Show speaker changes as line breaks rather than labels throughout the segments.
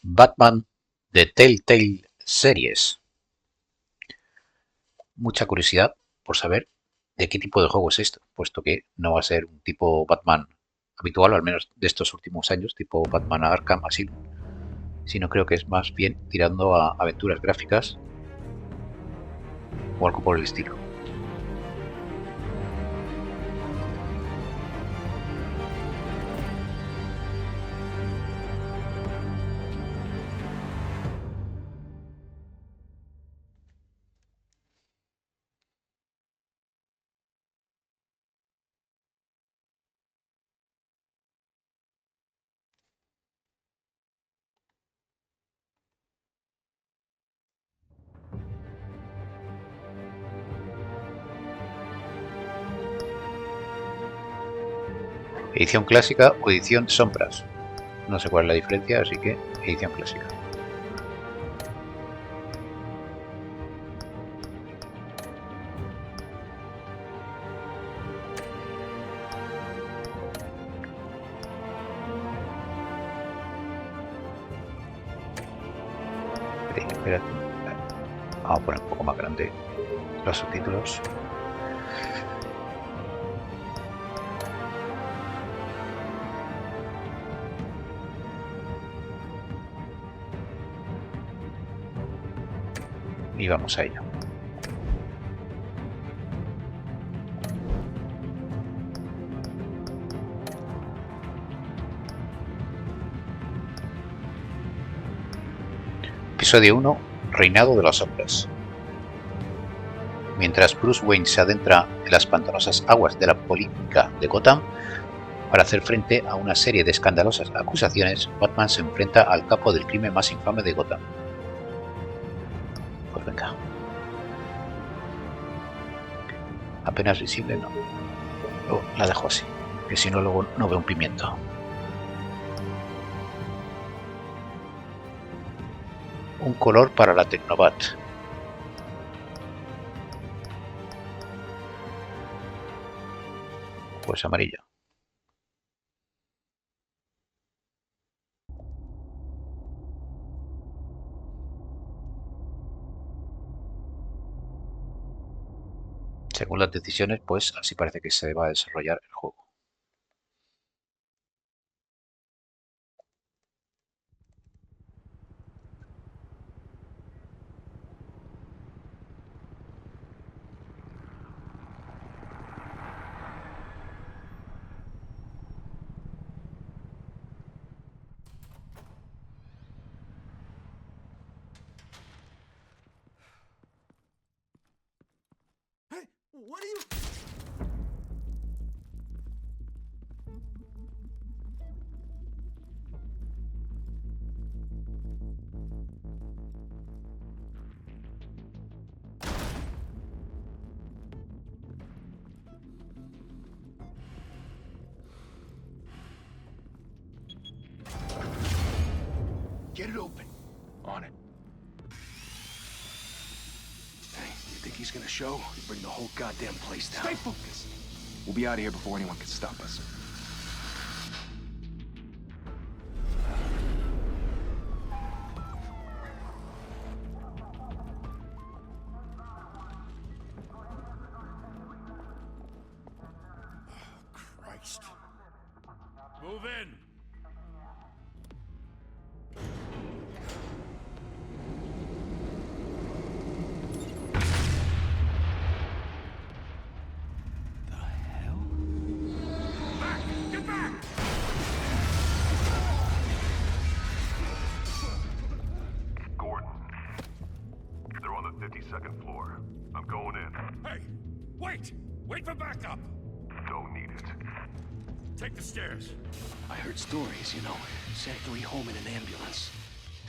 Batman de Telltale Series. Mucha curiosidad por saber de qué tipo de juego es esto, puesto que no va a ser un tipo Batman habitual, o al menos de estos últimos años, tipo Batman Arkham Asylum, sino creo que es más bien tirando a aventuras gráficas o algo por el estilo. Edición clásica o edición Sombras. No sé cuál es la diferencia, así que edición clásica. Espérate. Vamos a poner un poco más grande los subtítulos. Y vamos a ello. Episodio 1. Reinado de las Sombras. Mientras Bruce Wayne se adentra en las pantanosas aguas de la política de Gotham para hacer frente a una serie de escandalosas acusaciones, Batman se enfrenta al capo del crimen más infame de Gotham. Pues venga. Apenas visible, no. La dejo así, que si no luego no veo un pimiento. Un color para la Tecnobat. Pues amarillo. Según las decisiones, pues así parece que se va a desarrollar el juego.
Hey, what are you...
Get it open. On it. Hey, you think he's gonna show? Bring the whole goddamn place down.
Stay focused. We'll be out of here before anyone can stop us.
Christ.
Move in.
Wait for backup!
Don't need it.
Take the stairs.
I heard stories, you know. Sent 3 home in an ambulance.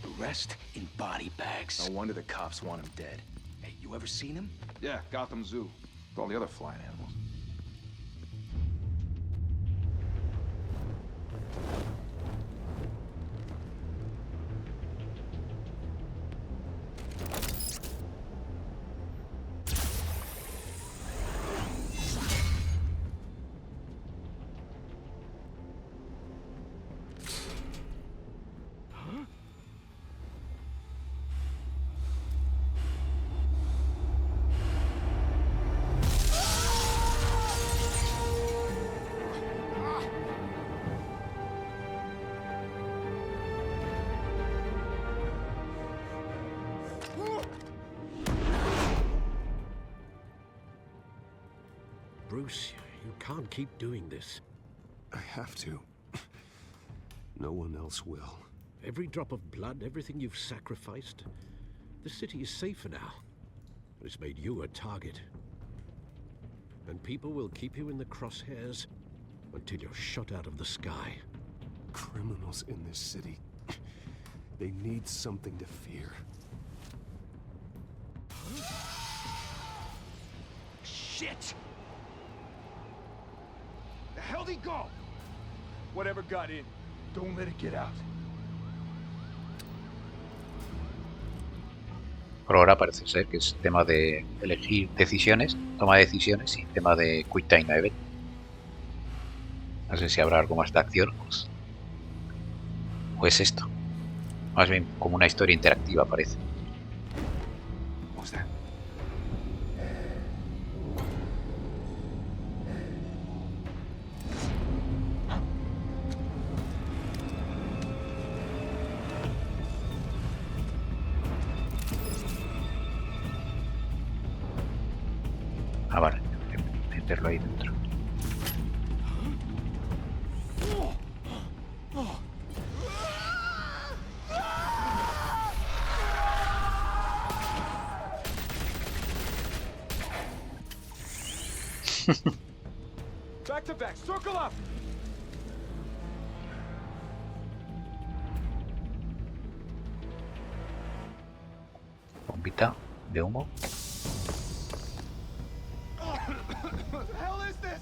The rest in body bags.
No wonder the cops want him dead.
Hey, you ever seen him?
Yeah, Gotham Zoo. With all the other flying animals.
Bruce, you can't keep doing this.
I have to. No one else will.
Every drop of blood, everything you've sacrificed. The city is safer now. It's made you a target. And people will keep you in the crosshairs until you're shot out of the sky.
Criminals in this city. They need something to fear.
Shit!
The hell'd he go? Whatever got in, don't let it get out.
Por ahora parece ser que es tema de elegir decisiones, toma de decisiones y tema de Quick Time Event. No sé si habrá algo más de acción o es esto. Más bien como una historia interactiva parece.
What was that?
Ah, vale, tengo que meterlo ahí dentro.
Back to back, circle up!
Bombita de humo.
What the hell is this?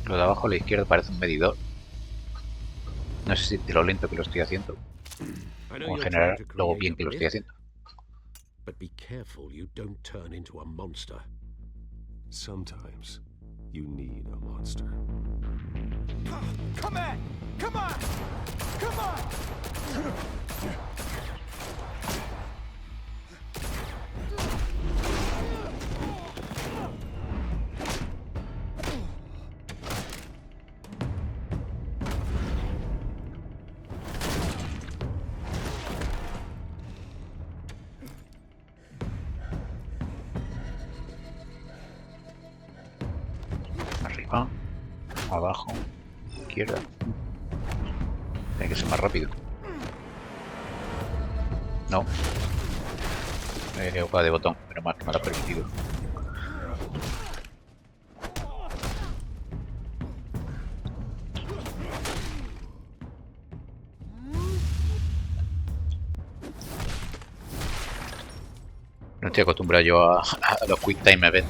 Lo de abajo a la izquierda parece un medidor. No sé si de lo lento que lo estoy haciendo o en general lo bien que lo estoy haciendo.
But be careful you don't turn into a monster.
Sometimes you need a monster.
Come on! Come on! Come on!
Arriba, abajo, izquierda. Tiene que ser más rápido. No. Me he equivocado de botón, pero mal que me lo ha permitido. No estoy acostumbrado yo a los Quick Time Event.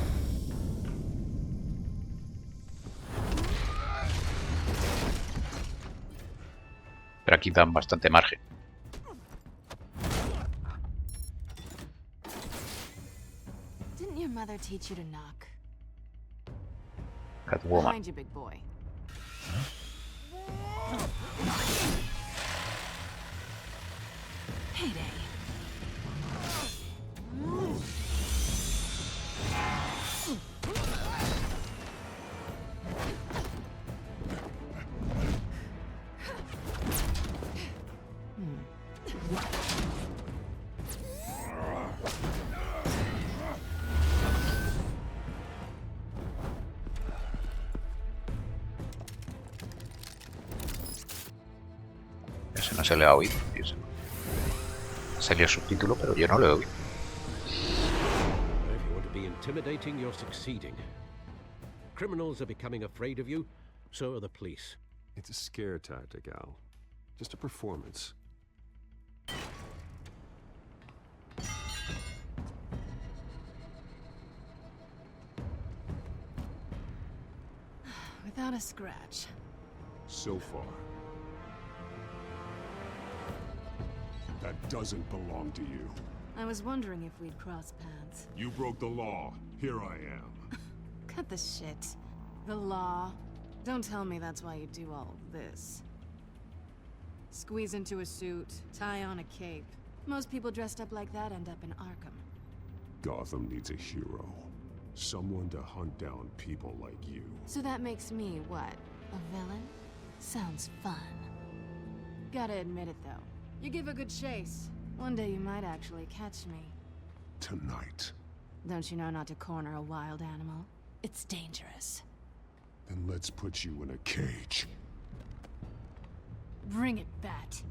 Pero aquí dan bastante margen.
Didn't your mother teach you to knock?
Catwoman.
Behind you, big boy. Heyday.
Ese no se le ha oído. Salió el subtítulo, pero yo no lo he oído.
If you want to be intimidating, you're succeeding. Criminals are becoming afraid of you, so are the police.
It's a scare tactic, Al. Just a performance.
Without a scratch.
So far. That doesn't belong to you.
I was wondering if we'd cross paths.
You broke the law. Here I am.
Cut the shit. The law. Don't tell me that's why you do all this. Squeeze into a suit, tie on a cape. Most people dressed up like that end up in Arkham.
Gotham needs a hero. Someone to hunt down people like you.
So that makes me, what, a villain? Sounds fun. Gotta admit it, though. You give a good chase. One day you might actually catch me.
Tonight.
Don't you know not to corner a wild animal? It's dangerous.
Then let's put you in a cage.
Bring it, Bat.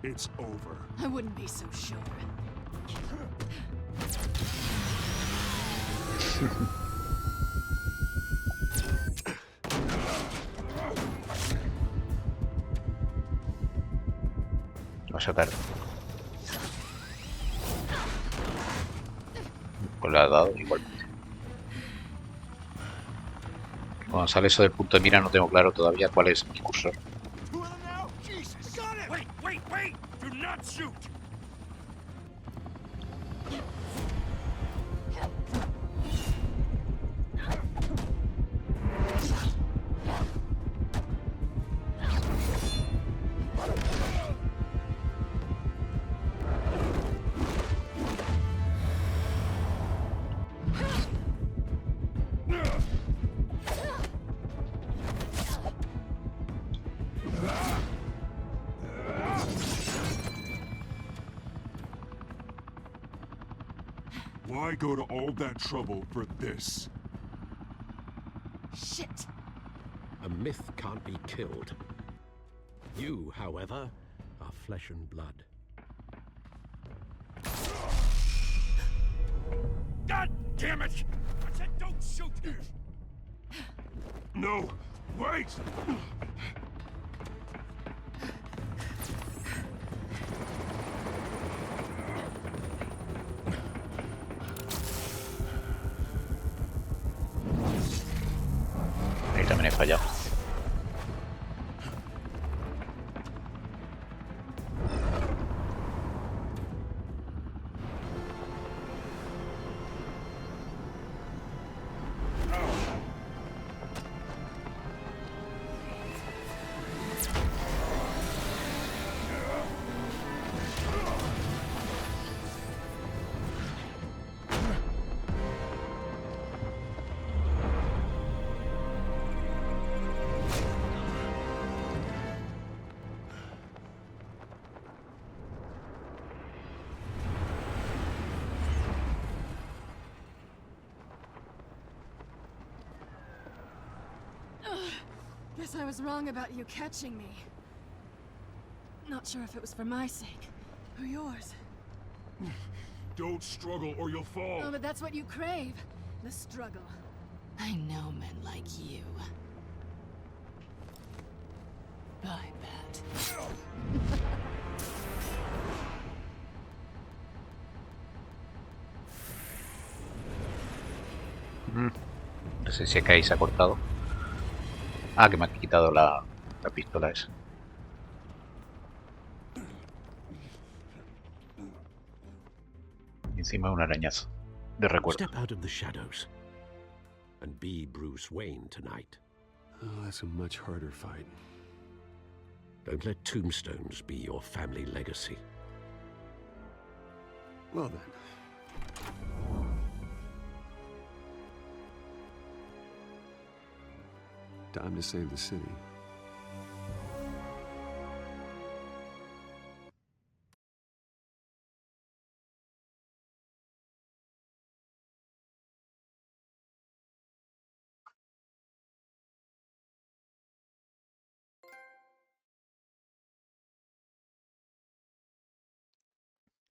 It's over.
I wouldn't be so sure.
Va a sacar. Pues le ha dado igualmente. Cuando sale eso del punto de mira no tengo claro todavía cuál es mi cursor.
Wait! Do not shoot!
Why go to all that trouble for this?
Shit!
A myth can't be killed. You, however, are flesh and blood.
God damn it! I said don't shoot!
No! Wait!
Ahí también he fallado.
Guess I was wrong about you catching me. Not sure if it was for my sake or yours.
Don't struggle or you'll fall.
Oh, but that's what you crave. The struggle. I know men like you. Bye, Bat.
No sé si acá ahí se ha cortado. Ah, que me ha quitado la pistola esa. Y encima un arañazo de recuerdo.
Step out of the shadows and be Bruce Wayne tonight.
Oh, that's a much harder fight.
Don't let tombstones be your family legacy.
Well then. Time to save the city.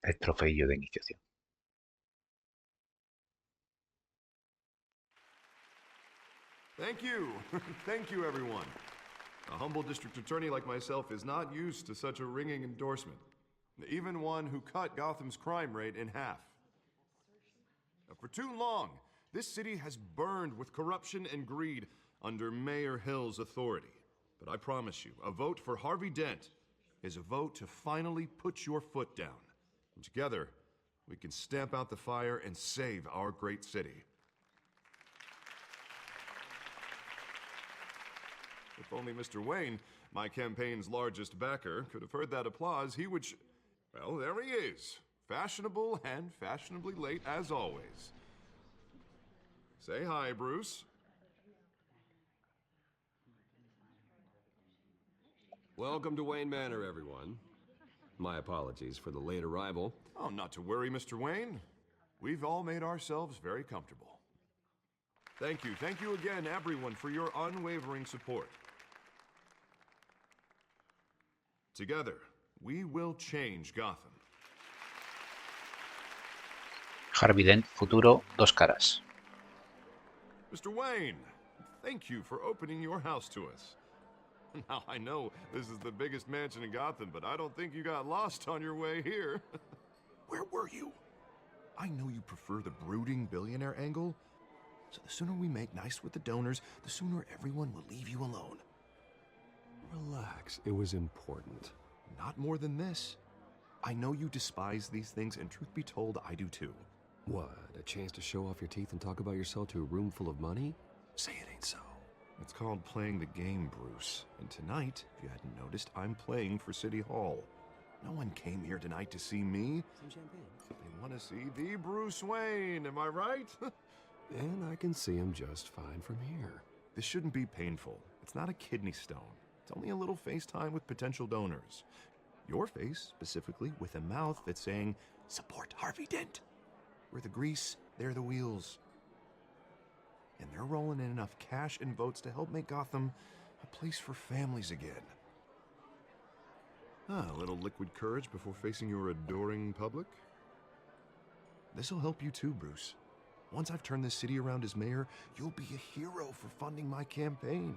El trofeillo de iniciación.
Thank you. Thank you, everyone. A humble district attorney like myself is not used to such a ringing endorsement. Even one who cut Gotham's crime rate in half. For too long, this city has burned with corruption and greed under Mayor Hill's authority. But I promise you, a vote for Harvey Dent is a vote to finally put your foot down. And together, we can stamp out the fire and save our great city. If only Mr. Wayne, my campaign's largest backer, could have heard that applause, he would well, there he is. Fashionable and fashionably late as always. Say hi, Bruce.
Welcome to Wayne Manor, everyone. My apologies for the late arrival.
Oh, not to worry, Mr. Wayne. We've all made ourselves very comfortable. Thank you again, everyone, for your unwavering support. Together, we will change Gotham.
Harvey Dent, futuro, dos caras.
Mr. Wayne, thank you for opening your house to us. Now, I know this is the biggest mansion in Gotham, but I don't think you got lost on your way here. Where were you? I know you prefer the brooding billionaire angle, so the sooner we make nice with the donors, the sooner everyone will leave you alone.
Relax, it was important.
Not more than this. I know you despise these things, and truth be told, I do too.
What, a chance to show off your teeth and talk about yourself to a room full of money? Say it ain't so.
It's called playing the game, Bruce. And tonight, if you hadn't noticed, I'm playing for City Hall. No one came here tonight to see me.
Some champagne.
They want to see the Bruce Wayne, am I right?
And I can see him just fine from here.
This shouldn't be painful. It's not a kidney stone. It's only a little FaceTime with potential donors. Your face, specifically, with a mouth that's saying, support Harvey Dent. We're the grease, they're the wheels. And they're rolling in enough cash and votes to help make Gotham a place for families again. A little liquid courage before facing your adoring public. This'll help you too, Bruce. Once I've turned this city around as mayor, you'll be a hero for funding my campaign.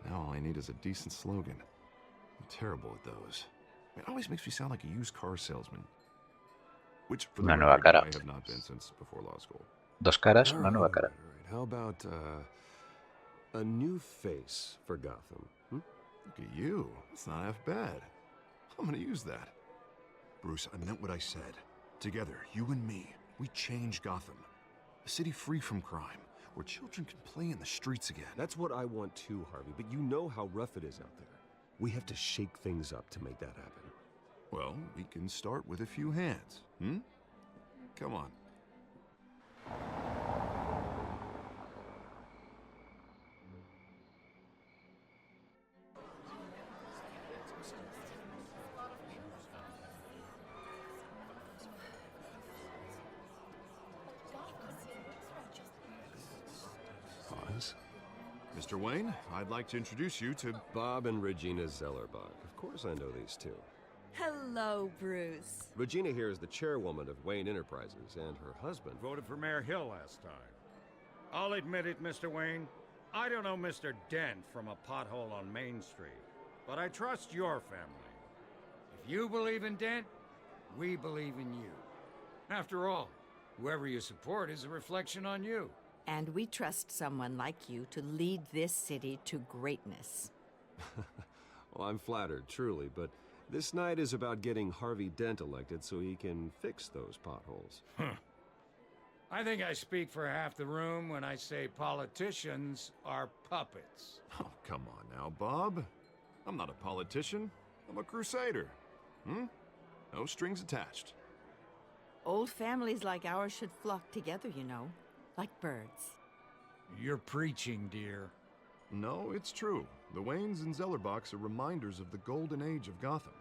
Now all I need is a decent slogan. I'm terrible at those. It always makes me sound like a used car salesman. Which, for the
Una nueva cara.
I have not been since before law school.
Dos caras, una nueva cara.
All right. How about a new face for Gotham?
Look at you. It's not half bad. I'm gonna use that. Bruce, I meant what I said. Together, you and me, we change Gotham. A city free from crime, where children can play in the streets again.
That's what I want too, Harvey, but you know how rough it is out there. We have to shake things up to make that happen.
Well, we can start with a few hands, Come on.
Pause.
Mr. Wayne, I'd like to introduce you to...
Bob and Regina Zellerbach. Of course I know these two.
Hello, Bruce.
Regina here is the chairwoman of Wayne Enterprises, and her husband...
Voted for Mayor Hill last time. I'll admit it, Mr. Wayne. I don't know Mr. Dent from a pothole on Main Street, but I trust your family. If you believe in Dent, we believe in you. After all, whoever you support is a reflection on you.
And we trust someone like you to lead this city to greatness.
Well, I'm flattered, truly, but this night is about getting Harvey Dent elected so he can fix those potholes.
I think I speak for half the room when I say politicians are puppets.
Oh, come on now, Bob. I'm not a politician. I'm a crusader. No strings attached.
Old families like ours should flock together, you know, like birds.
You're preaching, dear.
No, it's true. The Waynes and Zellerbachs are reminders of the golden age of Gotham.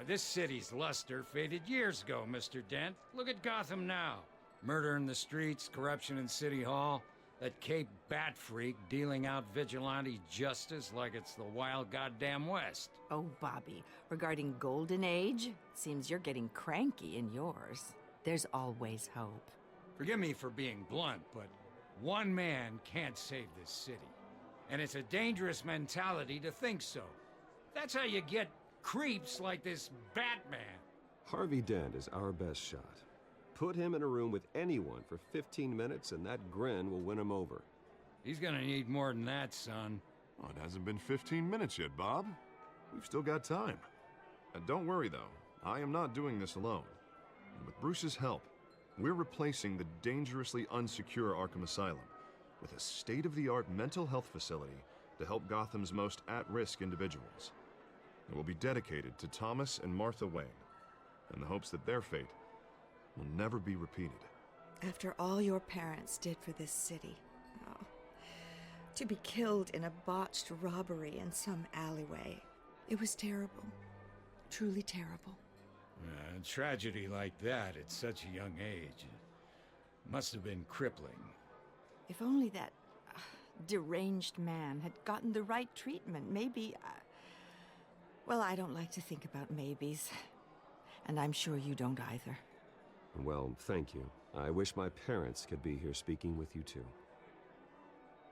This city's luster faded years ago, Mr. Dent. Look at Gotham now. Murder in the streets, corruption in City Hall, that Cape Bat freak dealing out vigilante justice like it's the wild goddamn West.
Oh, Bobby, regarding Golden Age, seems you're getting cranky in yours. There's always hope.
Forgive me for being blunt, but one man can't save this city. And it's a dangerous mentality to think so. That's how you get creeps like this Batman.
Harvey Dent is our best shot. Put him in a room with anyone for 15 minutes and that grin will win him over.
He's gonna need more than that, son.
Oh, it hasn't been 15 minutes yet, Bob. We've still got time. Don't worry, though. I am not doing this alone. And with Bruce's help, we're replacing the dangerously unsecure Arkham Asylum with a state-of-the-art mental health facility to help Gotham's most at-risk individuals. It will be dedicated to Thomas and Martha Wayne, in the hopes that their fate will never be repeated.
After all your parents did for this city, oh, to be killed in a botched robbery in some alleyway, it was terrible. Truly terrible.
A tragedy like that at such a young age must have been crippling.
If only that deranged man had gotten the right treatment, maybe... well, I don't like to think about maybes. And I'm sure you don't either.
Well, thank you. I wish my parents could be here speaking with you too.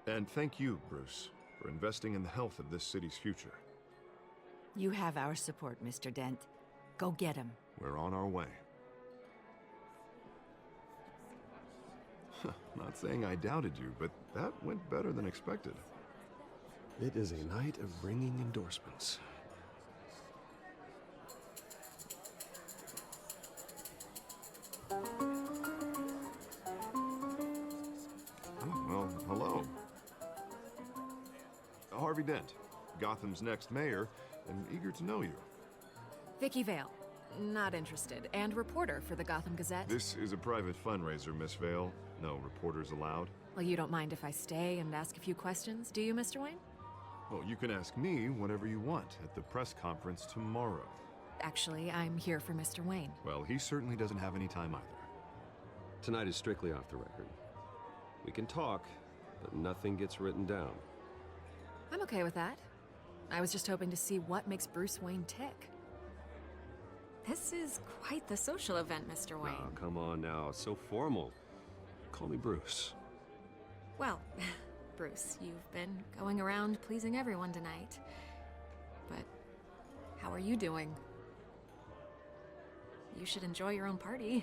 And thank you, Bruce, for investing in the health of this city's future.
You have our support, Mr. Dent. Go get him.
We're on our way. Not saying I doubted you, but that went better than expected.
It is a night of ringing endorsements.
Well, hello. Harvey Dent, Gotham's next mayor, and eager to know you.
Vicky Vale. Not interested. And reporter for the Gotham Gazette.
This is a private fundraiser, Miss Vale. No reporters allowed.
Well, you don't mind if I stay and ask a few questions, do you, Mr. Wayne?
Well, you can ask me whatever you want at the press conference tomorrow.
Actually, I'm here for Mr. Wayne.
Well, he certainly doesn't have any time either.
Tonight is strictly off the record. We can talk, but nothing gets written down.
I'm okay with that. I was just hoping to see what makes Bruce Wayne tick. This is quite the social event, Mr. Wayne.
Oh, come on now. It's so formal. Call me Bruce.
Well, Bruce, you've been going around pleasing everyone tonight. But how are you doing? You should enjoy your own party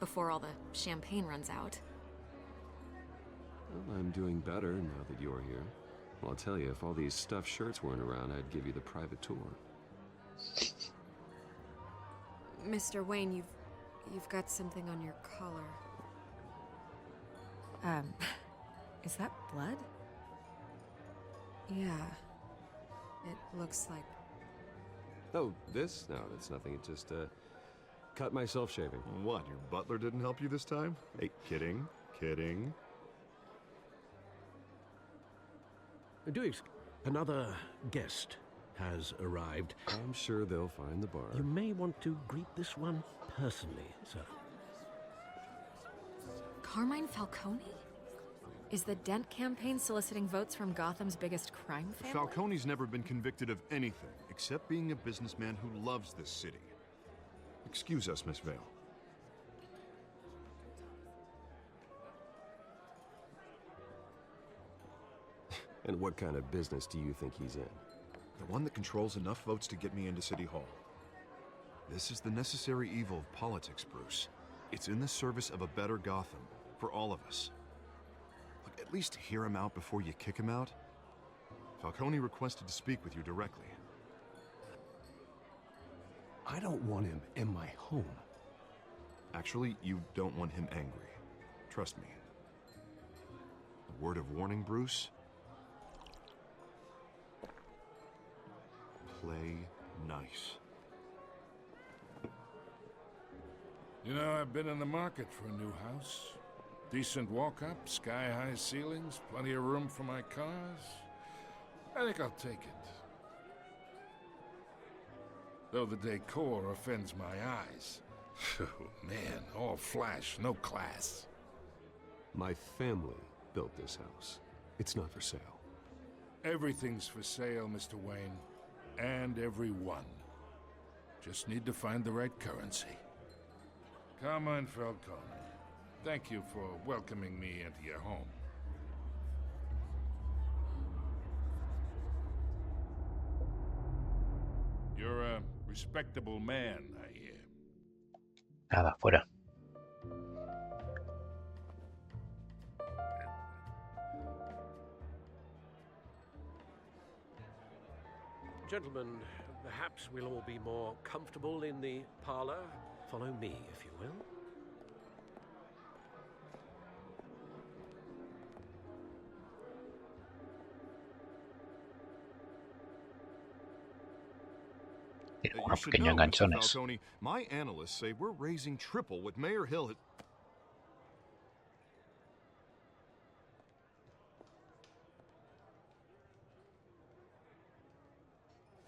before all the champagne runs out.
Well, I'm doing better now that you're here. Well, I'll tell you, if all these stuffed shirts weren't around, I'd give you the private tour.
Mr. Wayne, you've got something on your collar. Is that blood? Yeah. It looks like...
Oh, this? No, that's nothing. It just, cut myself shaving.
What, your butler didn't help you this time? Hey, kidding.
Another guest has arrived.
I'm sure they'll find the bar.
You may want to greet this one personally, sir.
Carmine Falcone? Is the Dent campaign soliciting votes from Gotham's biggest crime family?
Falcone's never been convicted of anything except being a businessman who loves this city. Excuse us, Miss Vale.
And what kind of business do you think he's in?
The one that controls enough votes to get me into City Hall. This is the necessary evil of politics, Bruce. It's in the service of a better Gotham, for all of us. Look, at least hear him out before you kick him out. Falcone requested to speak with you directly.
I don't want him in my home.
Actually, you don't want him angry. Trust me. A word of warning, Bruce? play nice.
You know, I've been in the market for a new house. Decent walk-up, sky-high ceilings, plenty of room for my cars. I think I'll take it. Though the decor offends my eyes. Oh, man, all flash, no class.
My family built this house. It's not for sale.
Everything's for sale, Mr. Wayne. And everyone. Just need to find the right currency. Carmine Falcone, thank you for welcoming me into your home. You're a respectable man, I hear.
Nada, fuera.
Gentlemen, perhaps we'll all be more comfortable in the parlor. Follow me, if you will.
You
Unos
should
pequeños
know, Mr.
enganchones.
Falcone, my analysts say we're raising triple what Mayor Hill had...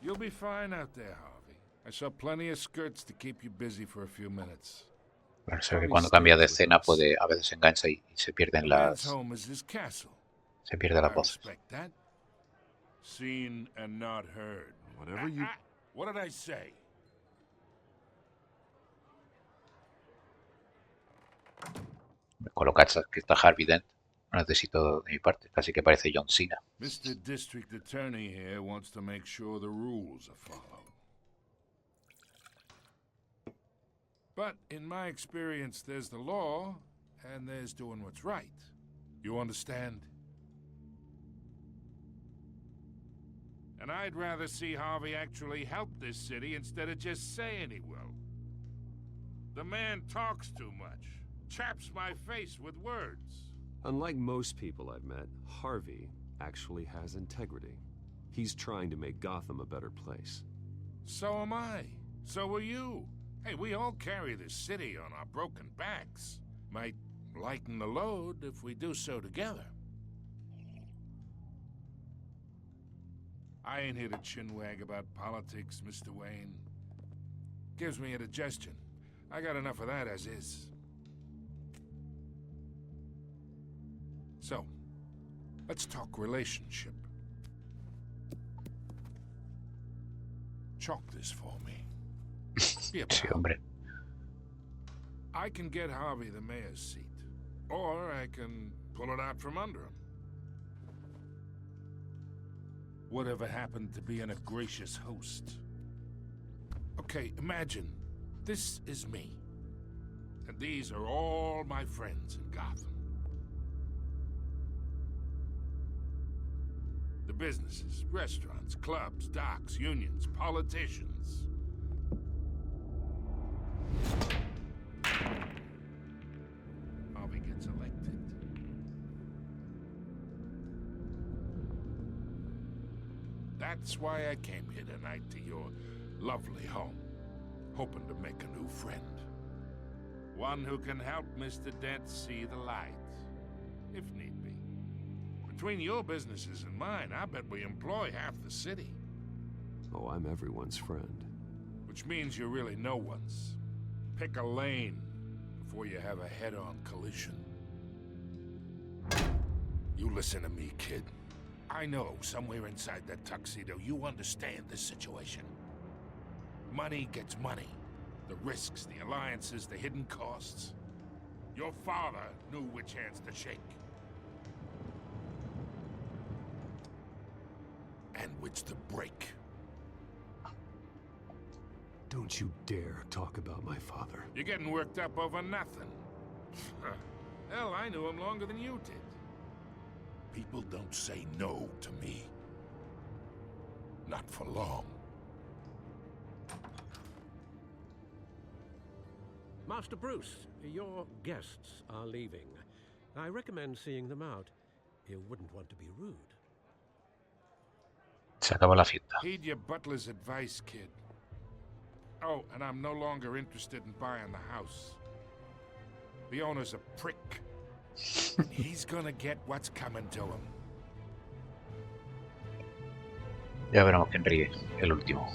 You'll be fine out there, Harvey. I saw plenty of skirts to keep you busy for a few minutes.
Bueno, se ve que cuando cambia de escena puede a veces engancha y se pierden
Man's
las
home is his castle.
se pierde la
I
voz.
respect that. Seen and not heard.
Whatever you...
What did I say?
Colocar que está Harvey Dent no necesito de mi parte, casi que parece John Cena.
Mr. District Attorney here wants to make sure the rules are followed. But in my experience, there's the law, and there's doing what's right. You understand? And I'd rather see Harvey actually help this city instead of just saying he will. The man talks too much, chaps my face with words.
Unlike most people I've met, Harvey actually has integrity. He's trying to make Gotham a better place.
So am I. So are you. Hey, we all carry this city on our broken backs. Might lighten the load if we do so together. I ain't here to chinwag about politics, Mr. Wayne. Gives me indigestion. I got enough of that as is. So, let's talk relationship. Chalk this for me.
Sí, hombre.
I can get Harvey the mayor's seat, or I can pull it out from under him. Whatever happened to being a gracious host? Okay, imagine this is me, and these are all my friends in Gotham. The businesses, restaurants, clubs, docks, unions, politicians. Harvey gets elected. That's why I came here tonight to your lovely home, hoping to make a new friend. One who can help Mr. Dent see the light, if need be. Between your businesses and mine, I bet we employ half the city.
Oh, I'm everyone's friend.
Which means you're really no one's. Pick a lane before you have a head-on collision. You listen to me, kid. I know somewhere inside that tuxedo you understand this situation. Money gets money. The risks, the alliances, the hidden costs. Your father knew which hands to shake. And which to break.
Don't you dare talk about my father.
You're getting worked up over nothing. Hell, I knew him longer than you did. People don't say no to me. Not for long.
Master Bruce, your guests are leaving. I recommend seeing them out. You wouldn't want to be rude.
Se acaba la fiesta.
Heed your butler's advice, kid. Oh, and I'm no longer interested in buying the house. The owner's a prick. And he's gonna get what's coming to him.
Ya veremos quién ríe, el último.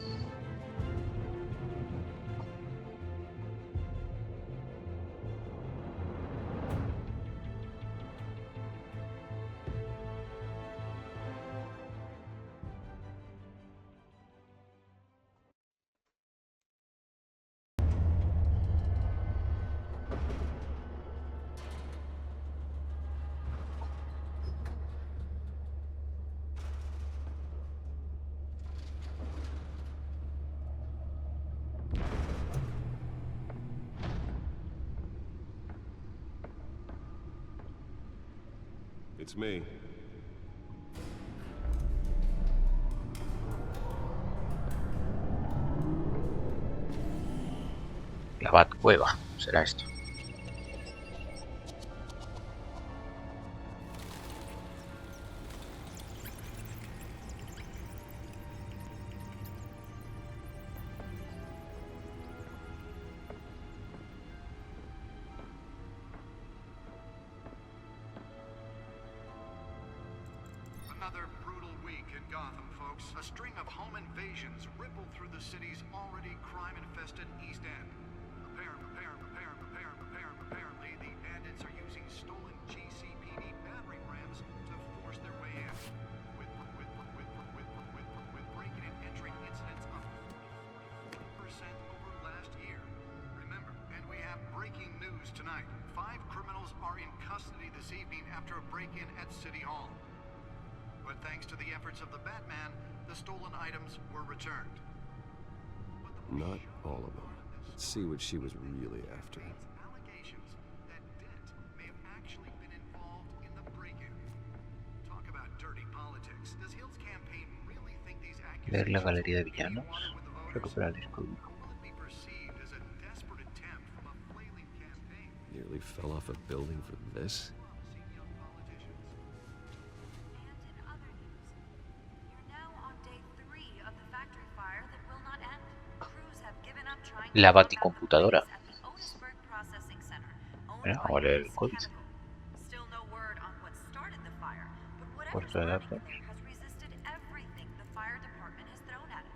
It's me.
La Batcueva será esto.
Another brutal week in Gotham, folks. A string of home invasions rippled through the city's already crime-infested East End. Apparently, the bandits are using stolen GCPD battering rams to force their way in. With breaking and entering incidents of 40% over last year. Remember, and we have breaking news tonight. 5 criminals are in custody this evening after a break-in at City Hall. But thanks to the efforts of the Batman, the stolen items were returned.
Not all of them. Let's see what she was really after.
Allegations that Dent may have actually been involved in the break-in. Talk about dirty politics. Does Hill's campaign really think these
Leer la
accusations
galería de
will be
villanos.
in water with the voters?
Recuperar el disco duro.
Or will it be perceived as a desperate attempt from a flailing campaign?
Nearly fell off a building for this.
Promising young politicians.
And in other news, you're now on day 3 of the factory fire that will not end. Crews have given up trying to
La
put out the
baticomputadora.
blaze at the Otisburg Processing Center, owned
Mira,
by
vamos a leer el
Luces
códice.
Chemical. Still no word on what started the fire, but whatever's
Puerto de
burning
datos.
in there has resisted everything the fire department has thrown at it.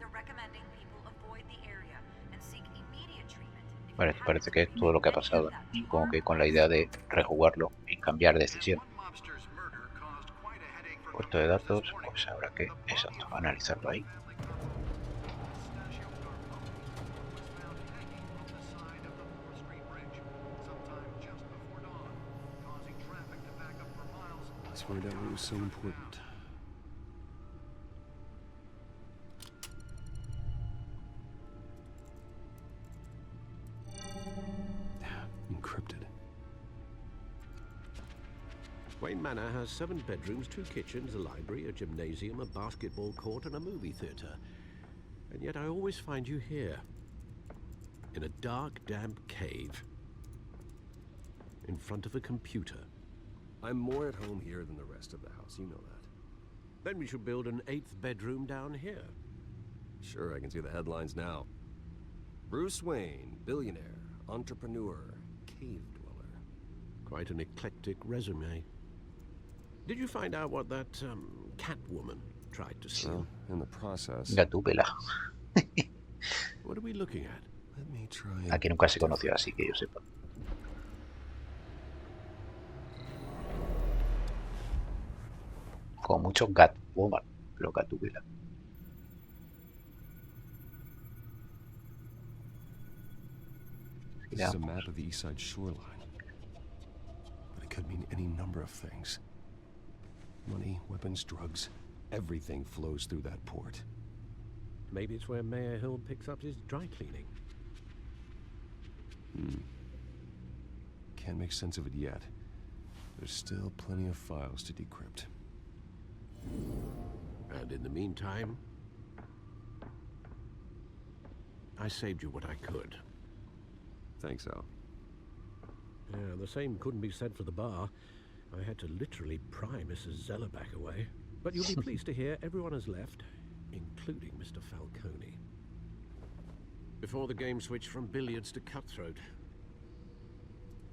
They're recommending people avoid the area and seek immediate treatment. If
Vale,
you
parece
happen
que
to
es todo lo que ha
reach any
pasado.
of that
Supongo que
tomorrow
con la idea de rejugarlo y cambiar de decisión.
One mobster's murder caused quite a headache for
Puerto de
computers
datos,
this morning.
pues habrá que, exacto, analizarlo ahí.
Let's find out what was so important. Encrypted.
Wayne Manor has 7 bedrooms, 2 kitchens, a library, a gymnasium, a basketball court, and a movie theatre. And yet I always find you here. In a dark, damp cave. In front of a computer.
I'm more at home here than the rest of the house, you know that.
Then we should build an 8th bedroom down here.
Sure, I can see the headlines now. Bruce Wayne, billionaire, entrepreneur, cave dweller.
Quite an eclectic resume. Did you find out what that, Catwoman tried to steal?
Well, in the process...
Gatúbela.
What are we looking at?
Let me try
Aquí nunca se conoció así, que yo sepa. Como mucho Catwoman, pero Gatúbela.
This is a map of the east side shoreline. But it could mean any number of things. Money, weapons, drugs, everything flows through that port.
Maybe it's where Mayor Hill picks up his dry cleaning.
Can't make sense of it yet. There's still plenty of files to decrypt.
And in the meantime, I saved you what I could.
Thanks, Al.
Yeah, the same couldn't be said for the bar. I had to literally pry Mrs. Zellerback away. But you'll be pleased to hear everyone has left, including Mr. Falcone. Before the game switched from billiards to cutthroat.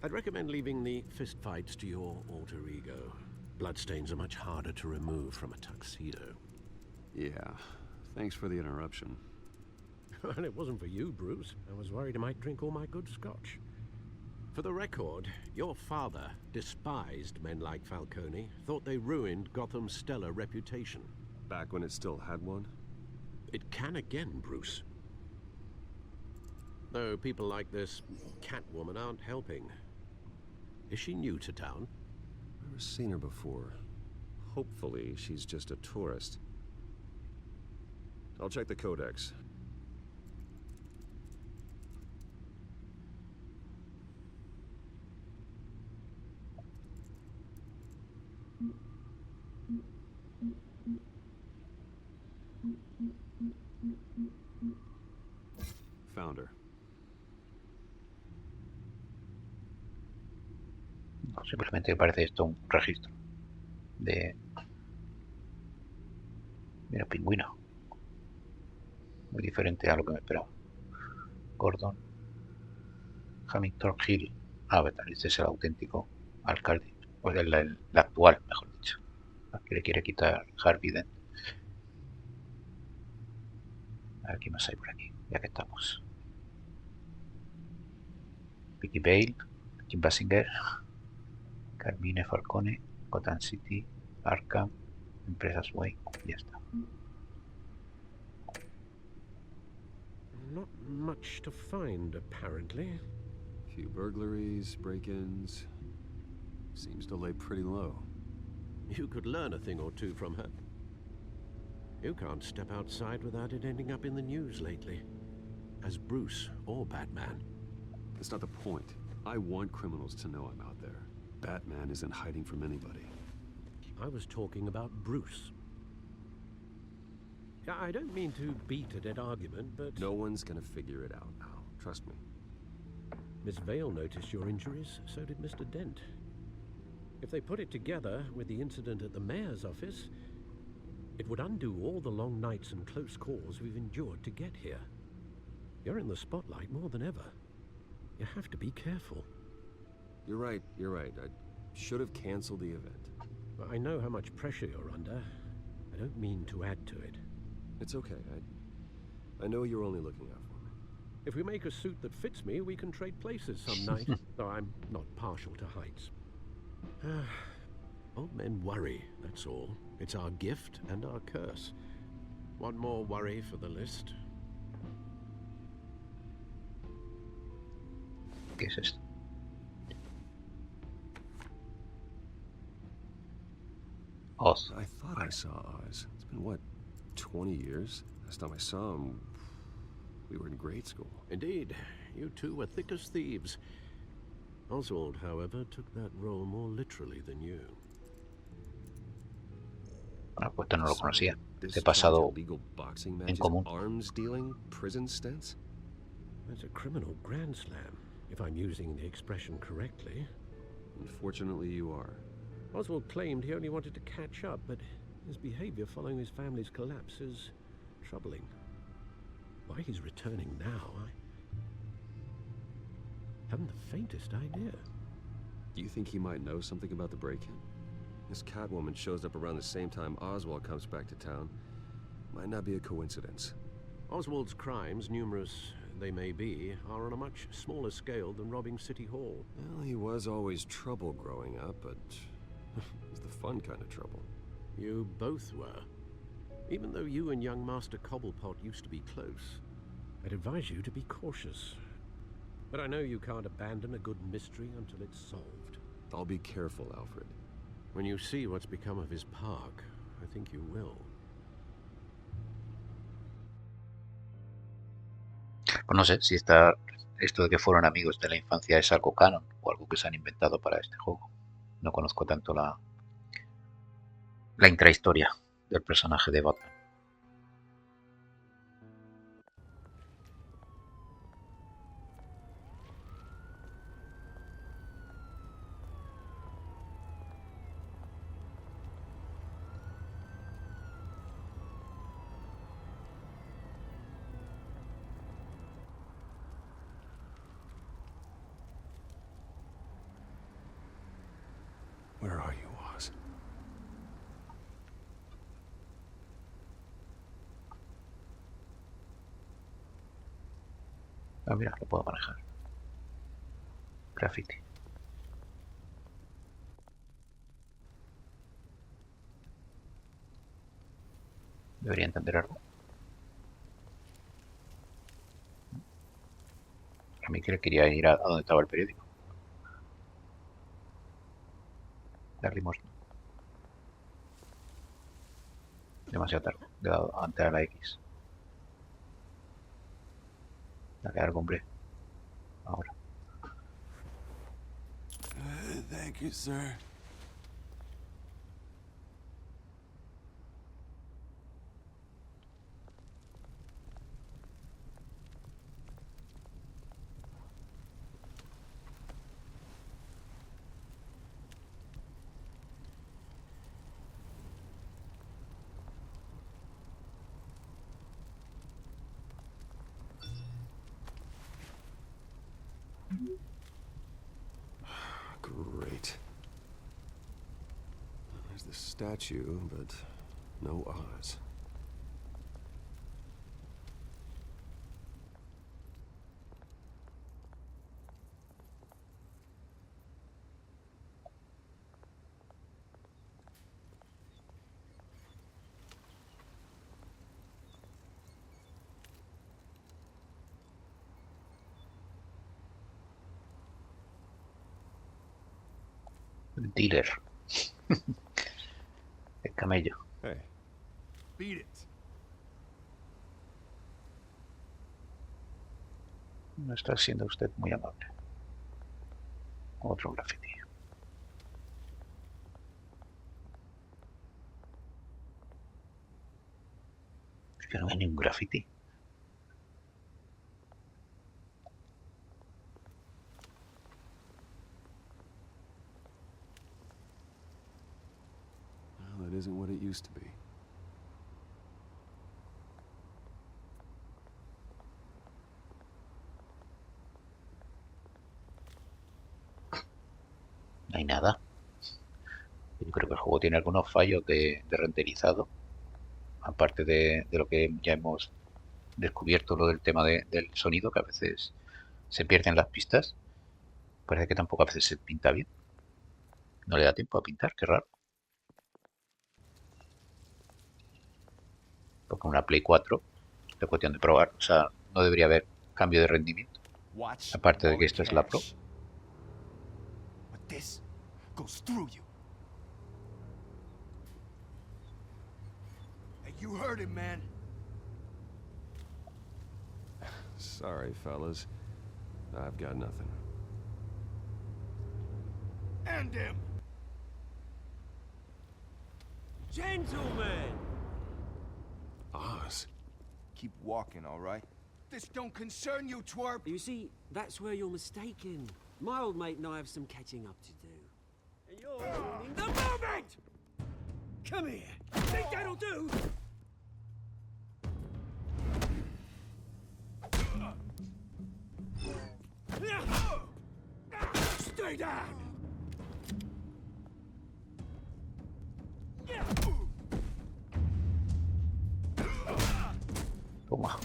I'd recommend leaving the fistfights to your alter ego. Bloodstains are much harder to remove from a tuxedo.
Yeah, thanks for the interruption.
And it wasn't for you, Bruce. I was worried I might drink all my good scotch. For the record, your father despised men like Falcone, thought they ruined Gotham's stellar reputation.
Back when it still had one?
It can again, Bruce. Though people like this Catwoman aren't helping. Is she new to town?
Never seen her before. Hopefully, she's just a tourist. I'll check the codex. Found her.
No, simplemente parece esto un registro de... Mira, pingüino. Muy diferente a lo que me esperaba. Gordon. Hamilton Hill. Ah, verdad, este es el auténtico alcalde. O el actual, mejor dicho. Que le quiere quitar Harvey Dent. A ver qué más hay por aquí, ya que estamos. Vicky Bale, Kim Basinger, Carmine Falcone, Gotham City, Arkham, Empresas Wayne, ya está.
Not much to find, apparently.
Few burglaries, break-ins. Seems to lay pretty low.
You could learn a thing or two from her. You can't step outside without it ending up in the news lately. As Bruce or Batman.
That's not the point. I want criminals to know I'm out there. Batman isn't hiding from anybody.
I was talking about Bruce. I don't mean to beat a dead argument, but...
No one's gonna figure it out now. Trust me.
Miss Vale noticed your injuries, so did Mr. Dent. If they put it together with the incident at the mayor's office, it would undo all the long nights and close calls we've endured to get here. You're in the spotlight more than ever. You have to be careful.
You're right. I should have canceled the event.
I know how much pressure you're under. I don't mean to add to it.
It's okay. I know you're only looking out for me.
If we make a suit that fits me, we can trade places some night. Though I'm not partial to heights. Old men worry, that's all. It's our gift and our curse. One more worry for the list.
¿Qué es esto? Oz.
I thought I saw Oz. It's been, what, 20 years? Last time I saw him, we were in grade school.
Indeed. You two were thick as thieves. Oswald, however, took that role more literally than you.
Bueno, pues esto no lo conocía. He pasado en común.
Arms dealing, prison stints.
That's a criminal grand slam, if I'm using the expression correctly.
Unfortunately, you are.
Oswald claimed he only wanted to catch up, but his behavior following his family's collapse is troubling. Why he's returning now, I haven't the faintest idea.
Do you think he might know something about the break-in? This Catwoman shows up around the same time Oswald comes back to town. Might not be a coincidence.
Oswald's crimes, numerous they may be, are on a much smaller scale than robbing City Hall.
Well, he was always trouble growing up, but it's the fun kind of trouble.
You both were. Even though you and young Master Cobblepot used to be close, I'd advise you to be cautious. But I know you can't abandon a good mystery until it's solved.
I'll be careful, Alfred.
When you see what's become of his park, I think you will.
Pues no sé si esto de que fueron amigos de la infancia es algo canon o algo que se han inventado para este juego. No conozco tanto la intrahistoria del personaje de Batman. Ah, mira, lo puedo manejar. Graffiti. Debería entender algo. A mí que quería ir a donde estaba el periódico. La limosna. Demasiado tarde. Le he dado antes a la X. A quedar hombre. Ahora.
Thank you, sir.
Great. There's the statue, but no Oz.
El dealer. El camello.
Hey.
Beat it.
No está siendo usted muy amable. Otro graffiti. Es que no hay ni un graffiti.
Well, that isn't what it used to be.
No hay nada. Yo creo que el juego tiene algunos fallos de renderizado. Aparte de lo que ya hemos descubierto, lo del tema del sonido, que a veces se pierden las pistas. Parece que tampoco a veces se pinta bien. No le da tiempo a pintar, qué raro. Porque una Play 4 es cuestión de probar. O sea, no debería haber cambio de rendimiento. Aparte de que esto es la Pro.
But this goes through you. Hey, you heard it, man.
Sorry, fellas. I've got nothing.
End him.
Gentlemen!
Oz.
Keep walking, all right? This don't concern you, twerp.
You see, that's where you're mistaken. My old mate and I have some catching up to do. And you're ruining the moment! Come here. Think that'll do? Stay down!
Toma.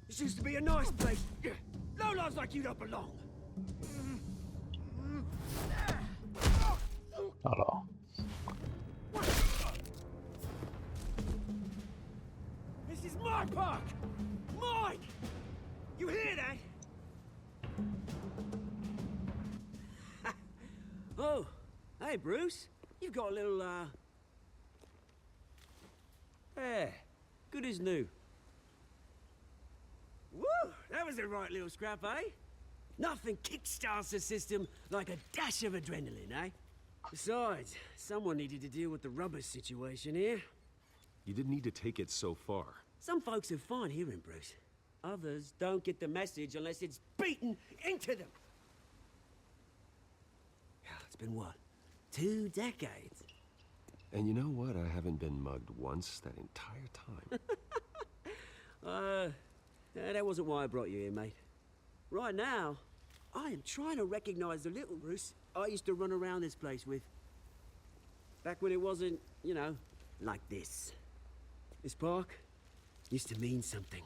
This used to be a nice place. No lives like you don't belong.
Hola.
This is my park! Mine! You hear that? Oh, hey Bruce. You've got a little, There. Good as new. Woo! That was a right little scrap, eh? Nothing kickstarts the system like a dash of adrenaline, eh? Besides, someone needed to deal with the rubber situation here.
You didn't need to take it so far.
Some folks are fine hearing, Bruce. Others don't get the message unless it's beaten into them. It's been what? 2 decades?
And you know what? I haven't been mugged once that entire time.
That wasn't why I brought you here, mate. Right now, I am trying to recognize the little Bruce I used to run around this place with. Back when it wasn't, like this. This park used to mean something.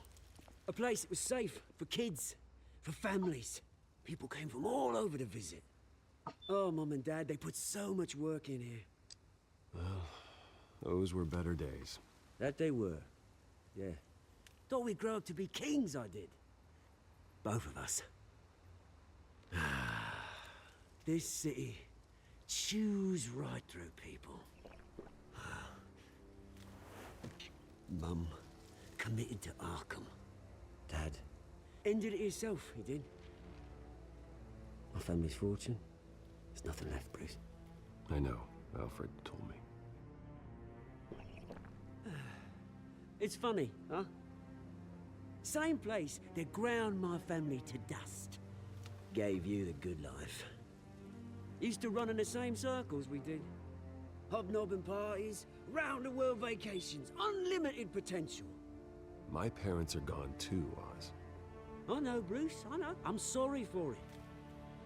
A place that was safe for kids, for families. People came from all over to visit. Oh, Mum and Dad, they put so much work in here.
Well, those were better days.
That they were. Yeah. Thought we'd grow up to be kings, I did. Both of us. This city chews right through people. Mum committed to Arkham. Dad ended it himself, he did. My family's fortune. There's nothing left, Bruce.
I know. Alfred told me.
It's funny, huh? Same place that ground my family to dust. Gave you the good life. Used to run in the same circles we did. Hobnobbing parties, round-the-world vacations, unlimited potential.
My parents are gone too, Oz.
I know, Bruce, I know. I'm sorry for it.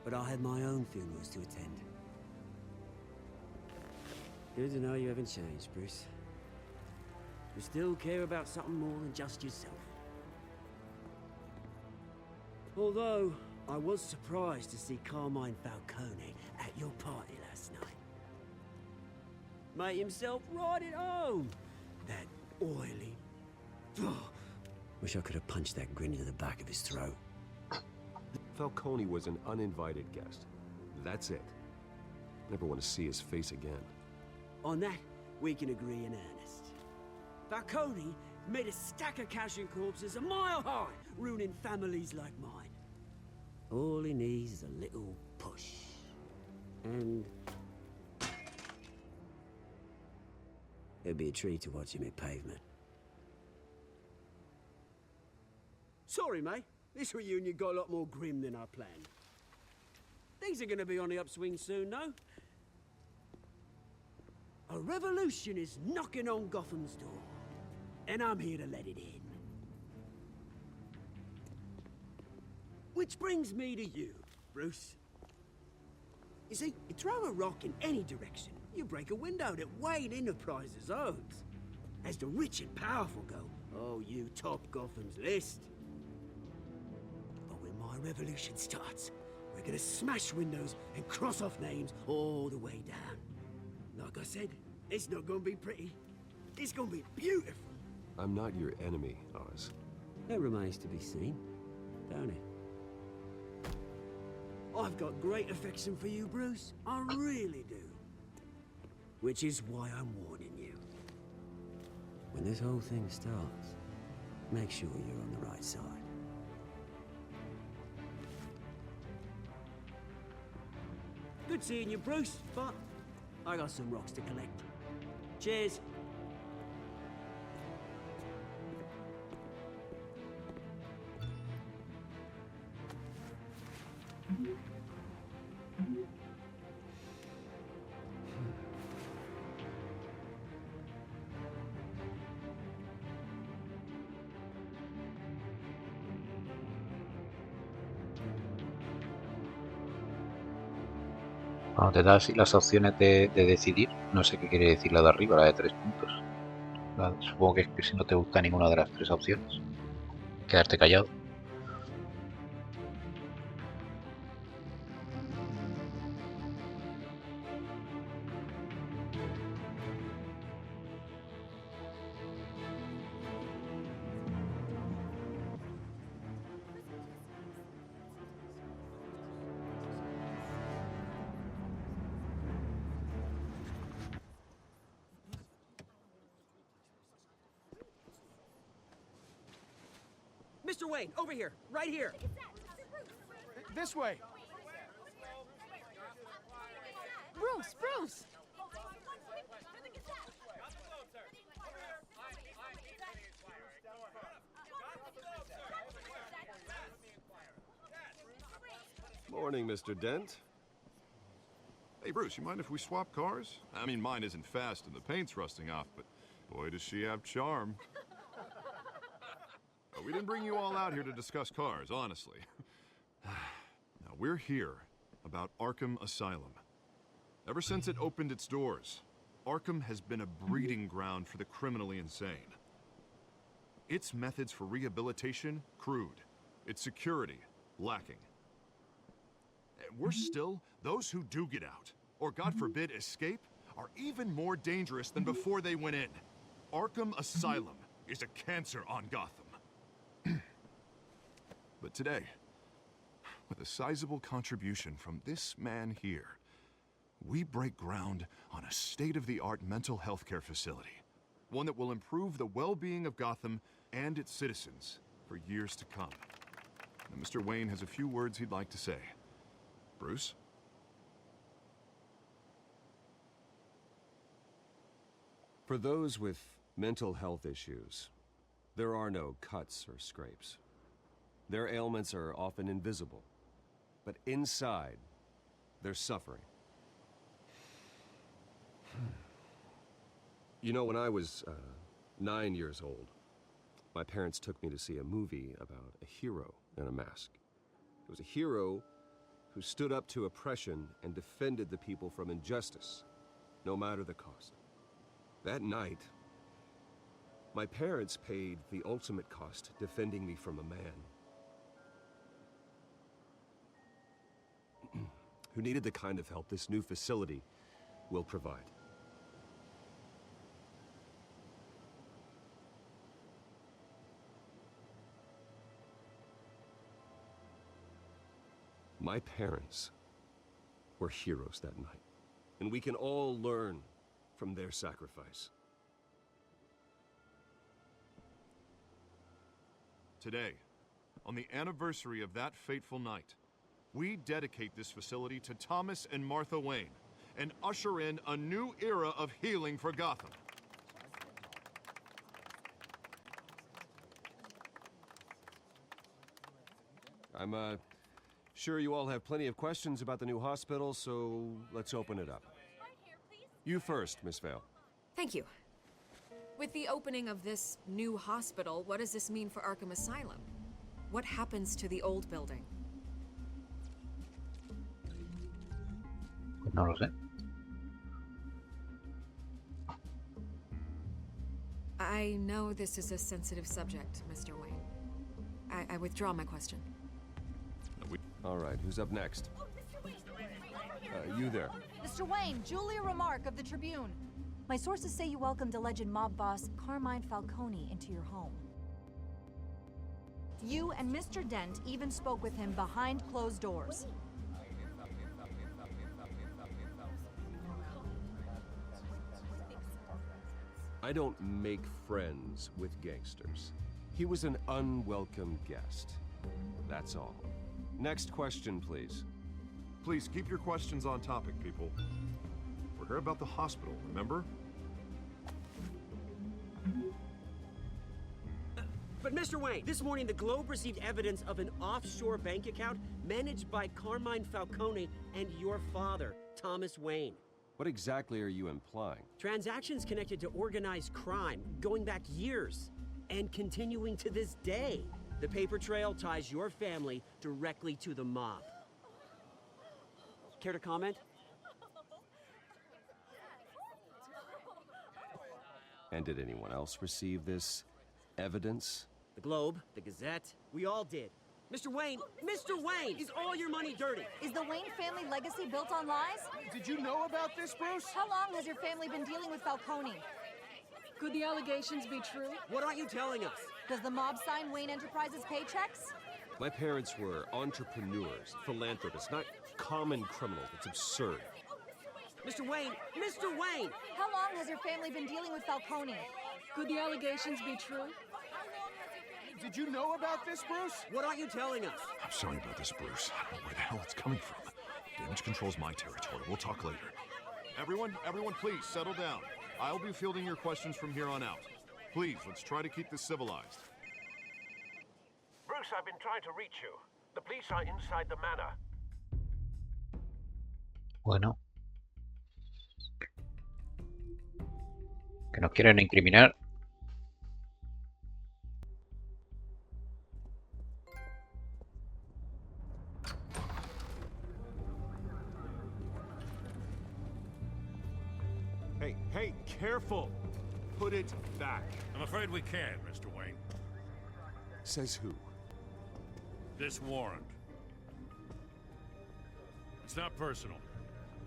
But I had my own funerals to attend. Good to know you haven't changed, Bruce. You still care about something more than just yourself. Although, I was surprised to see Carmine Falcone at your party last night. Made himself right at home. That oily... Wish I could have punched that grin into the back of his throat.
Falcone was an uninvited guest. That's it. Never want to see his face again.
On that, we can agree in earnest. Falcone made a stack of cash and corpses a mile high, ruining families like mine. All he needs is a little push. And... it'd be a treat to watch him hit pavement. Sorry, mate. This reunion got a lot more grim than I planned. Things are gonna be on the upswing soon, though. A revolution is knocking on Gotham's door, and I'm here to let it in. Which brings me to you, Bruce. You see, you throw a rock in any direction, you break a window that Wayne Enterprises owns. As the rich and powerful go, oh, you top Gotham's list. But when my revolution starts, we're gonna smash windows and cross off names all the way down. Like I said, it's not gonna be pretty. It's gonna be beautiful.
I'm not your enemy, Oz.
That remains to be seen, don't it? I've got great affection for you, Bruce. I really do. Which is why I'm warning you. When this whole thing starts, make sure you're on the right side. Good seeing you, Bruce, but I got some rocks to collect. Cheers.
Cuando te das las opciones de decidir, no sé qué quiere decir la de arriba, la de 3 puntos. Supongo que es que si no te gusta ninguna de las 3 opciones, quedarte callado.
Mr. Wayne, over here, right here.
This way.
Bruce, Bruce!
Morning, Mr. Dent.
Hey, Bruce, you mind if we swap cars? I mean, mine isn't fast and the paint's rusting off, but boy, does she have charm. We didn't bring you all out here to discuss cars, honestly. Now, we're here about Arkham Asylum. Ever since it opened its doors, Arkham has been a breeding ground for the criminally insane. Its methods for rehabilitation, crude. Its security, lacking. Worse still, those who do get out, or God forbid escape, are even more dangerous than before they went in. Arkham Asylum is a cancer on Gotham. But today, with a sizable contribution from this man here, we break ground on a state-of-the-art mental health care facility. One that will improve the well-being of Gotham and its citizens for years to come. Now, Mr. Wayne has a few words he'd like to say. Bruce?
For those with mental health issues, there are no cuts or scrapes. Their ailments are often invisible, but inside, they're suffering. You know, when I was 9 years old, my parents took me to see a movie about a hero in a mask. It was a hero who stood up to oppression and defended the people from injustice, no matter the cost. That night, my parents paid the ultimate cost defending me from a man who needed the kind of help this new facility will provide. My parents were heroes that night, and we can all learn from their sacrifice.
Today, on the anniversary of that fateful night, we dedicate this facility to Thomas and Martha Wayne and usher in a new era of healing for Gotham.
I'm sure you all have plenty of questions about the new hospital, so let's open it up. You first, Miss Vale.
Thank you. With the opening of this new hospital, what does this mean for Arkham Asylum? What happens to the old building?
No lo sé.
I know this is a sensitive subject, Mr. Wayne. I withdraw my question.
All right, who's up next? You there.
Mr. Wayne, Julia Remark of the Tribune. My sources say you welcomed alleged mob boss Carmine Falcone into your home. You and Mr. Dent even spoke with him behind closed doors.
I don't make friends with gangsters. He was an unwelcome guest. That's all. Next question, please.
Please keep your questions on topic, people. We're here about the hospital, remember?
But Mr. Wayne, this morning the Globe received evidence of an offshore bank account managed by Carmine Falcone and your father, Thomas Wayne.
What exactly are you implying?
Transactions connected to organized crime, going back years, and continuing to this day. The paper trail ties your family directly to the mob. Care to comment?
And did anyone else receive this evidence?
The Globe, the Gazette, we all did. Mr. Wayne, is all your money dirty?
Is the Wayne family legacy built on lies?
Did you know about this, Bruce?
How long has your family been dealing with Falcone?
Could the allegations be true?
What aren't you telling us?
Does the mob sign Wayne Enterprises paychecks?
My parents were entrepreneurs, philanthropists, not common criminals. It's absurd.
Mr. Wayne!
How long has your family been dealing with Falcone?
Could the allegations be true?
Did you know about this, Bruce?
What aren't you telling us?
I'm sorry about this, Bruce. I don't know where the hell it's coming from. Damage control's my territory. We'll talk later. Everyone, please settle down. I'll be fielding your questions from here on out. Please, let's try to keep this civilized.
Bruce, I've been trying to reach you. The police are inside the manor.
Bueno. Que nos quieren incriminar.
Hey, careful! Put it back.
I'm afraid we can't, Mr. Wayne.
Says who?
This warrant. It's not personal.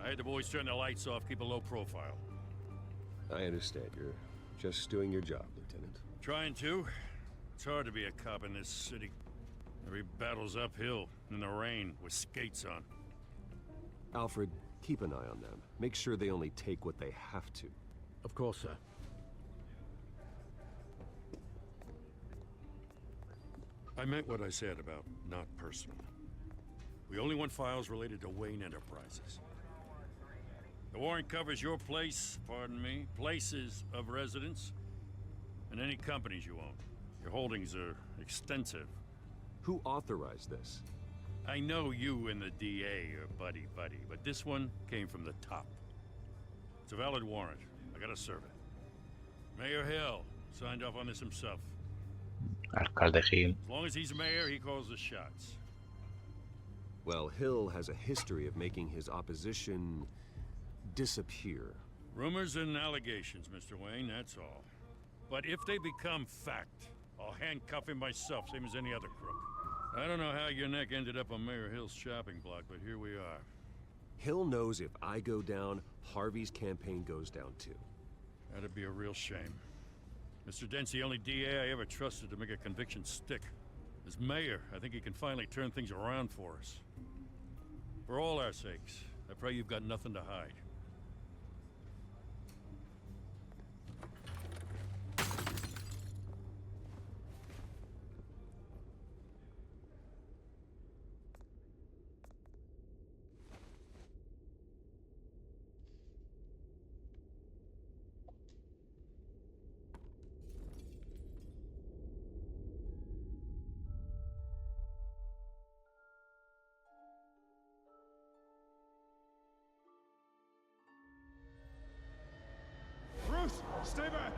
I had the boys turn the lights off, keep a low profile.
I understand. You're just doing your job, Lieutenant.
Trying to. It's hard to be a cop in this city. Every battle's uphill, in the rain, with skates on.
Alfred, keep an eye on them. Make sure they only take what they have to.
Of course, sir.
I meant what I said about not personal. We only want files related to Wayne Enterprises. The warrant covers your place, pardon me, places of residence, and any companies you own. Your holdings are extensive.
Who authorized this?
I know you and the DA are buddy-buddy, but this one came from the top. It's a valid warrant. I gotta serve it. Mayor Hill signed off on this himself.
Alcalde Hill.
As long as he's mayor, he calls the shots.
Well, Hill has a history of making his opposition disappear.
Rumors and allegations, Mr. Wayne, that's all. But if they become fact, I'll handcuff him myself, same as any other crook. I don't know how your neck ended up on Mayor Hill's shopping block, but here we are.
Hill knows if I go down, Harvey's campaign goes down too.
That'd be a real shame. Mr. Dent's the only DA I ever trusted to make a conviction stick. As mayor, I think he can finally turn things around for us. For all our sakes, I pray you've got nothing to hide.
Bruce, stay back!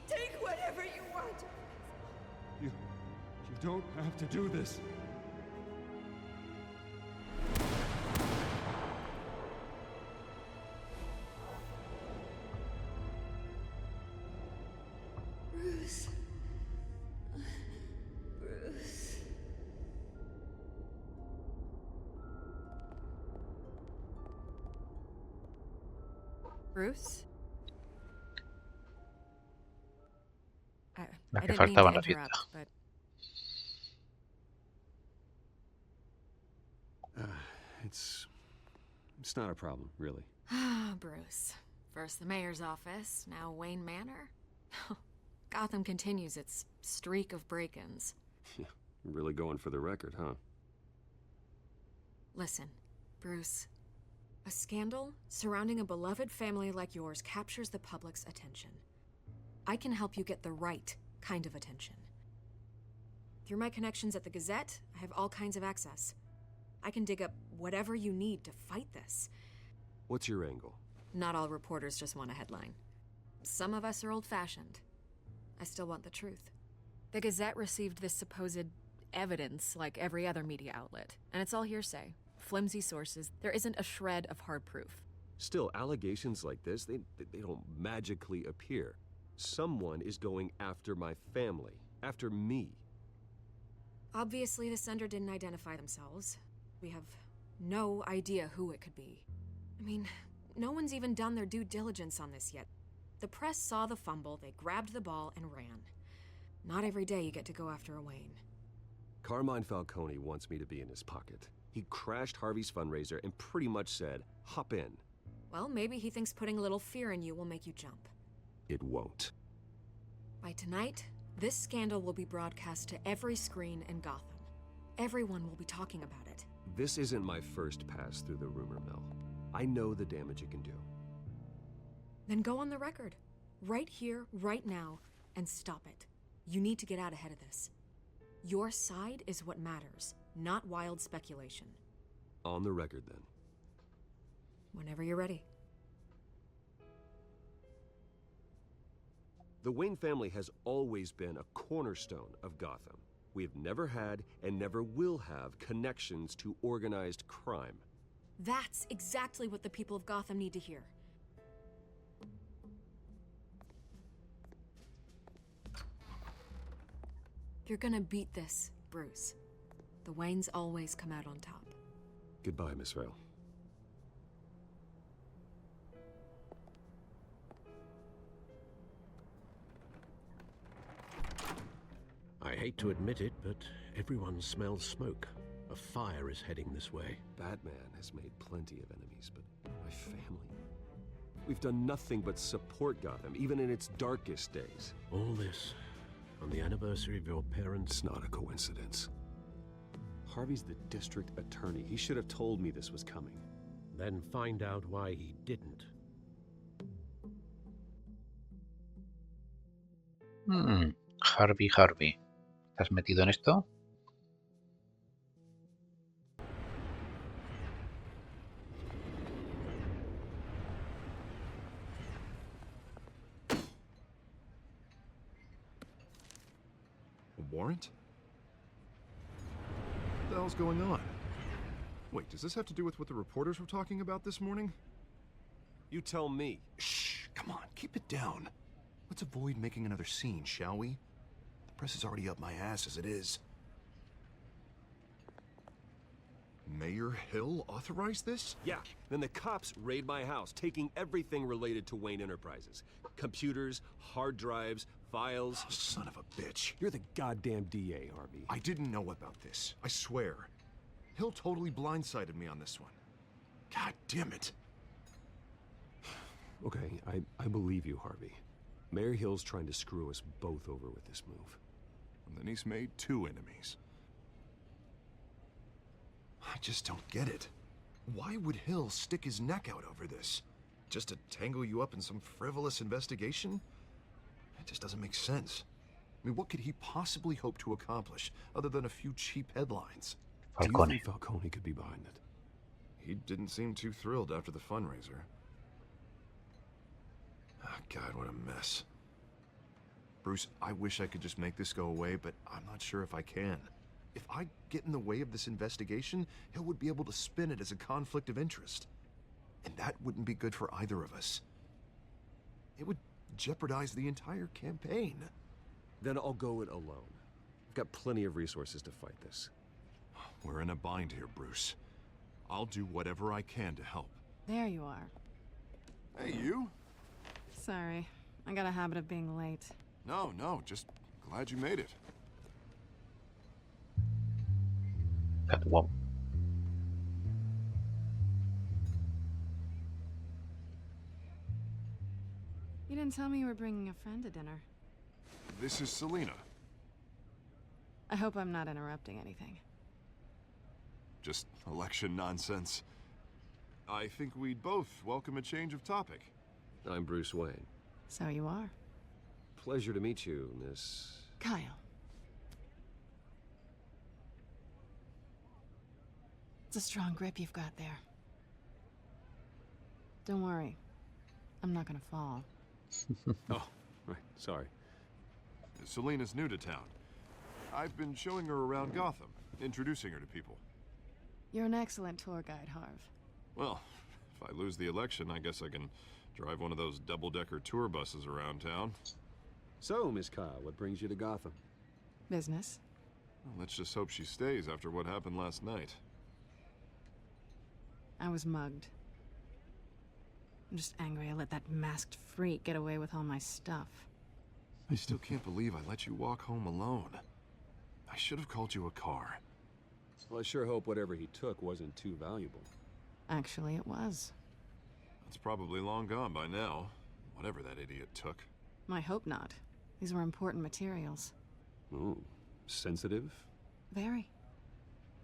Take whatever you want.
You don't have to do this.
Bruce. Bruce.
Bruce?
La
I
que
didn't mean
faltaba
to
en la
interrupt,
fiesta.
but
It's not a problem, really.
Bruce. First the mayor's office, now Wayne Manor. Gotham continues its streak of break-ins.
You're really going for the record, huh?
Listen, Bruce. A scandal surrounding a beloved family like yours captures the public's attention. I can help you get the right kind of attention. Through my connections at the Gazette, I have all kinds of access. I can dig up whatever you need to fight this.
What's your angle?
Not all reporters just want a headline. Some of us are old-fashioned. I still want the truth. The Gazette received this supposed evidence like every other media outlet, and it's all hearsay. Flimsy sources. There isn't a shred of hard proof.
Still, allegations like this, they don't magically appear. Someone is going after my family, after me.
Obviously, the sender didn't identify themselves. We have no idea who it could be. I mean, no one's even done their due diligence on this yet. The press saw the fumble, they grabbed the ball and ran. Not every day you get to go after a Wayne.
Carmine Falcone wants me to be in his pocket. He crashed Harvey's fundraiser and pretty much said, hop in.
Well, maybe he thinks putting a little fear in you will make you jump.
It won't.
By tonight, this scandal will be broadcast to every screen in Gotham. Everyone will be talking about it.
This isn't my first pass through the rumor mill. I know the damage it can do.
Then go on the record. Right here, right now, and stop it. You need to get out ahead of this. Your side is what matters, not wild speculation.
On the record, then.
Whenever you're ready.
The Wayne family has always been a cornerstone of Gotham. We have never had and never will have connections to organized crime.
That's exactly what the people of Gotham need to hear. You're gonna beat this, Bruce. The Waynes always come out on top.
Goodbye, Miss Vale.
I hate to admit it, but everyone smells smoke. A fire is heading this way.
Batman has made plenty of enemies, but my family... We've done nothing but support Gotham, even in its darkest days.
All this on the anniversary of your parents'...
It's not a coincidence. Harvey's the district attorney. He should have told me this was coming.
Then find out why he didn't.
Harvey. ¿Estás metido en esto?
A warrant? What the hell's going on? Wait, does this have to do with what the reporters were talking about this morning?
You tell me.
Shh, come on, keep it down. Let's avoid making another scene, shall we? The press is already up my ass as it is. Mayor Hill authorized this?
Yeah, then the cops raid my house, taking everything related to Wayne Enterprises. Computers, hard drives, files.
Oh, son of a bitch.
You're the goddamn DA, Harvey.
I didn't know about this, I swear. Hill totally blindsided me on this one. God damn it.
Okay, I believe you, Harvey. Mayor Hill's trying to screw us both over with this move.
And then he's made 2 enemies. I just don't get it. Why would Hill stick his neck out over this? Just to tangle you up in some frivolous investigation? It just doesn't make sense. I mean, what could he possibly hope to accomplish other than a few cheap headlines?
Do you think Falcone could be behind it?
He didn't seem too thrilled after the fundraiser. Oh, God, what a mess. Bruce, I wish I could just make this go away, but I'm not sure if I can. If I get in the way of this investigation, Hill would be able to spin it as a conflict of interest. And that wouldn't be good for either of us. It would jeopardize the entire campaign.
Then I'll go it alone. I've got plenty of resources to fight this.
We're in a bind here, Bruce. I'll do whatever I can to help.
There you are.
Hey, you?
Sorry. I got a habit of being late.
No, just glad you made it.
Catwoman.
You didn't tell me you were bringing a friend to dinner.
This is Selina.
I hope I'm not interrupting anything.
Just election nonsense. I think we'd both welcome a change of topic.
I'm Bruce Wayne.
So you are.
Pleasure to meet you, Miss...
Kyle. It's a strong grip you've got there. Don't worry. I'm not gonna fall.
Oh, right. Sorry.
Selina's new to town. I've been showing her around Gotham, introducing her to people.
You're an excellent tour guide, Harv.
Well, if I lose the election, I guess I can drive one of those double-decker tour buses around town.
So, Miss Kyle, what brings you to Gotham?
Business.
Well, let's just hope she stays after what happened last night.
I was mugged. I'm just angry I let that masked freak get away with all my stuff.
I still can't believe I let you walk home alone. I should have called you a car.
Well, I sure hope whatever he took wasn't too valuable.
Actually, it was.
It's probably long gone by now, whatever that idiot took.
I hope not. These were important materials.
Ooh, sensitive?
Very.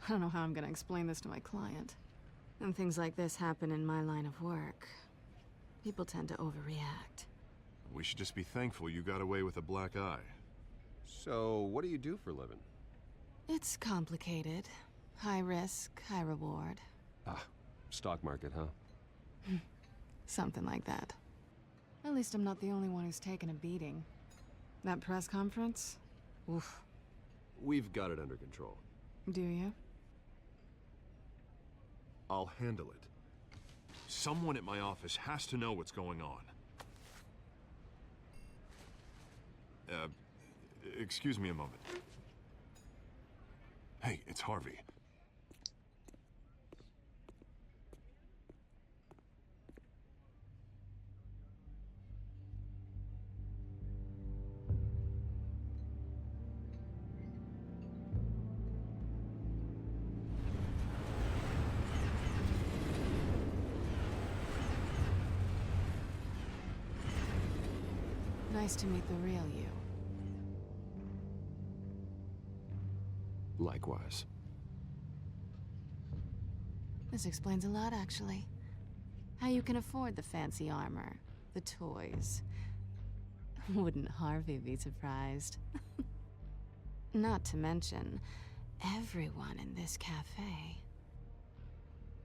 I don't know how I'm gonna explain this to my client. And things like this happen in my line of work. People tend to overreact.
We should just be thankful you got away with a black eye.
So, what do you do for a living?
It's complicated. High risk, high reward.
Ah, stock market, huh?
Something like that. At least I'm not the only one who's taken a beating. That press conference? Oof.
We've got it under control.
Do you?
I'll handle it. Someone at my office has to know what's going on. Excuse me a moment. Hey, it's Harvey.
Nice to meet the real you.
Likewise.
This explains a lot, actually. How you can afford the fancy armor, the toys. Wouldn't Harvey be surprised? Not to mention, everyone in this cafe.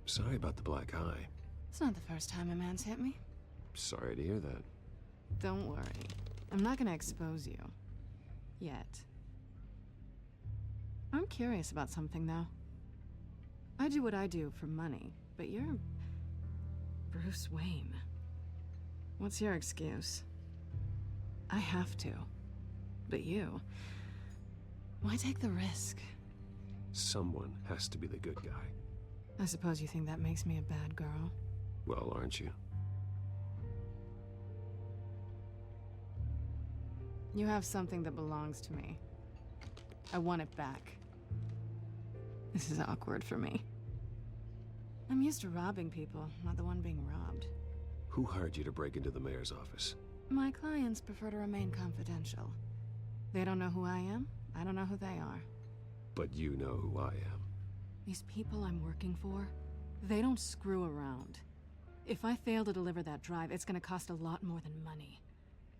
Sorry about the black eye.
It's not the first time a man's hit me.
Sorry to hear that.
Don't worry. I'm not gonna expose you. Yet. I'm curious about something, though. I do what I do for money, but you're... Bruce Wayne. What's your excuse? I have to. But you... Why take the risk?
Someone has to be the good guy.
I suppose you think that makes me a bad girl?
Well, aren't you?
You have something that belongs to me. I want it back. This is awkward for me. I'm used to robbing people, not the one being robbed.
Who hired you to break into the mayor's office?
My clients prefer to remain confidential. They don't know who I am, I don't know who they are.
But you know who I am.
These people I'm working for, they don't screw around. If I fail to deliver that drive, it's gonna cost a lot more than money.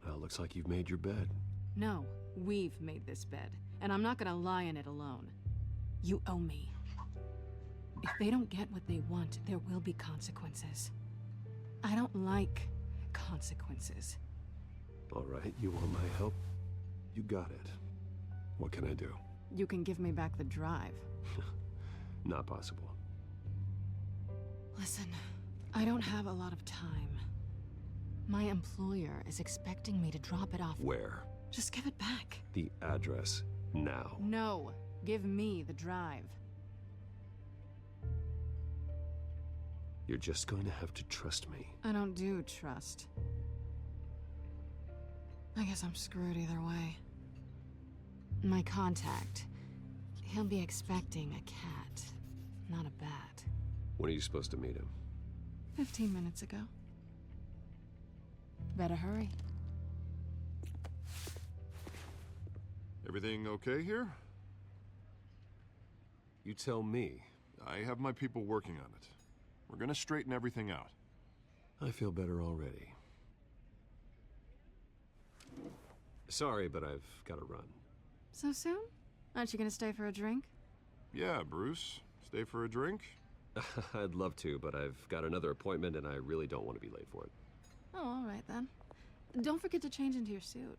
Well, looks like you've made your bed.
No, we've made this bed, and I'm not gonna lie in it alone. You owe me. If they don't get what they want, there will be consequences. I don't like consequences.
All right, you want my help? You got it. What can I do?
You can give me back the drive.
Not possible.
Listen, I don't have a lot of time. My employer is expecting me to drop it off.
Where?
Just give it back.
The address, now.
No, give me the drive.
You're just going to have to trust me.
I don't do trust. I guess I'm screwed either way. My contact, he'll be expecting a cat, not a bat.
When are you supposed to meet him?
15 minutes ago. Better hurry.
Everything okay here?
You tell me.
I have my people working on it. We're gonna straighten everything out.
I feel better already. Sorry, but I've got to run.
So soon? Aren't you gonna stay for a drink?
Yeah, Bruce. Stay for a drink?
I'd love to, but I've got another appointment and I really don't want to be late for it.
Oh, all right then. Don't forget to change into your suit.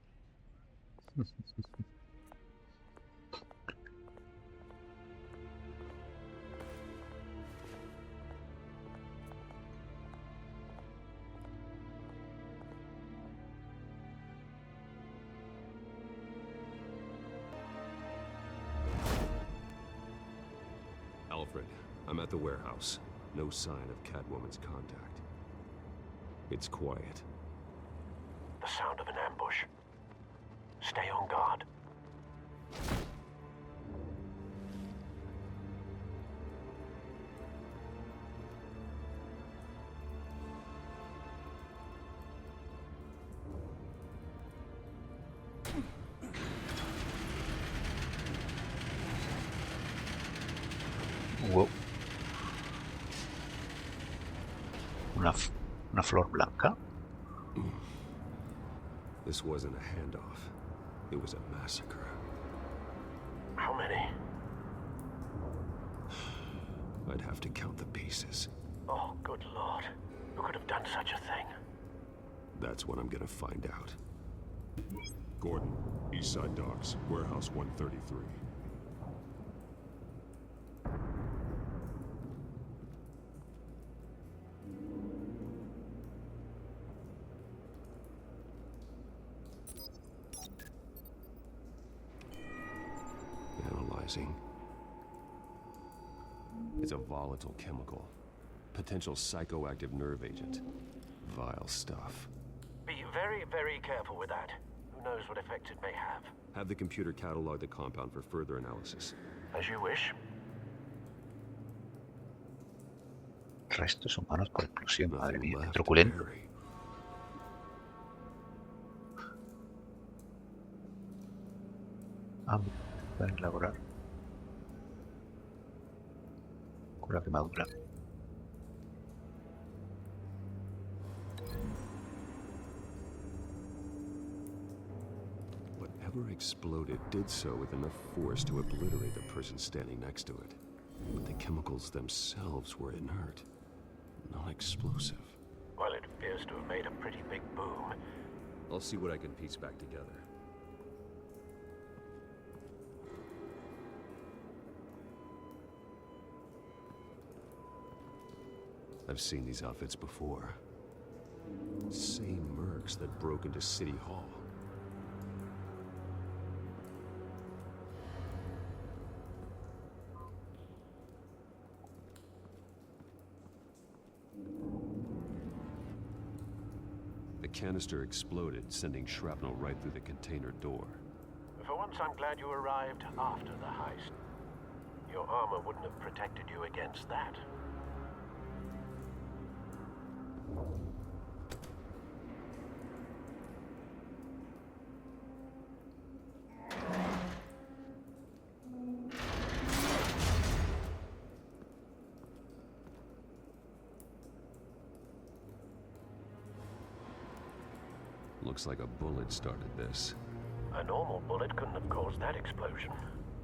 Alfred, I'm at the warehouse. No sign of Catwoman's contact. It's quiet.
The sound of an ambush. Stay on guard.
Wow. Una flor blanca.
This wasn't a handoff. It was a massacre.
How many?
I'd have to count the pieces.
Oh, good lord. Who could have done such a thing?
That's what I'm gonna find out.
Gordon, Eastside Docks, Warehouse 133.
Analyzing. It's a volatile chemical. Potential psychoactive nerve agent. Vile stuff.
Be very, very careful with that. Who knows what effect it may have.
Have the computer catalog the compound for further analysis.
As you wish.
Restos humanos por explosión, madre mía, qué truculento. Pueden elaborar con la quemadura.
Whatever exploded did so with enough force to obliterate the person standing next to it. But the chemicals themselves were inert, non-explosive.
Well, it appears to have made a pretty big boom.
I'll see what I can piece back together. I've seen these outfits before. Same mercs that broke into City Hall. The canister exploded, sending shrapnel right through the container door.
For once, I'm glad you arrived after the heist. Your armor wouldn't have protected you against that.
Looks like a bullet started this.
A normal bullet couldn't have caused that explosion.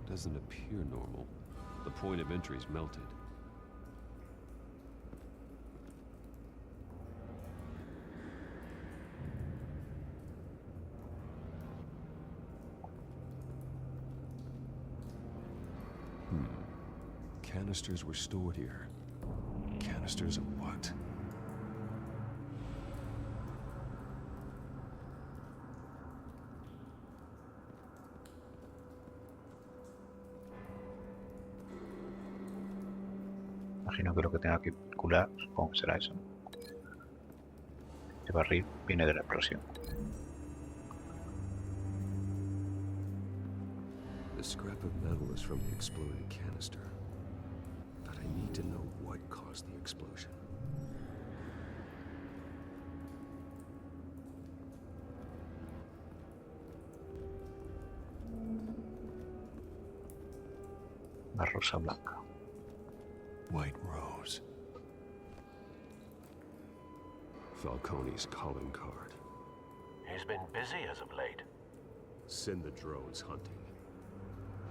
Doesn't appear normal. The point of entry's melted. Canisters were stored here. Canisters of what?
Imagino que lo que tenga que calcular, supongo que será eso. El barril viene de la explosión.
The scrap of metal is from the exploded canister. But I need to know what caused the explosion.
La rosa blanca.
White Rose. Falcone's calling card.
He's been busy as of late.
Send the drones hunting.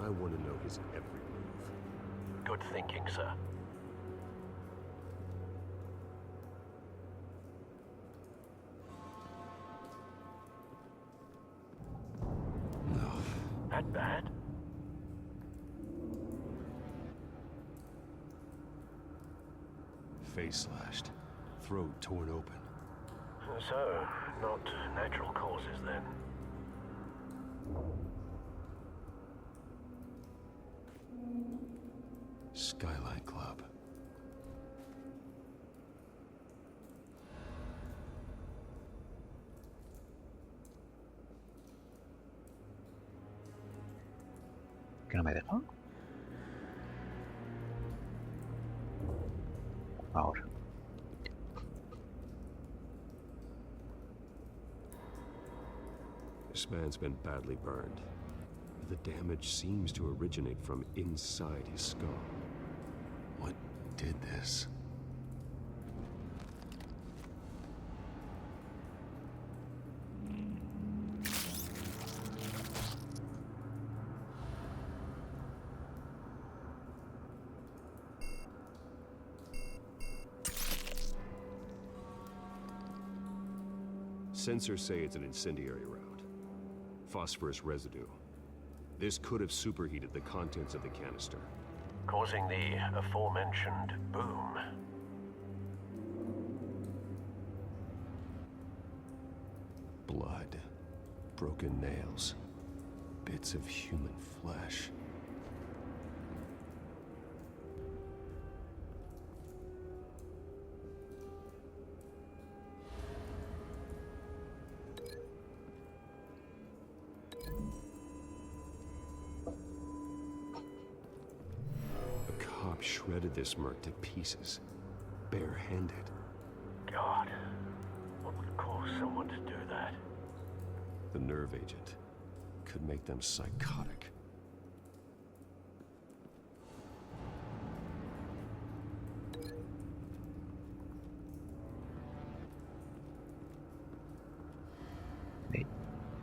I want to know his every move.
Good thinking, sir.
No.
That bad?
Face slashed. Throat torn open.
So, not natural causes then.
Skyline Club.
¿Que no me deja? Ahora.
This man's been badly burned. The damage seems to originate from inside his skull. What did this? Sensors say it's an incendiary round. Phosphorus residue. This could have superheated the contents of the canister,
causing the aforementioned boom.
Blood, broken nails, bits of human flesh. shredded this merc to pieces, barehanded.
God, what would cause someone to do that?
The nerve agent could make them psychotic.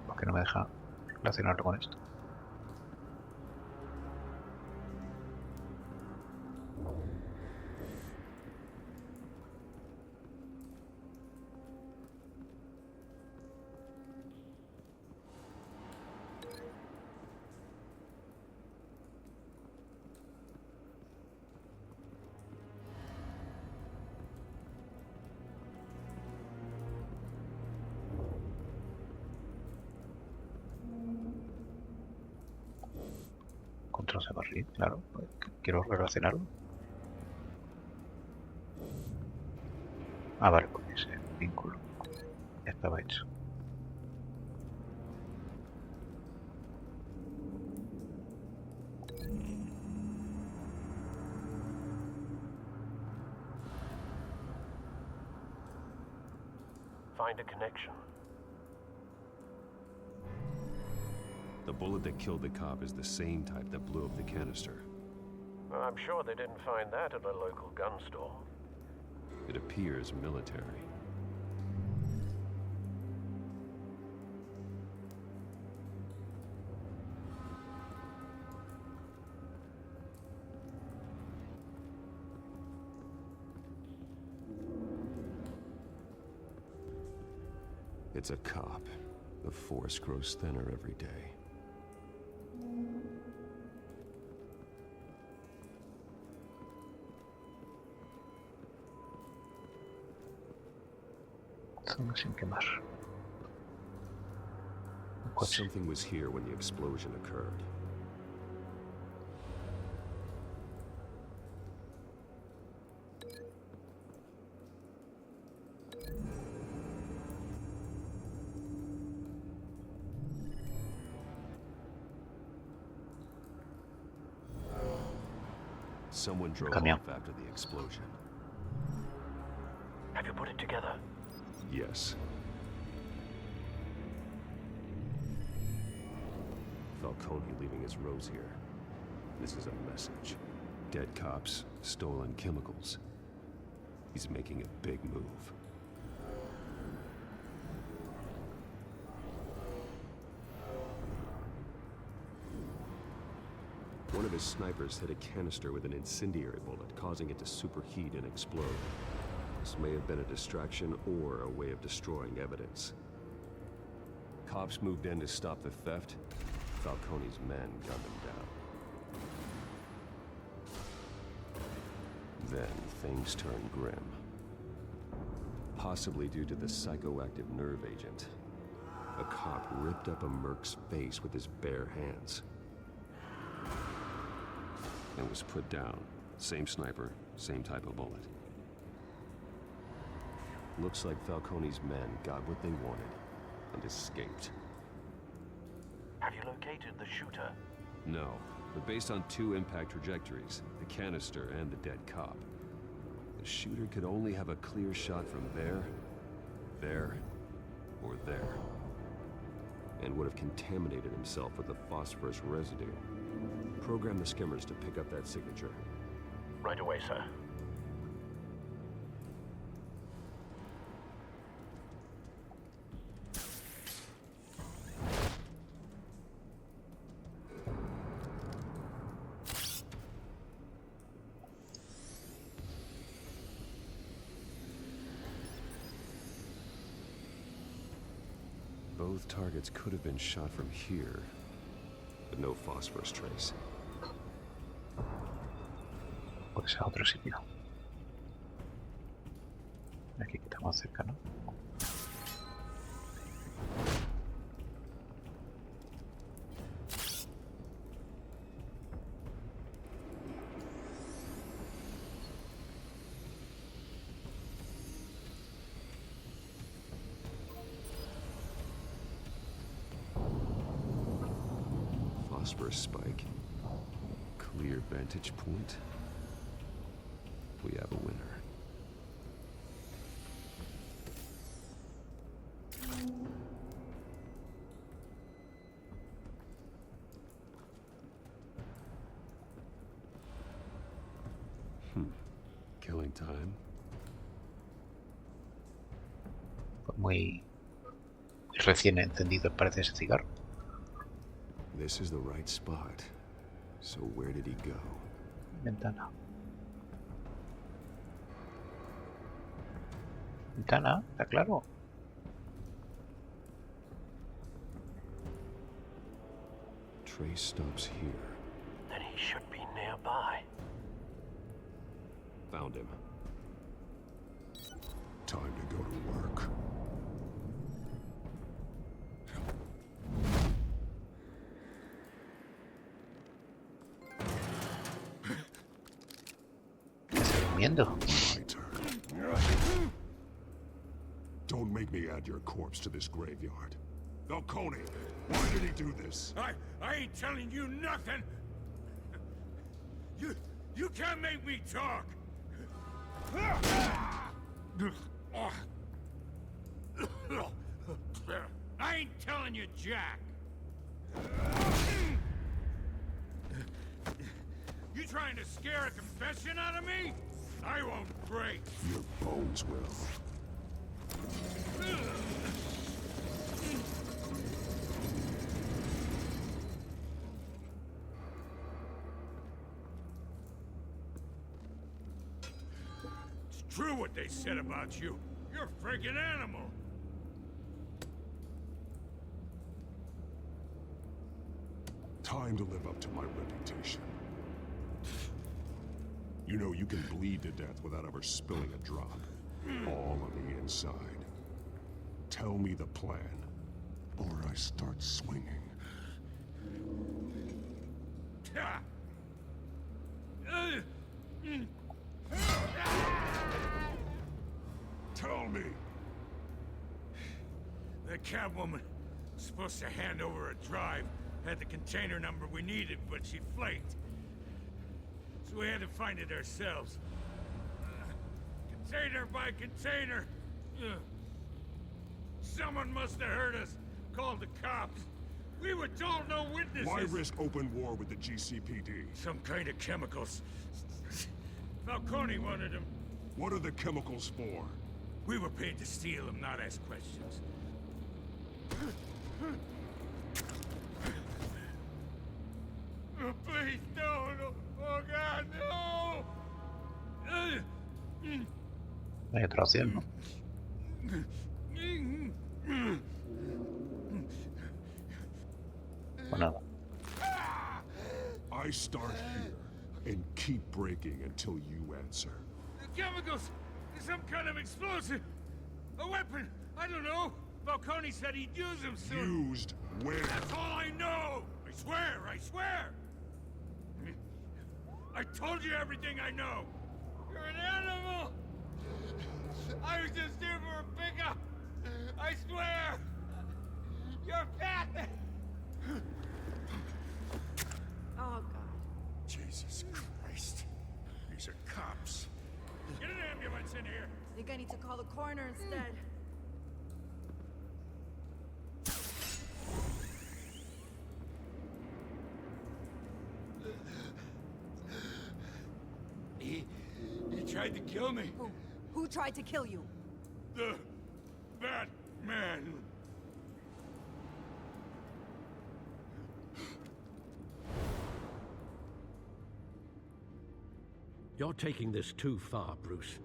¿Por qué no me deja relacionarlo con esto? Control de barril, claro. Quiero relacionarlo. Ah, vale, con ese vínculo. Ya estaba hecho.
Find a connection.
The bullet that killed the cop is the same type that blew up the canister.
I'm sure they didn't find that at a local gun store.
It appears military. It's a cop. The force grows thinner every day.
Sin quemar.
Something was here when the explosion occurred. Someone drove off after the explosion.
Have you put it together?
Yes. Falcone leaving his rose here. This is a message. Dead cops, stolen chemicals. He's making a big move. One of his snipers hit a canister with an incendiary bullet, causing it to superheat and explode. This may have been a distraction or a way of destroying evidence. Cops moved in to stop the theft. Falcone's men gunned them down. Then things turned grim. Possibly due to the psychoactive nerve agent. A cop ripped up a merc's face with his bare hands. And was put down. Same sniper, same type of bullet. Looks like Falcone's men got what they wanted and escaped.
Have you located the shooter?
No, but based on two impact trajectories, the canister and the dead cop, the shooter could only have a clear shot from there, or there, and would have contaminated himself with the phosphorus residue. Program the skimmers to pick up that signature.
Right away, sir.
Both targets could have been shot from here, but no phosphorus trace.
Pues a otro sitio. Aquí que estamos cerca, ¿no?
Phosphorus spike. Clear vantage point.
Killing time.
Muy recién encendido parece ese cigarro.
This is the right spot. So where did he go?
Ventana. Ventana, está claro.
Trace stops here.
Then he should be nearby.
Found him. Time to go to work.
Durmiendo.
Don't make me add your corpse to this graveyard. Falcone, why did he do this?
I ain't telling you nothing. You can't make me talk. I ain't telling you, Jack. You trying to scare a confession out of me? I won't break.
Your bones will.
It's true what they said about you. You're a freaking animal.
Time to live up to my reputation. You know you can bleed to death without ever spilling a drop. All on the inside. Tell me the plan, or I start swinging. Tell me.
The Catwoman was supposed to hand over a drive. Had the container number we needed, but she flaked. So we had to find it ourselves. Container by container. Someone must have heard us. Called the cops. We were told no witnesses.
Why risk open war with the GCPD?
Some kind of chemicals. Falcone wanted them.
What are the chemicals for?
We were paid to steal them, not ask questions. Oh, please, no, no. Oh, God, no!
Hay otra opción, ¿no? Pues nada.
I start here and keep breaking until you answer.
The chemicals! Some kind of explosive! A weapon! I don't know! Falcone said he'd use them soon.
Used where?
That's all I know! I swear! I swear! I told you everything I know! You're an animal! I was just here for a pickup! I swear! You're fat!
Oh, God.
Jesus Christ. These are cops. Get an ambulance in here!
I think I need to call the coroner instead.
He tried to kill me.
Who tried to kill you?
The Batman.
You're taking this too far, Bruce.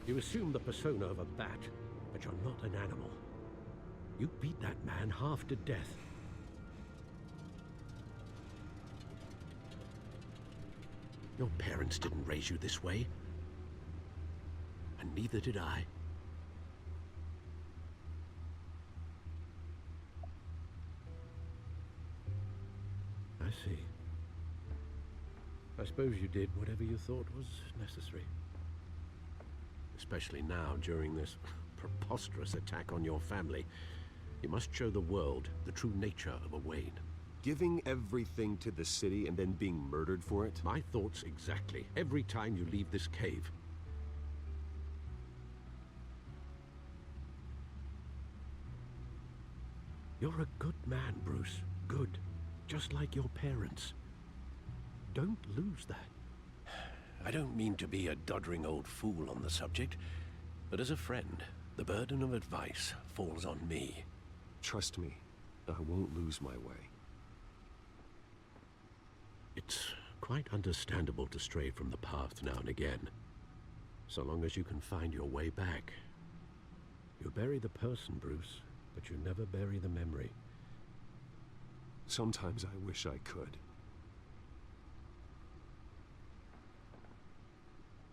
You assume the persona of a bat, but you're not an animal. You beat that man half to death. Your parents didn't raise you this way. And neither did I. I see. I suppose you did whatever you thought was necessary. Especially now, during this preposterous attack on your family. You must show the world the true nature of a Wayne.
Giving everything to the city and then being murdered for it?
My thoughts exactly. Every time you leave this cave. You're a good man, Bruce. Good. Just like your parents. Don't lose that. I don't mean to be a doddering old fool on the subject, but as a friend, the burden of advice falls on me.
Trust me, I won't lose my way.
It's quite understandable to stray from the path now and again, so long as you can find your way back. You bury the person, Bruce, but you never bury the memory.
Sometimes I wish I could.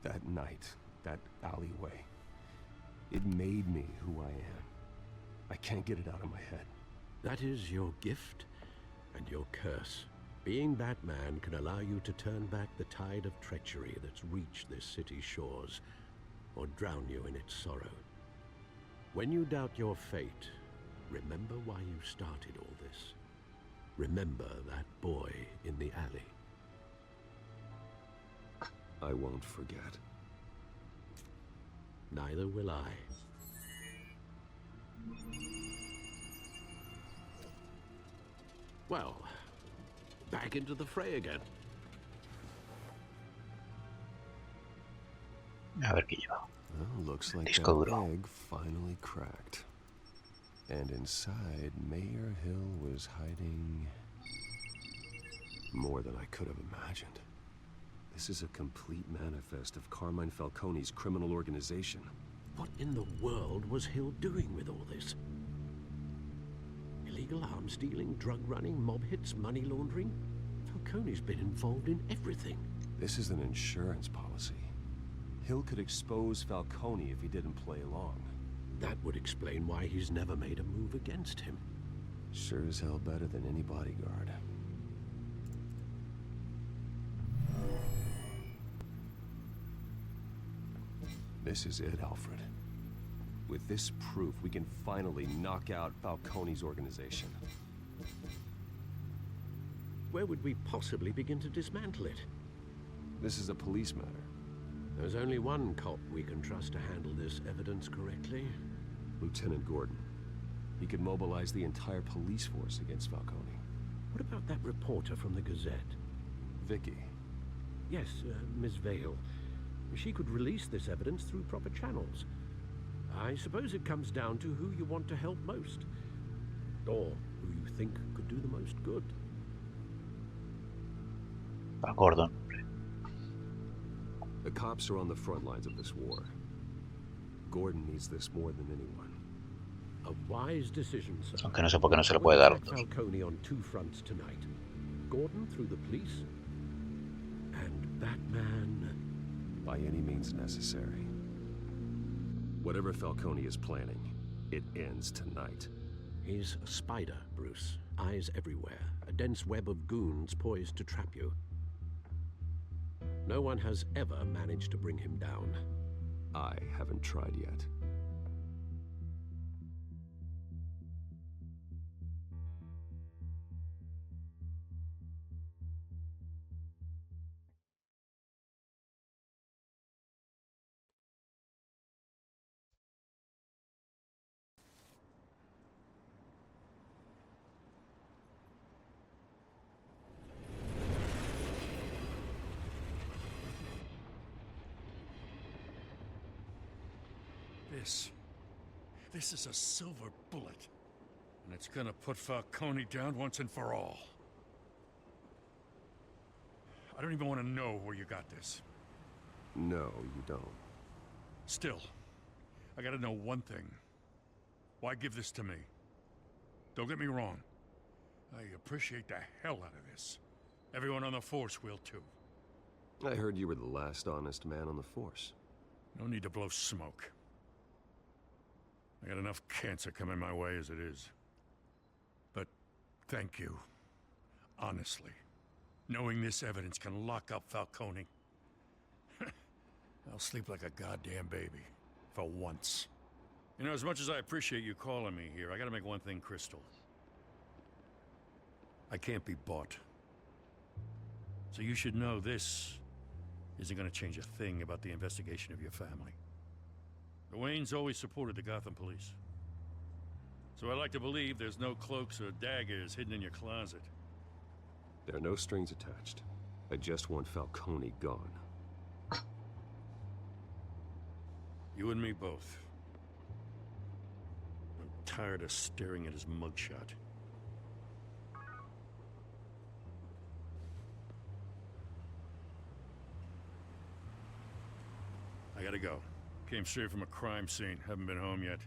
That night, that alleyway, it made me who I am. I can't get it out of my head.
That is your gift and your curse. Being Batman can allow you to turn back the tide of treachery that's reached this city's shores, or drown you in its sorrow. When you doubt your fate, remember why you started all this. Remember that boy in the alley.
I won't forget.
Neither will I. Well, back into the fray again.
A ver qué lleva.
Well, looks like
Disco
that
duro.
egg finally cracked. And inside, Mayor Hill was hiding more than I could have imagined. This is a complete manifest of Carmine Falcone's criminal organization.
What in the world was Hill doing with all this? Illegal arms dealing, drug running, mob hits, money laundering? Falcone's been involved in everything.
This is an insurance policy. Hill could expose Falcone if he didn't play along.
That would explain why he's never made a move against him.
Sure as hell better than any bodyguard. This is it, Alfred. With this proof, we can finally knock out Falcone's organization.
Where would we possibly begin to dismantle it?
This is a police matter.
There's only one cop we can trust to handle this evidence correctly.
Lieutenant Gordon. He could mobilize the entire police force against Falcone.
What about that reporter from the Gazette?
Vicky.
Yes, Miss Vale. She could release this evidence through proper channels. I suppose it comes down to who you want to help most. Or who you think could do the most good.
Gordon.
The cops are on the front lines of this war. Gordon needs this more than anyone.
A wise decision, sir.
Aunque no sé por qué no se le puede dar a los dos.
Falcone on two fronts tonight. Gordon through the police, and Batman
by any means necessary. Whatever Falcone is planning, it ends tonight.
He's a spider, Bruce. Eyes everywhere. A dense web of goons poised to trap you. No one has ever managed to bring him down.
I haven't tried yet.
This is a silver bullet. And it's gonna put Falcone down once and for all. I don't even want to know where you got this.
No, you don't.
Still, I gotta know one thing. Why give this to me? Don't get me wrong. I appreciate the hell out of this. Everyone on the Force will too.
I heard you were the last honest man on the Force.
No need to blow smoke. I got enough cancer coming my way as it is. But thank you. Honestly. Knowing this evidence can lock up Falcone. I'll sleep like a goddamn baby. For once. You know, as much as I appreciate you calling me here, I gotta make one thing crystal. I can't be bought. So you should know this isn't gonna change a thing about the investigation of your family. The Waynes always supported the Gotham police. So I like to believe there's no cloaks or daggers hidden in your closet.
There are no strings attached. I just want Falcone gone.
You and me both. I'm tired of staring at his mugshot. I gotta go. Came straight from a crime scene. Haven't been home yet.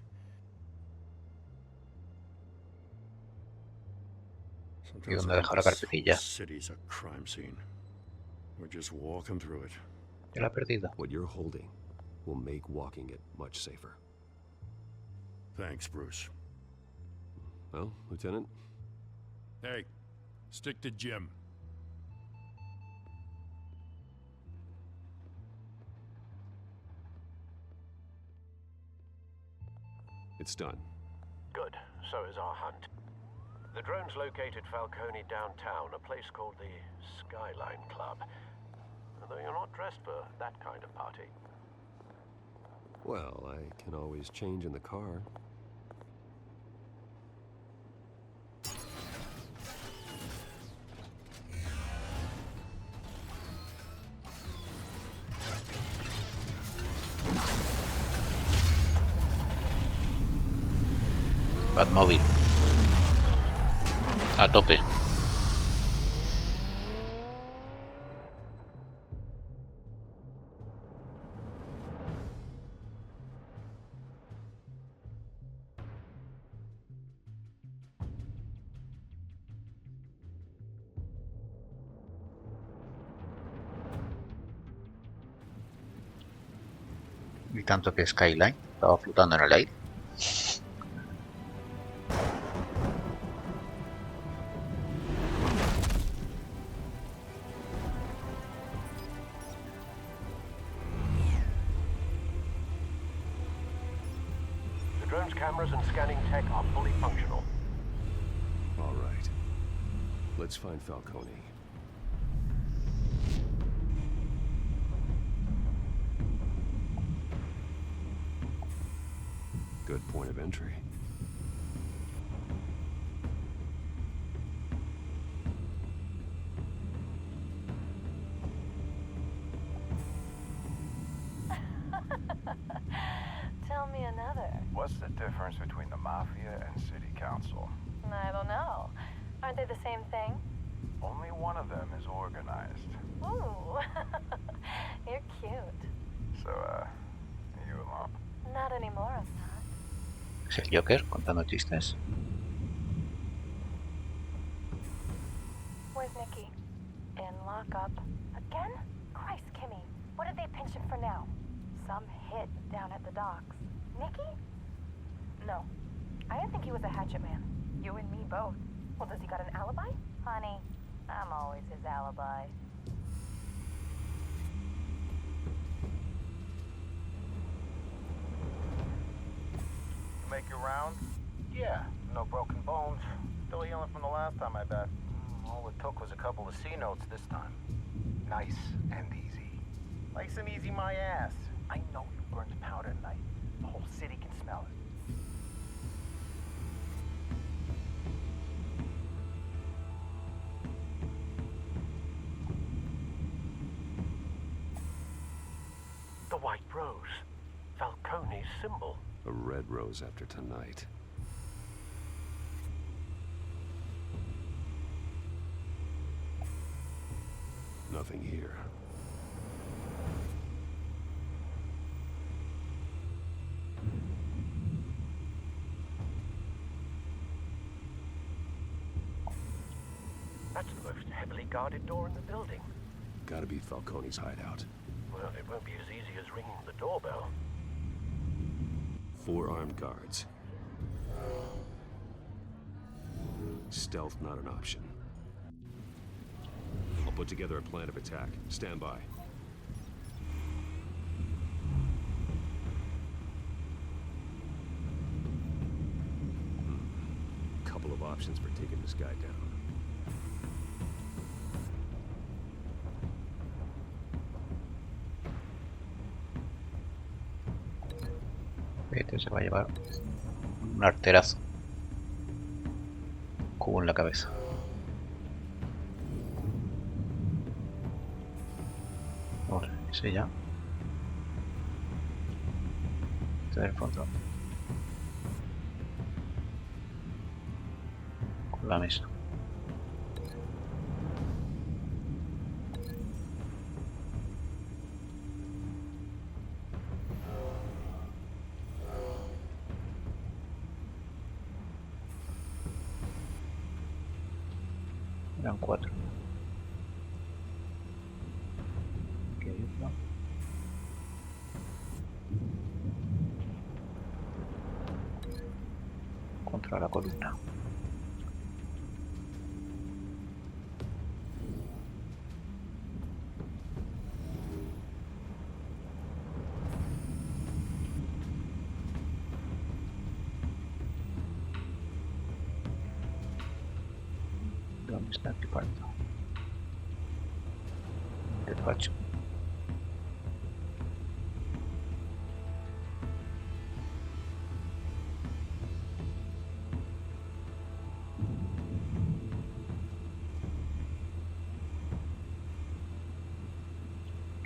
¿Y dónde dejo la carpetilla?
City's a crime scene. We're just walking through it.
Ya la he perdido.
What you're holding will make walking it much safer.
Thanks, Bruce.
Well, Lieutenant?
Hey, stick to Jim.
It's done.
Good. So is our hunt. The drones located Falcone downtown, a place called the Skyline Club. Although you're not dressed for that kind of party.
Well, I can always change in the car.
Batmóvil. A tope. Y tanto que Skyline estaba flotando en el aire.
Cameras and scanning tech are fully functional.
All right. Let's find Falcone. Good point of entry.
Tell me another.
What's the difference between the Mafia and City Council?
I don't know. Aren't they the same thing?
Only one of them is organized.
Ooh, you're cute.
So, you alone?
Not anymore, I'm not.
Es el Joker contando chistes.
Where's Nicky? In lockup. Again? Christ, Kimmy. What did they pinch him for now? Some hit down at the docks. Nicky? No. I didn't think he was a hatchet man. You and me both. Well, does he got an alibi? Honey, I'm always his alibi.
Make your round? Yeah, no broken bones. Still healing from the last time, I bet. All it took was a couple of C notes this time. Nice and easy. Nice and easy, my ass. I know you burned powder tonight. The whole city can smell it.
The white rose. Falcone's symbol.
A red rose after tonight. Nothing here.
That's the most heavily guarded door in the building.
Gotta be Falcone's hideout.
Well, it won't be as easy as ringing the doorbell.
4 armed guards. Stealth not an option. I'll put together a plan of attack. Stand by. Couple of options for taking this guy down.
Este se va a llevar un arterazo. jugo en la cabeza. Ahora, ese ya. Este del fondo. Con la mesa. Eran 4. Aquí hay otro. Contra la columna. ¿Dónde está el cuarto? Despacho.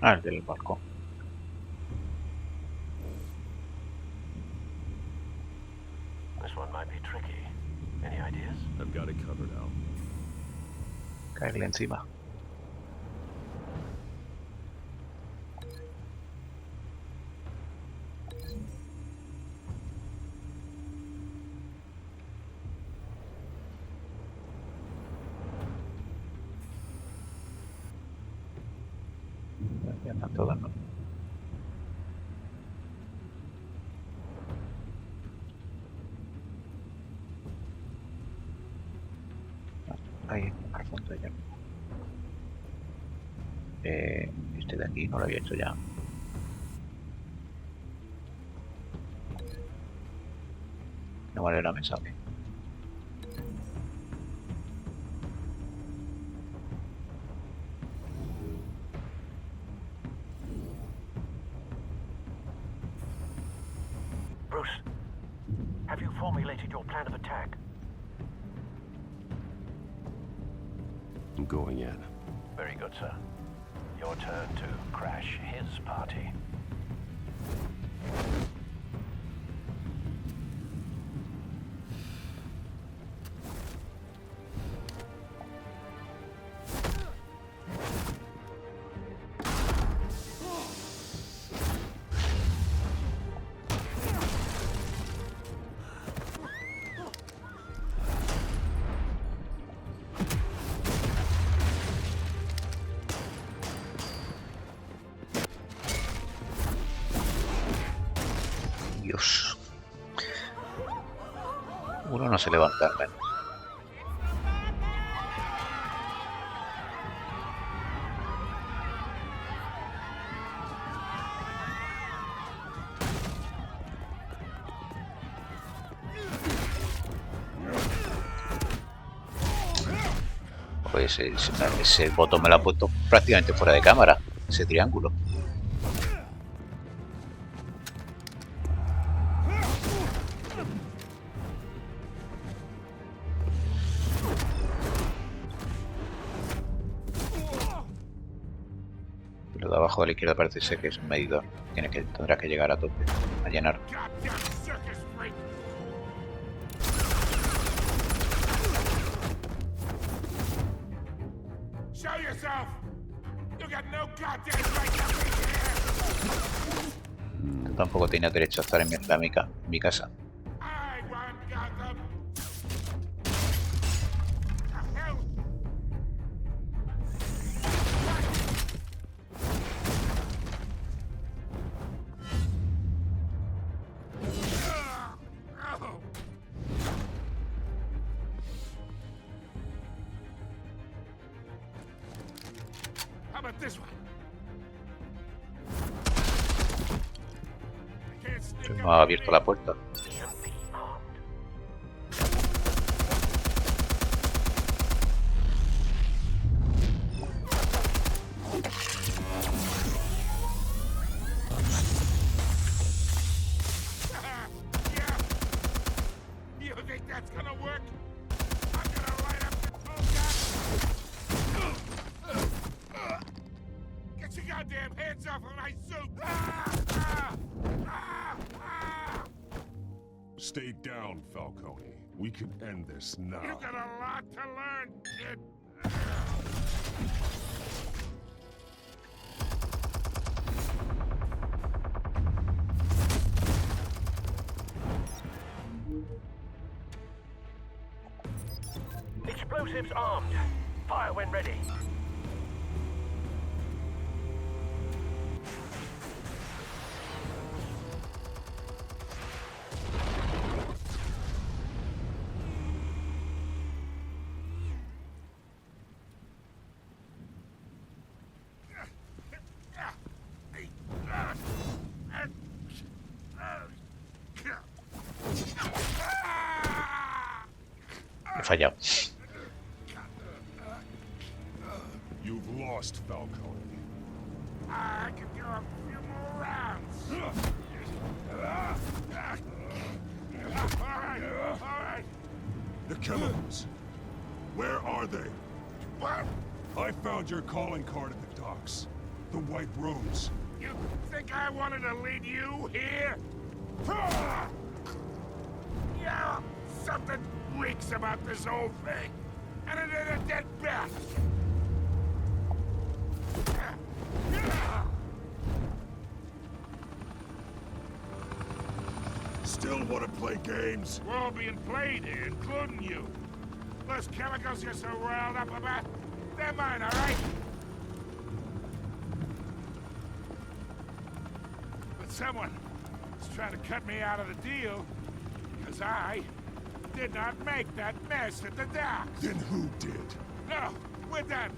Ah, el del balcón.
This one might be tricky. Any ideas?
I've got it covered, Al.
Caerle encima. Ya están todas, ¿no? Ahí, al fondo ya. Este de aquí no lo había hecho ya. ¿No vale la mesa o qué?
Bruce, have you formulated your plan of attack?
I'm going in.
Very good, sir. Your turn to crash his party.
Dios. Uno no se levanta al menos. Pues ese botón me lo ha puesto prácticamente fuera de cámara, ese triángulo. Lo de abajo a la izquierda parece ser que es un medidor. Tendrá que llegar a tope, a llenar. Tú tampoco tienes derecho a estar en mi casa. No ha abierto la puerta.
Stay down, Falcone. We can end this now.
You got a lot to learn, kid.
Explosives armed. Fire when ready.
He fallado.
You've lost, Falcone.
I could go a few more rounds. All right.
The chemicals. Where are they?
What?
I found your calling card at the docks. The White Rose.
You think I wanted to lead you here? Yeah, something reeks about this whole thing. And it ain't a dead bat.
Still want to play games?
We're all being played here, including you. Those chemicals you're so riled up about, they're mine, all right? But someone is trying to cut me out of the deal, because I did not make that mess at the docks.
Then who did?
No, we're done.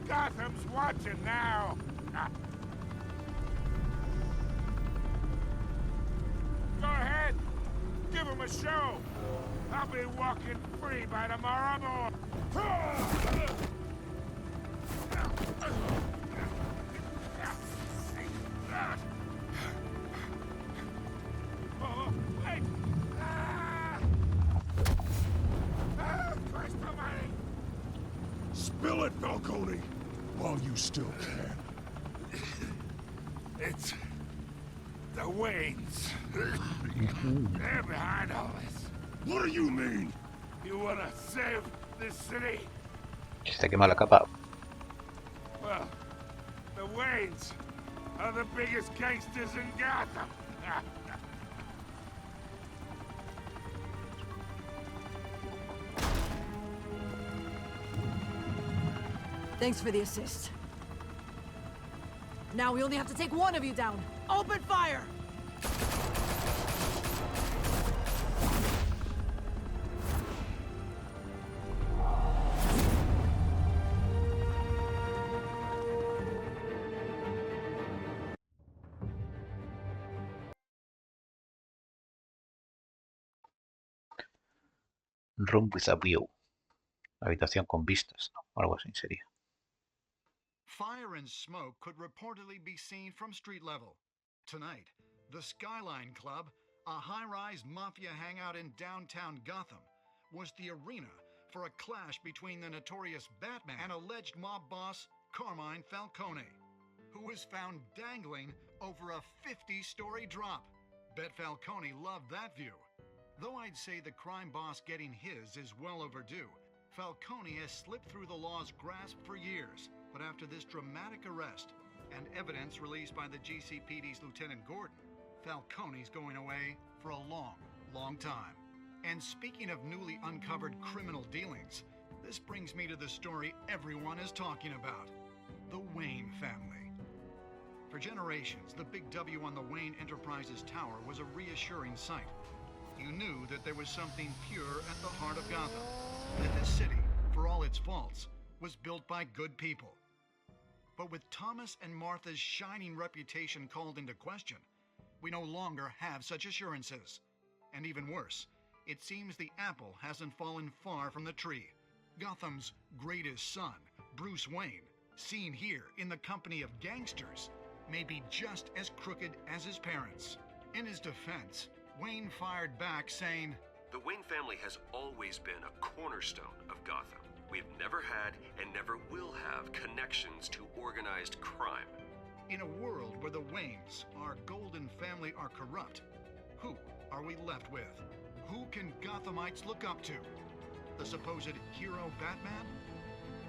Gotham's watching now. Go ahead. Give him a show. I'll be walking free by tomorrow morning. Oh, wait. Christ almighty.
Spill it, Falcone, while you still can.
It's the Waynes. They're behind all this.
What do you mean?
You wanna save this city?
Se te quema la capa.
Well, the Waynes are the biggest gangsters in Gotham.
Thanks for the assist. Now we only have to take one of you down. Open fire!
Room with a view. Habitación con vistas, ¿no? Algo así sería.
Fire and smoke could reportedly be seen from street level. Tonight, the Skyline Club, a high-rise mafia hangout in downtown Gotham, was the arena for a clash between the notorious Batman and alleged mob boss Carmine Falcone, who was found dangling over a 50-story drop. Bet Falcone loved that view. Though I'd say the crime boss getting his is well overdue, Falcone has slipped through the law's grasp for years. But after this dramatic arrest and evidence released by the GCPD's Lieutenant Gordon, Falcone's going away for a long, long time. And speaking of newly uncovered criminal dealings, this brings me to the story everyone is talking about: the Wayne family. For generations, the big W on the Wayne Enterprises Tower was a reassuring sight. You knew that there was something pure at the heart of Gotham, that this city, for all its faults, was built by good people. But with Thomas and Martha's shining reputation called into question, we no longer have such assurances. And even worse, it seems the apple hasn't fallen far from the tree. Gotham's greatest son, Bruce Wayne, seen here in the company of gangsters, may be just as crooked as his parents. In his defense, Wayne fired back saying,
"The Wayne family has always been a cornerstone of Gotham. We've never had and never will have connections to organized crime."
In a world where the Waynes, our golden family, are corrupt, who are we left with? Who can Gothamites look up to? The supposed hero Batman?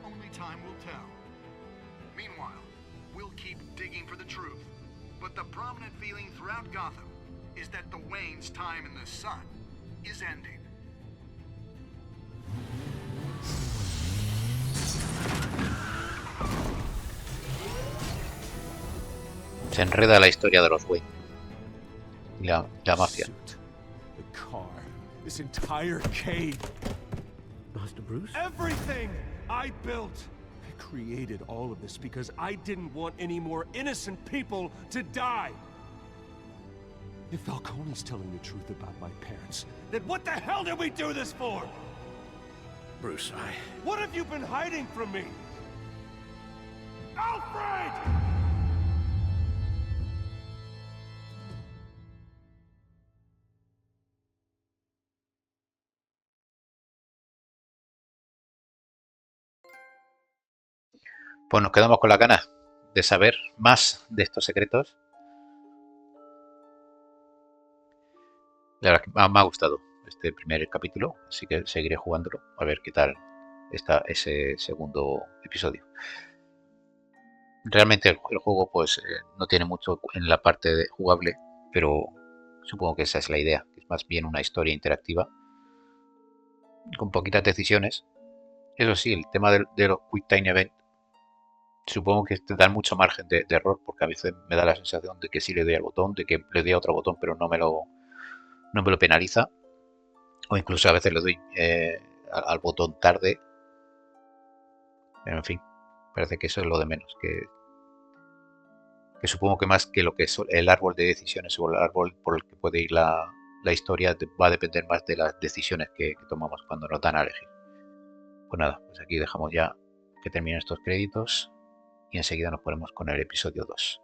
Only time will tell. Meanwhile, we'll keep digging for the truth. But the prominent feeling throughout Gotham is that the Wayne's time in the sun is ending.
Se enreda la historia de los Wayne y la mafia.
The car, this entire cave.
Master Bruce?
Everything I built. I created all of this because I didn't want any more innocent people to die. If Falcone's telling the truth about my parents, then what the hell did we do this for?
Bruce,
What have you been hiding from me? Alfred!
Pues nos quedamos con la ganas de saber más de estos secretos. La verdad que me ha gustado este primer capítulo, así que seguiré jugándolo a ver qué tal está ese segundo episodio. Realmente el juego pues no tiene mucho en la parte jugable, pero supongo que esa es la idea, que es más bien una historia interactiva con poquitas decisiones. Eso sí, el tema de los Quick Time Event supongo que te dan mucho margen de error, porque a veces me da la sensación de que sí le doy al botón, de que le doy a otro botón pero no me lo penaliza, o incluso a veces le doy al botón tarde. Pero en fin, parece que eso es lo de menos, que supongo que más que lo que es el árbol de decisiones o el árbol por el que puede ir la historia va a depender más de las decisiones que tomamos cuando nos dan a elegir. Pues nada, pues aquí dejamos ya que terminen estos créditos y enseguida nos ponemos con el episodio 2.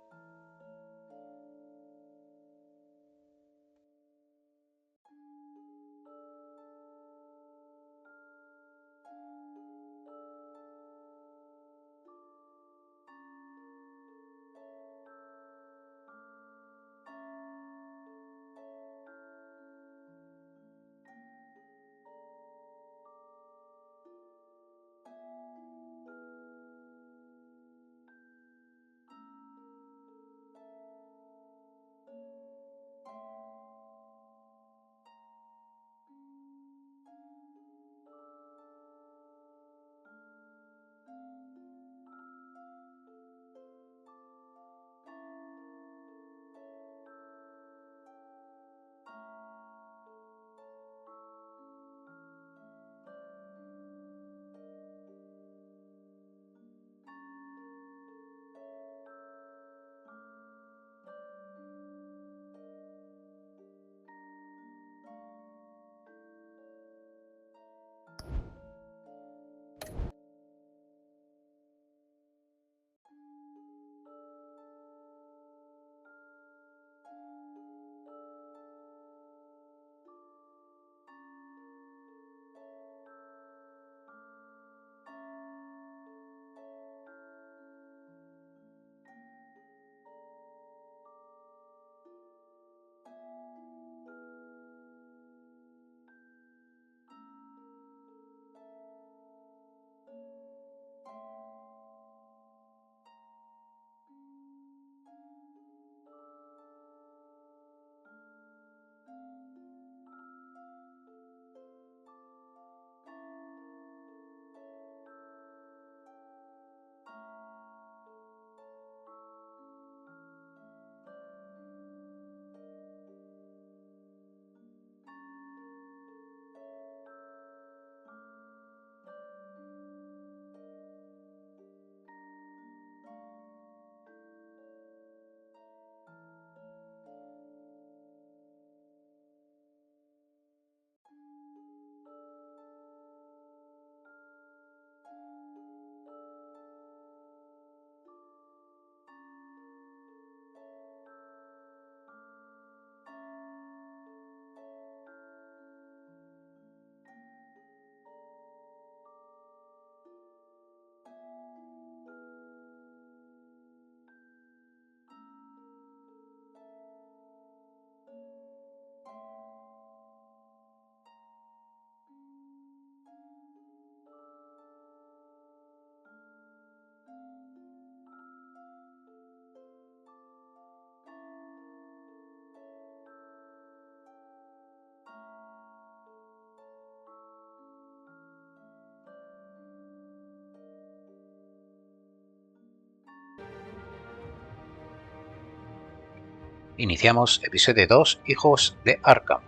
Iniciamos episodio 2, Hijos de Arkham.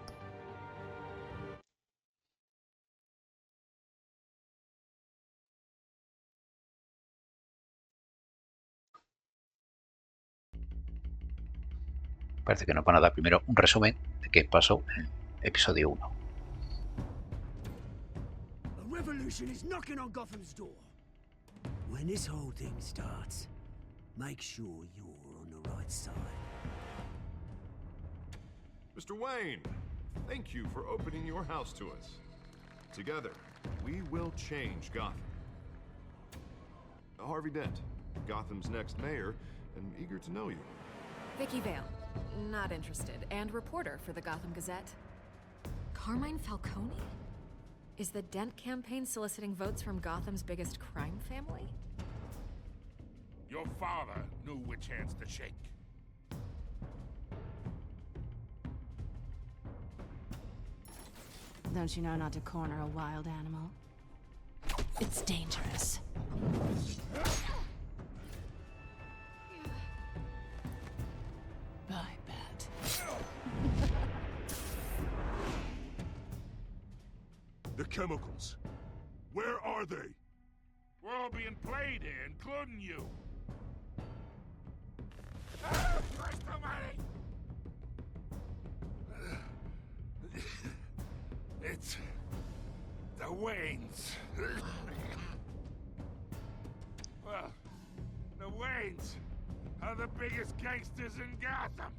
Parece que nos van a dar primero un resumen de qué pasó en episodio 1.
A revolution is knocking on Gotham's door. When this whole thing starts, make sure you're on the right side.
Mr. Wayne, thank you for opening your house to us. Together, we will change Gotham. Harvey Dent, Gotham's next mayor, and eager to know you.
Vicky Vale, not interested, and reporter for the Gotham Gazette. Carmine Falcone? Is the Dent campaign soliciting votes from Gotham's biggest crime family?
Your father knew which hands to shake.
Don't you know not to corner a wild animal? It's dangerous. I bet.
The chemicals. Where are they?
We're all being played here, including you. Christ almighty! It's the Waynes. Well, the Waynes are the biggest gangsters in Gotham.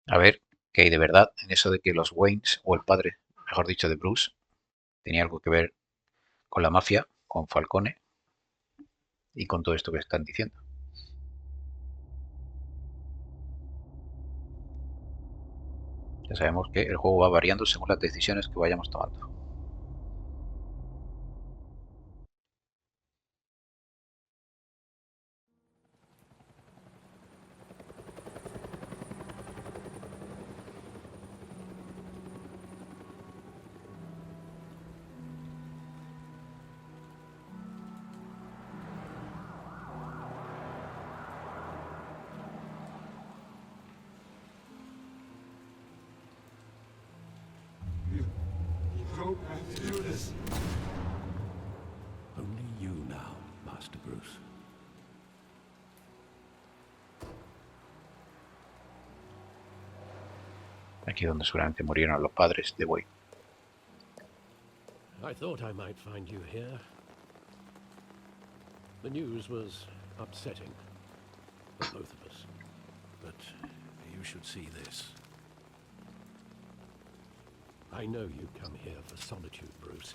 A ver, ¿qué hay de verdad en eso de que los Waynes, o el padre, mejor dicho, de Bruce, tenía algo que ver con la mafia, con Falcone y con todo esto que están diciendo? Ya sabemos que el juego va variando según las decisiones que vayamos tomando.
Only you now, Master Bruce.
Aquí donde seguramente murieron los padres de Wayne.
I thought I might find you here. The news was upsetting for both of us. But you should see this. I know you come here for solitude, Bruce.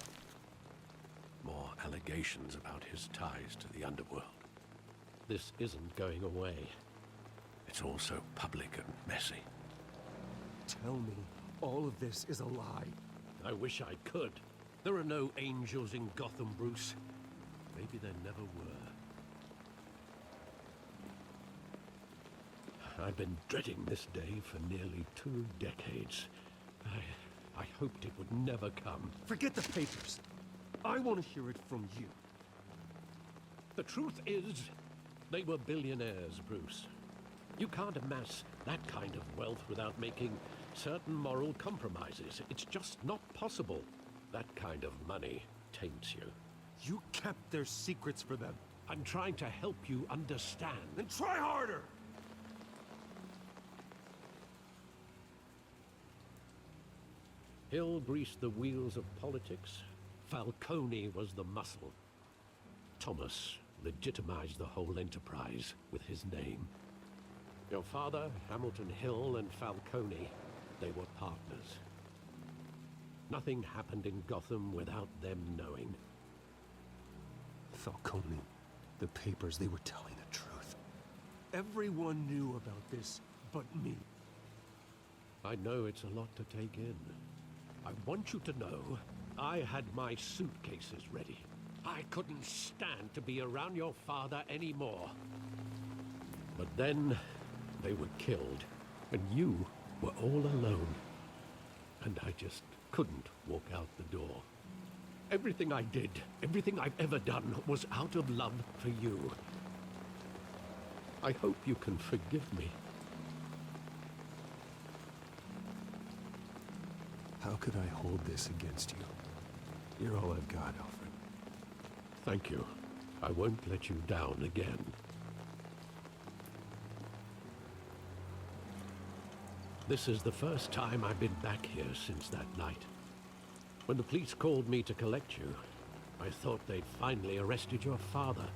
More allegations about his ties to the underworld. This isn't going away. It's all so public and messy.
Tell me, all of this is a lie.
I wish I could. There are no angels in Gotham, Bruce. Maybe there never were. I've been dreading this day for nearly 2 decades. I hoped it would never come.
Forget the papers. I want to hear it from you.
The truth is, they were billionaires, Bruce. You can't amass that kind of wealth without making certain moral compromises. It's just not possible. That kind of money taints you.
You kept their secrets for them.
I'm trying to help you understand.
Then try harder!
Hill greased the wheels of politics. Falcone was the muscle. Thomas legitimized the whole enterprise with his name. Your father, Hamilton Hill, and Falcone, they were partners. Nothing happened in Gotham without them knowing.
Falcone, the papers, they were telling the truth. Everyone knew about this but me.
I know it's a lot to take in. I want you to know I had my suitcases ready. I couldn't stand to be around your father anymore. But then they were killed, and you were all alone. And I just couldn't walk out the door. Everything I did, everything I've ever done, was out of love for you. I hope you can forgive me.
How could I hold this against you? You're all I've got, Alfred.
Thank you. I won't let you down again. This is the first time I've been back here since that night. When the police called me to collect you, I thought they'd finally arrested your father.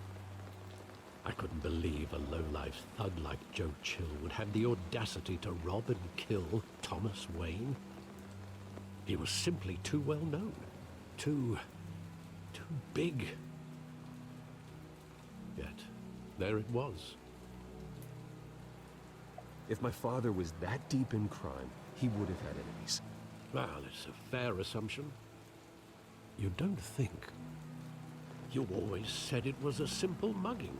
I couldn't believe a low-life thug like Joe Chill would have the audacity to rob and kill Thomas Wayne. He was simply too well known. Too big. Yet, there it was.
If my father was that deep in crime, he would have had enemies.
Well, it's a fair assumption. You don't think. You always said it was a simple mugging.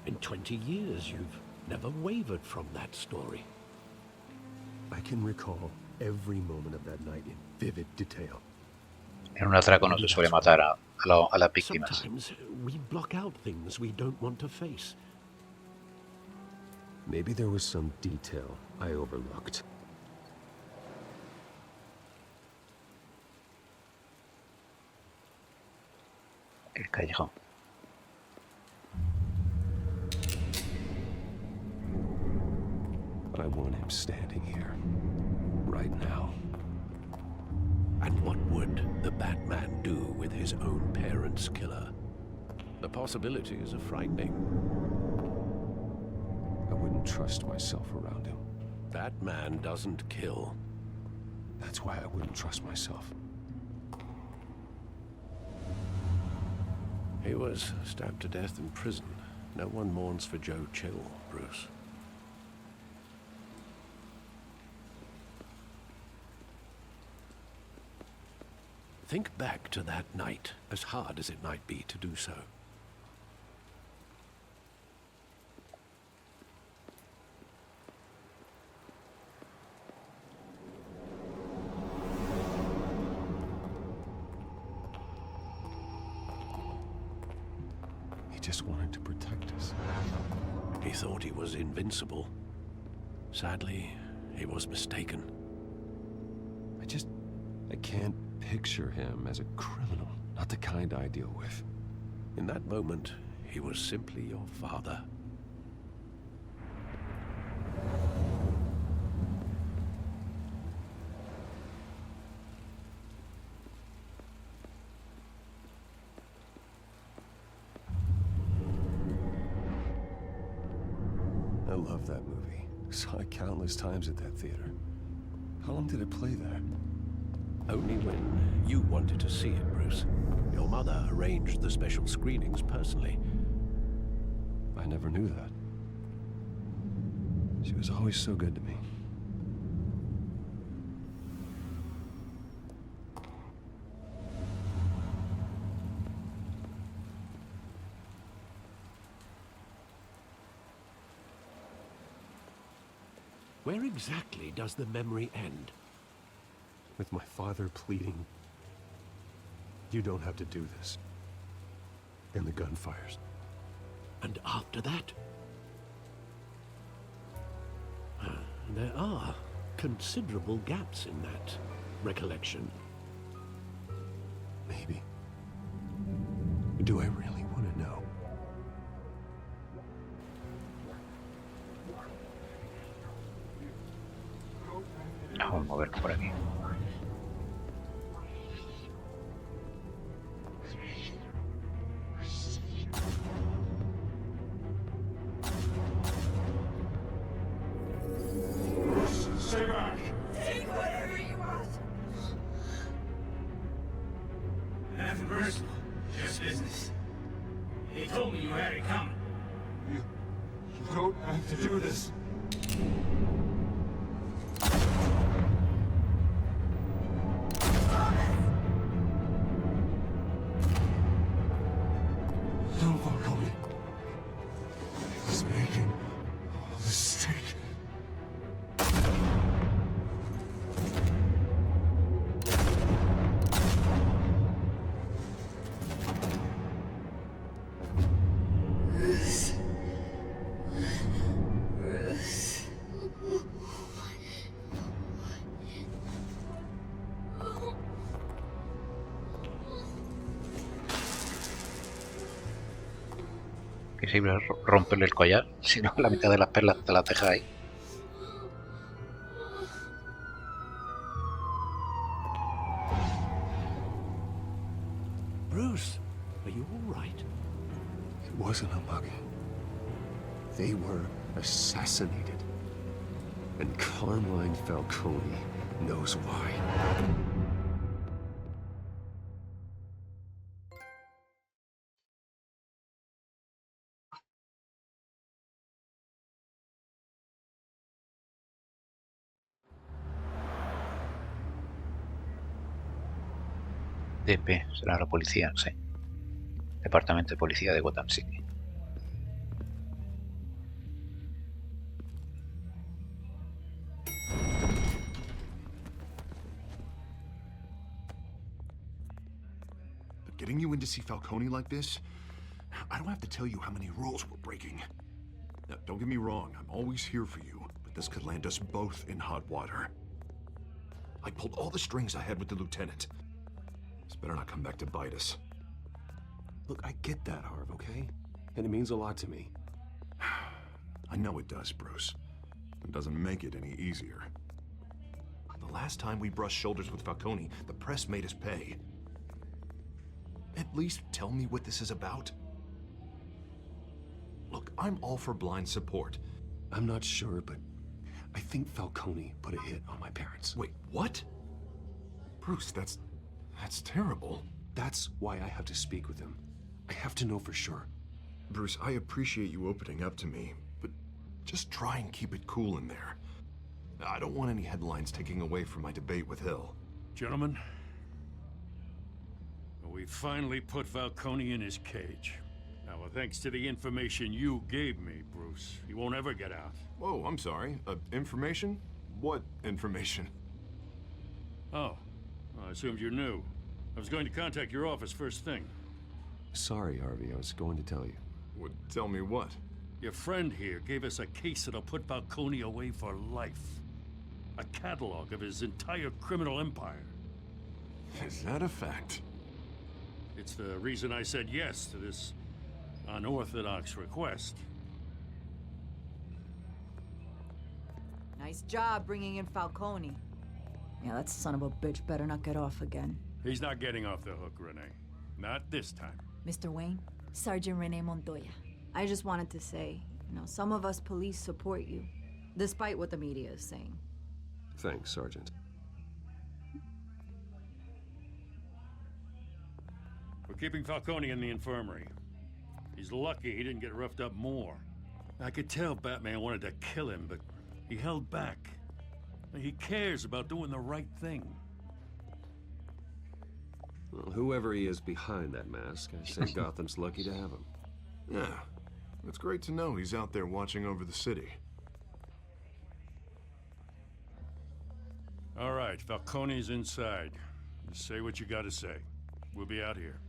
In 20 years, you've never wavered from that story.
I can recall every moment of that night in vivid detail.
En un atraco no se suele matar a las víctimas.
Sometimes we block out things we don't want to face.
Maybe there was some detail I overlooked.
El callejón.
I want him standing here, right now.
And what would the Batman do with his own parents' killer? The possibilities are frightening.
I wouldn't trust myself around him.
That man doesn't kill.
That's why I wouldn't trust myself.
He was stabbed to death in prison. No one mourns for Joe Chill, Bruce. Think back to that night, as hard as it might be to do so.
He just wanted to protect us.
He thought he was invincible. Sadly, he was mistaken.
I can't picture him as a criminal, not the kind I deal with.
In that moment, he was simply your father.
I love that movie. Saw it countless times at that theater. How long did it play there?
Only when you wanted to see it, Bruce. Your mother arranged the special screenings personally.
I never knew that. She was always so good to me.
Where exactly does the memory end?
With my father pleading, "You don't have to do this." And the gun fires.
And after that? There are considerable gaps in that recollection.
Maybe. Do I really want to know?
Vamos a movernos por aquí.
Stay back!
Take whatever you want!
Nothing personal, just business. He told me you had it coming. You don't have to do this. Don't fuck on me. He's making a mistake.
Que sirve romperle el collar, si no la mitad de las perlas te las deja ahí.
Bruce, are you all right? It wasn't a mug. They were assassinated. And Carmine Falcone knows why.
DP, será la policía, sí. Departamento de Policía de Gotham City.
But getting you in to see Falcone like this, I don't have to tell you how many rules we're breaking. Now, don't get me wrong, I'm always here for you, but this could land us both in hot water. I pulled all the strings I had with the lieutenant. This better not come back to bite us.
Look, I get that, Harv, okay? And it means a lot to me.
I know it does, Bruce. It doesn't make it any easier. The last time we brushed shoulders with Falcone, the press made us pay. At least tell me what this is about. Look, I'm all for blind support.
I'm not sure, but I think Falcone put a hit on my parents.
Wait, what? Bruce, that's terrible.
That's why I have to speak with him. I have to know for sure.
Bruce, I appreciate you opening up to me, but just try and keep it cool in there. I don't want any headlines taking away from my debate with Hill.
Gentlemen, we finally put Falcone in his cage. Now, thanks to the information you gave me, Bruce, he won't ever get out.
Whoa, I'm sorry. Information? What information?
Oh, well, I assumed you knew. I was going to contact your office first thing.
Sorry, Harvey, I was going to tell you.
Would tell me what?
Your friend here gave us a case that'll put Falcone away for life. A catalog of his entire criminal empire.
Is that a fact?
It's the reason I said yes to this unorthodox request.
Nice job bringing in Falcone. Yeah, that son of a bitch better not get off again.
He's not getting off the hook, Renee. Not this time.
Mr. Wayne, Sergeant Renee Montoya. I just wanted to say, some of us police support you, despite what the media is saying.
Thanks, Sergeant.
We're keeping Falcone in the infirmary. He's lucky he didn't get roughed up more. I could tell Batman wanted to kill him, but he held back. He cares about doing the right thing.
Well, whoever he is behind that mask, I say Gotham's lucky to have him.
Yeah, it's great to know he's out there watching over the city.
All right, Falcone's inside. Just say what you gotta say. We'll be out here.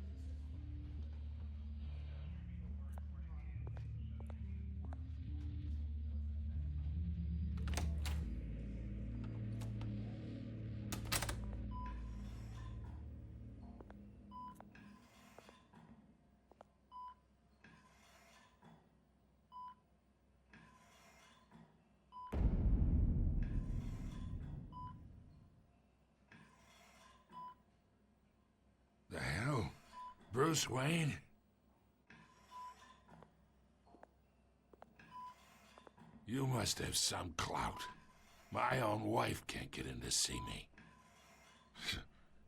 The hell? Bruce Wayne? You must have some clout. My own wife can't get in to see me.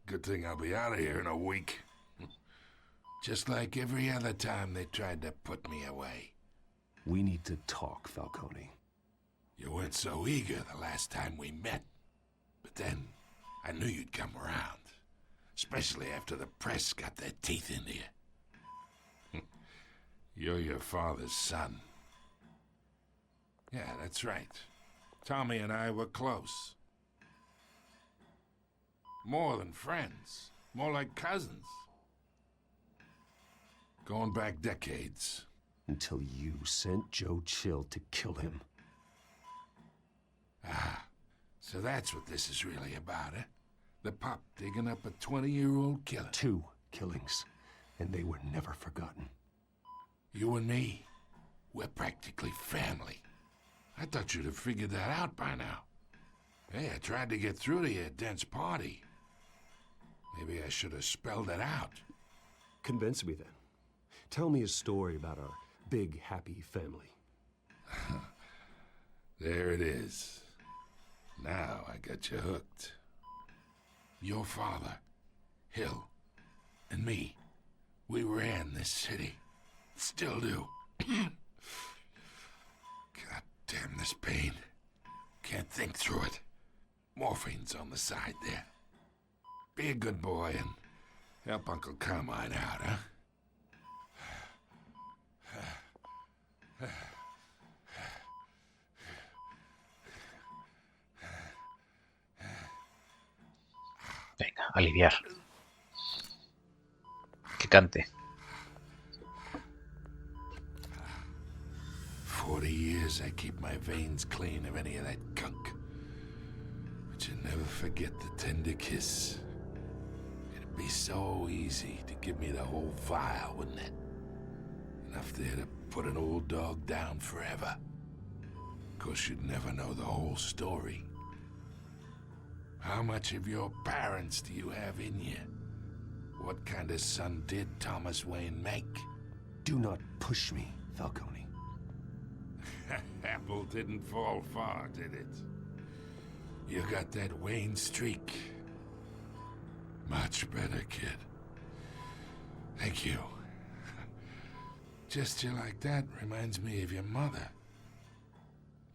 Good thing I'll be out of here in a week. Just like every other time they tried to put me away.
We need to talk, Falcone.
You weren't so eager the last time we met. But then, I knew you'd come around. Especially after the press got their teeth into you. You're your father's son. Yeah, that's right. Tommy and I were close. More than friends. More like cousins. Going back decades.
Until you sent Joe Chill to kill him.
Ah, so that's what this is really about, eh? The pup digging up a 20-year-old killer.
2 killings, and they were never forgotten.
You and me, We're practically family. I thought you'd have figured that out by now. Hey, I tried to get through to your dense party. Maybe I should have spelled it out.
Convince me then. Tell me a story about our big, happy family.
There it is. Now I got you hooked. Your father, Hill, and me, we ran this city. Still do. God damn this pain. Can't think through it. Morphine's on the side there. Be a good boy and help Uncle Carmine out, huh?
Venga, aliviar. Que cante.
40 years I keep my veins clean of any of that gunk. But you never forget the tender kiss. It'd be so easy to give me the whole vial, wouldn't it? Enough there to put an old dog down forever. Of course, you'd never know the whole story. How much of your parents do you have in you? What kind of son did Thomas Wayne make?
Do not push me, Falcone.
Apple didn't fall far, did it? You got that Wayne streak. Much better, kid. Thank you. Gesture like that reminds me of your mother.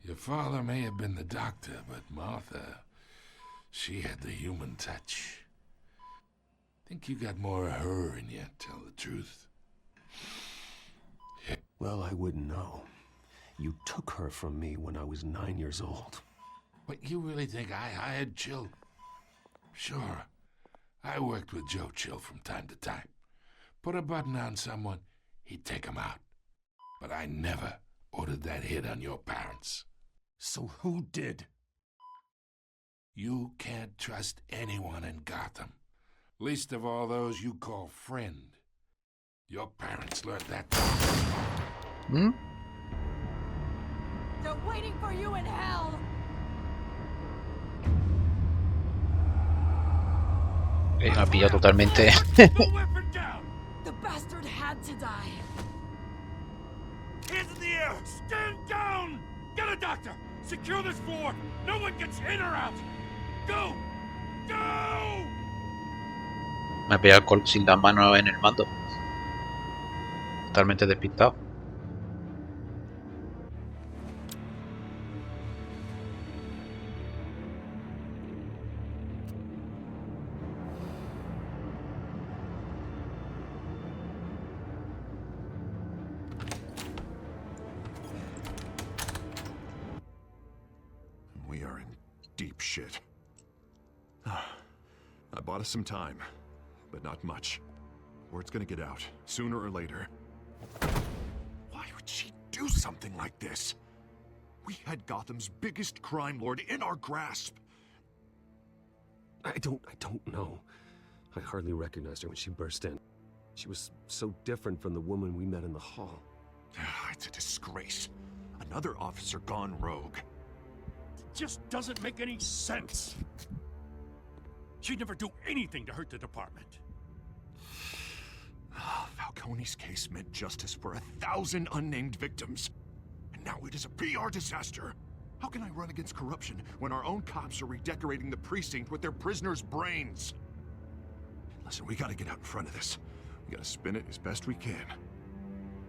Your father may have been the doctor, but Martha, she had the human touch. Think you got more of her in you, tell the truth.
Well, I wouldn't know. You took her from me when I was 9 years old.
What, you really think I hired Chill? Sure. I worked with Joe Chill from time to time. Put a button on someone, he'd take him out. But I never ordered that hit on your parents.
So who did?
You can't trust anyone in Gotham. Least of all those you call friend. Your parents learned that.
¿Mm?
They're waiting for you in hell.
Me ha pillado totalmente.
The bastard had to die.
Hands in the air! Stand down! Get a doctor! Secure this floor! No one gets in or out! Go! Go!
Me ha pillado sin la mano en el mando. Totalmente despistado.
We are in deep shit. I bought us some time, but not much. Word's gonna get out, sooner or later. Why would she do something like this? We had Gotham's biggest crime lord in our grasp.
I don't know. I hardly recognized her when she burst in. She was so different from the woman we met in the hall.
It's a disgrace. Another officer gone rogue.
Just doesn't make any sense. She'd never do anything to hurt the department.
Falcone's case meant justice for 1,000 unnamed victims. And now it is a PR disaster. How can I run against corruption when our own cops are redecorating the precinct with their prisoners' brains? Listen, we gotta get out in front of this. We gotta spin it as best we can.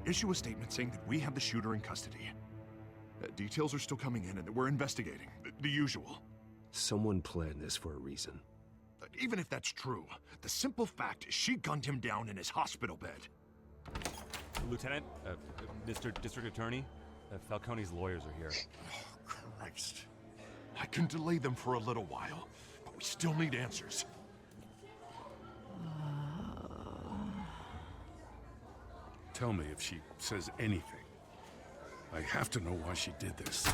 Issue a statement saying that we have the shooter in custody. Details are still coming in and that we're investigating. The usual.
Someone planned this for a reason.
Even if that's true, the simple fact is she gunned him down in his hospital bed.
Lieutenant, Mr. District Attorney, Falcone's lawyers are here.
Oh, Christ. I can delay them for a little while, but we still need answers.
Tell me if she says anything. I have to know why she did this.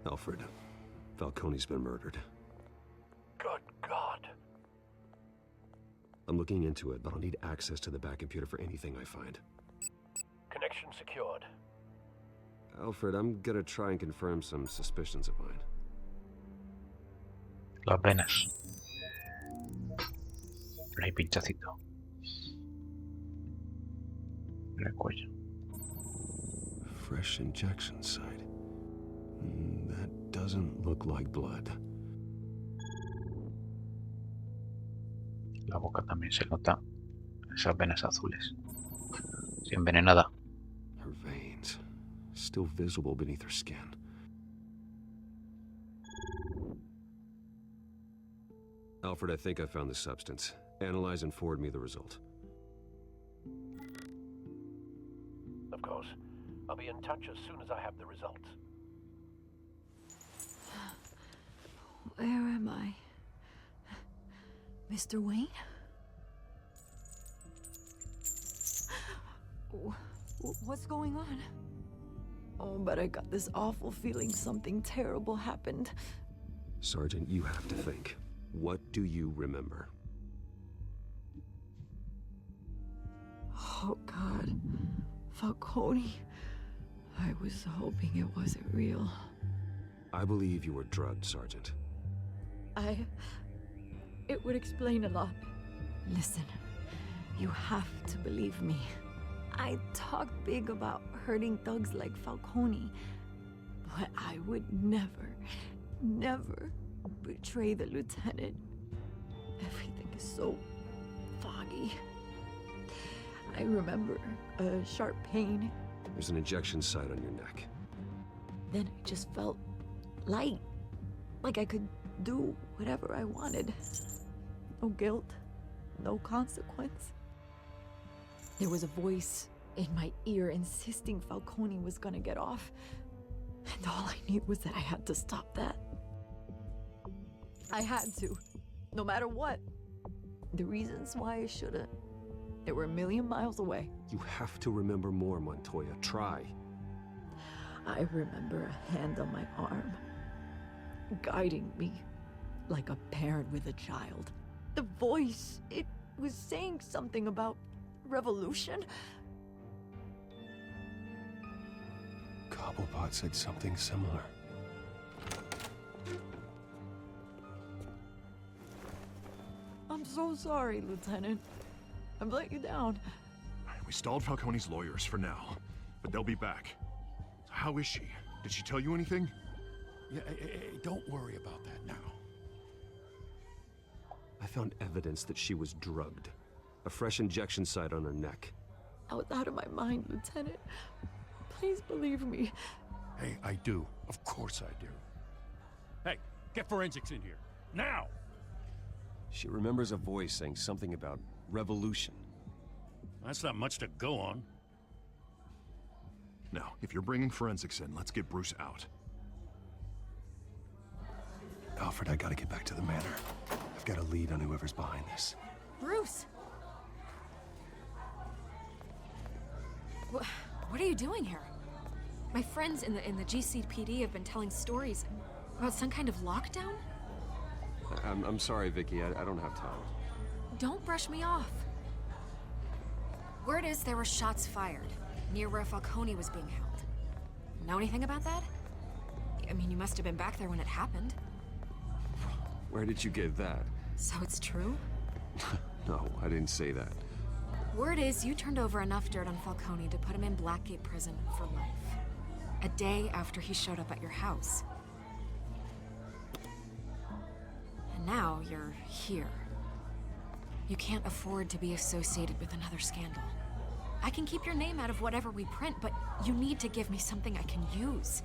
Alfred, Falcone's been murdered.
Good God.
I'm looking into it, but I'll need access to the back computer for anything I find.
Connection secured.
Alfred, I'm gonna try and confirm some suspicions of mine.
Las venas. Pero hay pinchacito. En el cuello.
Fresh injection site. That doesn't look like blood.
La boca también se nota esas venas azules. Sí, envenenada.
Her veins, still visible beneath her skin. Alfred, I think I found the substance. Analyze and forward me the result.
Of course. I'll be in touch as soon as I have the results.
Where am I? Mr. Wayne? What's going on? Oh, but I got this awful feeling something terrible happened.
Sergeant, you have to think. What do you remember?
Oh, God. Falcone. I was hoping it wasn't real.
I believe you were drugged, Sergeant.
It would explain a lot. Listen, you have to believe me. I talk big about hurting thugs like Falcone, but I would never betray the lieutenant. Everything is so foggy. I remember a sharp pain.
There's an injection site on your neck.
Then I just felt light, like I could do whatever I wanted. No guilt, no consequence. There was a voice in my ear insisting Falcone was gonna get off. And all I knew was that I had to stop that. I had to, no matter what. The reasons why I shouldn't, they were a million miles away.
You have to remember more, Montoya. Try.
I remember a hand on my arm, guiding me like a parent with a child. The voice, it was saying something about revolution.
Cobblepot said something similar.
I'm so sorry, Lieutenant. I've let you down.
We stalled Falcone's lawyers for now, but they'll be back. So how is she? Did she tell you anything?
Yeah, don't worry about that now.
I found evidence that she was drugged. A fresh injection site on her neck.
I was out of my mind, Lieutenant. Please believe me.
Hey, I do. Of course I do. Hey, get forensics in here. Now!
She remembers a voice saying something about revolution.
That's not much to go on.
Now, if you're bringing forensics in, let's get Bruce out.
Alfred, I gotta get back to the manor. I've got a lead on whoever's behind this.
Bruce! What are you doing here? My friends in the GCPD have been telling stories about some kind of lockdown?
I'm sorry, Vicky. I don't have time.
Don't brush me off. Word is there were shots fired near where Falcone was being held. Know anything about that? I mean, you must have been back there when it happened.
Where did you get that?
So it's true?
No, I didn't say that.
Word is you turned over enough dirt on Falcone to put him in Blackgate Prison for life. A day after he showed up at your house. And now you're here. You can't afford to be associated with another scandal. I can keep your name out of whatever we print, but you need to give me something I can use.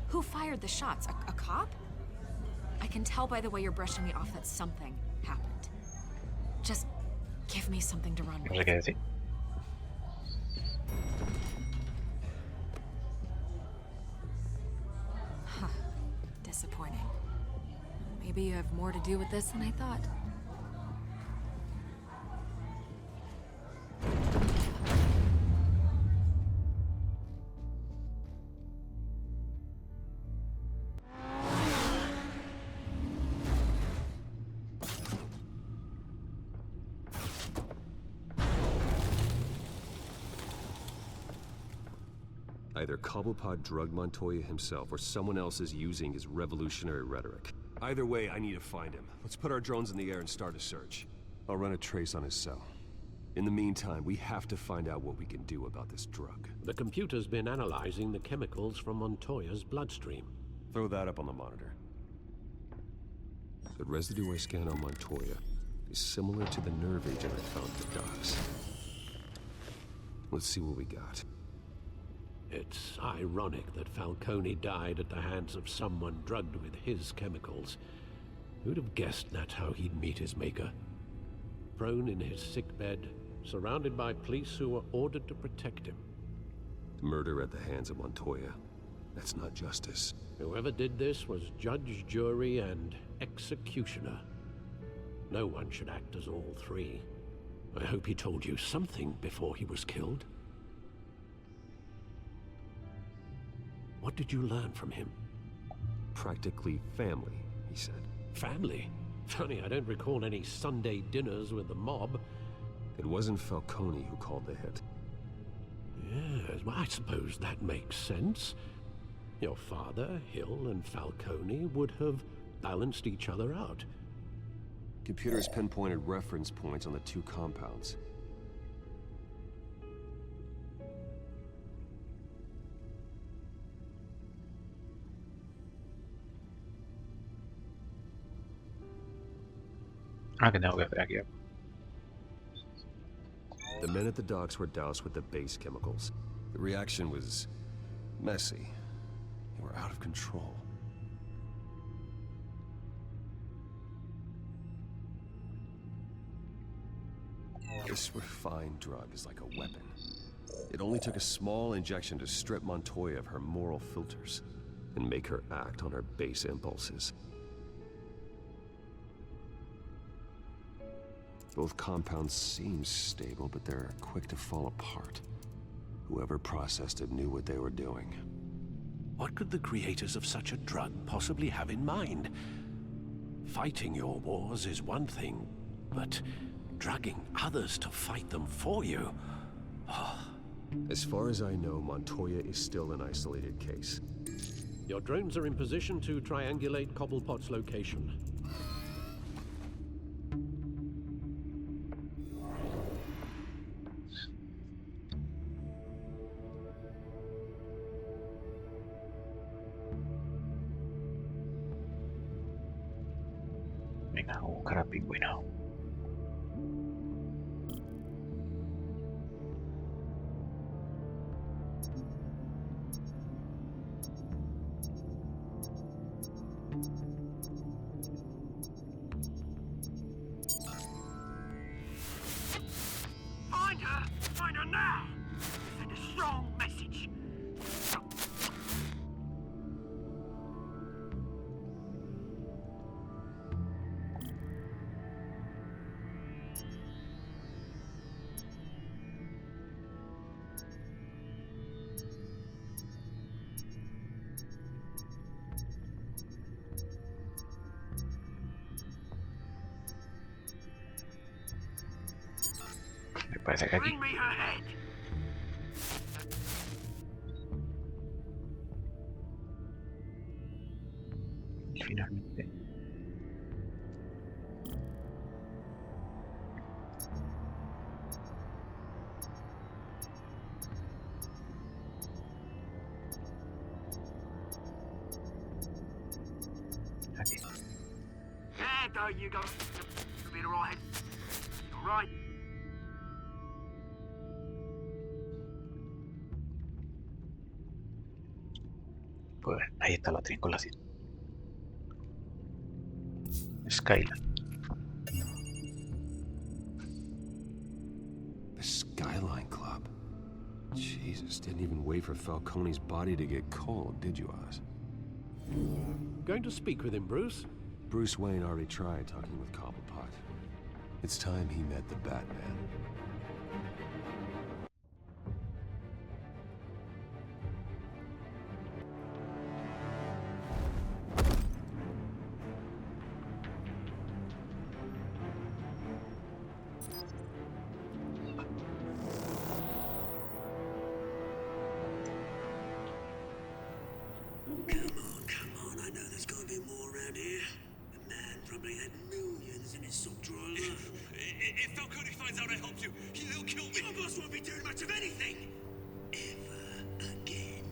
Who fired the shots? A cop? I can tell by the way you're brushing me off that something happened. Just give me something to run with.
No sé qué decir.
Huh. Disappointing. Maybe you have more to do with this than I thought.
Either Cobblepot drugged Montoya himself, or someone else is using his revolutionary rhetoric. Either way, I need to find him. Let's put our drones in the air and start a search. I'll run a trace on his cell. In the meantime, we have to find out what we can do about this drug.
The computer's been analyzing the chemicals from Montoya's bloodstream.
Throw that up on the monitor. The residue I scan on Montoya is similar to the nerve agent I found at the docks. Let's see what we got.
It's ironic that Falcone died at the hands of someone drugged with his chemicals. Who'd have guessed that's how he'd meet his maker? Prone in his sickbed, surrounded by police who were ordered to protect him.
Murder at the hands of Montoya. That's not justice.
Whoever did this was judge, jury, and executioner. No one should act as all three. I hope he told you something before he was killed. What did you learn from him?
Practically family, he said.
Family? Funny, I don't recall any Sunday dinners with the mob.
It wasn't Falcone who called the hit.
Yes, well, I suppose that makes sense. Your father, Hill, and Falcone would have balanced each other out.
Computers pinpointed reference points on the two compounds.
Ah, que tengo que hacer aquí.
The men at the docks were doused with the base chemicals. The reaction was messy. They were out of control. This refined drug is like a weapon. It only took a small injection to strip Montoya of her moral filters and make her act on her base impulses. Both compounds seem stable, but they're quick to fall apart. Whoever processed it knew what they were doing.
What could the creators of such a drug possibly have in mind? Fighting your wars is one thing, but drugging others to fight them for you? Oh.
As far as I know, Montoya is still an isolated case.
Your drones are in position to triangulate Cobblepot's location.
Venga, a buscar al pingüino.
Find her! Find her now! Send a strong message.
Me parece que aquí.
Bring me her head.
Y finalmente. Aquí.
There, go, you go. You'll be alright. Alright.
Pues ahí está la triangulación. Skyline.
The Skyline Club. Jesus, didn't even wait for Falcone's body to get cold, did you, Oz?
Going to speak with him, Bruce?
Bruce Wayne already tried talking with Cobblepot. It's time he met the Batman.
Come on, I know there's gotta be more around here. The man probably had millions in his sock drawer. If Falcone finds out I helped you, he'll kill me. Your boss won't be doing much of anything. Ever again.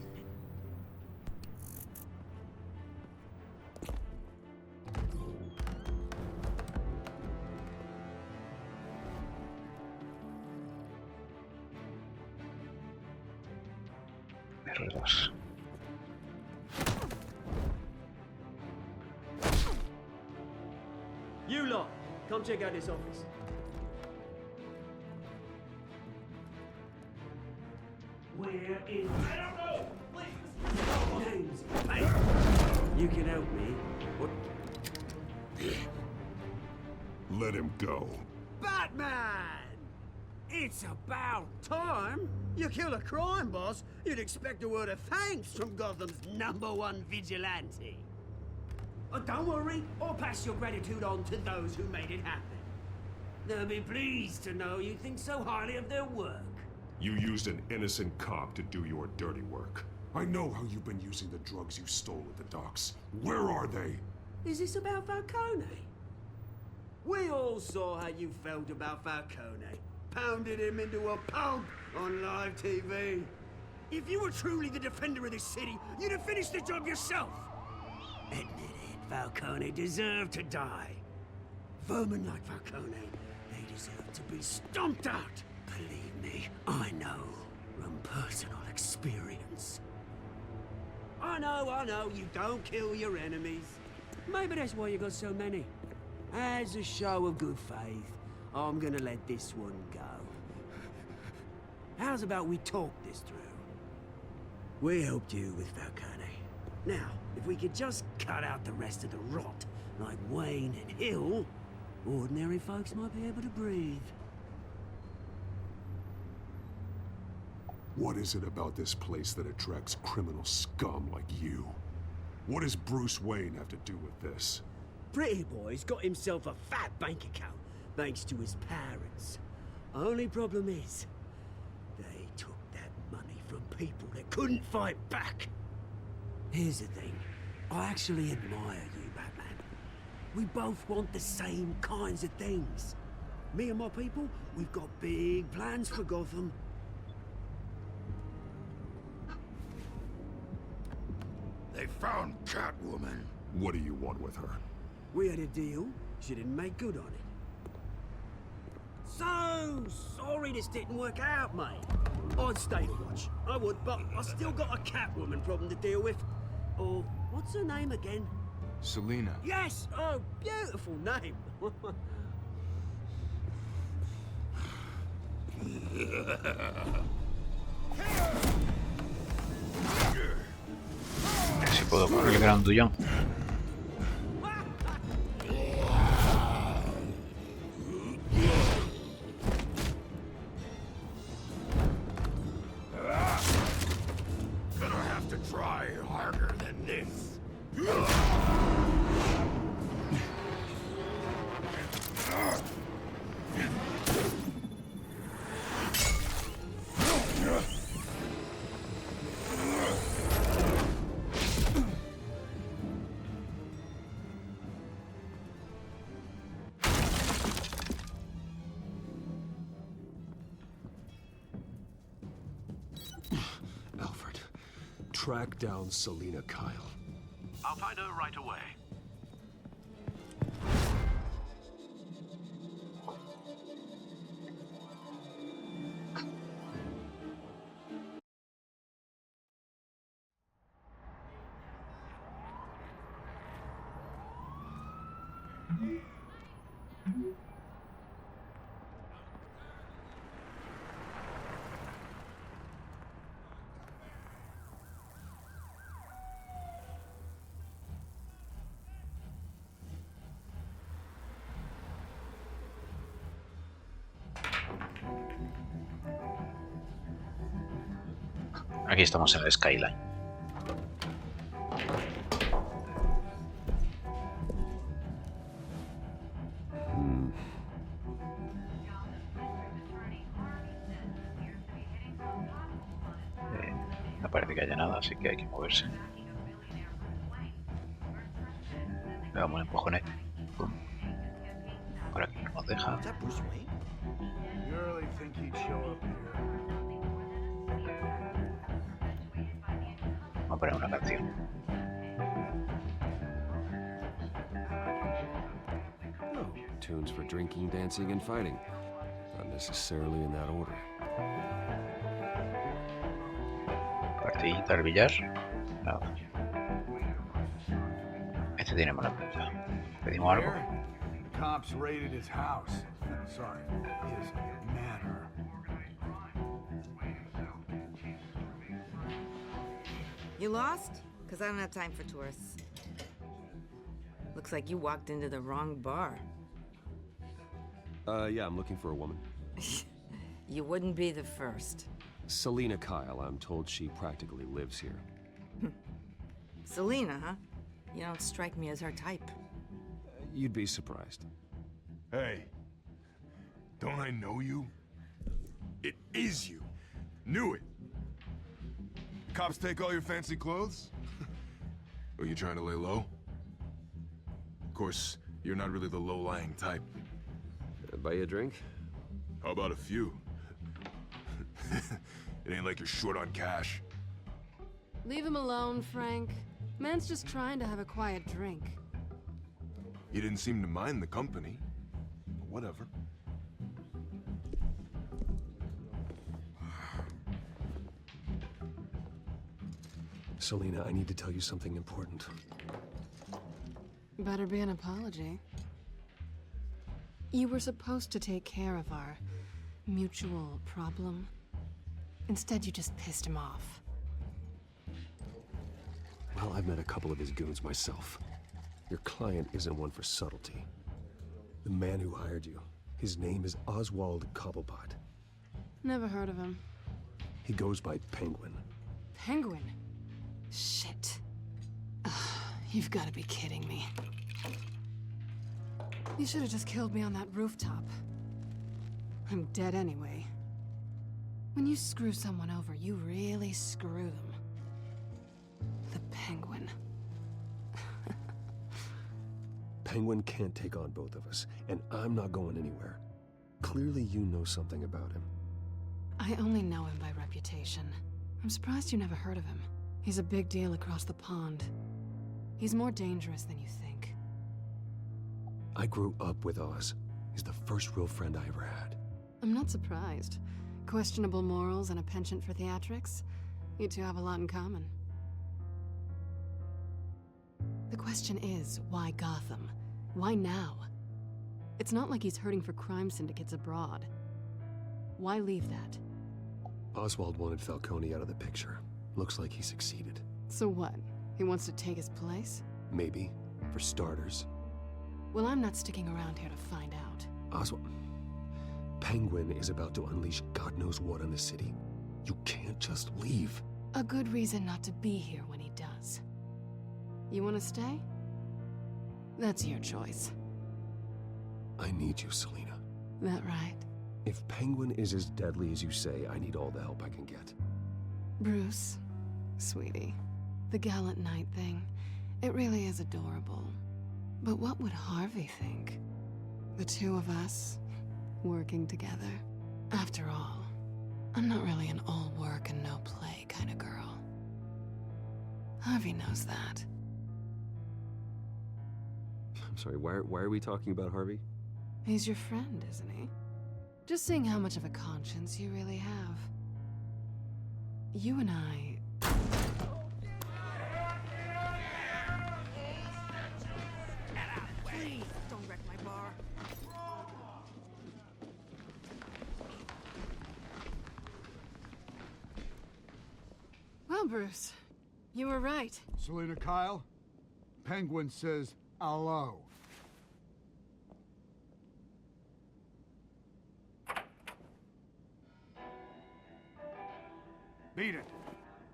R2.
You lot, come check out this office. Where is... I don't know! Please! Names, mate! You can help me. What?
Let him go.
Batman! It's about time. You kill a crime boss, you'd expect a word of thanks from Gotham's #1 vigilante. Oh, don't worry, I'll pass your gratitude on to those who made it happen. They'll be pleased to know you think so highly of their work.
You used an innocent cop to do your dirty work. I know how you've been using the drugs you stole at the docks. Where are they?
Is this about Falcone? We all saw how you felt about Falcone. Pounded him into a pulp on live TV. If you were truly the defender of this city, you'd have finished the job yourself. Admit it, Falcone deserved to die. Vermin like Falcone, they deserve to be stomped out. Believe me, I know from personal experience. I know, you don't kill your enemies. Maybe that's why you got so many. As a show of good faith, I'm gonna let this one go. How's about we talk this through? We helped you with Falcone. Now, if we could just cut out the rest of the rot, like Wayne and Hill, ordinary folks might be able to breathe.
What is it about this place that attracts criminal scum like you? What does Bruce Wayne have to do with this?
Pretty Boy's got himself a fat bank account, thanks to his parents. Only problem is, they took that money from people that couldn't fight back. Here's the thing, I actually admire you, Batman. We both want the same kinds of things. Me and my people, we've got big plans for Gotham.
They found Catwoman.
What do you want with her?
We had a deal. She didn't make good on it. So sorry this didn't work out, mate. I'd stay to watch. I would, but I still got a Catwoman problem to deal with. Or, what's her name again?
Selina.
Yes! Oh, beautiful name.
Si puedo con el grandullón.
Gonna have to try harder than this.
Alfred, track down Selina Kyle.
I'll find her right away.
Aquí estamos en el Skyline. No parece que haya nada, así que hay que moverse. Le damos un empujones. Pum. Por aquí no nos deja.
Is that Bruce Wayne?
You really think he'd show up here?
Vamos a poner una canción.
Oh, tunes for drinking, dancing, and fighting. Not necessarily in that order.
Partidita al billar. Nada. Este tiene mala pinta. Pedimos algo.
The cops raided his house. Sorry, his manor.
You lost? Because I don't have time for tourists. Looks like you walked into the wrong bar.
Yeah, I'm looking for a woman.
You wouldn't be the first.
Selina Kyle, I'm told she practically lives here.
Selina, huh? You don't strike me as her type.
You'd be surprised.
Hey, don't I know you? It is you. Knew it. Cops take all your fancy clothes? Are you trying to lay low? Of course, you're not really the low-lying type.
Buy you a drink?
How about a few? It ain't like you're short on cash.
Leave him alone, Frank. Man's just trying to have a quiet drink.
You didn't seem to mind the company. Whatever.
Selina, I need to tell you something important.
Better be an apology. You were supposed to take care of our mutual problem. Instead, you just pissed him off.
Well, I've met a couple of his goons myself. Your client isn't one for subtlety. The man who hired you, his name is Oswald Cobblepot.
Never heard of him.
He goes by Penguin.
Penguin? Shit. Ugh, you've got to be kidding me. You should have just killed me on that rooftop. I'm dead anyway. When you screw someone over, you really screw them. The Penguin.
Penguin can't take on both of us, and I'm not going anywhere. Clearly you know something about him.
I only know him by reputation. I'm surprised you never heard of him. He's a big deal across the pond. He's more dangerous than you think.
I grew up with Oz. He's the first real friend I ever had.
I'm not surprised. Questionable morals and a penchant for theatrics. You two have a lot in common. The question is, why Gotham? Why now? It's not like he's hurting for crime syndicates abroad. Why leave that?
Oswald wanted Falcone out of the picture. Looks like he succeeded.
So what? He wants to take his place?
Maybe, for starters.
Well, I'm not sticking around here to find out.
Oswald... Penguin is about to unleash God knows what on the city. You can't just leave.
A good reason not to be here when he does. You want to stay? That's your choice.
I need you, Selina.
That right?
If Penguin is as deadly as you say, I need all the help I can get.
Bruce, sweetie, the gallant knight thing, it really is adorable. But what would Harvey think? The two of us, working together. After all, I'm not really an all work and no play kind of girl. Harvey knows that.
I'm sorry, why are we talking about Harvey?
He's your friend, isn't he? Just seeing how much of a conscience you really have. You and I...
Please, don't wreck my bar.
Well, Bruce, you were right.
Selina Kyle, Penguin says hello. Beat it.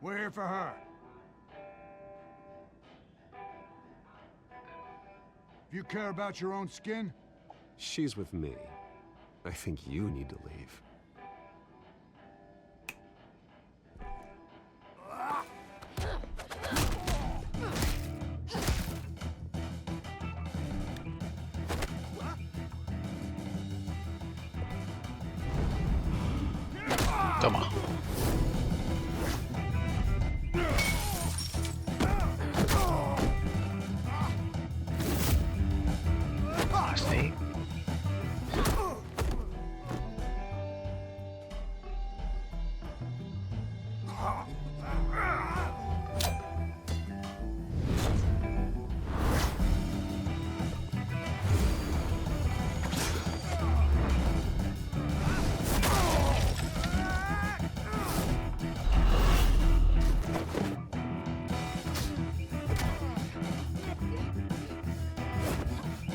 We're here for her. If you care about your own skin,
She's with me. I think you need to leave.
Toma. Así.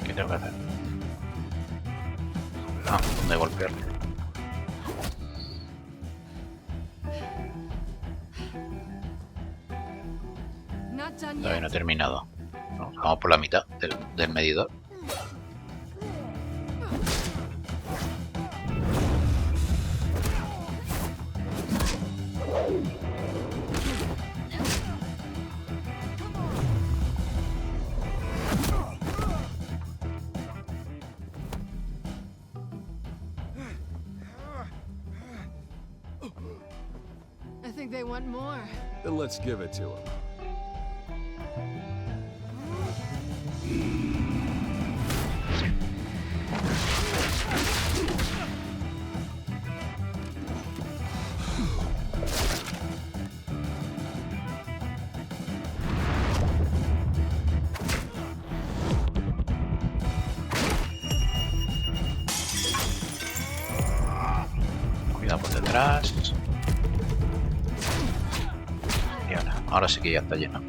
¿Qué tengo que hacer? Ah, ¿dónde golpearle? Todavía no he terminado. No, vamos por la mitad del medidor.
I think they want more.
Then let's give it to him.
Cuidado por detrás. Y ahora sí que ya está lleno.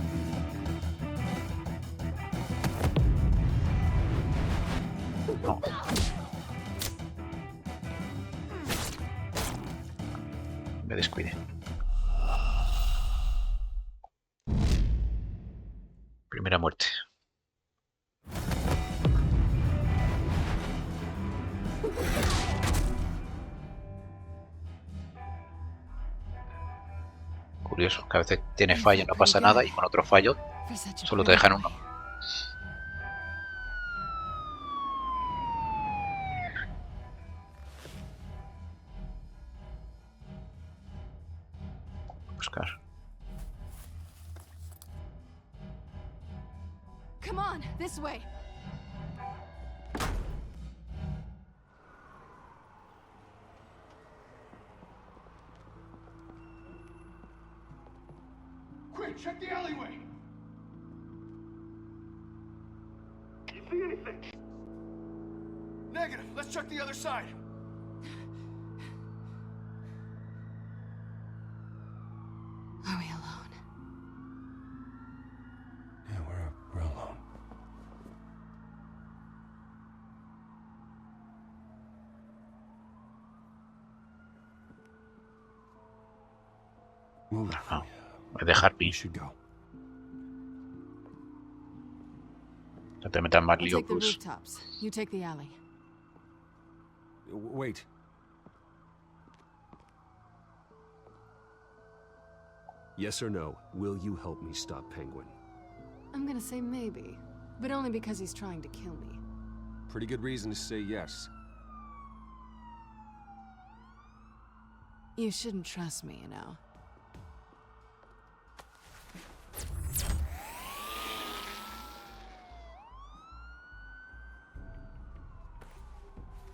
No. Me descuide. Primera muerte. Curioso, que a veces tiene fallo, no pasa nada, y con otro fallo solo te dejan uno. Buscar.
Come on, this way.
Quick, check the alleyway! You see anything? Negative. Let's check the other side.
Are we alone?
Yeah, we're alone. Move.
Es de Harpy. No te metas más
I'll
lío,
take the
Bruce.
rooftops. You take the alley.
Wait. Yes or no, will you help me stop Penguin?
I'm gonna say maybe, but only because he's trying to kill me.
Pretty good reason to say yes.
You shouldn't trust me, you know.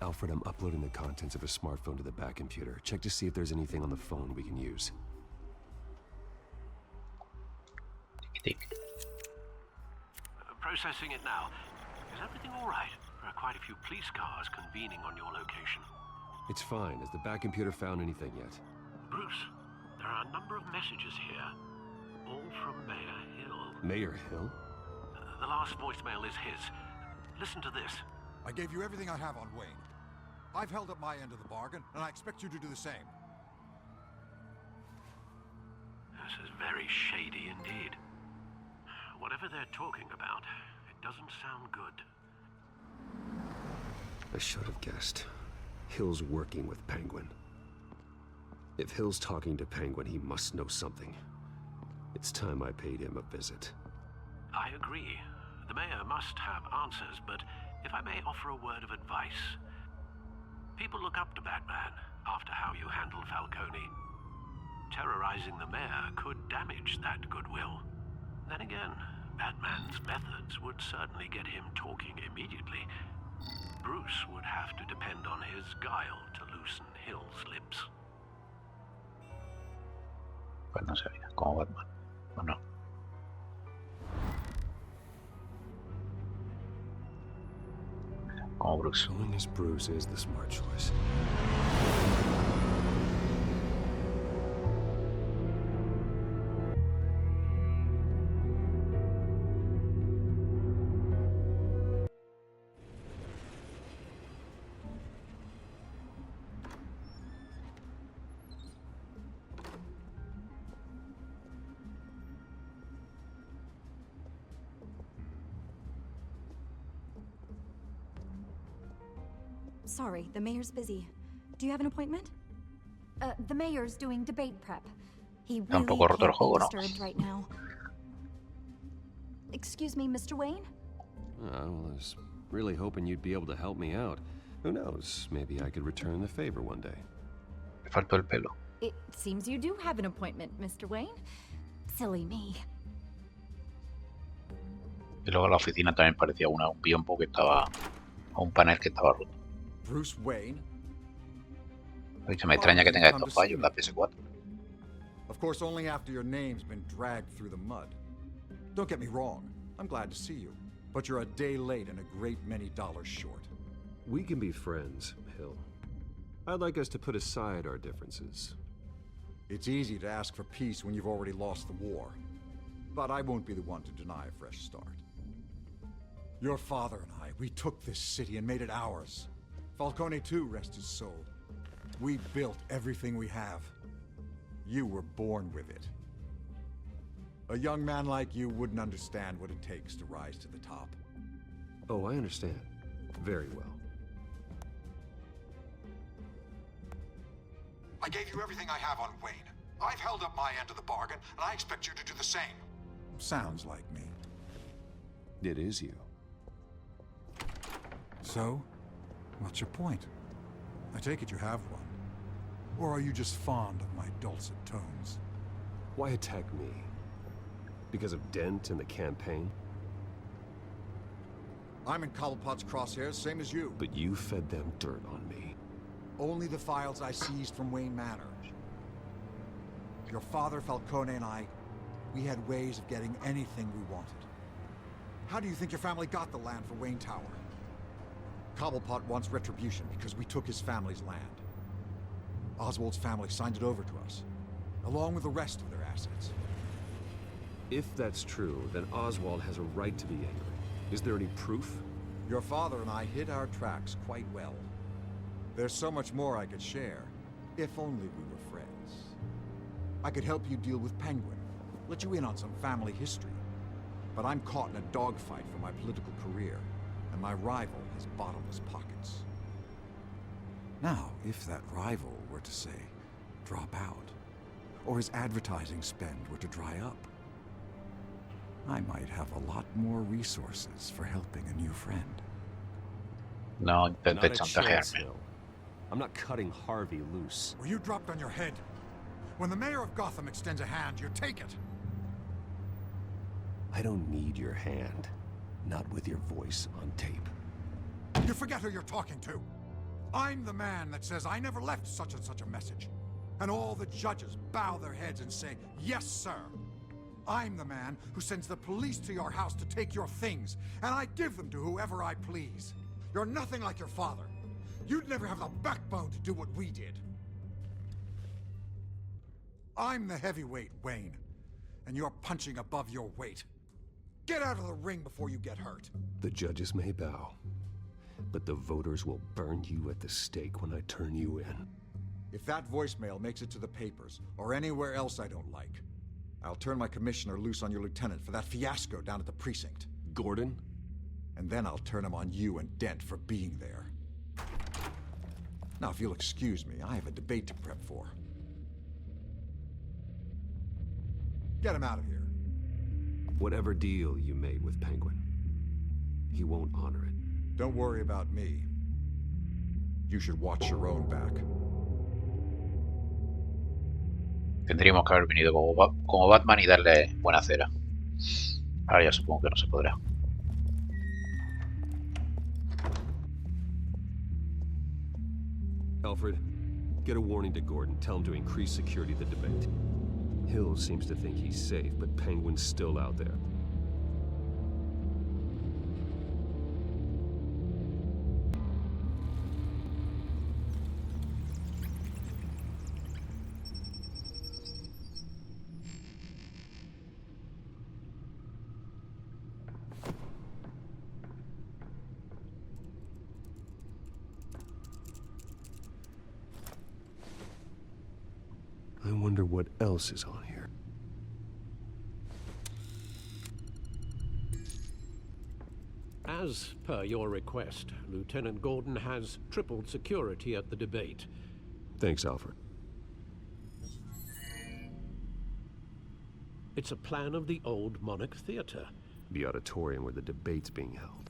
Alfred, I'm uploading the contents of a smartphone to the back computer. Check to see if there's anything on the phone we can use.
Processing it now. Is everything all right? There are quite a few police cars convening on your location.
It's fine. Has the back computer found anything yet?
Bruce, there are a number of messages here. All from Mayor Hill.
Mayor Hill?
The last voicemail is his. Listen to this.
I gave you everything I have on Wayne. I've held up my end of the bargain, and I expect you to do the same.
This is very shady indeed. Whatever they're talking about, it doesn't sound good.
I should have guessed. Hill's working with Penguin. If Hill's talking to Penguin, he must know something. It's time I paid him a visit.
I agree. The mayor must have answers, but if I may offer a word of advice. People look up to Batman, after how you handled Falcone. Terrorizing the mayor could damage that goodwill. Then again, Batman's methods would certainly get him talking immediately. Bruce would have to depend on his guile to loosen Hill's lips.
Pues no sabía, como Batman. ¿O no? Como Bruce.
Going as Bruce is the smart choice.
Sorry, the mayor's busy. Do you have an appointment? The mayor's doing debate prep. He really
Tampoco roto el
can't
juego,
be
¿no?
disturbed right now. Excuse me, Mr. Wayne?
Oh, I was really hoping you'd be able to help me out. Who knows? Maybe I could return the favor one day.
Le faltó el pelo.
It seems you do have an appointment, Mr. Wayne. Silly me.
Y luego la oficina también parecía un biombo que estaba... o un panel que estaba roto.
Bruce Wayne?
Y se me extraña que tenga estos fallos la PS4.
Of course, only after your name's been dragged through the mud. Don't get me wrong, I'm glad to see you, but you're a day late and a great many dollars short.
We can be friends, Hill. I'd like us to put aside our differences.
It's easy to ask for peace when you've already lost the war, but I won't be the one to deny a fresh start. Your father and I, we took this city and made it ours. Falcone too, rest his soul. We built everything we have. You were born with it. A young man like you wouldn't understand what it takes to rise to the top.
Oh, I understand. Very well.
I gave you everything I have on Wayne. I've held up my end of the bargain, and I expect you to do the same. Sounds like me.
It is you.
So, what's your point? I take it you have one. Or are you just fond of my dulcet tones?
Why attack me? Because of Dent and the campaign?
I'm in Cobblepot's crosshairs, same as you.
But you fed them dirt on me.
Only the files I seized from Wayne Manor. Your father, Falcone, and I, we had ways of getting anything we wanted. How do you think your family got the land for Wayne Tower? Cobblepot wants retribution because we took his family's land. Oswald's family signed it over to us, along with the rest of their assets.
If that's true, then Oswald has a right to be angry. Is there any proof?
Your father and I hid our tracks quite well. There's so much more I could share, if only we were friends. I could help you deal with Penguin, let you in on some family history. But I'm caught in a dogfight for my political career, and my rival has bottomless pockets. Now, if that rival were to say, drop out, or his advertising spend were to dry up, I might have a lot more resources for helping a new friend.
No intentes
Not a chance,
chantajearme.
Hill. I'm not cutting Harvey loose.
Were you dropped on your head? When the mayor of Gotham extends a hand, you take it.
I don't need your hand. Not with your voice on tape.
You forget who you're talking to. I'm the man that says I never left such and such a message. And all the judges bow their heads and say, yes, sir. I'm the man who sends the police to your house to take your things, and I give them to whoever I please. You're nothing like your father. You'd never have the backbone to do what we did. I'm the heavyweight, Wayne, and you're punching above your weight. Get out of the ring before you get hurt.
The judges may bow, but the voters will burn you at the stake when I turn you in.
If that voicemail makes it to the papers, or anywhere else I don't like, I'll turn my commissioner loose on your lieutenant for that fiasco down at the precinct.
Gordon?
And then I'll turn him on you and Dent for being there. Now, if you'll excuse me, I have a debate to prep for. Get him out of here.
Whatever deal you made with Penguin, he won't honor it.
Don't worry about me. You should watch your own back.
Tendríamos que haber venido como Batman y darle buena cera. Ahora ya supongo que no se podrá.
Alfred, get a warning to Gordon. Tell him to increase security at the debate. Hill seems to think he's safe, but Penguin's still out there. I wonder what else is on here.
As per your request, Lieutenant Gordon has tripled security at the debate.
Thanks, Alfred.
It's a plan of the old Monarch Theater.
The auditorium where the debate's being held.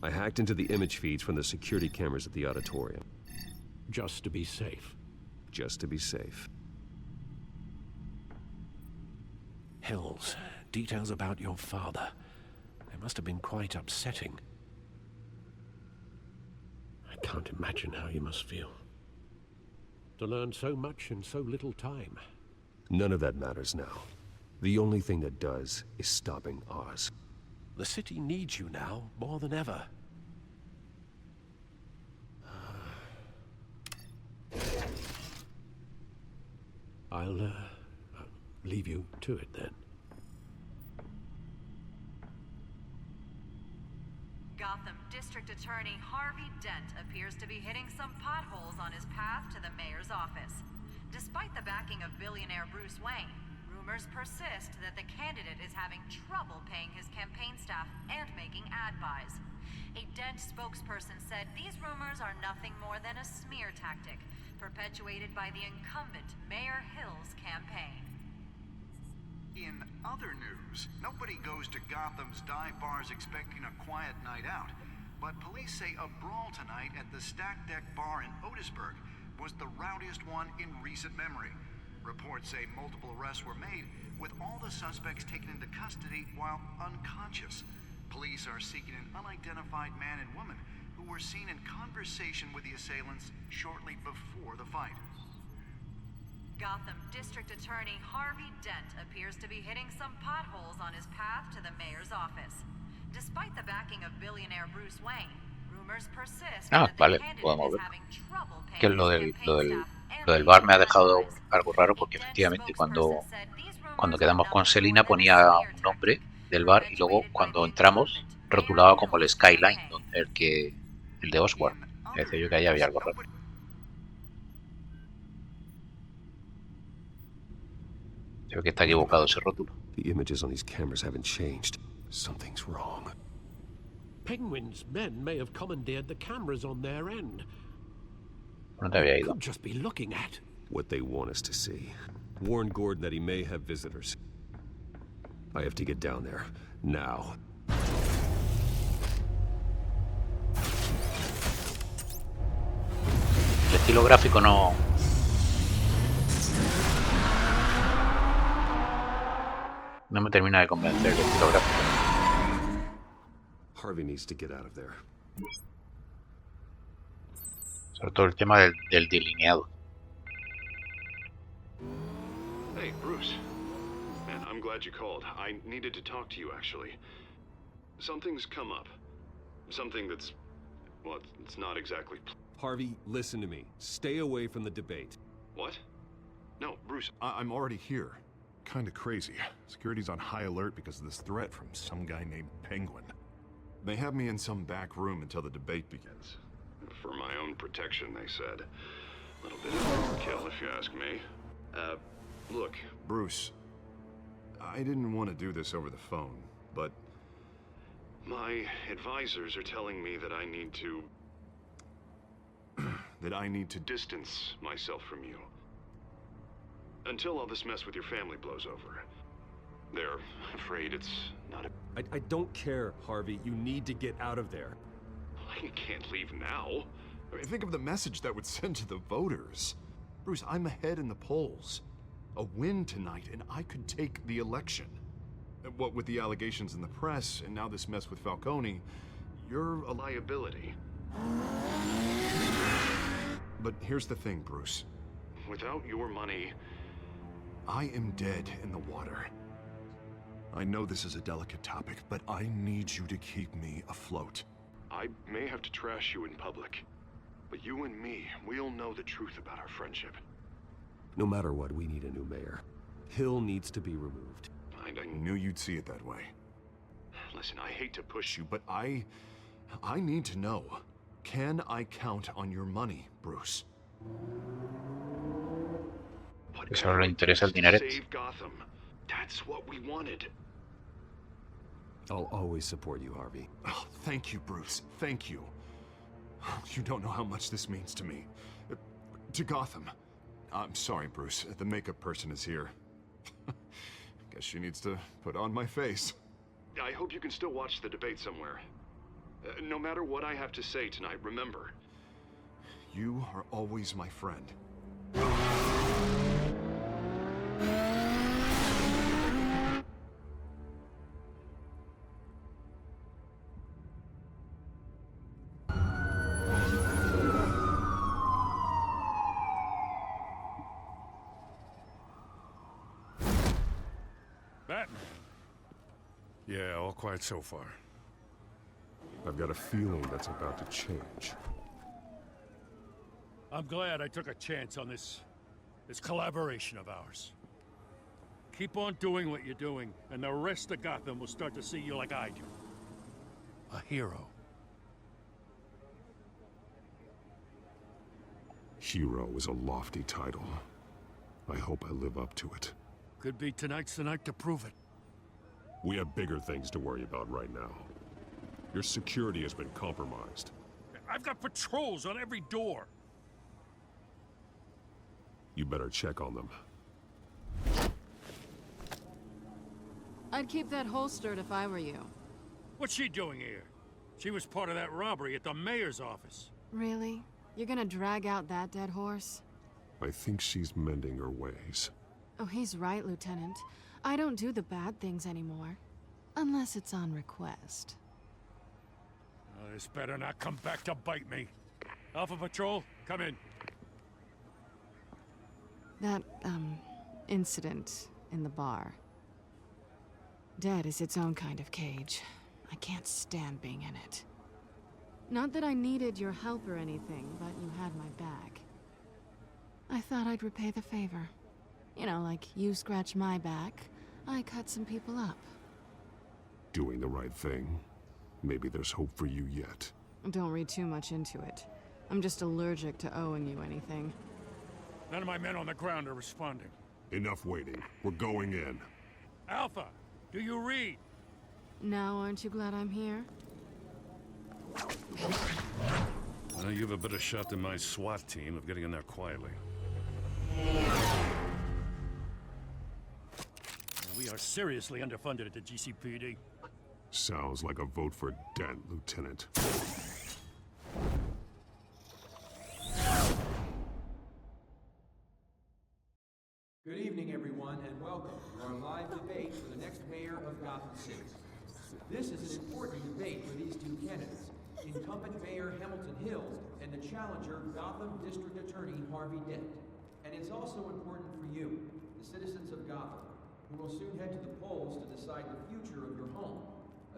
I hacked into the image feeds from the security cameras at the auditorium.
Just to be safe.
Just to be safe.
Hills, details about your father. They must have been quite upsetting. I can't imagine how you must feel. To learn so much in so little time.
None of that matters now. The only thing that does is stopping Oz.
The city needs you now more than ever. I'll leave you to it then.
Gotham District Attorney Harvey Dent appears to be hitting some potholes on his path to the mayor's office. Despite the backing of billionaire Bruce Wayne, rumors persist that the candidate is having trouble paying his campaign staff and making ad buys. A Dent spokesperson said these rumors are nothing more than a smear tactic, perpetuated by the incumbent Mayor Hill's campaign.
In other news, nobody goes to Gotham's dive bars expecting a quiet night out, but police say a brawl tonight at the Stack Deck Bar in Otisburg was the rowdiest one in recent memory. Reports say multiple arrests were made, with all the suspects taken into custody while unconscious. Police are seeking an unidentified man and woman who were seen in conversation with the assailants shortly before the fight.
Gotham District Attorney Harvey Dent appears to be hitting some potholes on his path to the mayor's office. Despite the backing of billionaire Bruce Wayne, rumors persist that the
vale,
candidate
podemos
is
ver.
having trouble
Que
paying
lo
his
del,
campaign staff and
lo del
making
bar me ha
ad
dejado
buys.
algo raro porque efectivamente cuando quedamos con Selina ponía un nombre del bar y luego cuando entramos rotulaba como el Skyline, el de Oswald. Decía yo que ahí había algo raro. Creo que está equivocado ese rótulo.
The images on these cameras haven't changed. Something's wrong.
Penguin's men may have commandeered the cameras on their end.
No te había ido.
Could just be looking at
what they want us to see. Warn Gordon that he may have visitors. I have to get down there now.
El estilo gráfico no me termina de convencer el estilo gráfico.
Harvey needs to get out of there.
Sobre todo el tema del delineado.
Hey, Bruce. Man, I'm glad you called. I needed to talk to you, actually. Something's come up. Something that's... well, it's not exactly...
Harvey, listen to me. Stay away from the debate.
What? No, Bruce.
I'm already here. Kinda crazy. Security's on high alert because of this threat from some guy named Penguin. They have me in some back room until the debate begins.
For my own protection, they said. A little bit of overkill, if you ask me. Look.
Bruce, I didn't want to do this over the phone, but...
my advisors are telling me that I need to...
that I need to
distance myself from you. Until all this mess with your family blows over. They're afraid it's not a...
I don't care, Harvey. You need to get out of there.
I can't leave now.
I mean, think of the message that would send to the voters. Bruce, I'm ahead in the polls. A win tonight, and I could take the election. What with the allegations in the press, and now this mess with Falcone, you're a liability. But here's the thing, Bruce. Without your money, I am dead in the water. I know this is a delicate topic, but I need you to keep me afloat. I may have to trash you in public, but you and me, we'll know the truth about our friendship.
No matter what, we need a new mayor. Hill needs to be removed.
I knew you'd see it that way. Listen, I hate to push you, but I need to know. Can I count on your money, Bruce?
Pues ahora le interesa el dinero.
Save Gotham. That's what we wanted.
I'll always support you, Harvey.
Oh, thank you, Bruce. Thank you. You don't know how much this means to me. To Gotham. I'm sorry, Bruce. The makeup person is here. Guess she needs to put on my face. I hope you can still watch the debate somewhere. No matter what I have to say tonight, remember, you are always my friend.
Batman. Yeah, all quiet so far.
I've got a feeling that's about to change.
I'm glad I took a chance on this collaboration of ours. Keep on doing what you're doing, and the rest of Gotham will start to see you like I do. A hero.
Hero is a lofty title. I hope I live up to it.
Could be tonight's the night to prove it.
We have bigger things to worry about right now. Your security has been compromised.
I've got patrols on every door.
You better check on them.
I'd keep that holstered if I were you.
What's she doing here? She was part of that robbery at the mayor's office.
Really? You're gonna drag out that dead horse?
I think she's mending her ways.
Oh, he's right, Lieutenant. I don't do the bad things anymore. Unless it's on request.
Oh, this better not come back to bite me. Alpha Patrol, come in.
That, incident in the bar. Dead is its own kind of cage. I can't stand being in it. Not that I needed your help or anything, but you had my back. I thought I'd repay the favor. You know, like you scratch my back, I cut some people up.
Doing the right thing. Maybe there's hope for you yet.
Don't read too much into it. I'm just allergic to owing you anything.
None of my men on the ground are responding.
Enough waiting. We're going in.
Alpha, do you read?
Now, aren't you glad I'm here?
Well, you have a better shot than my SWAT team of getting in there quietly. We are seriously underfunded at the GCPD.
Sounds like a vote for Dent, Lieutenant.
Good evening, everyone, and welcome to our live debate for the next mayor of Gotham City. This is an important debate for these two candidates, incumbent Mayor Hamilton Hills and the challenger Gotham District Attorney Harvey Dent. And it's also important for you, the citizens of Gotham, who will soon head to the polls to decide the future of your home,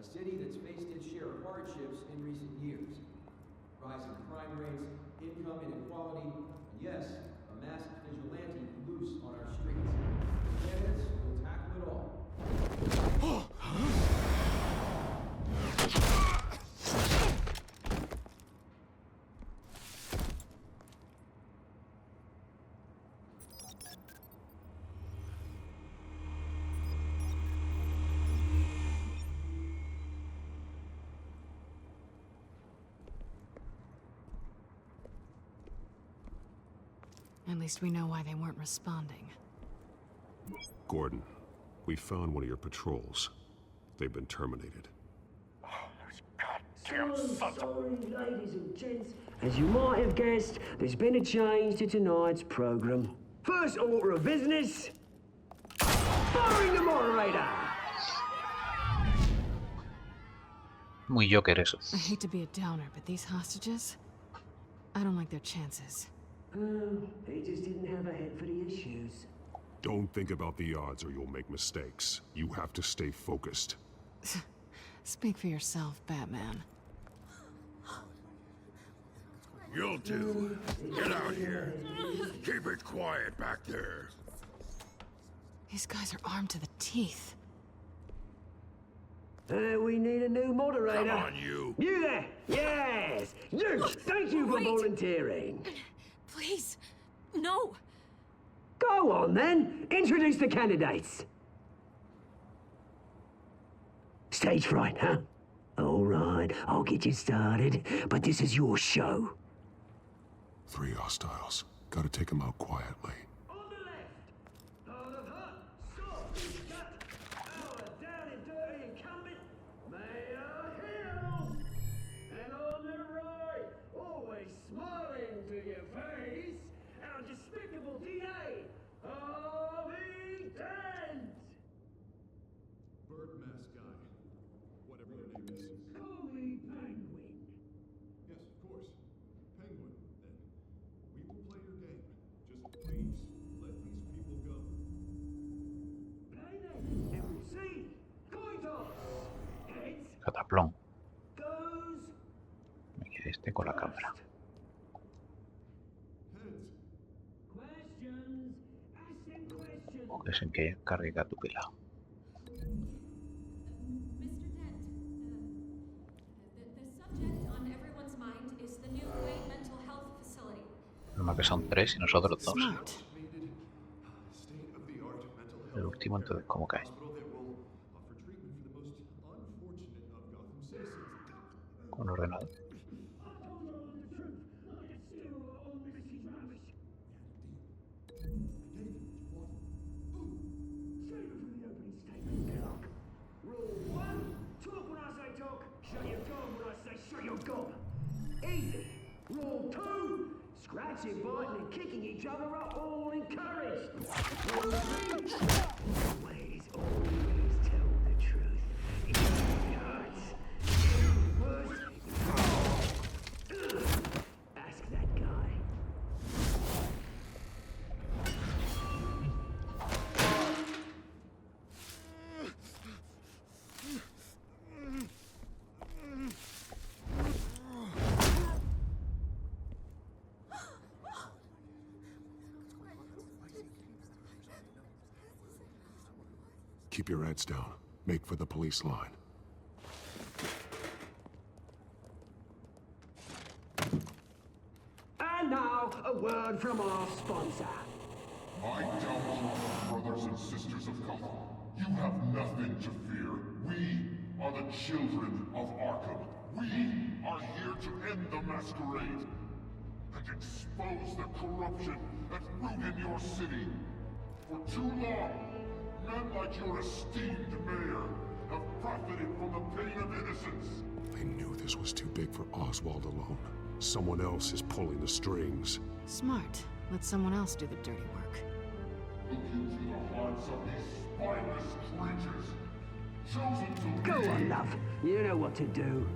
a city that's faced its share of hardships in recent years. Rising crime rates, income inequality, and yes, a masked vigilante loose on our streets. The candidates will tackle it all.
At least we know why they weren't responding.
Gordon, we found one of your patrols. They've been terminated.
Goddamn sons of...
Sorry, ladies and gents.
As you might have guessed, there's been a change to tonight's program. First order of business, firing the moderator.
Muy Joker eso.
I hate to be a downer, but these hostages, I don't like their chances.
He just didn't have a head for the issues.
Don't think about the odds or you'll make mistakes. You have to stay focused.
Speak for yourself, Batman.
You'll do. Get out here. Keep it quiet back there.
These guys are armed to the teeth.
We need a new moderator.
Come on, you.
You there? Yes. You. Thank you for volunteering.
Please. No.
Go on, then. Introduce the candidates. Stage fright, huh? All right, I'll get you started, but this is your show.
3 hostiles. Gotta take them out quietly.
On the left, out of her, sword, gut, our down and dirty incumbent, Mayor Hill. And on the right, always smiling to your face, our despicable DA, Harvey Dent.
Bird mask guy. Whatever your name is.
Call me Penguin.
Yes, of course. Penguin, then. We will play your game. Just please, let these people go.
Play them, and we'll see. Coin toss. Heads.
Cataplón.
Goes.
Me quedé este con la cámara.
Questions. Ask them questions.
O que es en que cargue tu pelado.
Mr. Dent, the subject on everyone's mind is the new Wayne mental health facility.
Normal que son 3 y nosotros 2.
Smart.
State-of-the-art mental health
El último entonces cómo cae.
hospital that will offer treatment for the most unfortunate of Gotham citizens.
Con ordenador.
Rule 1, talk when I say talk, shut your gob when I say shut your gob. Easy. Rule 2, scratching, biting and kicking each other are all encouraged. Rule 3, always tell the truth. It hurts. It hurts. Ask that guy.
Keep your heads down. Make for the police line.
And now, a word from our sponsor.
I doubt you, brothers and sisters of Gotham. You have nothing to fear. We are the children of Arkham. We are here to end the masquerade and expose the corruption that rooted your city. For too long, men like your esteemed mayor have profited from the pain of innocence.
They knew this was too big for Oswald alone. Someone else is pulling the strings.
Smart. Let someone else do the dirty work.
Look into the hearts of these spineless creatures, chosen to
Go
lead.
on, love. You know what to do.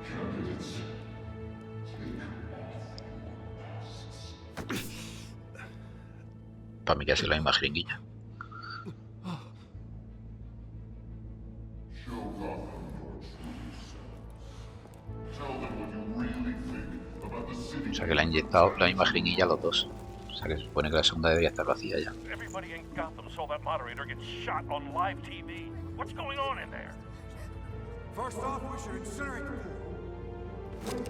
Candidates,
Para mí que hace la misma jeringuilla.
show Gotham your true selves. Tell them what you really think about the city.
O sea que le han inyectado la misma jeringuilla a los dos. O sea que se supone que la segunda debería estar vacía ya.
Everybody in Gotham saw that moderator get shot on live TV. What's going on in there?
First off, we should incinerate the pool.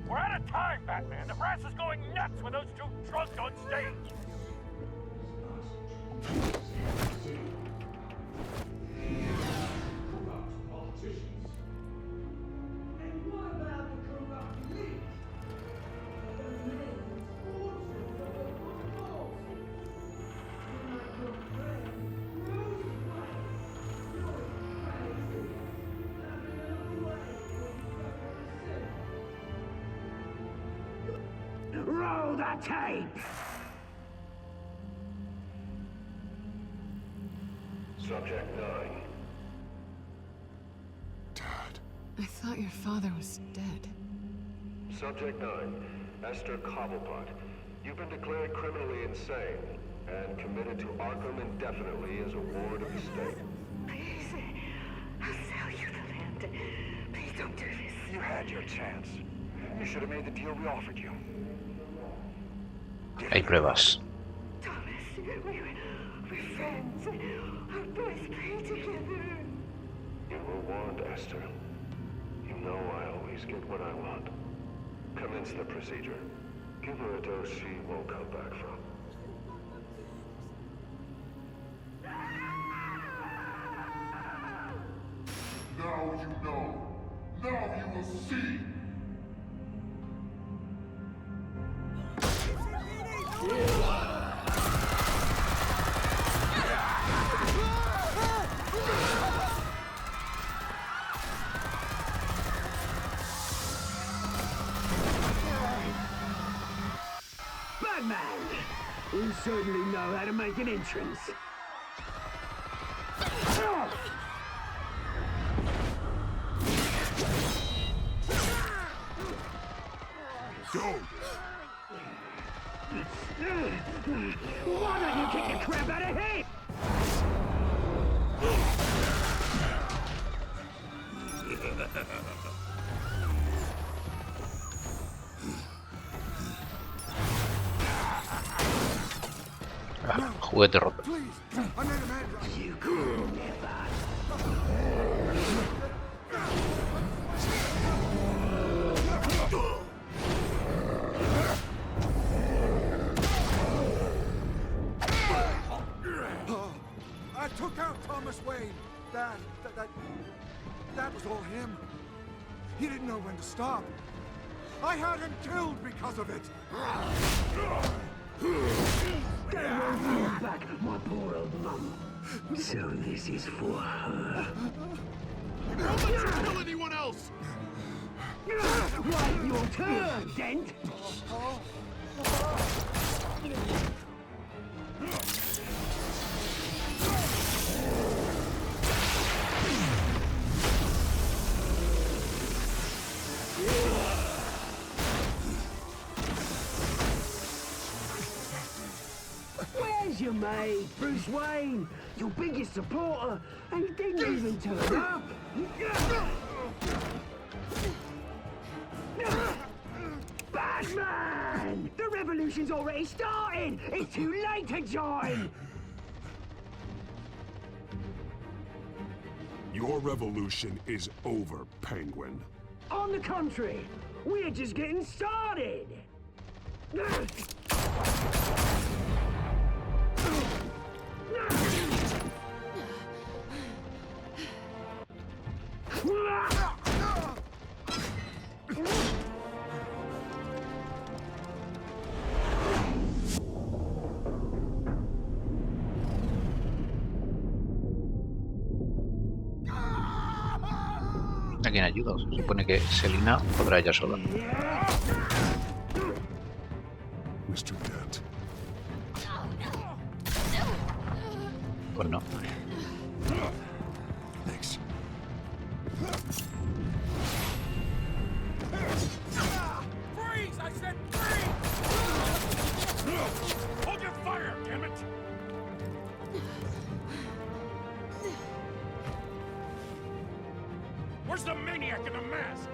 We're out of time, Batman. The brass class is going nuts with those two drunk on stage.
Roll the tape!
Subject 9.
I thought your father was dead.
Subject 9. Esther Cobblepot. You've been declared criminally insane and committed to Arkham indefinitely as a ward of the state.
Please, I'll sell you the land. Please don't do this.
You had your chance. You should have made the deal we offered you.
Hay pruebas.
Thomas, we're friends. Our boys play together.
You were warned, Esther. You know I always get what I want. Commence the procedure. Give her a dose she won't come back from.
Now you know. Now you will see.
Batman! You certainly know how to make an entrance.
Don't!
Why don't you kick the crap out of him?
Juguete roto.
You could never.
I took out Thomas Wayne. That was all him. He didn't know when to stop. I had him killed because of it.
Don't hold back, my poor old mum. So this is for her.
Don't let you kill anyone else!
Right, your turn, Dent. Where's your mate, Bruce Wayne? Your biggest supporter, and he didn't even turn up. Batman! The revolution's already started! It's too late to join!
Your revolution is over, Penguin.
On the contrary, we're just getting started!
¿A quién ayuda? Se supone que Selina podrá ella sola.
Mr. Dent.
Pues no.
Thanks.
Freeze! I said freeze! Hold your fire, damn it! Where's the maniac in the mask?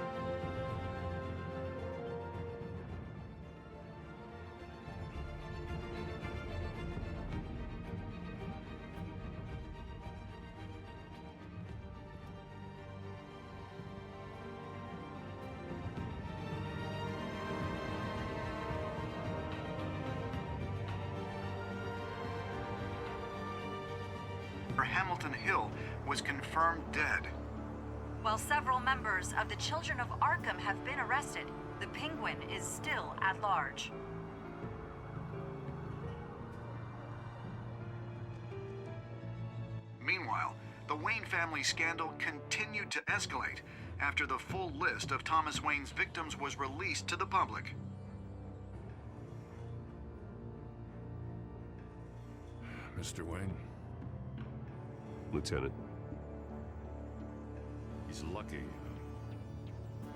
Hamilton Hill was confirmed dead.
While several members of the Children of Arkham have been arrested, the Penguin is still at large.
Meanwhile, the Wayne family scandal continued to escalate after the full list of Thomas Wayne's victims was released to the public.
Mr. Wayne?
Lieutenant.
He's lucky, you know.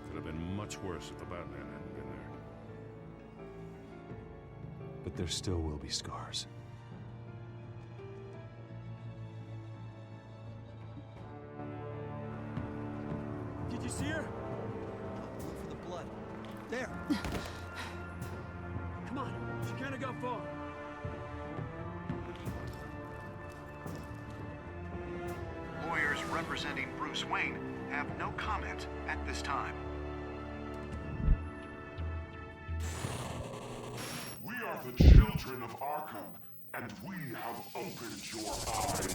Could have been much worse if the Batman hadn't been there.
But there still will be scars.
Did you see her? Look for the blood. There. Come on, she can't go far.
Lawyers representing Bruce Wayne have no comment at this time.
We are the children of Arkham, and we have opened your eyes.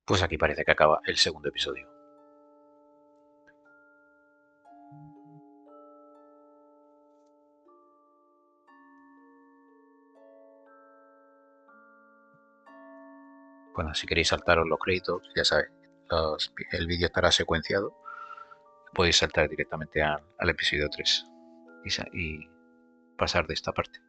Pues aquí parece que acaba el segundo episodio. Bueno, si queréis saltaros los créditos, ya sabéis, el vídeo estará secuenciado. Podéis saltar directamente al episodio 3 y pasar de esta parte.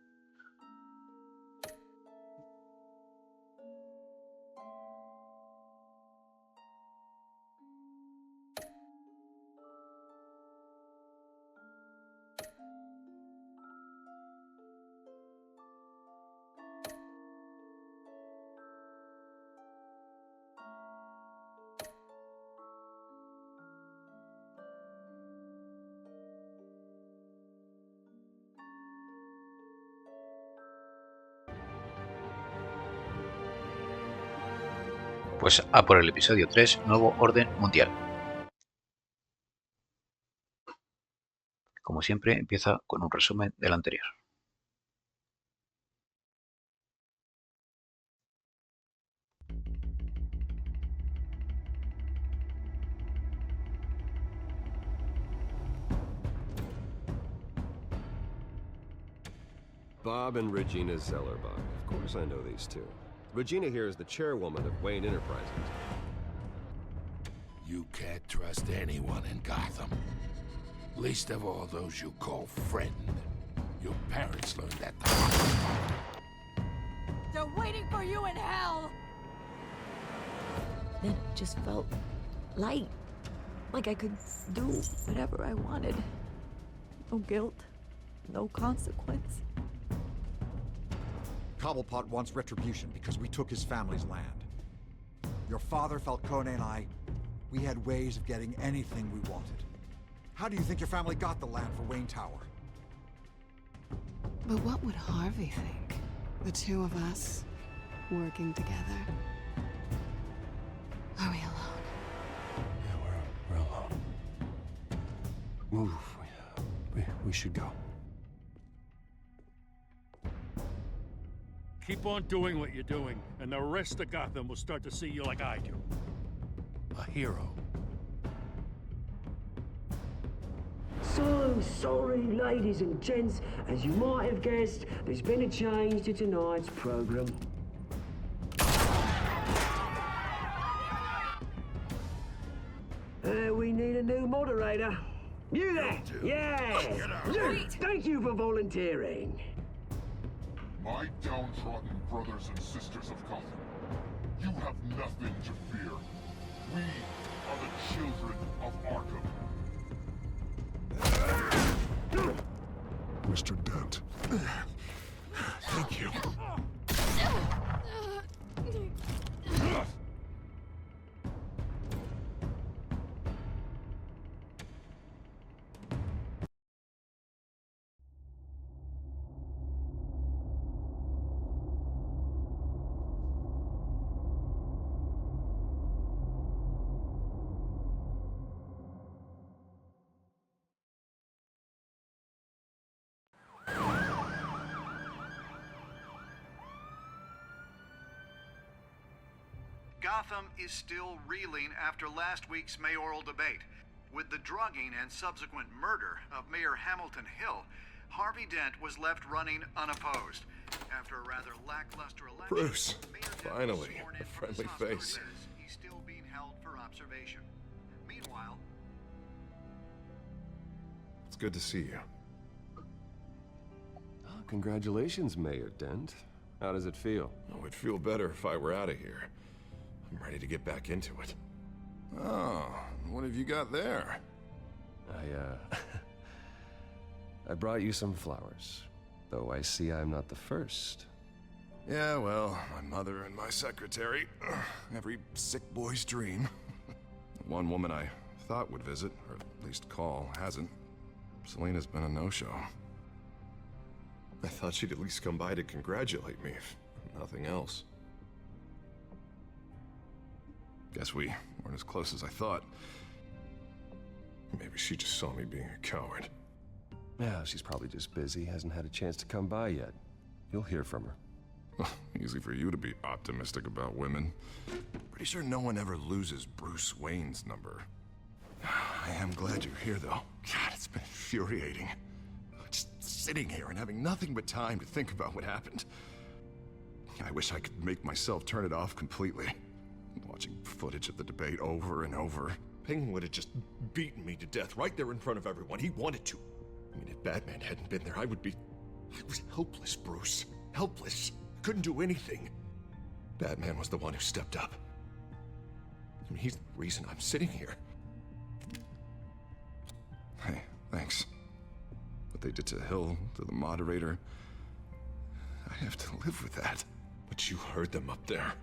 Pues a por el episodio 3, Nuevo Orden Mundial. Como siempre, empieza con un resumen del anterior.
Bob and Regina Zellerbach. Of course I know these two. Regina here is the chairwoman of Wayne Enterprises.
You can't trust anyone in Gotham. Least of all those you call friend. Your parents learned that the hard way.
They're waiting for you in hell! Then it just felt light. Like I could do whatever I wanted. No guilt, no consequence.
Cobblepot wants retribution because we took his family's land. Your father, Falcone, and I, we had ways of getting anything we wanted. How do you think your family got the land for Wayne Tower?
But what would Harvey think? The two of us, working together. Are we alone?
Yeah, we're alone. Move. We should go.
Keep on doing what you're doing, and the rest of Gotham will start to see you like I do. A hero.
So sorry, ladies and gents. As you might have guessed, there's been a change to tonight's program. We need a new moderator. You there? Yes! Thank you for volunteering.
My downtrodden brothers and sisters of Gotham, you have nothing to fear. We are the children of Arkham.
Mr. Dent. Thank you.
Gotham is still reeling after last week's mayoral debate. With the drugging and subsequent murder of Mayor Hamilton Hill, Harvey Dent was left running unopposed. After a rather lackluster election,
Bruce,
Mayor Dent
finally,
was sworn in
a
for the
friendly
Hospital
face.
Liz. He's still being held for observation. Meanwhile,
It's good to see you.
Oh, congratulations, Mayor Dent. How does it feel?
Oh, it'd feel better if I were out of here. I'm ready to get back into it. Oh, what have you got there?
I brought you some flowers. Though I see I'm not the first.
Yeah, well, my mother and my secretary. Every sick boy's dream. One woman I thought would visit, or at least call, hasn't. Selena's been a no-show. I thought she'd at least come by to congratulate me, if nothing else. Guess we weren't as close as I thought. Maybe she just saw me being a coward.
Yeah, she's probably just busy, hasn't had a chance to come by yet. You'll hear from her.
Easy for you to be optimistic about women. Pretty sure no one ever loses Bruce Wayne's number. I am glad you're here, though. God, it's been infuriating. Just sitting here and having nothing but time to think about what happened. I wish I could make myself turn it off completely. Watching footage of the debate over and over. Penguin would have just beaten me to death right there in front of everyone. He wanted to. I mean, if Batman hadn't been there, I was helpless, Bruce. Helpless. Couldn't do anything. Batman was the one who stepped up. I mean, he's the reason I'm sitting here. Hey, thanks. What they did to Hill, to the moderator, I have to live with that. But you heard them up there.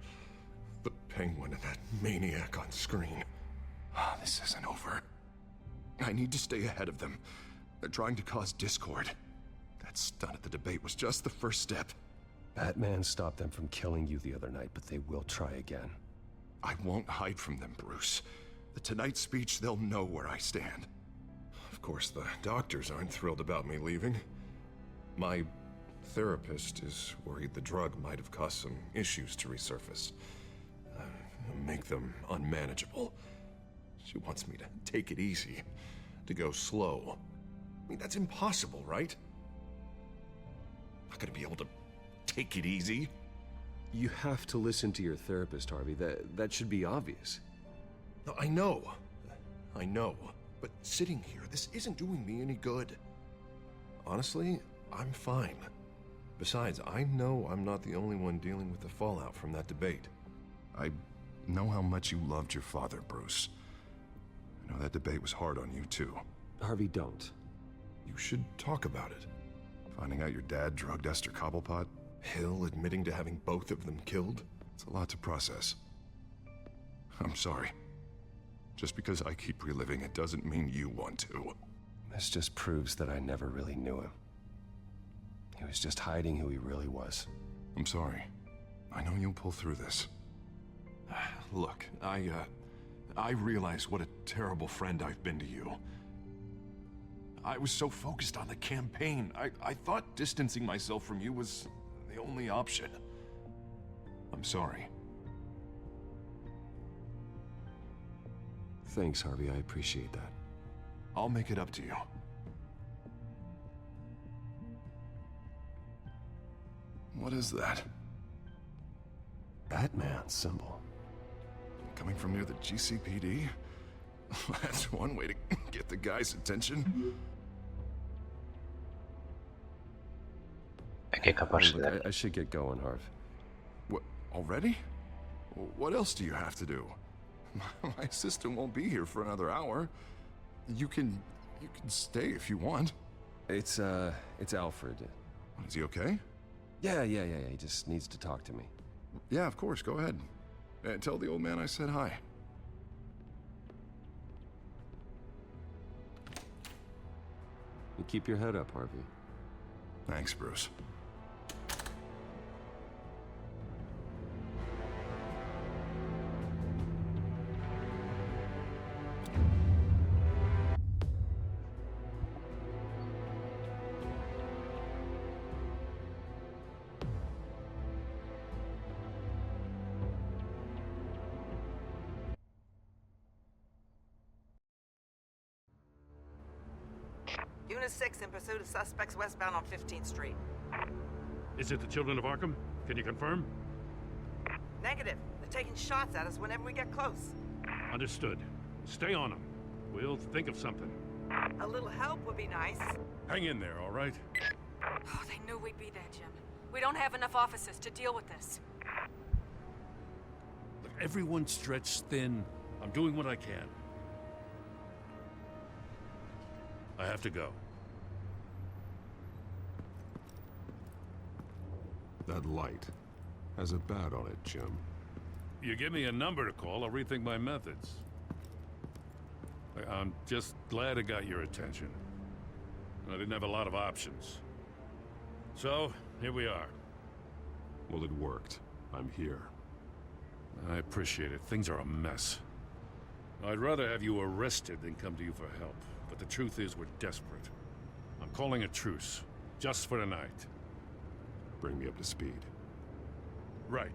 The Penguin and that maniac on screen. This isn't over. I need to stay ahead of them. They're trying to cause discord. That stunt at the debate was just the first step.
Batman stopped them from killing you the other night, but they will try again.
I won't hide from them, Bruce. The Tonight speech, they'll know where I stand. Of course, the doctors aren't thrilled about me leaving. My therapist is worried the drug might have caused some issues to resurface. Make them unmanageable. She wants me to take it easy, to go slow. I mean, that's impossible, right? I'm not gonna be able to take it easy.
You have to listen to your therapist, Harvey. That should be obvious.
No, I know. But sitting here, this isn't doing me any good. Honestly, I'm fine. Besides, I know I'm not the only one dealing with the fallout from that debate. I know how much you loved your father, Bruce. I know that debate was hard on you, too.
Harvey, don't.
You should talk about it. Finding out your dad drugged Esther Cobblepot, Hill admitting to having both of them killed. It's a lot to process. I'm sorry. Just because I keep reliving it doesn't mean you want to.
This just proves that I never really knew him. He was just hiding who he really was.
I'm sorry. I know you'll pull through this. Look, I realize what a terrible friend I've been to you. I was so focused on the campaign. I thought distancing myself from you was the only option. I'm sorry.
Thanks, Harvey. I appreciate that.
I'll make it up to you. What is that?
Batman symbol.
Coming from near the GCPD? That's one way to get the guy's attention.
Hay que escaparse de
I should get going, Harv.
What, already? What else do you have to do? My assistant won't be here for another hour. You can stay if you want.
It's Alfred.
Is he okay?
Yeah. He just needs to talk to me.
Yeah, of course. Go ahead. Tell the old man I said hi.
You keep your head up, Harvey.
Thanks, Bruce.
Unit 6 in pursuit of suspects westbound on 15th Street.
Is it the children of Arkham? Can you confirm?
Negative. They're taking shots at us whenever we get close.
Understood. Stay on them. We'll think of something.
A little help would be nice.
Hang in there, all right?
Oh, they knew we'd be there, Jim. We don't have enough officers to deal with this.
Look, everyone's stretched thin. I'm doing what I can. I have to go.
That light has a bat on it, Jim.
You give me a number to call, I'll rethink my methods. I'm just glad I got your attention. I didn't have a lot of options. So, here we are.
Well, it worked. I'm here.
I appreciate it. Things are a mess. I'd rather have you arrested than come to you for help. But the truth is, we're desperate. I'm calling a truce. Just for tonight.
Bring me up to speed.
Right.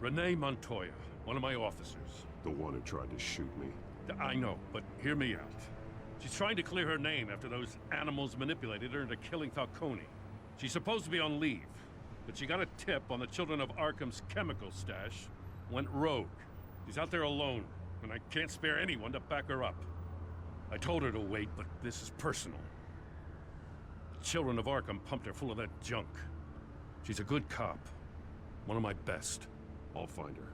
Renee Montoya, one of my officers.
The one who tried to shoot me.
I know, but hear me out. She's trying to clear her name after those animals manipulated her into killing Falcone. She's supposed to be on leave, but she got a tip on the children of Arkham's chemical stash, went rogue. She's out there alone, and I can't spare anyone to back her up. I told her to wait, but this is personal. The children of Arkham pumped her full of that junk. She's a good cop. One of my best.
I'll find her.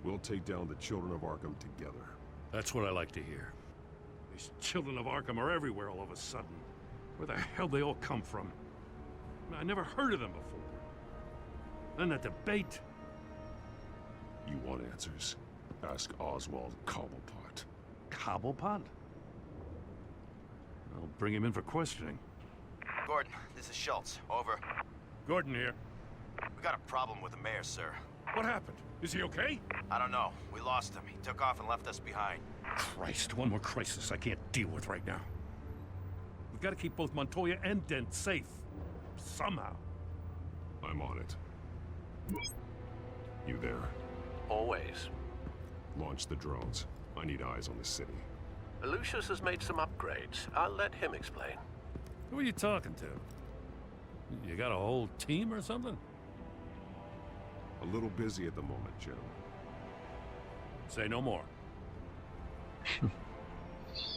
We'll take down the children of Arkham together.
That's what I like to hear. These children of Arkham are everywhere all of a sudden. Where the hell they all come from? I never heard of them before. Then that debate.
You want answers? Ask Oswald Cobblepot.
Cobblepot? I'll bring him in for questioning.
Gordon, this is Schultz. Over.
Gordon here.
We got a problem with the mayor, sir.
What happened? Is he okay?
I don't know. We lost him. He took off and left us behind.
Christ, one more crisis I can't deal with right now. We've got to keep both Montoya and Dent safe. Somehow.
I'm on it. You there?
Always.
Launch the drones. I need eyes on the city.
Luces has made some upgrades. I'll let him explain.
Who are you talking to? You got a whole team or something?
A little busy at the moment, Jim.
Say no more.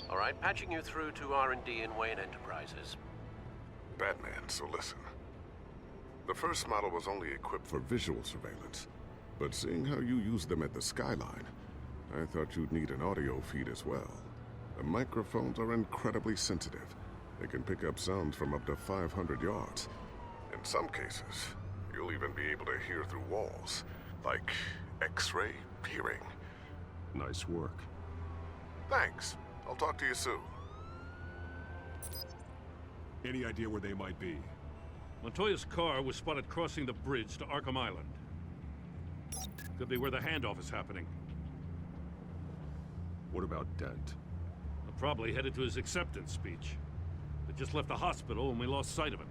All right, patching you through to R&D in Wayne Enterprises.
Batman, so listen. The first model was only equipped for visual surveillance, but seeing how you use them at the skyline, I thought you'd need an audio feed as well. The microphones are incredibly sensitive. They can pick up sounds from up to 500 yards. In some cases, you'll even be able to hear through walls, like X-ray peering.
Nice work.
Thanks. I'll talk to you soon.
Any idea where they might be?
Montoya's car was spotted crossing the bridge to Arkham Island. Could be where the handoff is happening.
What about Dent?
Probably headed to his acceptance speech. They just left the hospital and we lost sight of him.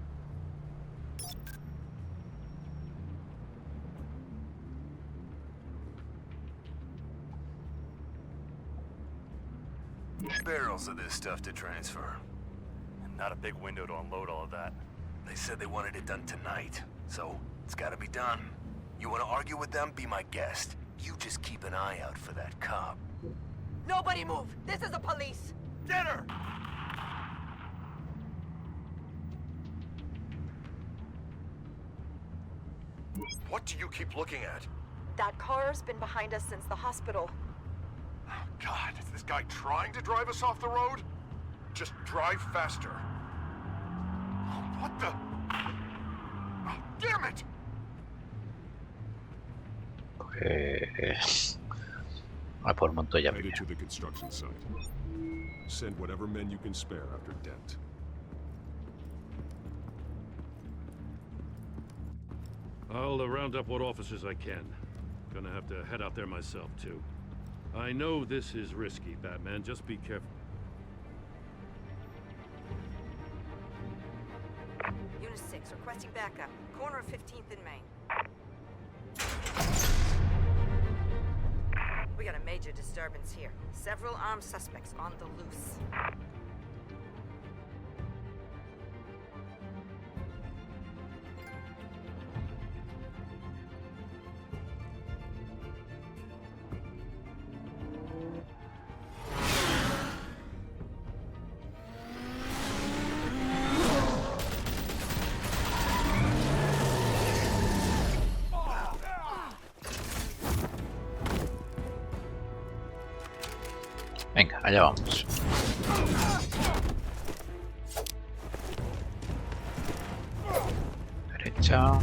Barrels of this stuff to transfer. Not a big window to unload all of that. They said they wanted it done tonight, so it's gotta be done. You wanna argue with them? Be my guest. You just keep an eye out for that cop.
Nobody move! This is the police!
Get her!
What do you keep looking at?
That car's been behind us since the hospital.
Oh, God, is this guy trying to drive us off the road? Just drive faster. Oh, what the? Oh, damn it!
A por Montoya.
Headed to the construction site. Send whatever men you can spare after Dent.
I'll round up what officers I can. Gonna have to head out there myself, too. I know this is risky, Batman. Just be careful.
Unit 6, requesting backup. Corner of 15th and Main. We got a major disturbance here. Several armed suspects on the loose.
Allá vamos. Derecha.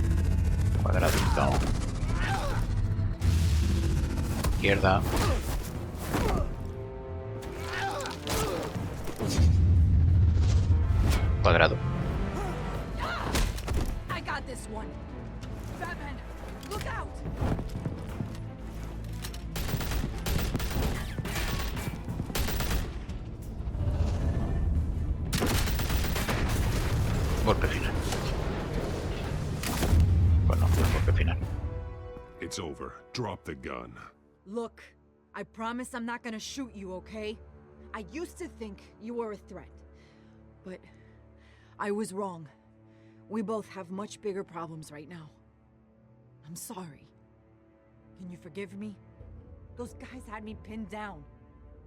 Cuadradito. Izquierda. Cuadrado.
I got this one. Batman, look out!
Golpe final. Bueno, golpe final.
It's over. Drop the gun.
Look, I promise I'm not gonna shoot you, okay? I used to think you were a threat, but I was wrong. We both have much bigger problems right now. I'm sorry. Can you forgive me? Those guys had me pinned down.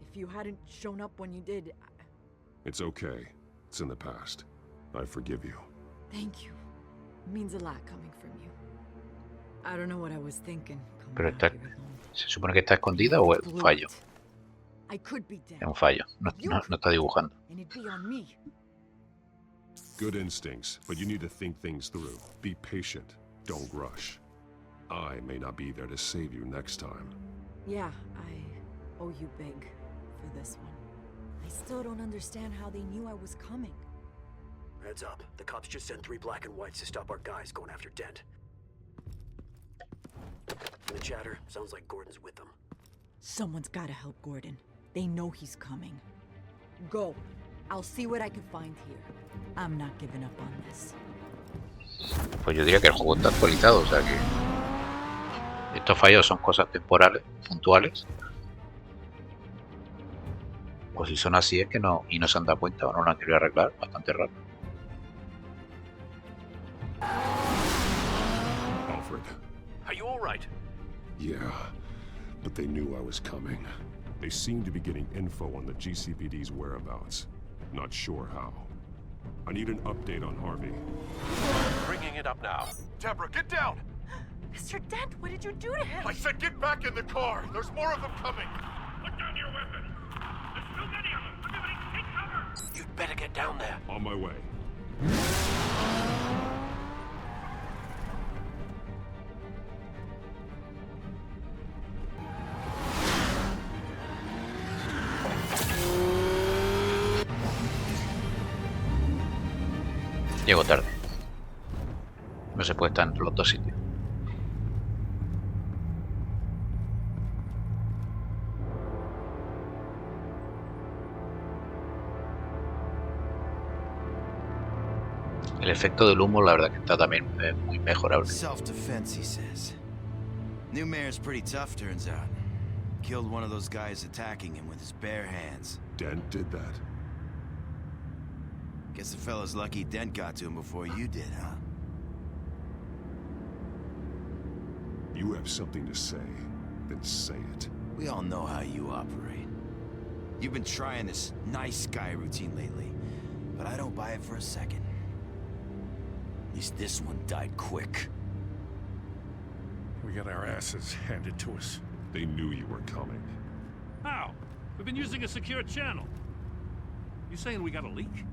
If you hadn't shown up when you did,
It's okay. It's in the past. I forgive you.
Thank you. It means a lot coming from you. I don't know what I was thinking.
Pero está, ¿se supone que está escondida o es un fallo?
I could be dead.
Es un fallo. No está dibujando.
And it'd be on me.
Good instincts, but you need to think things through. Be patient. Don't rush. I may not be there to save you next time.
Yeah, I owe you big for this one. I still don't understand how they knew I was coming.
Heads up. The cops just sent 3 black and whites to stop our guys going after Dent. And the chatter sounds like Gordon's with them.
Someone's gotta help Gordon. They know he's coming. Go. I'll see what I can find here. I'm not giving up on this.
Pues yo diría que el juego está actualizado, o sea que estos fallos son cosas temporales, puntuales. Pues si son así es que no, y no se han dado cuenta o no lo han querido arreglar, bastante raro.
Alfred.
Are you all right?
Yeah, but they knew I was coming. They seem to be getting info on the GCPD's whereabouts. Not sure how. I need an update on Harvey.
Bringing it up now.
Deborah, get down!
Mr. Dent, what did you do to him?
I said get back in the car! There's more of them coming!
Put down your weapon! There's too many of them! Everybody take cover!
You'd better get down there.
On my way.
Llego tarde. No se puede estar en los dos sitios. El efecto del humo, la verdad que está también muy mejorable.
Self-defense, he says. New mayor's pretty tough, turns out. Killed one of those guys attacking him with his bare hands.
Dent did that?
Guess the fella's lucky Dent got to him before you did, huh?
You have something to say, then say it.
We all know how you operate. You've been trying this nice guy routine lately, but I don't buy it for a second. At least this one died quick.
We got our asses handed to us.
They knew you were coming.
How? We've been using a secure channel. You saying we got a leak?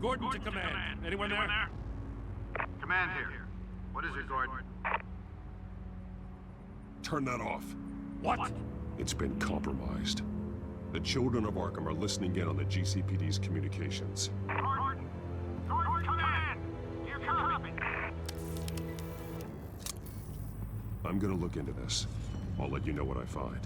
Gordon to command. Anyone there?
Command here. What is it, Gordon?
Turn that off.
What?
It's been compromised. The children of Arkham are listening in on the GCPD's communications.
Gordon, command! You copy?
I'm gonna look into this. I'll let you know what I find.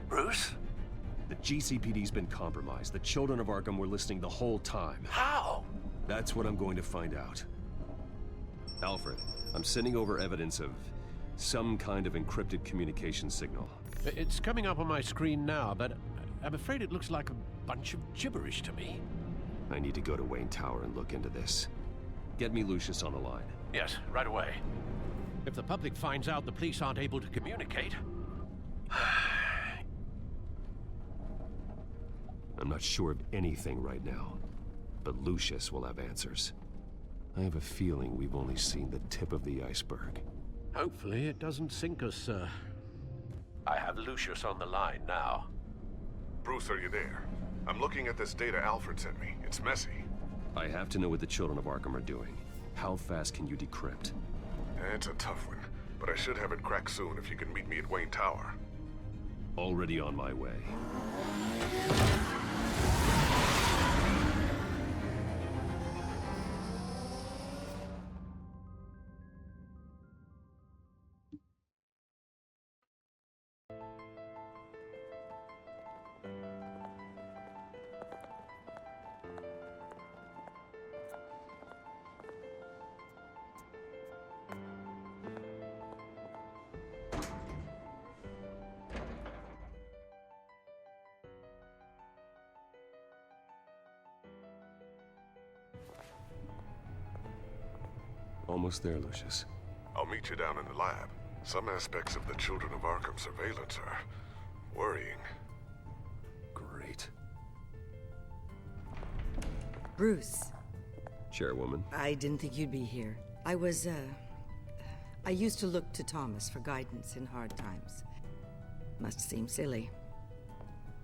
Bruce?
The GCPD's been compromised. The children of Arkham were listening the whole time.
How?
That's what I'm going to find out. Alfred, I'm sending over evidence of some kind of encrypted communication signal.
It's coming up on my screen now, but I'm afraid it looks like a bunch of gibberish to me.
I need to go to Wayne Tower and look into this. Get me Lucius on the line.
Yes, right away.
If the public finds out the police aren't able to communicate...
I'm not sure of anything right now, but Lucius will have answers. I have a feeling we've only seen the tip of the iceberg.
Hopefully it doesn't sink us, sir. I have Lucius on the line now.
Bruce, are you there? I'm looking at this data Alfred sent me. It's messy.
I have to know what the children of Arkham are doing. How fast can you decrypt?
It's a tough one, but I should have it cracked soon if you can meet me at Wayne Tower.
Already on my way. Almost there, Lucius.
I'll meet you down in the lab. Some aspects of the Children of Arkham surveillance are worrying.
Great.
Bruce.
Chairwoman.
I didn't think you'd be here. I used to look to Thomas for guidance in hard times. Must seem silly.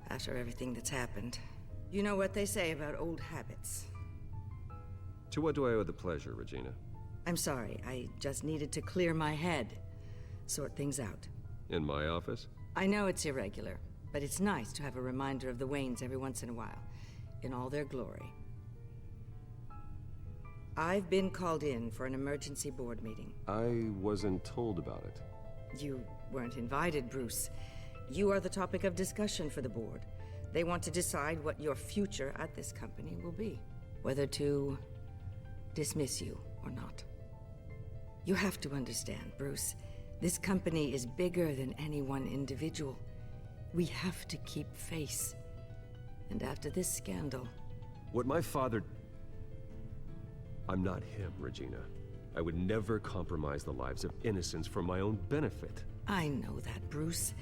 After everything that's happened. You know what they say about old habits.
To what do I owe the pleasure, Regina?
I'm sorry, I just needed to clear my head. Sort things out.
In my office?
I know it's irregular, but it's nice to have a reminder of the Waynes every once in a while, in all their glory. I've been called in for an emergency board meeting.
I wasn't told about it.
You weren't invited, Bruce. You are the topic of discussion for the board. They want to decide what your future at this company will be. Whether to dismiss you or not. You have to understand, Bruce. This company is bigger than any one individual. We have to keep face. And after this scandal...
What my father... I'm not him, Regina. I would never compromise the lives of innocents for my own benefit.
I know that, Bruce.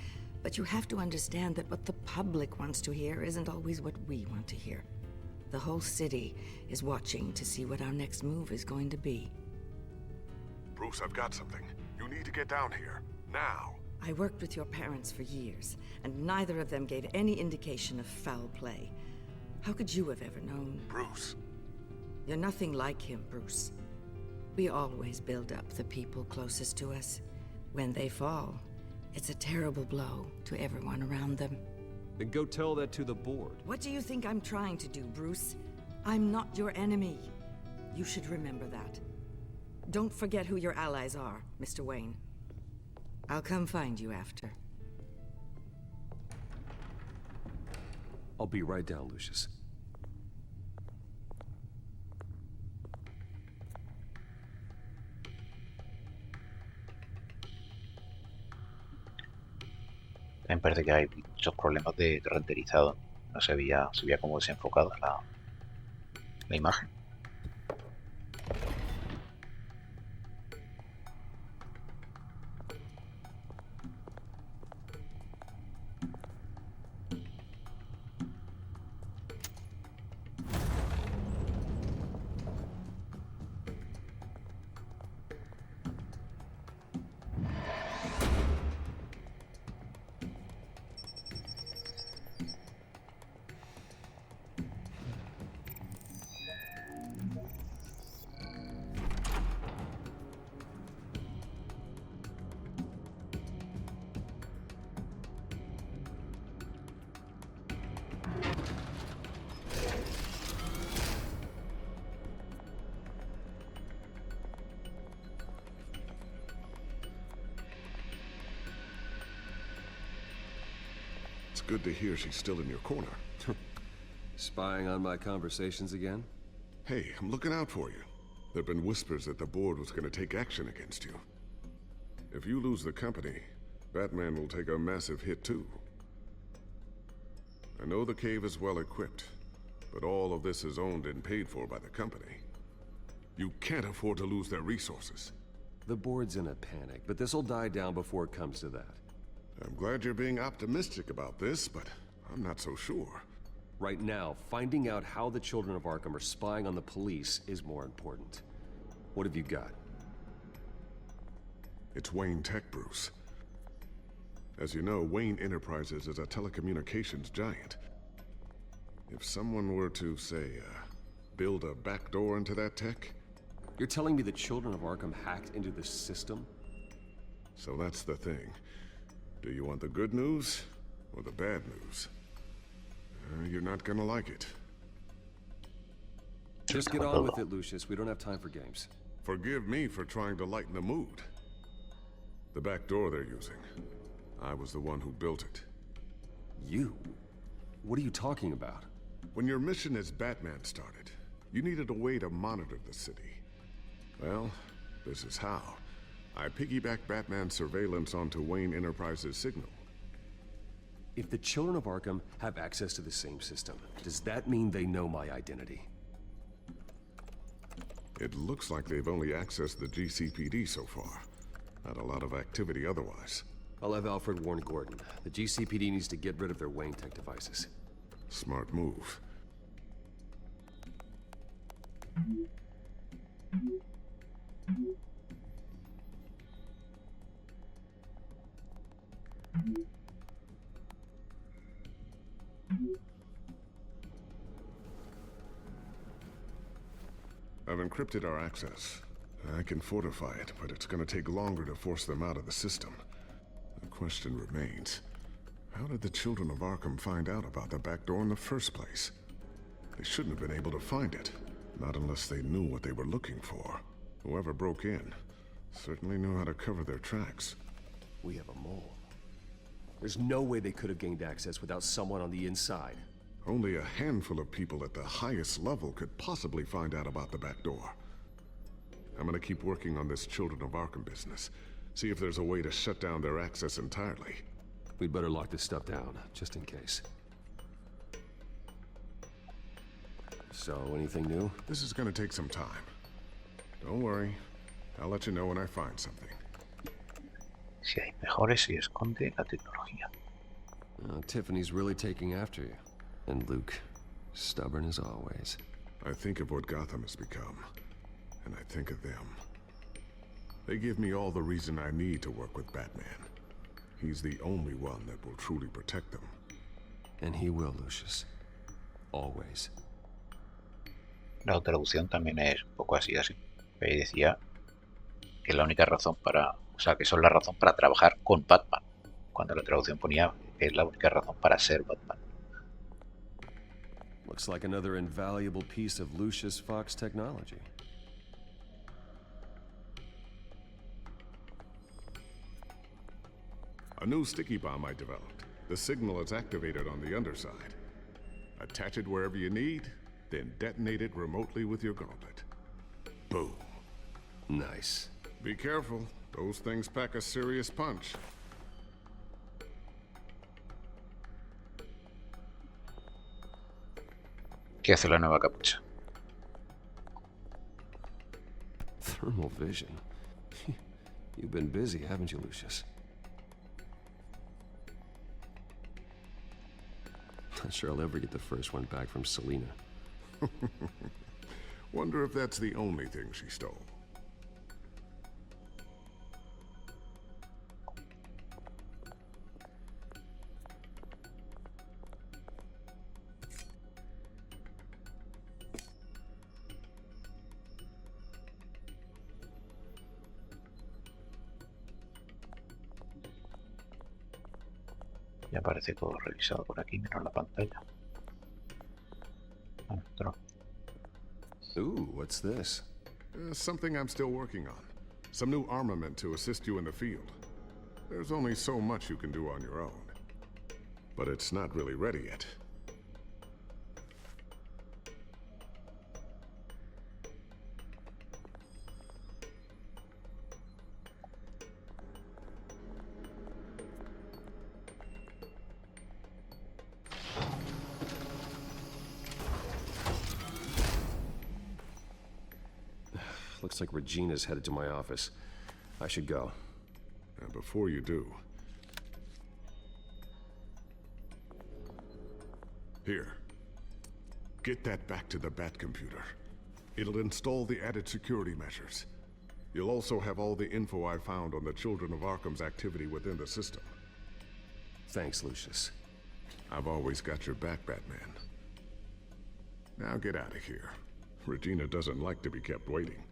But you have to understand that what the public wants to hear isn't always what we want to hear. The whole city is watching to see what our next move is going to be.
Bruce, I've got something. You need to get down here. Now.
I worked with your parents for years, and neither of them gave any indication of foul play. How could you have ever known?
Bruce.
You're nothing like him, Bruce. We always build up the people closest to us. When they fall, it's a terrible blow to everyone around them.
Then go tell that to the board.
What do you think I'm trying to do, Bruce? I'm not your enemy. You should remember that. Don't forget who your allies are, Mr. Wayne. I'll come find you after.
I'll be right down, Lucius.
Me parece que hay muchos problemas de renderizado. No se veía como desenfocada la imagen.
It's good to hear she's still in your corner.
Spying on my conversations again?
Hey, I'm looking out for you. There've been whispers that the board was going to take action against you. If you lose the company, Batman will take a massive hit too. I know the cave is well equipped, but all of this is owned and paid for by the company. You can't afford to lose their resources.
The board's in a panic, but this'll die down before it comes to that.
I'm glad you're being optimistic about this, but I'm not so sure.
Right now, finding out how the children of Arkham are spying on the police is more important. What have you got?
It's Wayne Tech, Bruce. As you know, Wayne Enterprises is a telecommunications giant. If someone were to, say, build a backdoor into that tech...
You're telling me the children of Arkham hacked into the system?
So that's the thing. Do you want the good news or the bad news? You're not gonna like it.
Just get on with it, Lucius. We don't have time for games.
Forgive me for trying to lighten the mood. The back door they're using. I was the one who built it.
You? What are you talking about?
When your mission as Batman started, you needed a way to monitor the city. Well, this is how. I piggybacked Batman's surveillance onto Wayne Enterprises' signal.
If the children of Arkham have access to the same system, does that mean they know my identity?
It looks like they've only accessed the GCPD so far. Not a lot of activity otherwise.
I'll have Alfred warn Gordon. The GCPD needs to get rid of their Wayne Tech devices.
Smart move. I've encrypted our access. I can fortify it, but it's gonna take longer to force them out of the system. The question remains, how did the children of Arkham find out about the back door in the first place? They shouldn't have been able to find it, not unless they knew what they were looking for. Whoever broke in certainly knew how to cover their tracks.
We have a mole. There's no way they could have gained access without someone on the inside.
Only a handful of people at the highest level could possibly find out about the back door. I'm gonna keep working on this Children of Arkham business. See if there's a way to shut down their access entirely.
We'd better lock this stuff down, just in case. So, anything new?
This is gonna take some time. Don't worry. I'll let you know when I find something.
Si hay mejores y esconde la tecnología.
Tiffany's really taking after you. And Luke, stubborn as always.
I think of what Gotham has become, and I think of them. They give me all the reason I need to work with Batman. He's the only one that will truly protect them.
And he will, Lucius. Always.
La traducción también es un poco así. Ahí decía que la única razón para... O sea, que son la razón para trabajar con Batman. Cuando la traducción ponía que es la única razón para ser Batman.
Looks like another invaluable piece of Lucius Fox technology.
A new sticky bomb I developed. The signal is activated on the underside. Attach it wherever you need, then detonate it remotely with your gauntlet. Boom.
Nice.
Be careful. Those things pack a serious punch.
¿Qué hace la nueva capucha?
Thermal vision. You've been busy, haven't you, Lucius? Not sure I'll ever get the first one back from Selina.
Wonder if that's the only thing she stole.
Ya aparece todo revisado por aquí, menos la pantalla. Otro.
Ooh, what's this?
Something I'm still working on. Some new armament to assist you in the field. There's only so much you can do on your own. But it's not really ready yet.
Looks like Regina's headed to my office. I should go.
And before you do... Here. Get that back to the Bat computer. It'll install the added security measures. You'll also have all the info I found on the Children of Arkham's activity within the system.
Thanks, Lucius.
I've always got your back, Batman. Now get out of here. Regina doesn't like to be kept waiting.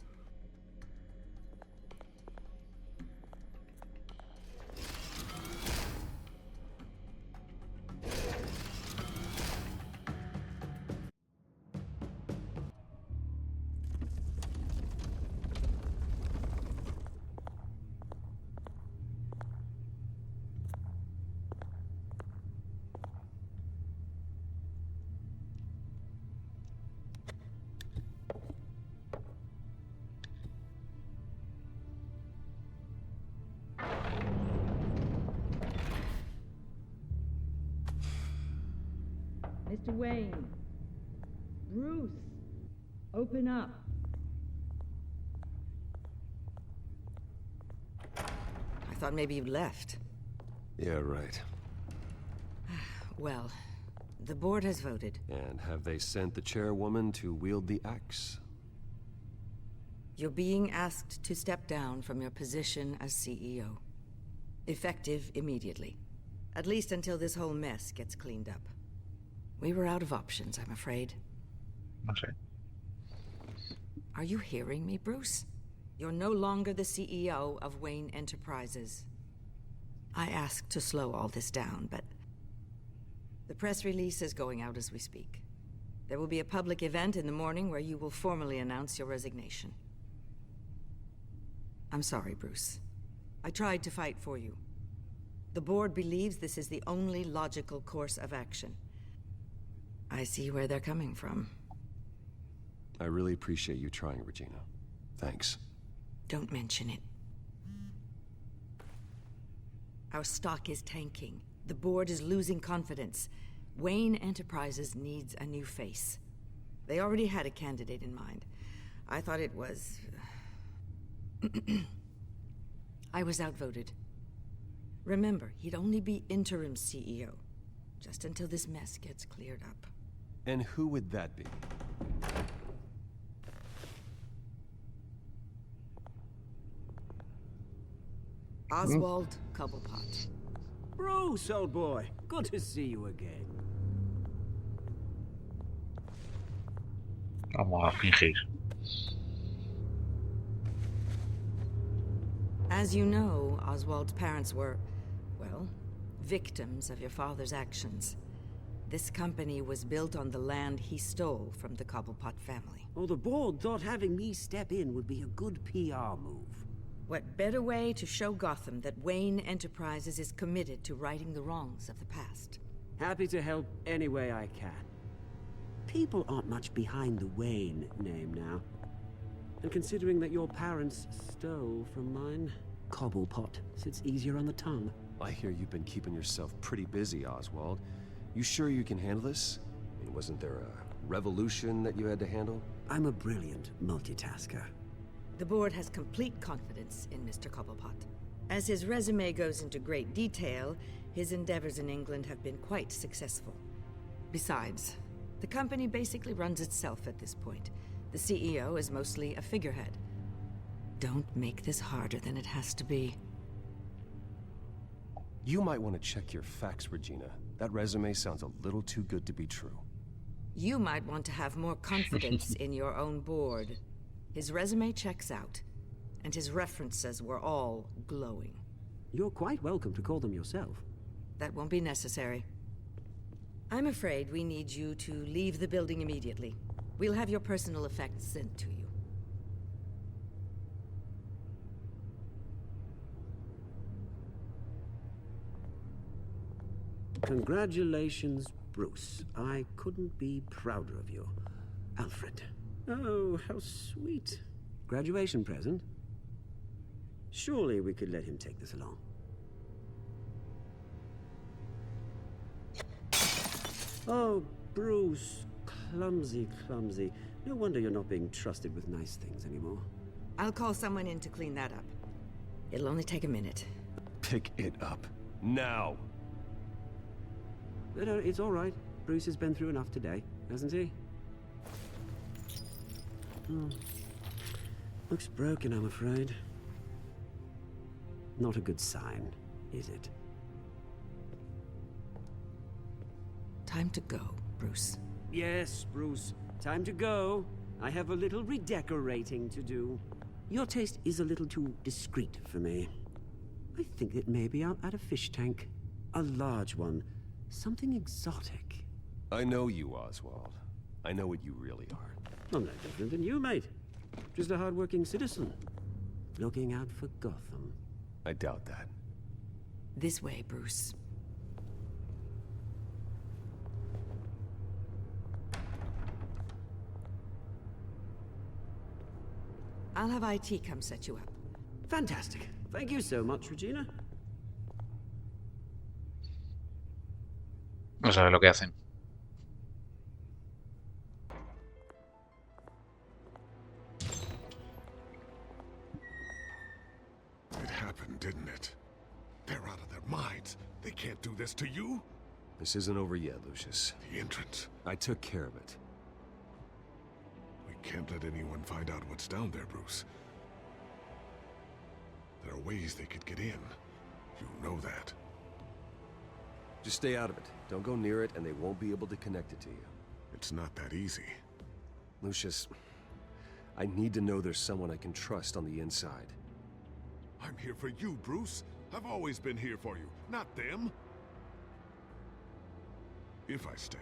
Mr. Wayne. Bruce. Open up. I thought maybe you left.
Yeah, right.
Well, the board has voted.
And have they sent the chairwoman to wield the axe?
You're being asked to step down from your position as CEO. Effective immediately. At least until this whole mess gets cleaned up. We were out of options, I'm afraid.
Okay.
Are you hearing me, Bruce? You're no longer the CEO of Wayne Enterprises. I asked to slow all this down, but... the press release is going out as we speak. There will be a public event in the morning where you will formally announce your resignation. I'm sorry, Bruce. I tried to fight for you. The board believes this is the only logical course of action. I see where they're coming from.
I really appreciate you trying, Regina. Thanks.
Don't mention it. Our stock is tanking. The board is losing confidence. Wayne Enterprises needs a new face. They already had a candidate in mind. I thought it was... I was outvoted. Remember, he'd only be interim CEO, just until this mess gets cleared up.
And who would that be?
Oswald Cobblepot.
Bruce, old boy. Good to see you again.
Vamos a fingir.
As you know, Oswald's parents were, well, victims of your father's actions. This company was built on the land he stole from the Cobblepot family.
Oh, the board thought having me step in would be a good PR move.
What better way to show Gotham that Wayne Enterprises is committed to righting the wrongs of the past?
Happy to help any way I can. People aren't much behind the Wayne name now. And considering that your parents stole from mine, Cobblepot sits easier on the tongue.
I hear you've been keeping yourself pretty busy, Oswald. You sure you can handle this? I mean, wasn't there a revolution that you had to handle?
I'm a brilliant multitasker.
The board has complete confidence in Mr. Cobblepot. As his resume goes into great detail, his endeavors in England have been quite successful. Besides, the company basically runs itself at this point. The CEO is mostly a figurehead. Don't make this harder than it has to be.
You might want to check your facts, Regina. That resume sounds a little too good to be true.
You might want to have more confidence in your own board. His resume checks out, and his references were all glowing.
You're quite welcome to call them yourself.
That won't be necessary. I'm afraid we need you to leave the building immediately. We'll have your personal effects sent to you.
Congratulations, Bruce. I couldn't be prouder of you. Alfred. Oh, how sweet. Graduation present? Surely we could let him take this along. Oh, Bruce. Clumsy, clumsy. No wonder you're not being trusted with nice things anymore.
I'll call someone in to clean that up. It'll only take a minute.
Pick it up. Now!
No, it's all right. Bruce has been through enough today, hasn't he? Looks broken, I'm afraid. Not a good sign, is it?
Time to go, Bruce.
Yes, Bruce. Time to go. I have a little redecorating to do. Your taste is a little too discreet for me. I think that maybe I'll add a fish tank. A large one. Something exotic.
I know you, Oswald. I know what you really are.
I'm no different than you, mate. Just a hard-working citizen. Looking out for Gotham.
I doubt that.
This way, Bruce. I'll have IT come set you up.
Fantastic. Thank you so much, Regina.
No sabe lo que hacen.
It happened, didn't it? They're out of their minds. They can't do this to you?
This isn't over yet, Lucius.
The entrance.
I took care of it.
We can't let anyone find out what's down there, Bruce. There are ways they could get in. You know that.
Just stay out of it. Don't go near it, and they won't be able to connect it to you.
It's not that easy.
Lucius, I need to know there's someone I can trust on the inside.
I'm here for you, Bruce. I've always been here for you, not them. If I stay,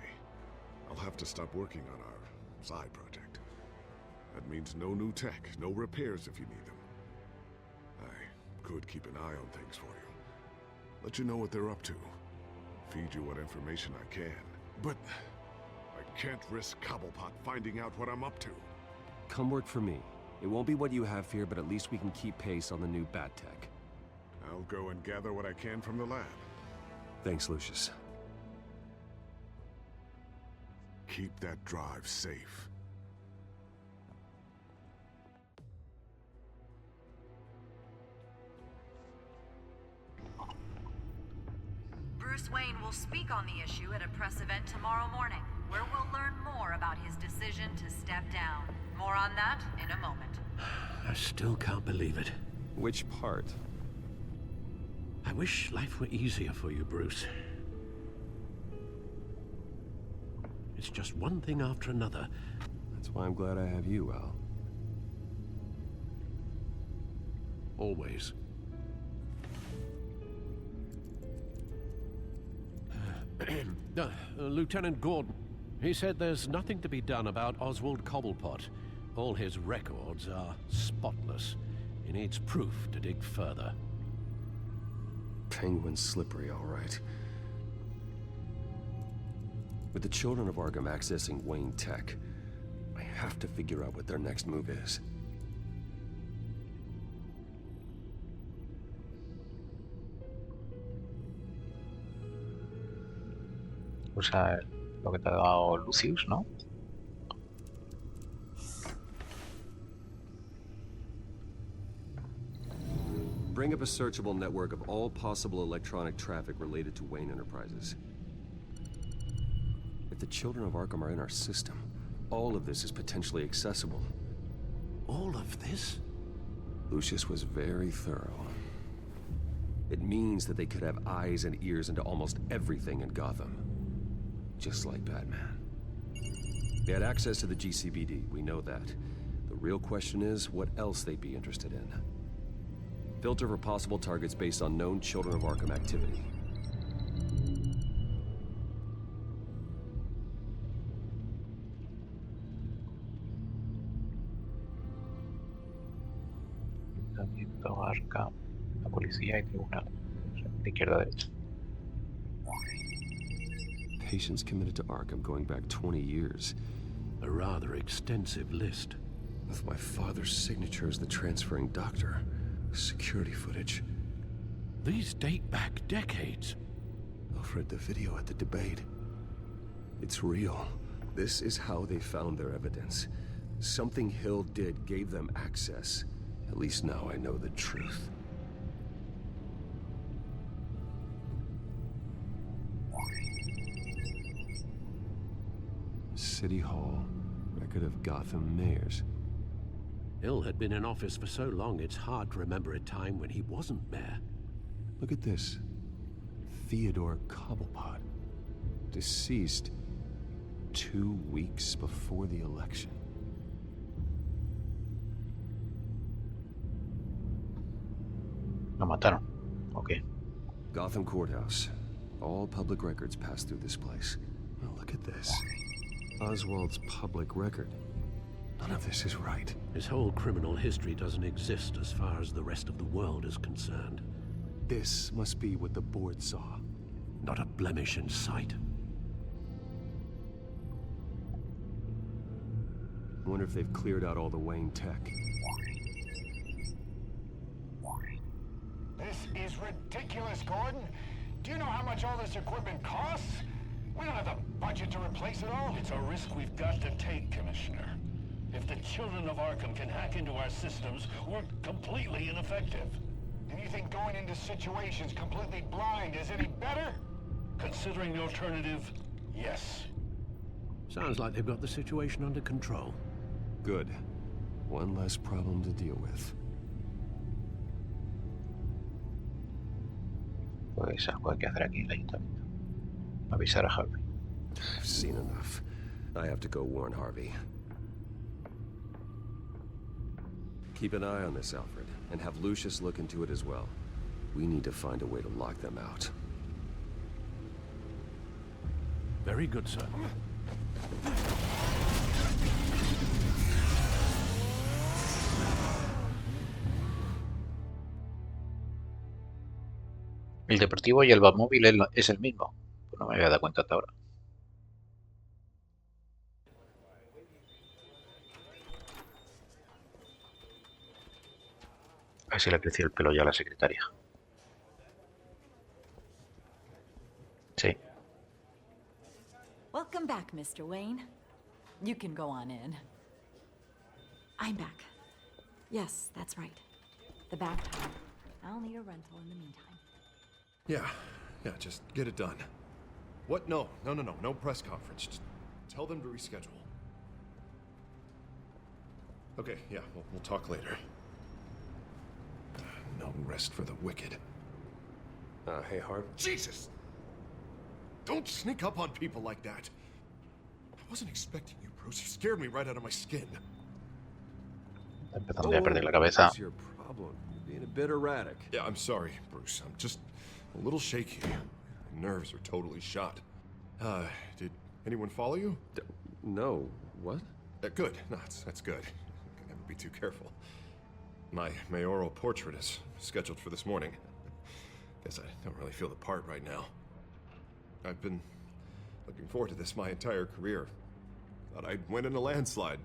I'll have to stop working on our side project. That means no new tech, no repairs if you need them. I could keep an eye on things for you. Let you know what they're up to. Feed you what information I can. But I can't risk Cobblepot finding out what I'm up to.
Come work for me. It won't be what you have here, but at least we can keep pace on the new bat tech.
I'll go and gather what I can from the lab.
Thanks, Lucius.
Keep that drive safe.
Bruce Wayne will speak on the issue at a press event tomorrow morning, where we'll learn more about his decision to step down. More on that in a moment.
I still can't believe it.
Which part?
I wish life were easier for you, Bruce. It's just one thing after another.
That's why I'm glad I have you, Al.
Always. Lieutenant Gordon. He said there's nothing to be done about Oswald Cobblepot. All his records are spotless. He needs proof to dig further.
Penguin's slippery, all right. With the children of Arkham accessing Wayne Tech, I have to figure out what their next move is.
Usa lo que te ha dado Lucius, ¿no?
Bring up a searchable network of all possible electronic traffic related to Wayne Enterprises. If the children of Arkham are in our system, all of this is potentially accessible.
All of this?
Lucius was very thorough. It means that they could have eyes and ears into almost everything in Gotham. Just like Batman. They had access to the GCPD, we know that. The real question is, what else they'd be interested in. Filter for possible targets based on known Children of Arkham activity.
Ayuntamiento, Arkham, la policía y tribunal. De izquierda a derecha.
Patients committed to Arkham going back 20 years.
A rather extensive list.
With my father's signature as the transferring doctor. Security footage.
These date back decades.
I've read the video at the debate. It's real. This is how they found their evidence. Something Hill did gave them access. At least now I know the truth. City Hall. Record of Gotham mayors.
Hill had been in office for so long, it's hard to remember a time when he wasn't mayor.
Look at this. Theodore Cobblepot. Deceased 2 weeks before the election.
Lo mataron. Okay.
Gotham Courthouse. All public records pass through this place. Well, look at this. Oswald's public record. None of this is right.
His whole criminal history doesn't exist as far as the rest of the world is concerned.
This must be what the board saw.
Not a blemish in sight.
I wonder if they've cleared out all the Wayne tech.
This is ridiculous, Gordon. Do you know how much all this equipment costs? We don't have the budget to replace it all. It's a risk we've got to take, Commissioner. If the children of Arkham can hack into our systems, we're completely ineffective. And you think going into situations completely blind is any better? Considering the alternative, yes.
Sounds like they've got the situation under control.
Good. One less problem to deal with.
Pues algo hay que hacer aquí en el ayuntamiento. Avisar a Harvey.
I've seen enough. I have to go warn Harvey. Keep an eye on this, Alfred, and have Lucius look into it as well. We need to find a way to lock them out.
Very good, sir.
El deportivo y el Batmóvil es el mismo. Pues no me había dado cuenta hasta ahora. A ver si le ha crecido el pelo ya a la secretaria. Sí.
Welcome back, Mr. Wayne. You can go on in. I'm back. Yes, that's right. The back time. I'll need a rental in the meantime.
Yeah, just get it done. What? No press conference. Just tell them to reschedule. Okay, yeah, we'll talk later. No rest for the wicked.
Hey, Harv.
Jesus! Don't sneak up on people like that. I wasn't expecting you, Bruce. You scared me right out of my skin.
Empezando a perder la cabeza.
What's your problem? You're being a bit erratic.
Yeah, I'm sorry, Bruce. I'm just a little shaky. My nerves are totally shot. Did anyone follow you?
No. What?
Good. No, that's good. I can never be too careful. My mayoral portrait is scheduled for this morning. Guess I don't really feel the part right now. I've been looking forward to this my entire career. Thought I'd win in a landslide,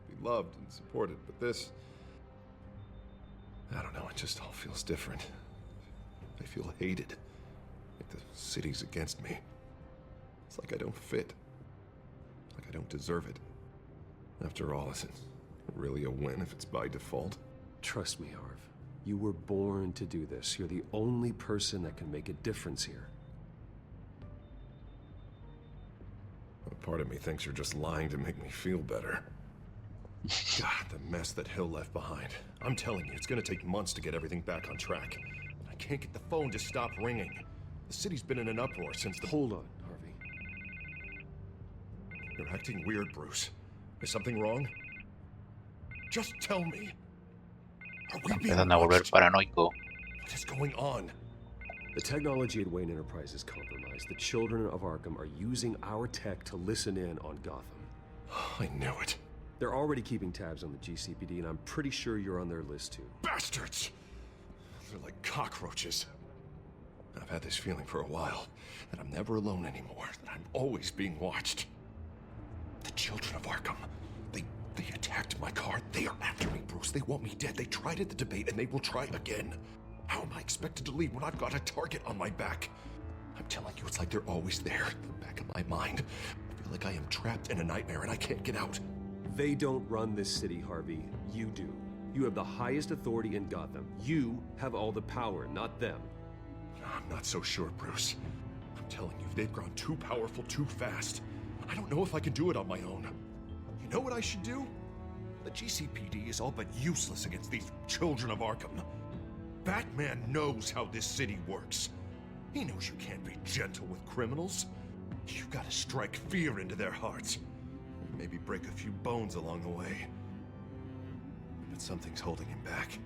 be loved and supported, but this... I don't know, it just all feels different. I feel hated. Like the city's against me. It's like I don't fit. Like I don't deserve it. After all, is it really a win if it's by default?
Trust me, Harv. You were born to do this. You're the only person that can make a difference here.
A part of me thinks you're just lying to make me feel better. God, the mess that Hill left behind. I'm telling you, it's gonna take months to get everything back on track. I can't get the phone to stop ringing. The city's been in an uproar since the...
Hold on, Harvey.
You're acting weird, Bruce. Is something wrong? Just tell me. Are we being
Empezando a volver paranoico.
What is going on?
The technology at Wayne Enterprise is compromised. The children of Arkham are using our tech to listen in on Gotham.
I knew it.
They're already keeping tabs on the GCPD, and I'm pretty sure you're on their list too.
Bastards! They're like cockroaches. I've had this feeling for a while, that I'm never alone anymore, that I'm always being watched. The children of Arkham, they attacked my car. They are after me, Bruce. They want me dead. They tried at the debate, and they will try again. How am I expected to leave when I've got a target on my back? I'm telling you, it's like they're always there, in the back of my mind. I feel like I am trapped in a nightmare, and I can't get out.
They don't run this city, Harvey. You do. You have the highest authority in Gotham. You have all the power, not them.
I'm not so sure, Bruce. I'm telling you, they've grown too powerful too fast. I don't know if I can do it on my own. You know what I should do? The GCPD is all but useless against these children of Arkham. Batman knows how this city works. He knows you can't be gentle with criminals. You've got to strike fear into their hearts. Maybe break a few bones along the way. But something's holding him back.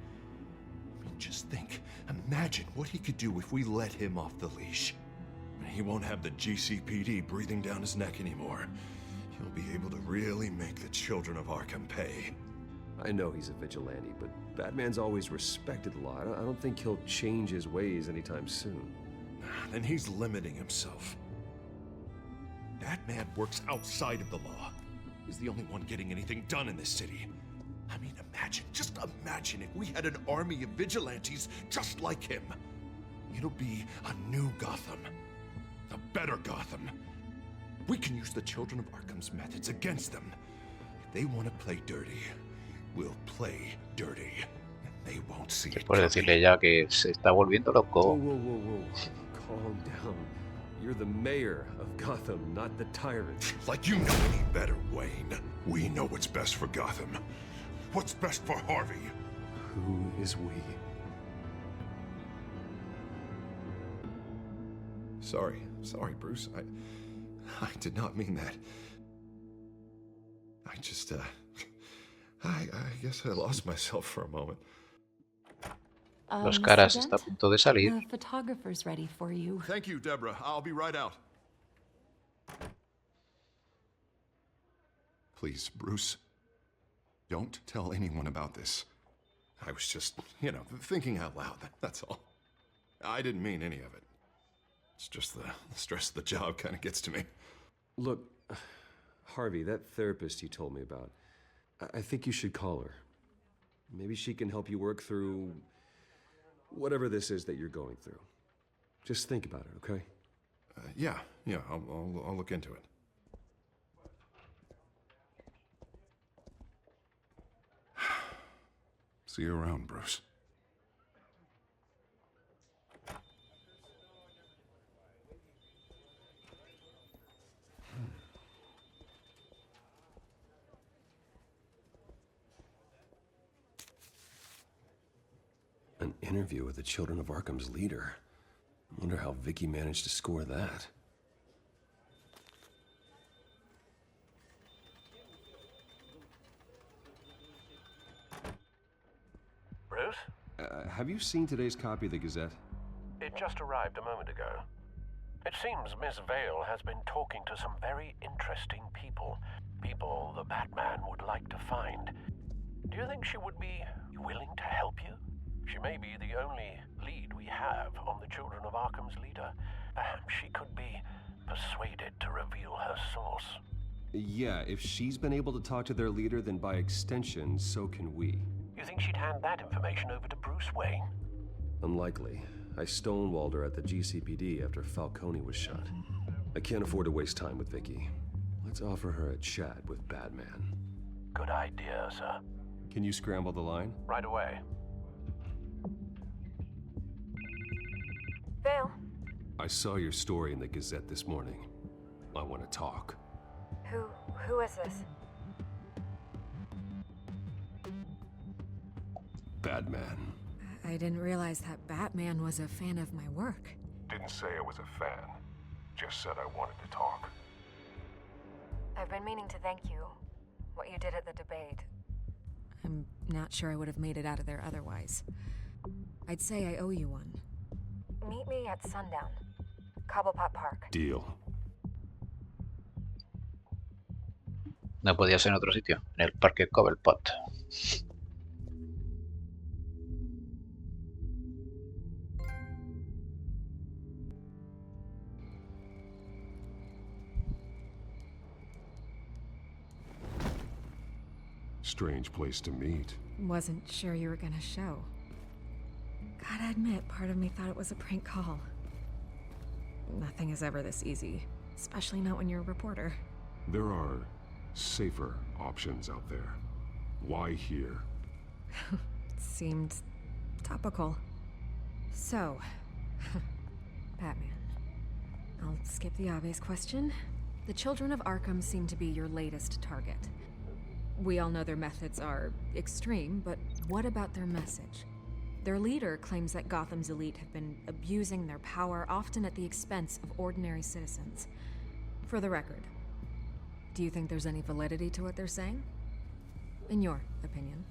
I mean, just think. Imagine what he could do if we let him off the leash. He won't have the GCPD breathing down his neck anymore. He'll be able to really make the children of Arkham pay.
I know he's a vigilante, but Batman's always respected law. I don't think he'll change his ways anytime soon.
Then he's limiting himself. Batman works outside of the law. He's the only one getting anything done in this city. I mean, just imagine if we had an army of vigilantes just like him. It'll be a new Gotham. A better Gotham. We can use the children of Arkham's methods against them. If they want to play dirty, we'll play dirty. And they won't see it.
Después de decirle ya que se está volviendo loco.
Whoa. Calm down. You're the mayor of Gotham, not the tyrant.
Like you know any better, Wayne. We know what's best for Gotham. What's best for Harvey?
Who is we?
Sorry, Bruce. I did not mean that. I guess I lost myself for a moment.
Los Caras está a punto de salir.
The photographer's ready for you.
Thank you, Deborah. I'll be right out.
Please, Bruce, don't tell anyone about this. I was just, thinking out loud, that's all. I didn't mean any of it. It's just the stress of the job kind of gets to me.
Look, Harvey, that therapist you told me about, I think you should call her. Maybe she can help you work through whatever this is that you're going through. Just think about it, okay?
Yeah, I'll look into it. See you around, Bruce.
An interview with the Children of Arkham's leader. I wonder how Vicky managed to score that.
Bruce?
Have you seen today's copy of the Gazette?
It just arrived a moment ago. It seems Miss Vale has been talking to some very interesting people. People the Batman would like to find. Do you think she would be willing to help you? She may be the only lead we have on the Children of Arkham's leader. Perhaps she could be persuaded to reveal her source.
Yeah, if she's been able to talk to their leader, then by extension, so can we.
You think she'd hand that information over to Bruce Wayne?
Unlikely. I stonewalled her at the GCPD after Falcone was shot. I can't afford to waste time with Vicky. Let's offer her a chat with Batman.
Good idea, sir.
Can you scramble the line?
Right away.
Vale.
I saw your story in the Gazette this morning. I want to talk.
Who is this?
Batman.
I didn't realize that Batman was a fan of my work.
Didn't say I was a fan. Just said I wanted to talk.
I've been meaning to thank you. What you did at the debate.
I'm not sure I would have made it out of there otherwise. I'd say I owe you one.
Meet me at sundown. Cobblepot Park.
Deal.
No podía ser en otro sitio, en el parque Cobblepot.
Strange place to meet.
Wasn't sure you were gonna show. Gotta admit, part of me thought it was a prank call. Nothing is ever this easy, especially not when you're a reporter.
There are safer options out there. Why here?
Seemed topical. So, Batman. I'll skip the obvious question. The children of Arkham seem to be your latest target. We all know their methods are extreme, but what about their message? Their leader claims that Gotham's elite have been abusing their power, often at the expense of ordinary citizens. For the record, do you think there's any validity to what they're saying? In your opinion?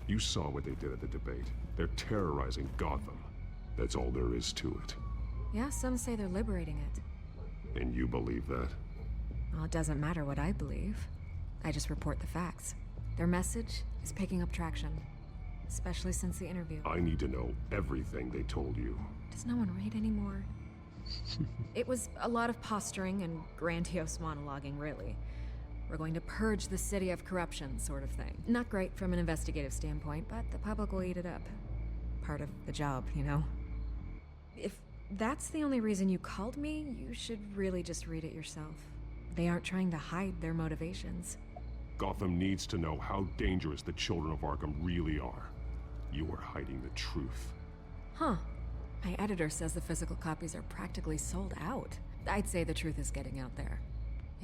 You saw what they did at the debate. They're terrorizing Gotham. That's all there is to it.
Yeah, some say they're liberating it.
And you believe that?
Well, it doesn't matter what I believe. I just report the facts. Their message is picking up traction, especially since the interview.
I need to know everything they told you.
Does no one read anymore? It was a lot of posturing and grandiose monologuing, really. We're going to purge the city of corruption, sort of thing. Not great from an investigative standpoint, but the public will eat it up. Part of the job, you know? If that's the only reason you called me, you should really just read it yourself. They aren't trying to hide their motivations.
Gotham needs to know how dangerous the children of Arkham really are. You are hiding the truth.
Huh. My editor says the physical copies are practically sold out. I'd say the truth is getting out there.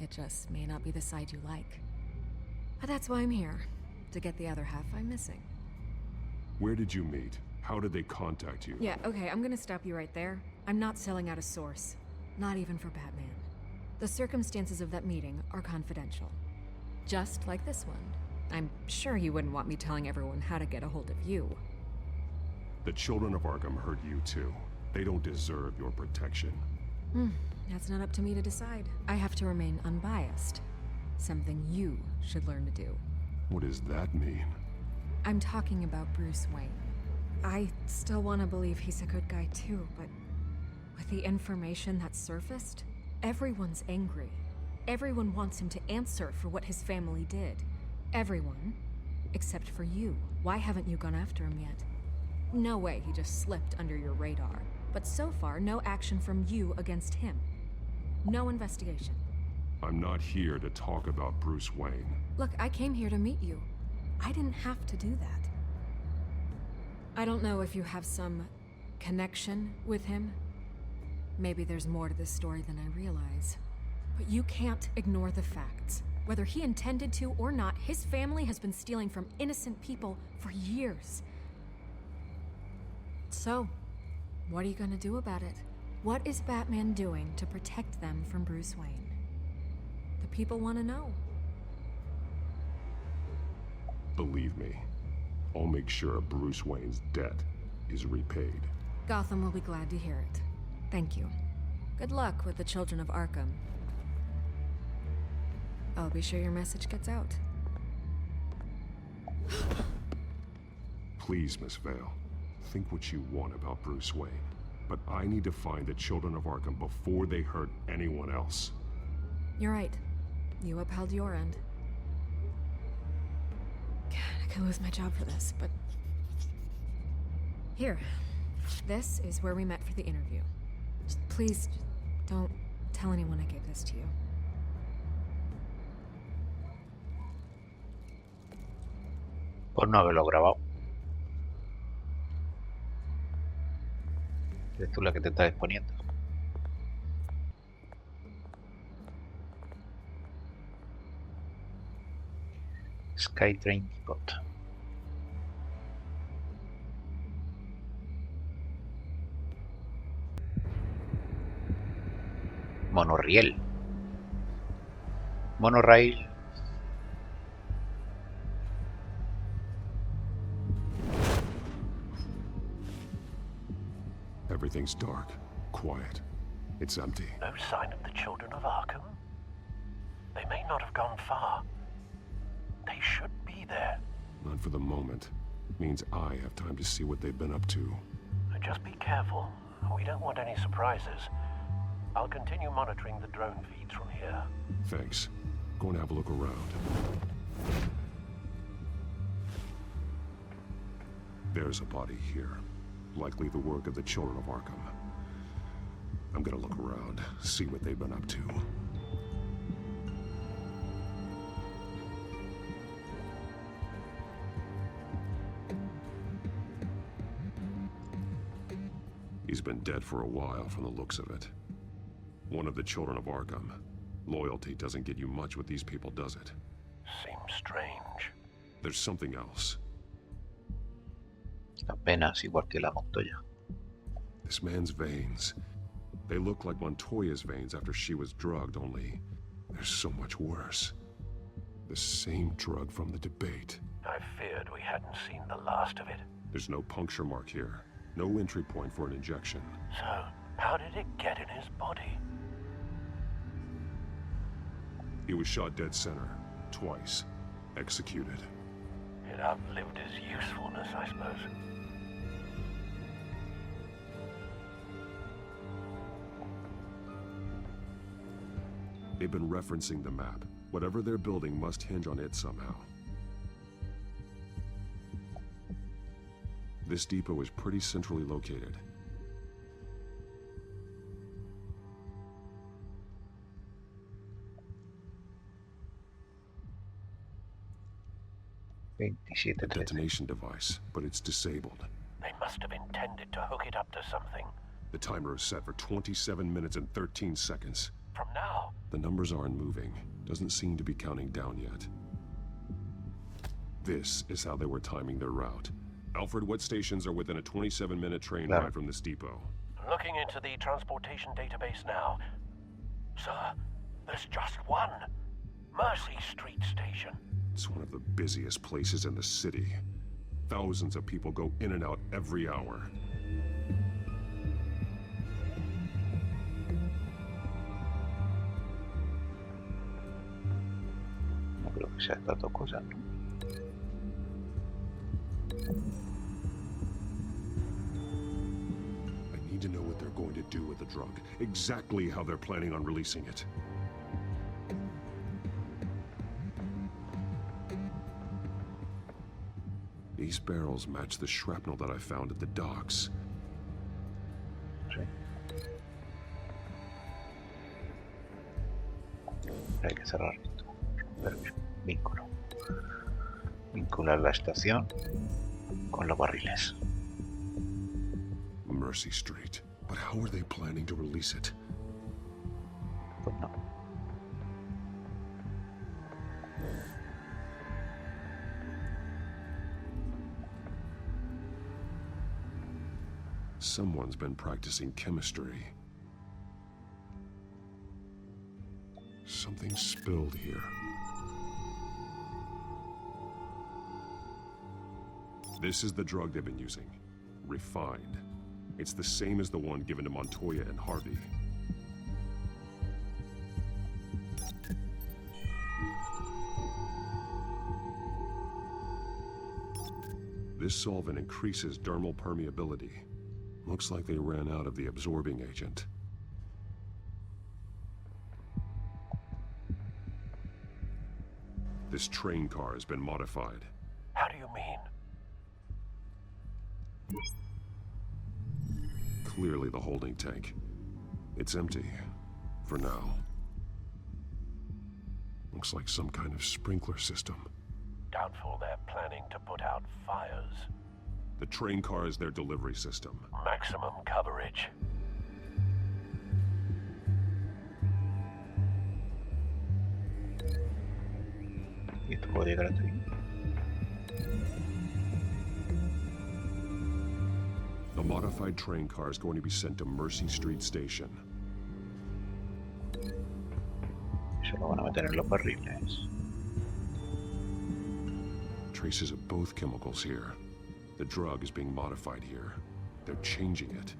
It just may not be the side you like. But that's why I'm here, to get the other half I'm missing.
Where did you meet? How did they contact you?
Yeah, okay, I'm gonna stop you right there. I'm not selling out a source. Not even for Batman. The circumstances of that meeting are confidential. Just like this one. I'm sure you wouldn't want me telling everyone how to get a hold of you.
The children of Arkham hurt you too. They don't deserve your protection.
That's not up to me to decide. I have to remain unbiased. Something you should learn to do.
What does that mean?
I'm talking about Bruce Wayne. I still want to believe he's a good guy too, but with the information that surfaced, everyone's angry. Everyone wants him to answer for what his family did. Everyone, except for you. Why haven't you gone after him yet? No way he just slipped under your radar. But so far, no action from you against him. No investigation.
I'm not here to talk about Bruce Wayne.
Look, I came here to meet you. I didn't have to do that. I don't know if you have some connection with him. Maybe there's more to this story than I realize. But you can't ignore the facts. Whether he intended to or not, his family has been stealing from innocent people for years. So, what are you gonna do about it? What is Batman doing to protect them from Bruce Wayne? The people want to know.
Believe me, I'll make sure Bruce Wayne's debt is repaid.
Gotham will be glad to hear it. Thank you. Good luck with the children of Arkham. I'll be sure your message gets out.
Please, Miss Vale, think what you want about Bruce Wayne. But I need to find the children of Arkham before they hurt anyone else.
You're right. You upheld your end. God, I could lose my job for this, but... Here. This is where we met for the interview. Please, don't tell anyone I gave this to you.
Por no haberlo grabado. Eres tú la que te estás exponiendo. Skytrain Depot. Monorriel. Monorail.
Everything's dark, quiet. It's empty.
No sign of the children of Arkham? They may not have gone far. They should be there.
Not for the moment. Means I have time to see what they've been up to.
Just be careful. We don't want any surprises. I'll continue monitoring the drone feeds from here.
Thanks. Go and have a look around. There's a body here. Likely the work of the children of Arkham. I'm gonna look around, see what they've been up to.
He's been dead for a while from the looks of it. One of the children of Arkham. Loyalty doesn't get you much with these people, does it?
Seems strange.
There's something else.
Apenas igual que la Montoya.
This man's veins. They look like Montoya's veins after she was drugged, only they're so much worse. The same drug from the debate.
I feared we hadn't seen the last of it.
There's no puncture mark here. No entry point for an injection.
So, how did it get in his body?
He was shot dead center. Twice. Executed.
It outlived his usefulness, I suppose.
They've been referencing the map. Whatever they're building must hinge on it somehow. This depot is pretty centrally located. A detonation device, but it's disabled.
They must have intended to hook it up to something.
The timer is set for 27 minutes and 13 seconds.
From now?
The numbers aren't moving. Doesn't seem to be counting down yet. This is how they were timing their route. Alfred, what stations are within a 27-minute train ride from this depot?
Looking into the transportation database now. Sir, there's just one. Mercy Street Station.
It's one of the busiest places in the city. Thousands of people go in and out every hour.
No creo que sea tanto cosa, ¿no?
I need to know what they're going to do with the drug. Exactly how they're planning on releasing it. These barrels match the shrapnel that I found at the docks.
Sí. Hay que cerrar esto. Romper vínculo. Vincular la estación con los barriles.
Mercy Street. But how are they planning to release it?
Pues no.
Someone's been practicing chemistry. Something spilled here. This is the drug they've been using. Refined. It's the same as the one given to Montoya and Harvey. This solvent increases dermal permeability. Looks like they ran out of the absorbing agent. This train car has been modified.
How do you mean?
Clearly the holding tank. It's empty. For now. Looks like some kind of sprinkler system.
Doubtful they're planning to put out fires.
The train car is their delivery system.
Maximum coverage.
¿Y esto puede llegar hasta aquí?
The modified train car is going to be sent to Mercy Street Station.
Eso lo van a meter en los barriles.
Traces of both chemicals here. The drug is being modified here. They're changing it.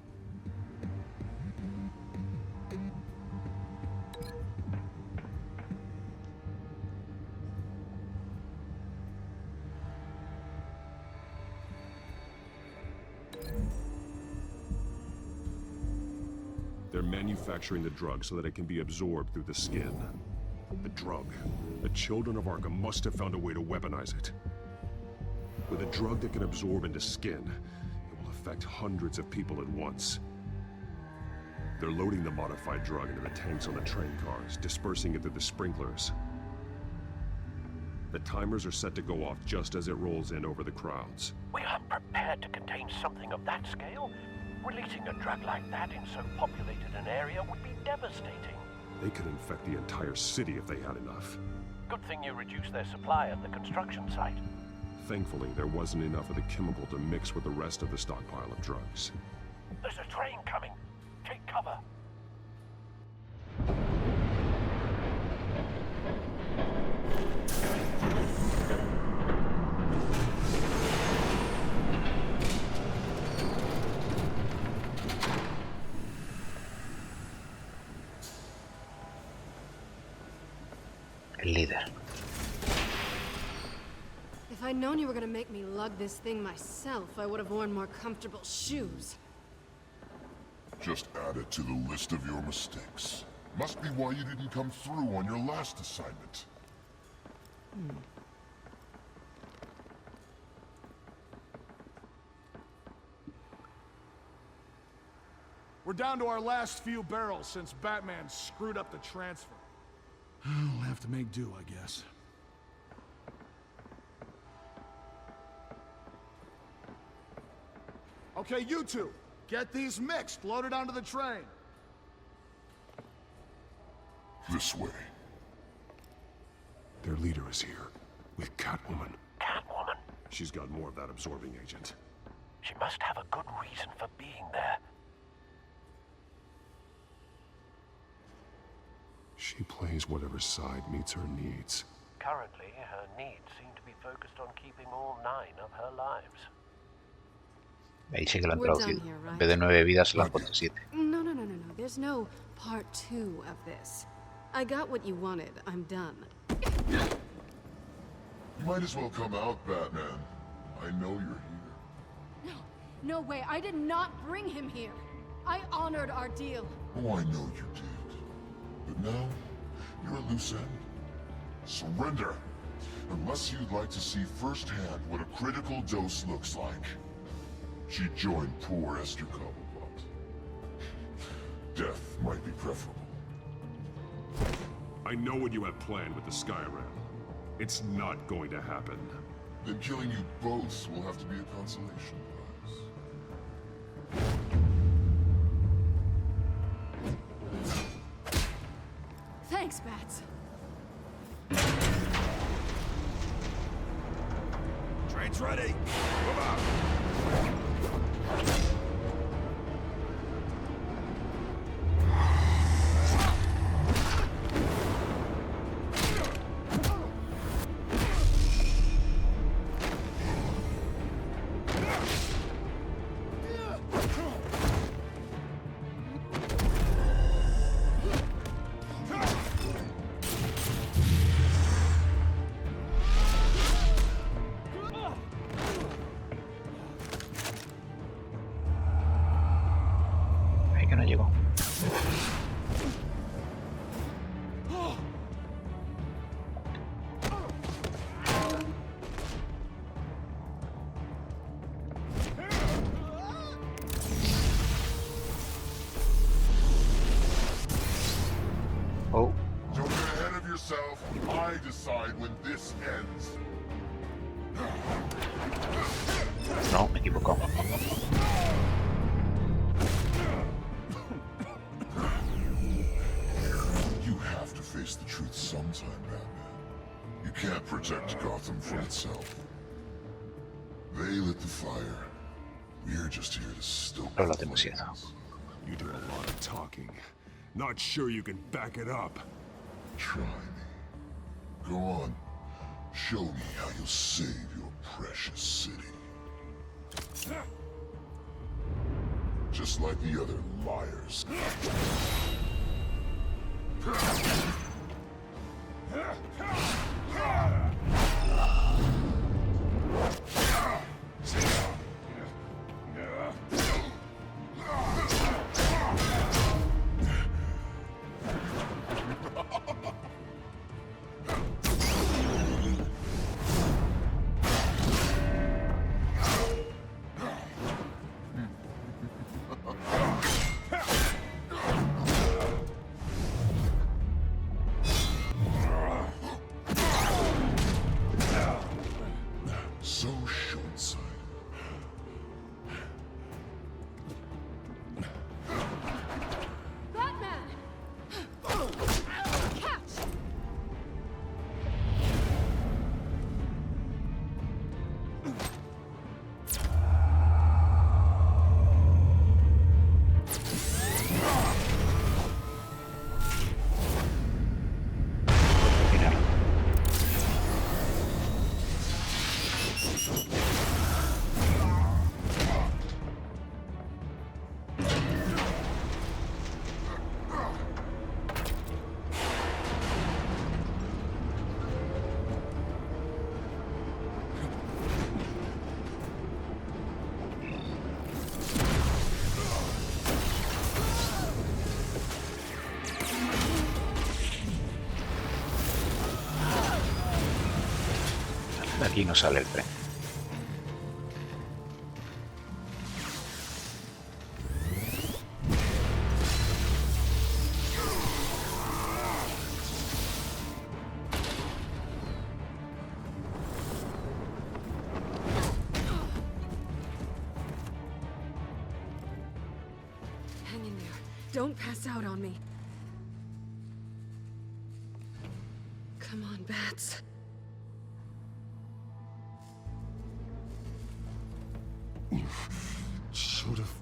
They're manufacturing the drug so that it can be absorbed through the skin. The drug. The children of Arkham must have found a way to weaponize it. With a drug that can absorb into skin, it will affect hundreds of people at once. They're loading the modified drug into the tanks on the train cars, dispersing it through the sprinklers. The timers are set to go off just as it rolls in over the crowds.
We aren't prepared to contain something of that scale. Releasing a drug like that in so populated an area would be devastating.
They could infect the entire city if they had enough.
Good thing you reduced their supply at the construction site.
Thankfully, there wasn't enough of the chemical to mix with the rest of the stockpile of drugs.
There's a train coming. Take cover.
El líder.
If I'd known you were gonna make me lug this thing myself, I would have worn more comfortable shoes.
Just add it to the list of your mistakes. Must be why you didn't come through on your last assignment.
We're down to our last few barrels since Batman screwed up the transfer. We'll have to make do, I guess. Okay, you two, get these mixed, loaded onto the train.
This way.
Their leader is here, with Catwoman.
Catwoman?
She's got more of that absorbing agent.
She must have a good reason for being there.
She plays whatever side meets her needs.
Currently, her needs seem to be focused on keeping all 9 of her lives.
Ahí sí que lo han
We're
traducido.
done here, right?
En vez de 9 vidas, le han puesto 7.
No. There's no part 2 of this. I got what you wanted. I'm done.
You might as well come out, Batman. I know you're here.
No way. I did not bring him here. I honored our deal.
Oh, I know you did. But now, you're a loose end. Surrender! Unless you'd like to see firsthand what a critical dose looks like. She joined poor Esther Cobblepot. Death might be preferable.
I know what you have planned with the Skyrim. It's not going to happen.
Then killing you both will have to be a consolation prize.
Thanks, Bats.
Train's ready! Move out!
Ahí que no llegó. Oh.
Don't get ahead of yourself. I decide when this ends.
No, me equivoco.
You have to face the truth sometime, Batman. You can't protect Gotham from itself. They lit the fire. We're just here to stoke
No lo
the
demasiado.
flames.
You do a lot of talking. Not sure you can back it up.
Try me. Go on. Show me how you'll save your precious city. Just like the other liars.
De aquí no sale el tren.
Hang in there. Don't pass out on me. Come on, bats.
Should have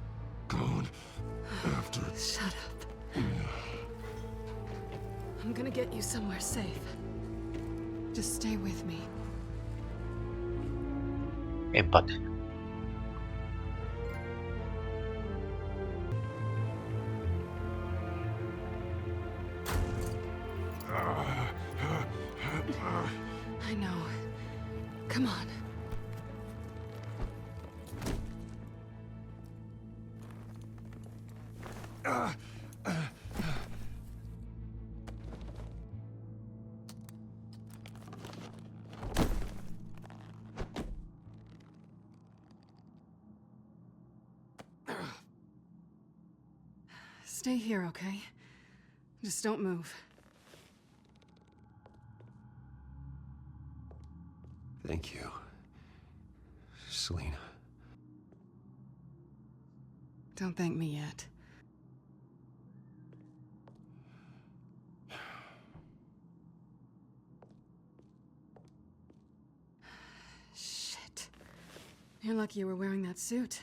gone after.
Shut up. I'm gonna get you somewhere safe. Just stay with me.
Empate.
I know. Come on. Stay here, okay? Just don't move.
Thank you, Selina.
Don't thank me yet. Shit. You're lucky you were wearing that suit.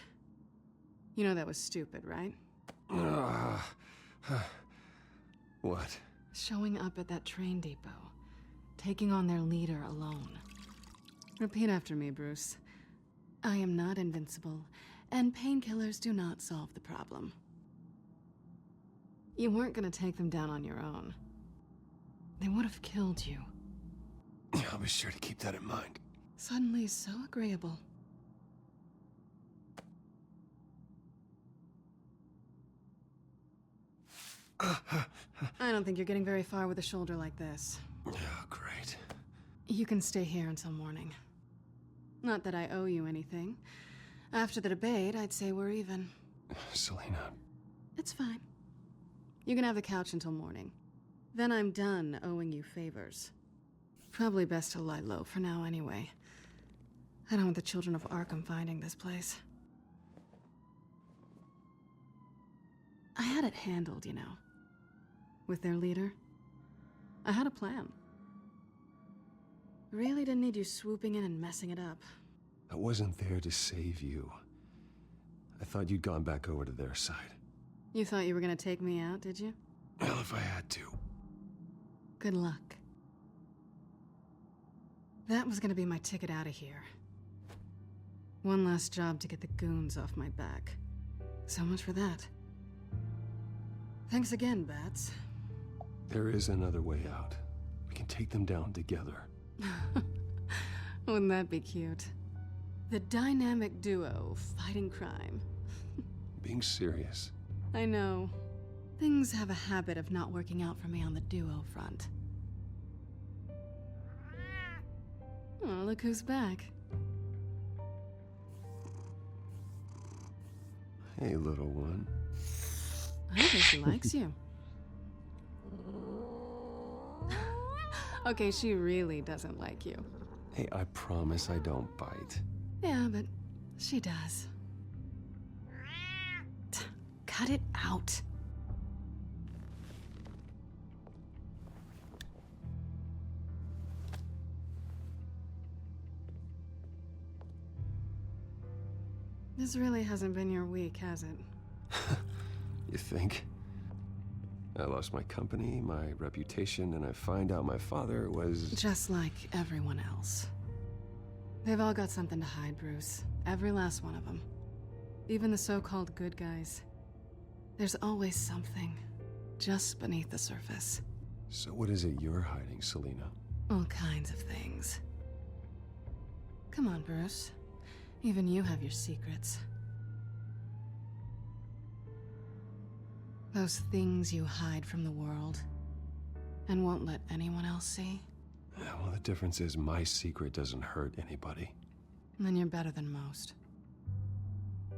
You know that was stupid, right?
What?
Showing up at that train depot. Taking on their leader alone. Repeat after me, Bruce. I am not invincible, and painkillers do not solve the problem. You weren't gonna take them down on your own. They would have killed you.
I'll be sure to keep that in mind.
Suddenly so agreeable. I don't think you're getting very far with a shoulder like this.
Oh, great.
You can stay here until morning. Not that I owe you anything. After the debate, I'd say we're even.
Selina.
It's fine. You can have the couch until morning. Then I'm done owing you favors. Probably best to lie low for now anyway. I don't want the children of Arkham finding this place. I had it handled, you know. With their leader. I had a plan. Really didn't need you swooping in and messing it up.
I wasn't there to save you. I thought you'd gone back over to their side.
You thought you were gonna take me out, did you?
Well, if I had to.
Good luck. That was gonna be my ticket out of here. One last job to get the goons off my back. So much for that. Thanks again, Bats.
There is another way out. We can take them down together.
Wouldn't that be cute? The dynamic duo fighting crime.
Being serious.
I know. Things have a habit of not working out for me on the duo front. Oh, look who's back.
Hey, little one.
I think she likes you. Okay, she really doesn't like you.
Hey, I promise I don't bite.
Yeah, but she does. Cut it out. This really hasn't been your week, has it?
You think? I lost my company, my reputation, and I find out my father was...
Just like everyone else. They've all got something to hide, Bruce. Every last one of them. Even the so-called good guys. There's always something just beneath the surface.
So what is it you're hiding, Selina?
All kinds of things. Come on, Bruce. Even you have your secrets. Those things you hide from the world and won't let anyone else see.
Yeah, well, the difference is my secret doesn't hurt anybody.
Then you're better than most.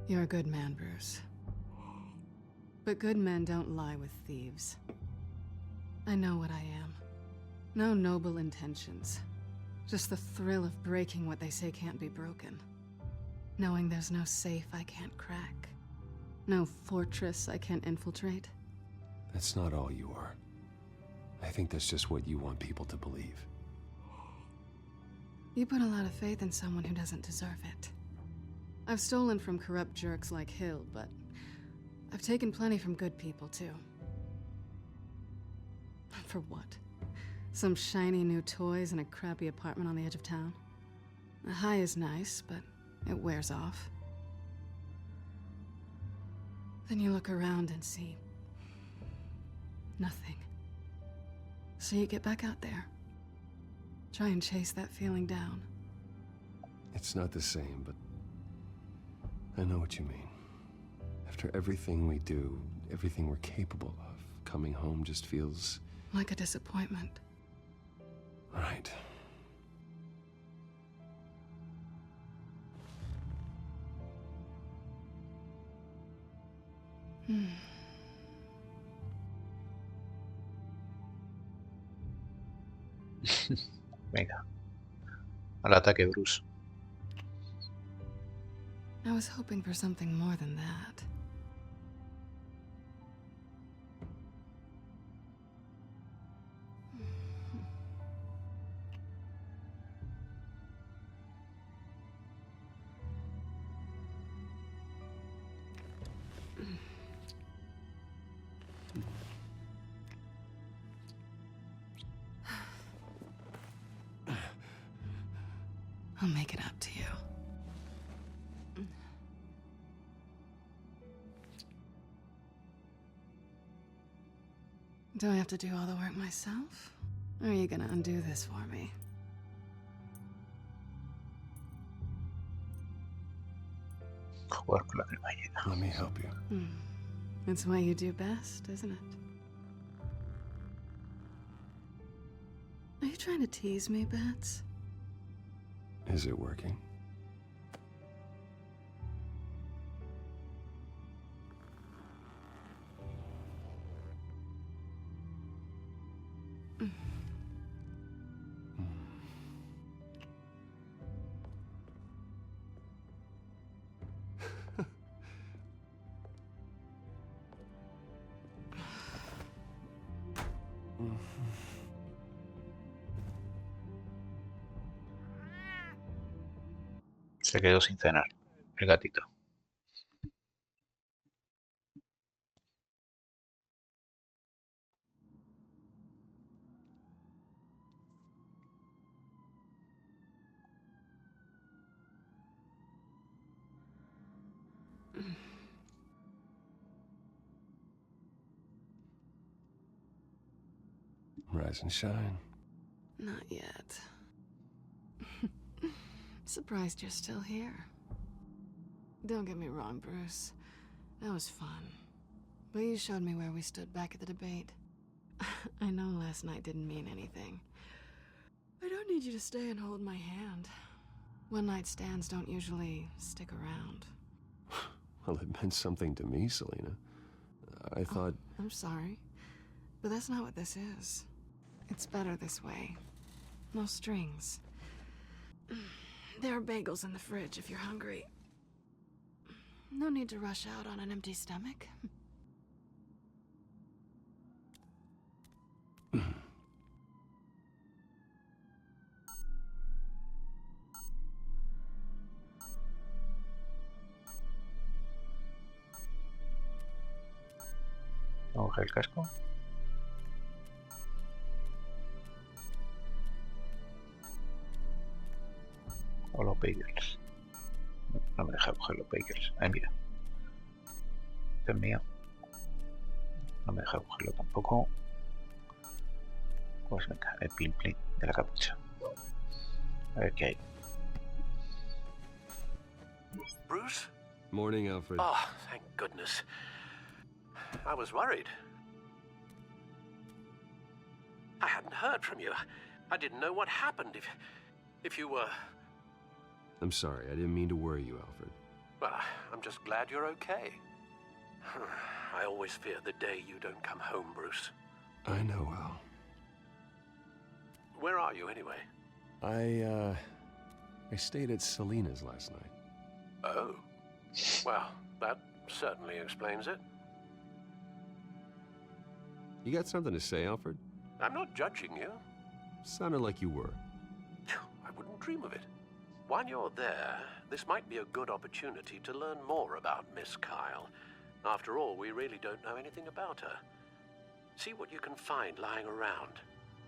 You're a good man, Bruce. But good men don't lie with thieves. I know what I am. No noble intentions. Just the thrill of breaking what they say can't be broken. Knowing there's no safe I can't crack. No fortress I can't infiltrate.
That's not all you are. I think that's just what you want people to believe.
You put a lot of faith in someone who doesn't deserve it. I've stolen from corrupt jerks like Hill, but I've taken plenty from good people, too. For what? Some shiny new toys and a crappy apartment on the edge of town? A high is nice, but it wears off. Then you look around and see nothing. So you get back out there. Try and chase that feeling down.
It's not the same, but I know what you mean. After everything we do, everything we're capable of, coming home just feels...
like a disappointment.
Right.
Venga. Al ataque, Bruce.
I was hoping for something more than that. I'll make it up to you. Do I have to do all the work myself? Or are you gonna undo this for me?
Jugar con la cremallera.
Let me help you.
It's what you do best, isn't it? Are you trying to tease me, Bats?
Is it working?
Se quedó sin cenar, el gatito.
Rise and shine.
Not yet. Surprised you're still here. Don't get me wrong, Bruce. That was fun. But you showed me where we stood back at the debate. I know last night didn't mean anything. I don't need you to stay and hold my hand. One-night stands don't usually stick around.
Well, it meant something to me, Selena. I thought...
I'm sorry. But that's not what this is. It's better this way. No strings. There are bagels in the fridge if you're hungry. No need to rush out on an empty stomach.
Coge el casco. O los bagels. No me deja coger los bagels. Ay, mira. Este es mío. No me deja cogerlo tampoco. Pues venga, el plin plin de la capucha. A ver qué hay.
Bruce?
Morning, Alfred.
Oh, thank goodness. I was worried. I hadn't heard from you. I didn't know what happened if you were...
I'm sorry, I didn't mean to worry you, Alfred.
Well, I'm just glad you're okay. I always fear the day you don't come home, Bruce.
I know, Al.
Where are you, anyway?
I stayed at Selena's last night.
Oh. Well, that certainly explains it.
You got something to say, Alfred?
I'm not judging you.
Sounded like you were.
I wouldn't dream of it. While you're there, this might be a good opportunity to learn more about Miss Kyle. After all, we really don't know anything about her. See what you can find lying around.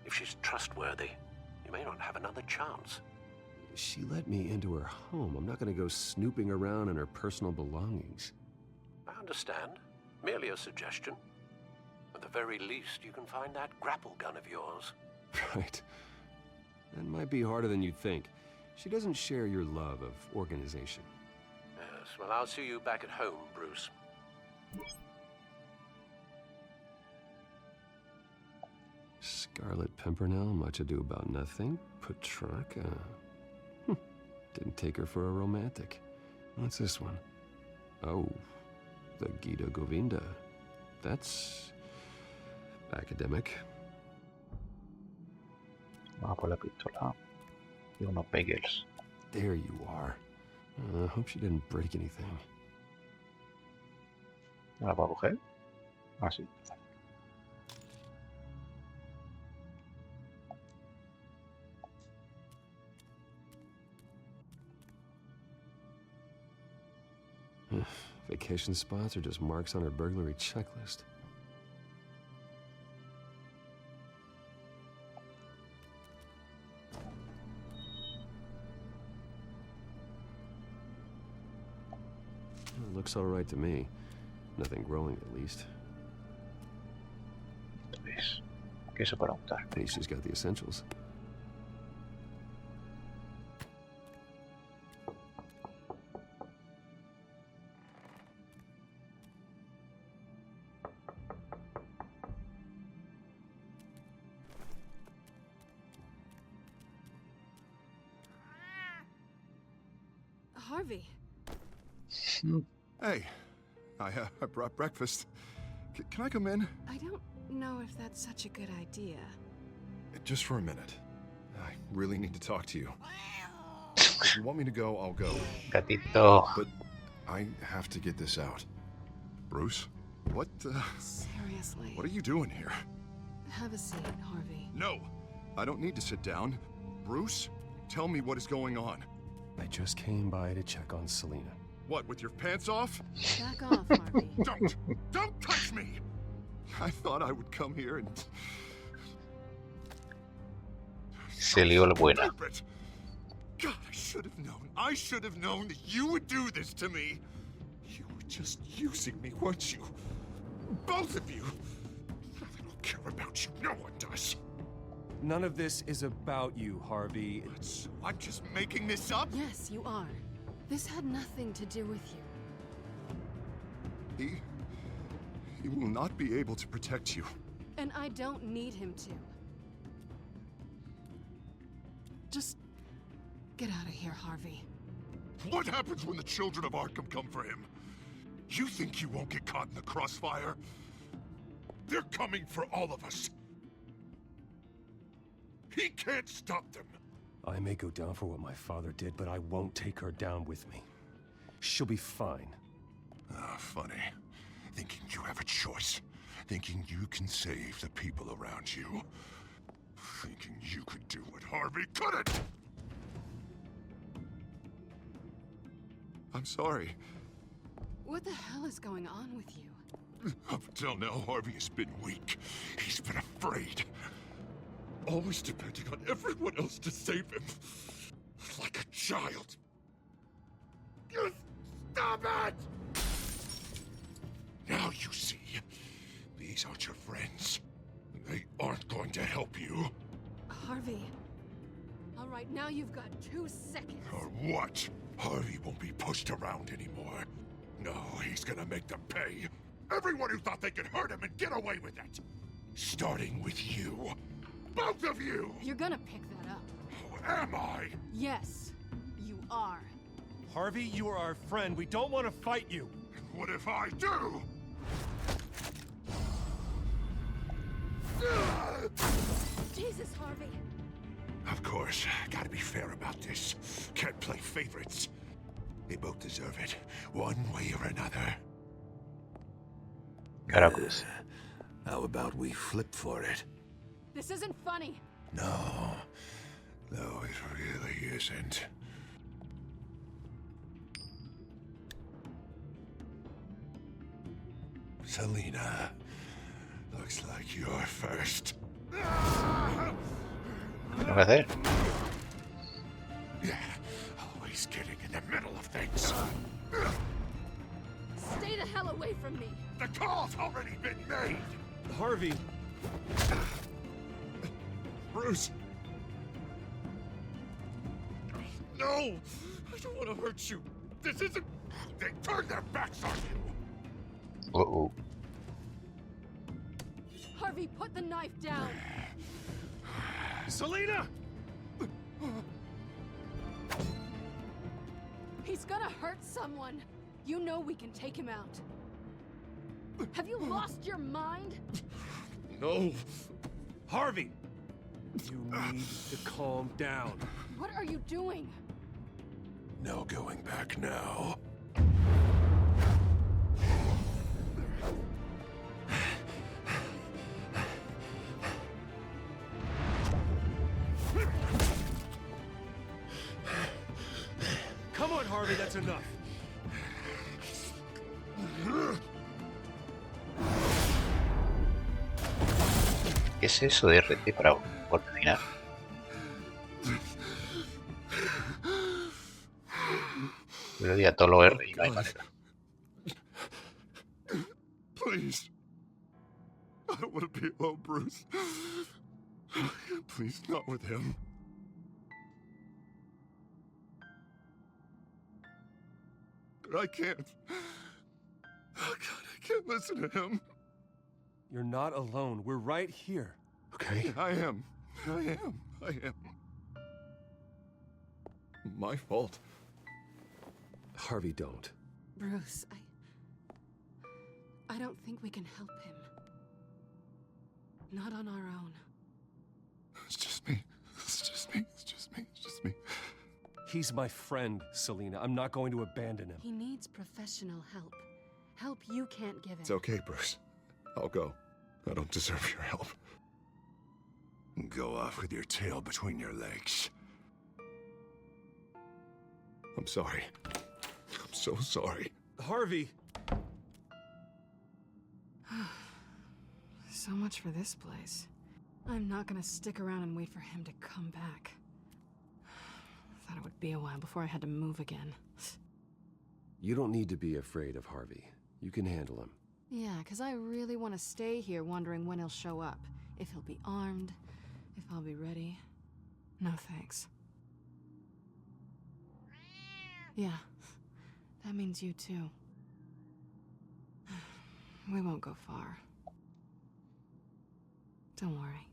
If she's trustworthy, you may not have another chance.
She let me into her home. I'm not going to go snooping around in her personal belongings.
I understand. Merely a suggestion. At the very least, you can find that grapple gun of yours.
Right. That might be harder than you'd think. She doesn't share your love of organization.
Yes, well, I'll see you back at home, Bruce.
Scarlet Pimpernel, much ado about nothing. Petrarca. Didn't take her for a romantic. What's this one? Oh, the Gita Govinda. That's academic.
Vamos por la pistola y unos bagels.
There you are. I hope she didn't break anything.
¿No la puedo coger? Ah, sí.
Vacation spots are just marks on her burglary checklist. Looks all right to me. Nothing growing, at least.
¿Ves? Queso para untar.
At least she's got the essentials.
Harvey.
Hey, I brought breakfast. Can I come in?
I don't know if that's such a good idea.
Just for a minute. I really need to talk to you. If you want me to go, I'll go.
Gatito.
But I have to get this out. Bruce? What,
Seriously.
What are you doing here?
Have a seat, Harvey.
No! I don't need to sit down. Bruce, tell me what is going on.
I just came by to check on Selena.
What, with your pants off?
Back off, Harvey.
Don't touch me! I thought I would come here and...
Se lió la buena.
God, I should have known that you would do this to me. You were just using me, weren't you? Both of you. I don't care about you, no one does.
None of this is about you, Harvey.
So I'm just making this up?
Yes, you are. This had nothing to do with you.
He will not be able to protect you.
And I don't need him to. Just get out of here, Harvey.
What happens when the children of Arkham come for him? You think you won't get caught in the crossfire? They're coming for all of us. He can't stop them.
I may go down for what my father did, but I won't take her down with me. She'll be fine.
Ah, funny. Thinking you have a choice. Thinking you can save the people around you. Thinking you could do what Harvey couldn't! I'm sorry.
What the hell is going on with you?
Up until now, Harvey has been weak. He's been afraid. Always depending on everyone else to save him. Like a child. Stop it! Now you see. These aren't your friends. They aren't going to help you.
Harvey. All right, now you've got 2 seconds.
Or what? Harvey won't be pushed around anymore. No, he's gonna make them pay. Everyone who thought they could hurt him and get away with it. Starting with you.
Both of you!
You're gonna pick that up.
Who am I?
Yes, you are.
Harvey, you are our friend. We don't want to fight you.
What if I do?
Jesus, Harvey.
Of course, gotta be fair about this. Can't play favorites. They both deserve it, one way or another.
Caracos.
How about we flip for it?
This isn't funny.
No, it really isn't. Selena, looks like you're first.
¿Qué tengo que hacer?
Yeah, always getting in the middle of things.
Stay the hell away from me.
The call's already been made.
Harvey.
Bruce. No, I don't want to hurt you. This isn't. They turned their backs on you.
Uh-oh.
Harvey, put the knife down.
Selena!
He's gonna hurt someone. You know we can take him out. Have you lost your mind?
No.
Harvey! You need to calm down.
What are you doing?
No going back now.
Come on, Harvey, that's enough.
¿Qué es eso de RT para un golpe final? Yo le di a todo lo R y no hay manera.
Please. I don't want to be alone, Bruce. Please, not with him. I can't. Oh, God, I can't listen to him.
You're not alone. We're right here.
Okay, I am. My fault.
Harvey, don't.
Bruce, I don't think we can help him. Not on our own.
It's just me.
He's my friend, Selena. I'm not going to abandon him.
He needs professional help. Help you can't give him.
It's okay, Bruce. I'll go. I don't deserve your help. Go off with your tail between your legs. I'm sorry. I'm so sorry.
Harvey!
So much for this place. I'm not gonna stick around and wait for him to come back. Thought it would be a while before I had to move again.
You don't need to be afraid of Harvey. You can handle him.
Yeah, because I really want to stay here wondering when he'll show up. If he'll be armed, if I'll be ready. No thanks. Yeah, that means you too. We won't go far. Don't worry.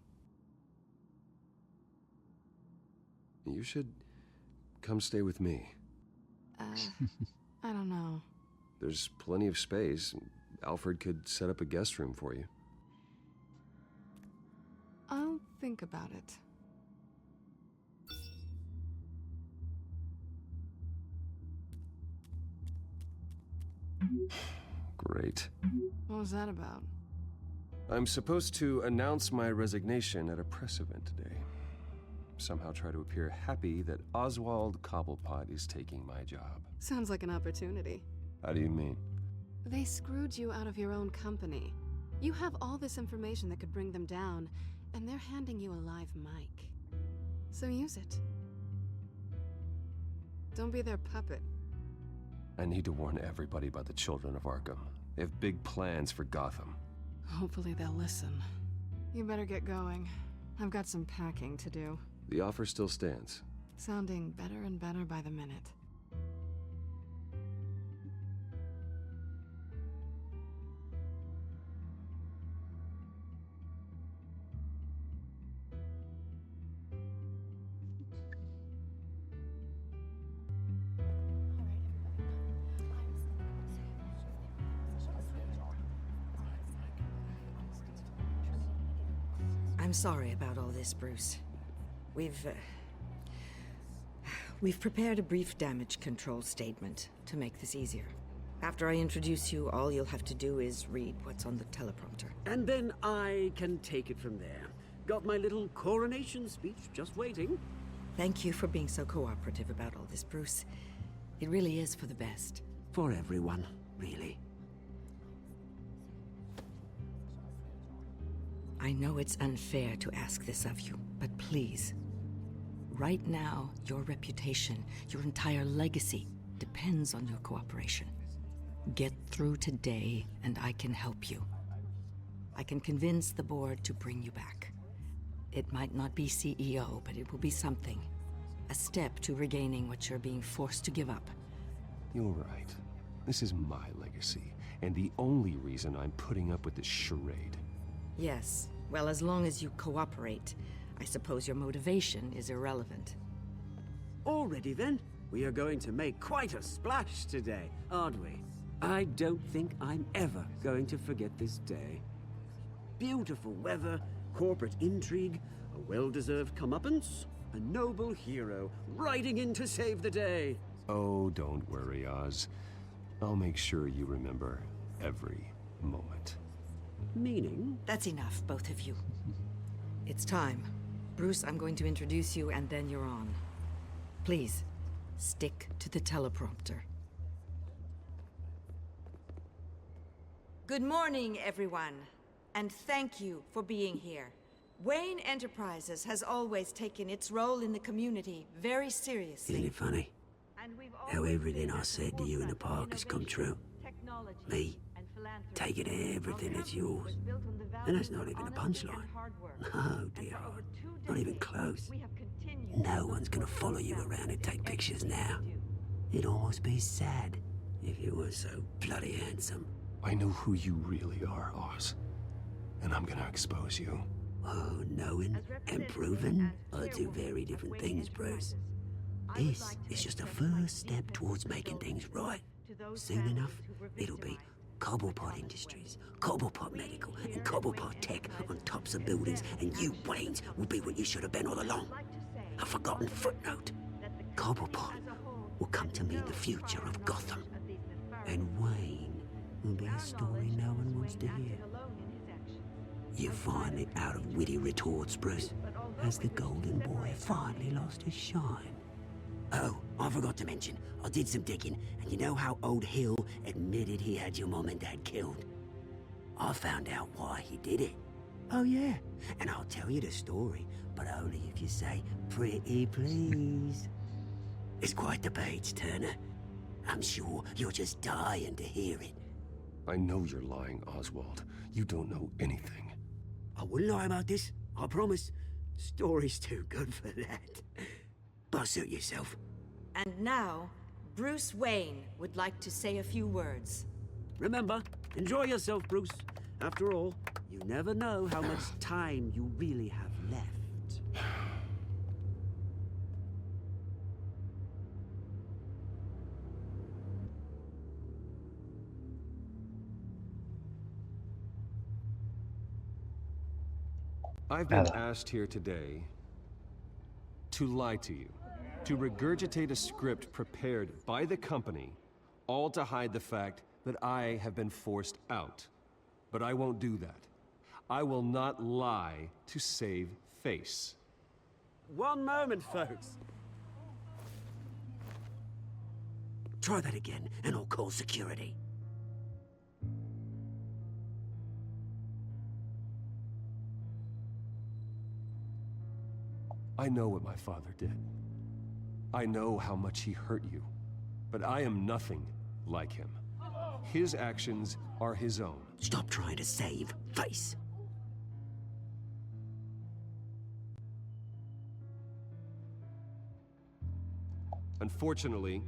You should come stay with me.
I don't know.
There's plenty of space. Alfred could set up a guest room for you.
I'll think about it.
Great.
What was that about?
I'm supposed to announce my resignation at a press event today. Somehow try to appear happy that Oswald Cobblepot is taking my job.
Sounds like an opportunity.
How do you mean?
They screwed you out of your own company. You have all this information that could bring them down, and they're handing you a live mic. So use it. Don't be their puppet.
I need to warn everybody about the children of Arkham. They have big plans for Gotham.
Hopefully they'll listen. You better get going. I've got some packing to do.
The offer still stands.
Sounding better and better by the minute.
I'm sorry about all this, Bruce. We've prepared a brief damage control statement to make this easier. After I introduce you, all you'll have to do is read what's on the teleprompter.
And then I can take it from there. Got my little coronation speech just waiting.
Thank you for being so cooperative about all this, Bruce. It really is for the best.
For everyone, really.
I know it's unfair to ask this of you, but please. Right now, your reputation, your entire legacy, depends on your cooperation. Get through today, and I can help you. I can convince the board to bring you back. It might not be CEO, but it will be something. A step to regaining what you're being forced to give up.
You're right. This is my legacy, and the only reason I'm putting up with this charade.
Yes. Well, as long as you cooperate, I suppose your motivation is irrelevant.
Already then, we are going to make quite a splash today, aren't we? I don't think I'm ever going to forget this day. Beautiful weather, corporate intrigue, a well-deserved comeuppance, a noble hero riding in to save the day.
Oh, don't worry, Oz. I'll make sure you remember every moment.
Meaning?
That's enough, both of you. It's time. Bruce, I'm going to introduce you, and then you're on. Please, stick to the teleprompter. Good morning, everyone, and thank you for being here. Wayne Enterprises has always taken its role in the community very seriously.
Isn't it funny? How everything I said to you in the park has come true. Me, taking everything that's yours. And that's not even a punchline. No, dear heart. Not even close. No one's gonna follow you around and take pictures now. It'd almost be sad if you were so bloody handsome.
I know who you really are, Oz. And I'm gonna expose you.
Oh, knowing and proving are two very different things, Bruce. This is just a first step towards making things right. Soon enough, it'll be Cobblepot Industries, Cobblepot Medical, and Cobblepot Tech on tops of buildings, and you, Waynes, will be what you should have been all along. A forgotten footnote. Cobblepot will come to mean the future of Gotham. And Wayne will be a story no one wants to hear. You finally out of witty retorts, Bruce. Has the golden boy finally lost his shine? Oh, I forgot to mention, I did some digging, and you know how old Hill admitted he had your mom and dad killed? I found out why he did it. Oh yeah, and I'll tell you the story, but only if you say, pretty please. It's quite the page, Turner. I'm sure you're just dying to hear it.
I know you're lying, Oswald. You don't know anything.
I wouldn't lie about this, I promise. Story's too good for that. But suit yourself.
And now, Bruce Wayne would like to say a few words.
Remember, enjoy yourself, Bruce. After all, you never know how much time you really have left.
I've been asked here today to lie to you, to regurgitate a script prepared by the company, all to hide the fact that I have been forced out. But I won't do that. I will not lie to save face.
One moment, folks. Try that again, and I'll call security.
I know what my father did. I know how much he hurt you. But I am nothing like him. His actions are his own.
Stop trying to save face.
Unfortunately,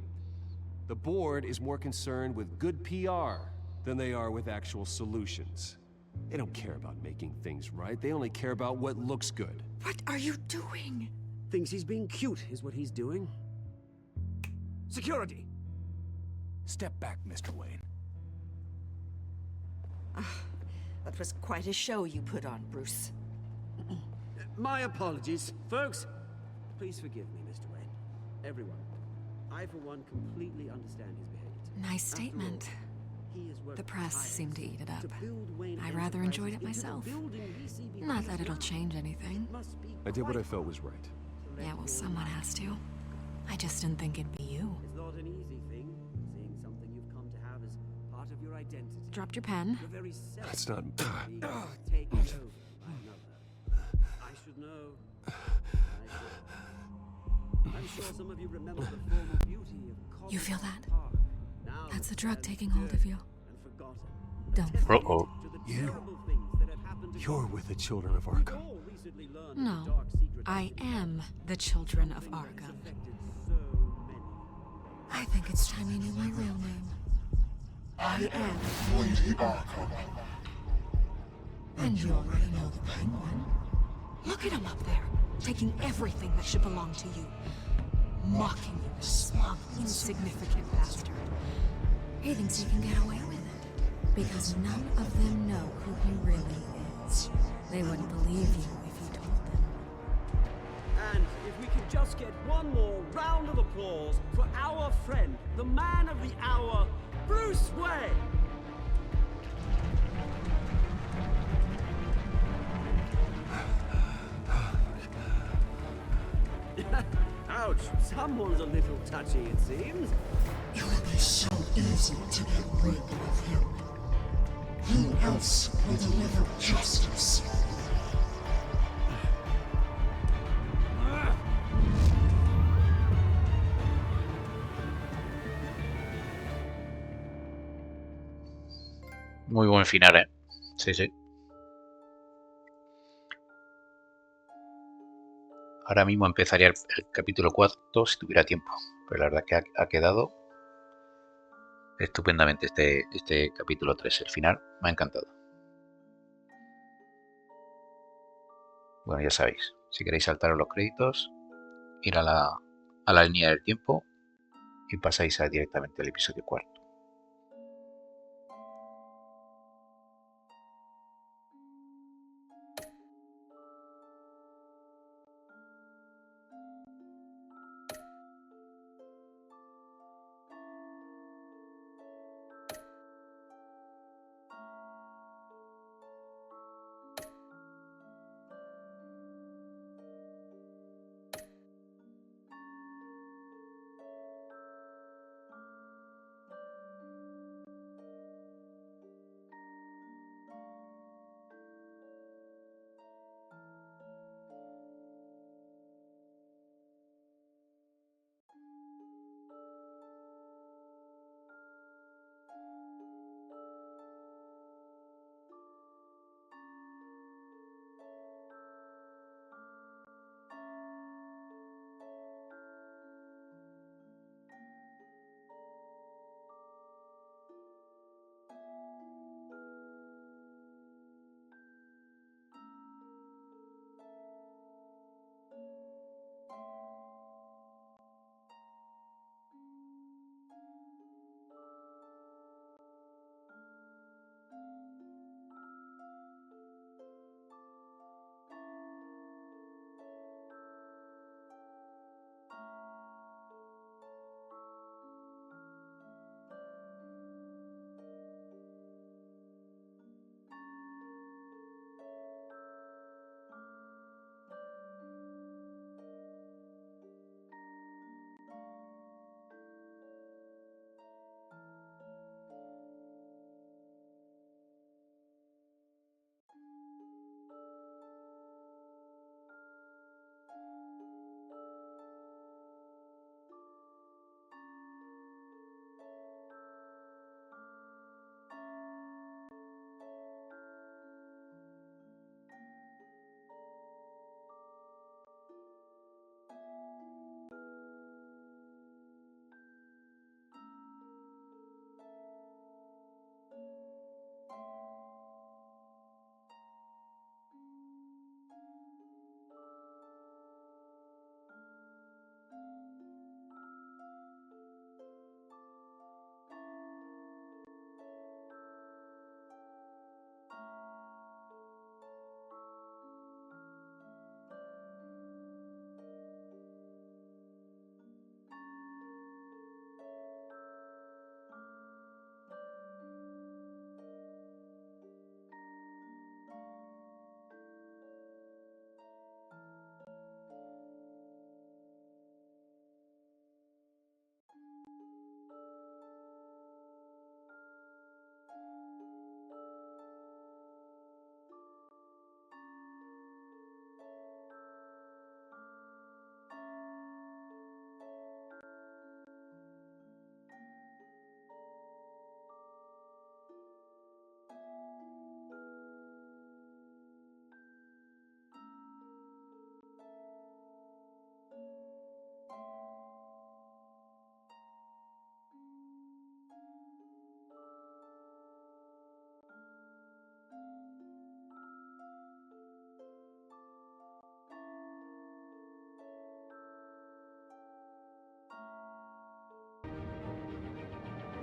the board is more concerned with good PR than they are with actual solutions. They don't care about making things right. They only care about what looks good.
What are you doing?
Thinks he's being cute, is what he's doing. Security!
Step back, Mr. Wayne.
That was quite a show you put on, Bruce.
My apologies, folks. Please forgive me, Mr. Wayne. Everyone. I, for one, completely understand his behavior.
Nice statement. The press seemed to eat it up. I rather enjoyed it myself. Not that it'll change anything.
I did what I felt was right.
Yeah, well, someone has to. I just didn't think it'd be you.
It's not an easy thing, seeing something you've come to have as part of your identity.
Dropped your pen.
Your very self
That's not...
taken over by another. I should know. I'm sure some of you remember the former beauty of
You feel that?
Park. Now
That's the drug taking hold of you.
and forgotten.
Don't.
Uh-oh.
You're with the children of Arkham.
No, I am the children of Arkham. I think it's time you knew my real name. I am
Lady Arkham.
And you already know the Penguin. Look at him up there, taking everything that should belong to you. Mocking you, smug, insignificant bastard. He thinks he can get away with it, because none of them know who he really is. They wouldn't believe you if you told them.
And if we could just get one more round of applause for our friend, the man of the hour, Bruce Wayne! Ouch, someone's a little touchy, it seems.
It would be so easy to get rid of him. Who else will deliver justice?
Muy buen final, ¿eh? Sí, sí. Ahora mismo empezaría el capítulo 4 si tuviera tiempo. Pero la verdad que ha quedado estupendamente este capítulo 3. El final me ha encantado. Bueno, ya sabéis. Si queréis saltaros los créditos, ir a la línea del tiempo y pasáis directamente al episodio 4.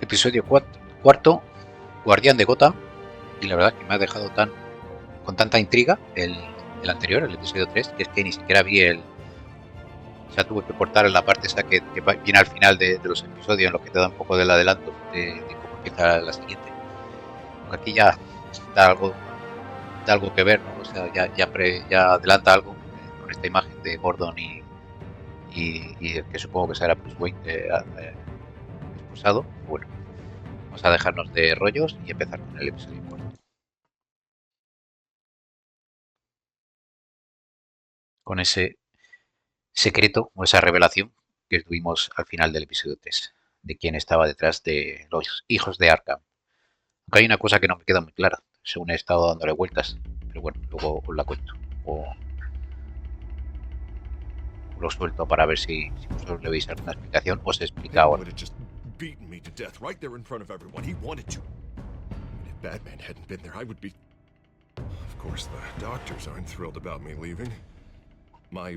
Episodio cuarto, Guardián de Gotham, y la verdad es que me ha dejado con tanta intriga el anterior, el episodio 3, que es que ni siquiera vi o sea, tuve que cortar en la parte esa que viene al final de los episodios, en los que te da un poco del adelanto de cómo empieza la siguiente. Porque aquí ya da algo que ver, ¿no? O sea, ya adelanta algo con esta imagen de Gordon y que supongo que será Bruce Wayne expulsado. Bueno, vamos a dejarnos de rollos y empezar con el episodio 4. Con ese secreto o esa revelación que tuvimos al final del episodio 3, de quién estaba detrás de los hijos de Arkham. Aunque hay una cosa que no me queda muy clara, según he estado dándole vueltas, pero bueno, luego os la cuento. O lo suelto para ver si vosotros le veis alguna explicación o se explica ahora.
Beaten me to death right there in front of everyone. He wanted to. And if Batman hadn't been there, I would be... Of course, the doctors aren't thrilled about me leaving. My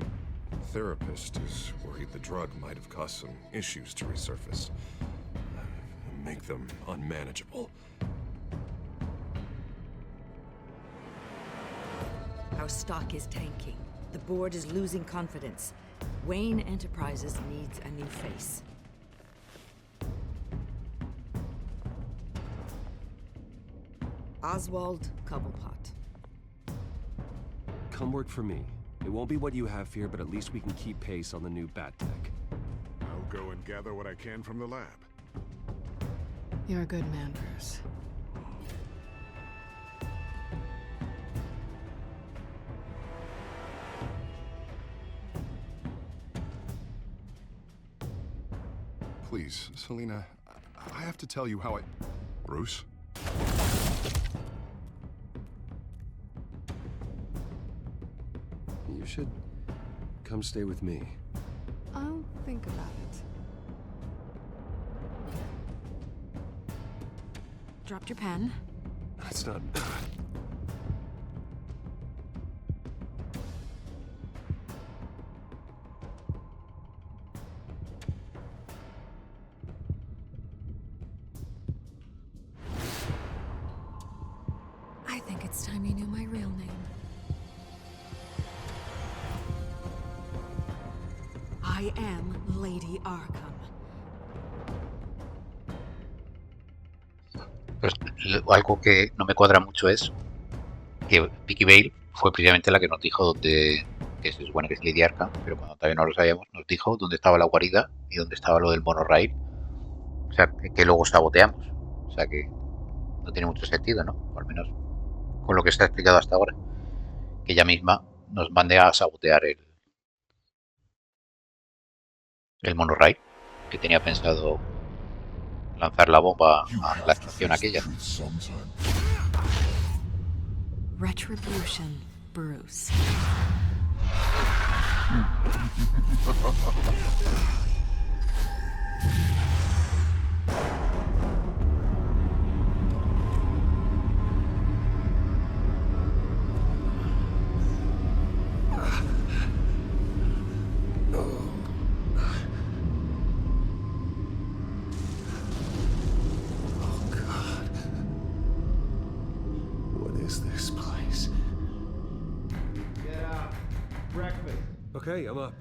therapist is worried the drug might have caused some issues to resurface. Make them unmanageable.
Our stock is tanking. The board is losing confidence. Wayne Enterprises needs a new face. Oswald Cobblepot.
Come work for me. It won't be what you have here, but at least we can keep pace on the new bat tech.
I'll go and gather what I can from the lab.
You're a good man, Bruce.
Please, Selina, I have to tell you how I... Bruce?
You should come stay with me.
I'll think about it.
Dropped your pen.
That's not...
I think it's time you knew my real name. I am Lady Arkham.
Pues, algo que no me cuadra mucho es que Vicky Vale fue precisamente la que nos dijo que se supone que es Lady Arkham, pero cuando todavía no lo sabíamos, nos dijo dónde estaba la guarida y dónde estaba lo del monorail. O sea, que luego saboteamos. O sea, que no tiene mucho sentido, ¿no? O al menos con lo que se ha explicado hasta ahora. Que ella misma nos mande a sabotear el monorail, que tenía pensado lanzar la bomba a la estación aquella.
Retribution, Bruce.
Okay, I'm up.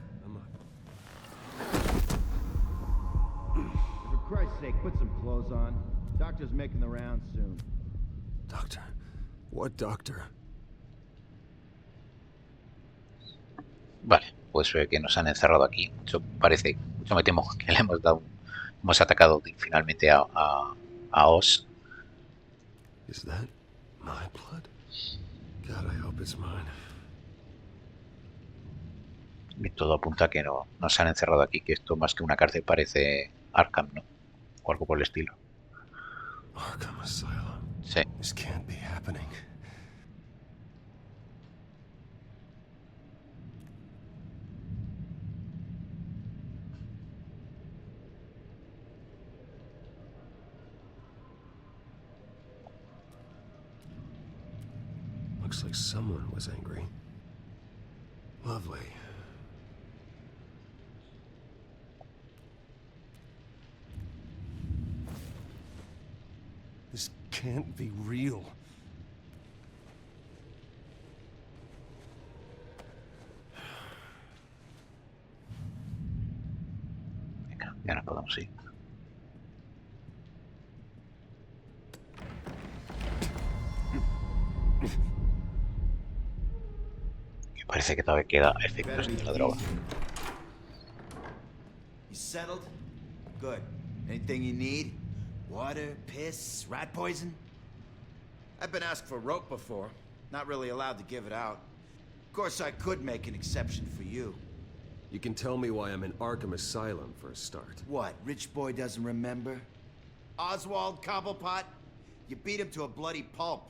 For Christ's sake, put some clothes on. Doctor's making the rounds soon.
Doctor? What doctor?
Vale, pues que nos han encerrado aquí. Mucho me temo que le hemos atacado finalmente a Oz.
Is that my blood? God, I hope it's mine.
Y todo apunta a que nos han encerrado aquí, que esto más que una cárcel parece Arkham, ¿no? O algo por el estilo.
Arkham Asylum.
Sí.
This can't be happening. Looks like someone was angry. Lovely.
can't be real.
Venga, ya nos podemos ir. Que parece que todavía queda efectos de la droga.
You settled? Good. Anything you need? Water, piss, rat poison? I've been asked for rope before. Not really allowed to give it out. Of course, I could make an exception for you.
You can tell me why I'm in Arkham Asylum for a start.
What, rich boy doesn't remember? Oswald Cobblepot? You beat him to a bloody pulp.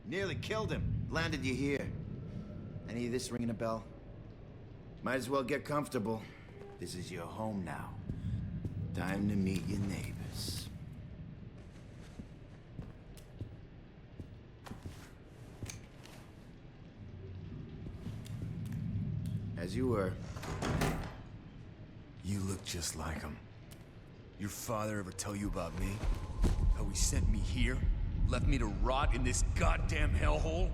Nearly killed him. Landed you here. Any of this ringing a bell? Might as well get comfortable. This is your home now. Time to meet your neighbors. As you were.
You look just like him. Your father ever tell you about me? How he sent me here? Left me to rot in this goddamn hellhole?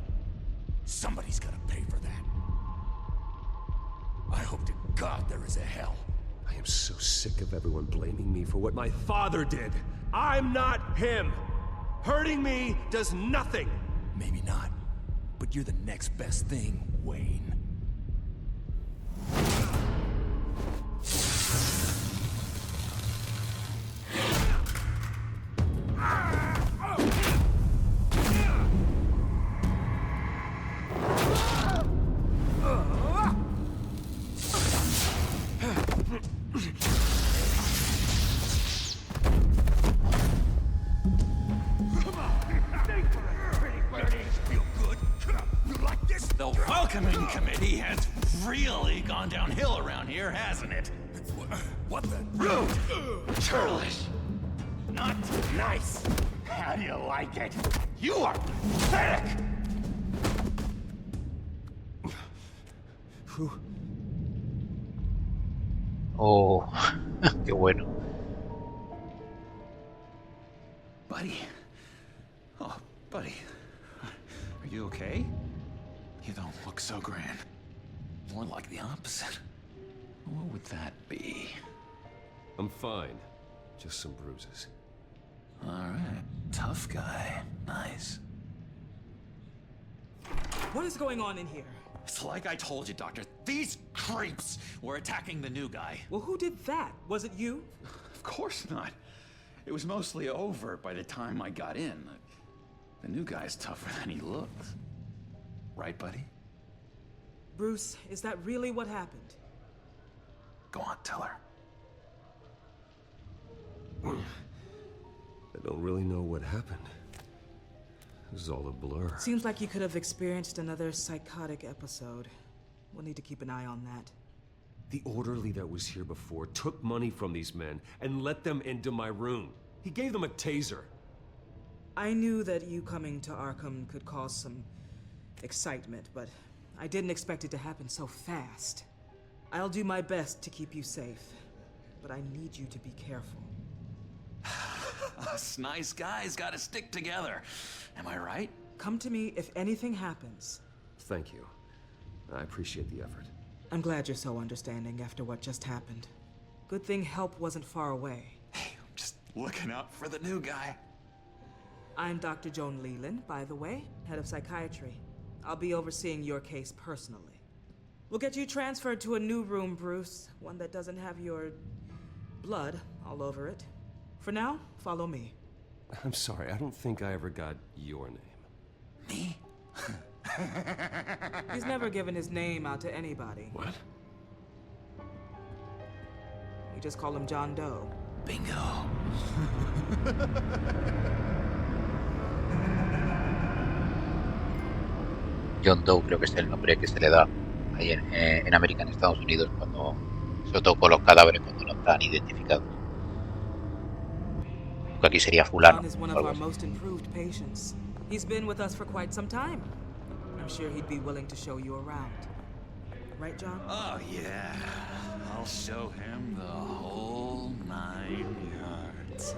Somebody's gotta pay for that. I hope to God there is a hell.
I am so sick of everyone blaming me for what my father did. I'm not him. Hurting me does nothing.
Maybe not, but you're the next best thing, Wayne.
The welcoming committee has really gone downhill around here, hasn't it?
What the?
Rude! Churlish! Not nice! How do you like it? You are pathetic!
Oh, qué bueno.
Buddy. Oh, buddy. Are you okay? You don't look so grand. More like the opposite. What would that be?
I'm fine. Just some bruises.
Alright. Tough guy. Nice.
What is going on in here?
It's like I told you, Doctor. These creeps were attacking the new guy.
Well, who did that? Was it you?
Of course not. It was mostly over by the time I got in. The new guy's tougher than he looks. Right, buddy?
Bruce, is that really what happened?
Go on, tell her.
I don't really know what happened. This is all a blur.
Seems like you could have experienced another psychotic episode. We'll need to keep an eye on that.
The orderly that was here before took money from these men and let them into my room. He gave them a taser.
I knew that you coming to Arkham could cause some excitement, but I didn't expect it to happen so fast. I'll do my best to keep you safe, but I need you to be careful.
Us nice guys gotta stick together. Am I right?
Come to me if anything happens.
Thank you. I appreciate the effort.
I'm glad you're so understanding after what just happened. Good thing help wasn't far away.
Hey, I'm just looking out for the new guy.
I'm Dr. Joan Leland, by the way, head of psychiatry. I'll be overseeing your case personally. We'll get you transferred to a new room, Bruce. One that doesn't have your blood all over it. For now, follow me.
I'm sorry, I don't think I ever got your name.
Me?
He's never given his name out to anybody.
What?
We just call him John Doe.
Bingo.
John Doe creo que es el nombre que se le da ahí en América, en Estados Unidos, cuando sobre todo con los cadáveres cuando no están identificados. Aquí sería fulano.
John is one of our most improved patients. He's been with us for quite some time. I'm sure he'd be willing to show you around. Right, John?
Oh, yeah. I'll show him the whole 9 yards.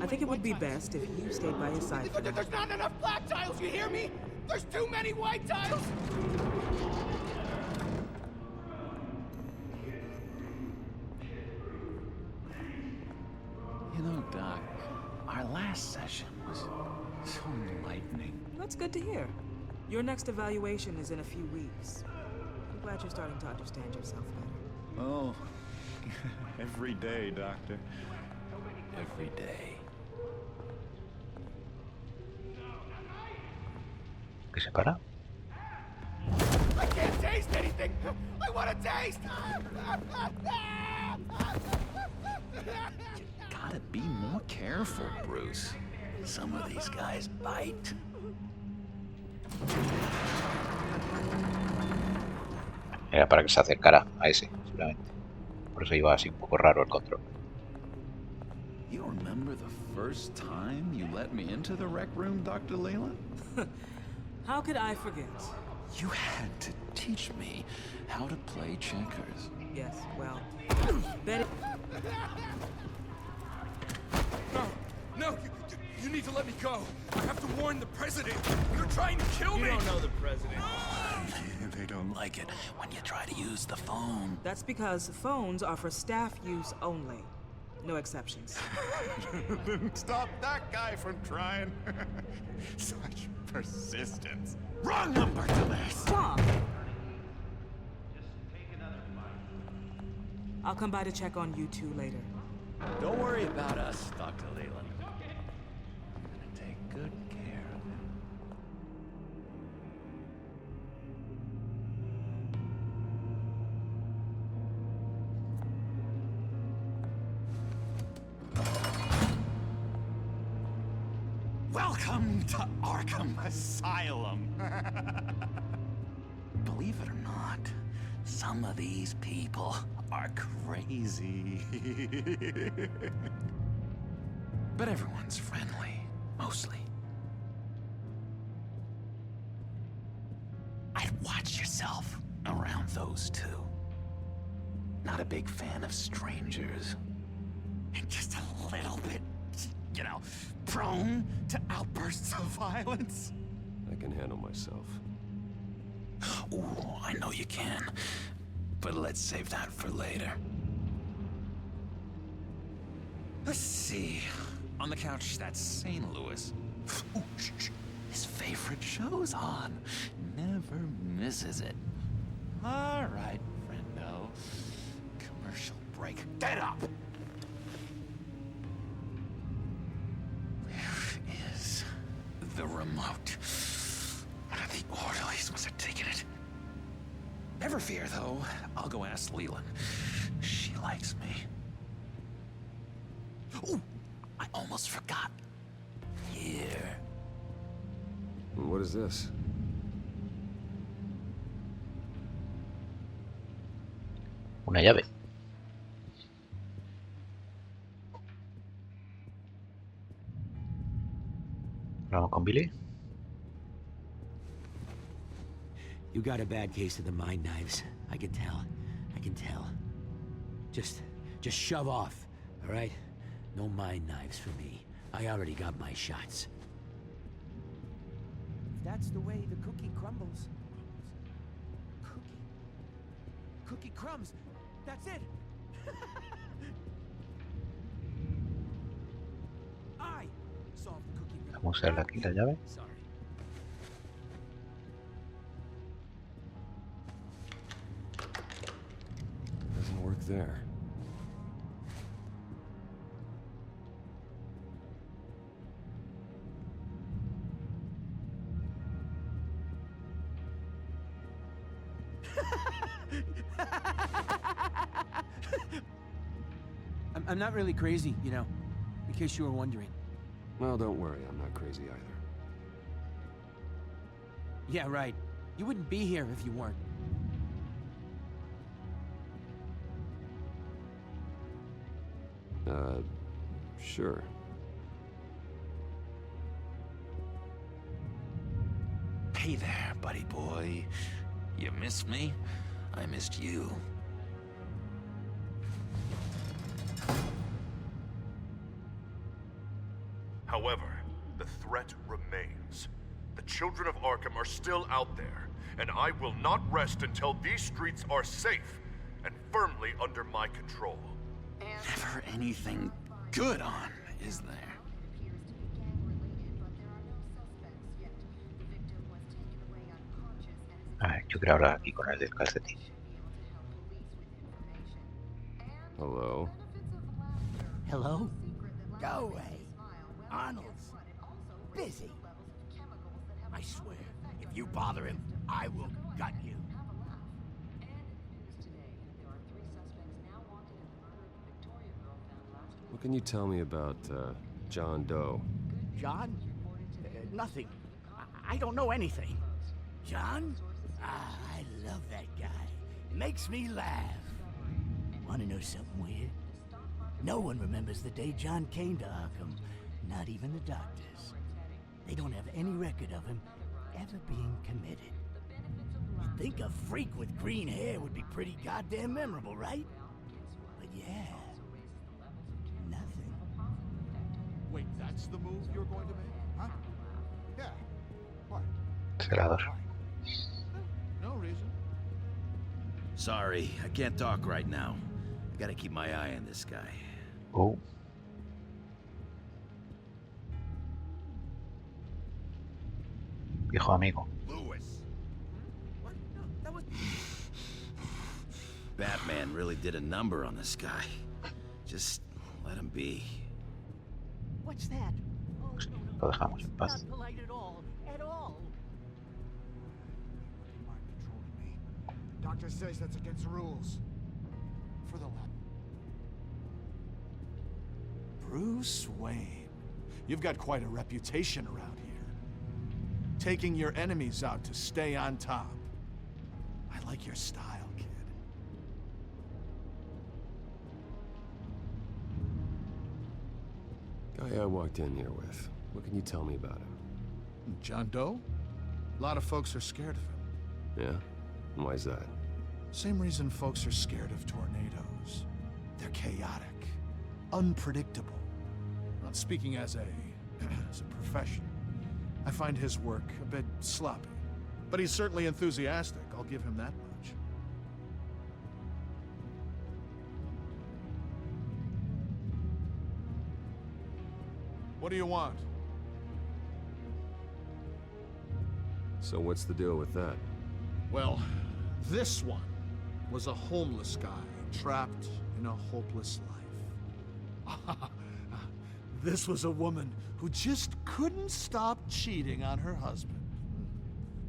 I think it would be best if you stayed by his side for now.
There's not enough black tiles, you hear me? There's too many white tiles!
You know, Doc, our last session was so enlightening.
That's good to hear. Your next evaluation is in a few weeks. I'm glad you're starting to understand yourself better.
Oh, every day, Doctor. Every day.
¿Qué se para?
I can't taste anything! I want to taste!
Gotta be more careful, Bruce. Some of these guys bite.
Era para que se acercara a ese, seguramente. Por eso iba así un poco raro el control.
You remember the first time you let me into the rec room, Dr. Leland?
How could I forget?
You had to teach me how to play checkers.
Yes, well, Betty...
No, you need to let me go. I have to warn the president. You're trying to kill me.
You don't know the president.
They don't like it when you try to use the phone.
That's because phones are for staff use only. No exceptions.
Stop that guy from trying. Such persistence. Wrong number, dumbass.
Stop! I'll come by to check on you two later.
Don't worry about us, Dr. Leland. I'm gonna take good care of him.
Welcome to Arkham Asylum.
Believe it or not, some of these people are crazy. But everyone's friendly, mostly. I'd watch yourself around those two. Not a big fan of strangers.
And just a little bit, you know, prone to outbursts of violence.
I can handle myself.
Ooh, I know you can. But let's save that for later. Let's see. On the couch, that's St. Louis. Ooh, his favorite show's on. Never misses it. All right, friendo. Commercial break. Get up! Where is the remote? One of the orderlies must have taken it. Never fear, though. I'll go ask Leland. She likes me. Ooh, I almost forgot. Here.
What is this?
Una llave. ¿Vamos con Billy?
You got a bad case of the mind knives. I can tell. I can tell. Just shove off, all right? No mind knives for me. I already got my shots.
If that's the way the cookie crumbles. Cookie crumbs. That's it. I solved the cookie riddle.
Vamos a usar aquí la llave.
Sorry.
Doesn't work there.
I'm not really crazy, you know, in case you were wondering.
Well, don't worry, I'm not crazy either.
Yeah, right. You wouldn't be here if you weren't.
Sure.
Hey there, buddy boy. You missed me? I missed you.
However, the threat remains. The children of Arkham are still out there, and I will not rest until these streets are safe and firmly under my control.
Never anything good on, is there?
Yo quiero hablar aquí con el del calcetín.
Hello?
Hello? Go away. Arnold's busy. I swear, if you bother him, I will gut you.
What can you tell me about, John Doe?
John? Nothing. I don't know anything. John? Ah, I love that guy. Makes me laugh. Want to know something weird? No one remembers the day John came to Arkham. Not even the doctors. They don't have any record of him ever being committed. You'd think a freak with green hair would be pretty goddamn memorable, right? But yeah, nothing.
Wait, that's the move you're going to make? Huh? Yeah. What?
Celador.
No reason.
Sorry, I can't talk right now. I gotta keep my eye on this guy.
Oh. Viejo amigo.
Lewis. What? No, that was... Batman really did a number on this guy. Just let him be.
What's that?
Lo dejamos en paz.
Not polite at all. At all.
Mind controlling me. Doctor says that's against the rules. For the lab. Bruce Wayne. You've got quite a reputation around here. Taking your enemies out to stay on top. I like your style, kid.
Guy I walked in here with. What can you tell me about him?
John Doe? A lot of folks are scared of him.
Yeah? And why's that?
Same reason folks are scared of tornadoes. They're chaotic, unpredictable. Not speaking as a profession, I find his work a bit sloppy. But he's certainly enthusiastic, I'll give him that much. What do you want?
So what's the deal with that?
Well, this one was a homeless guy trapped in a hopeless life. This was a woman who just couldn't stop cheating on her husband.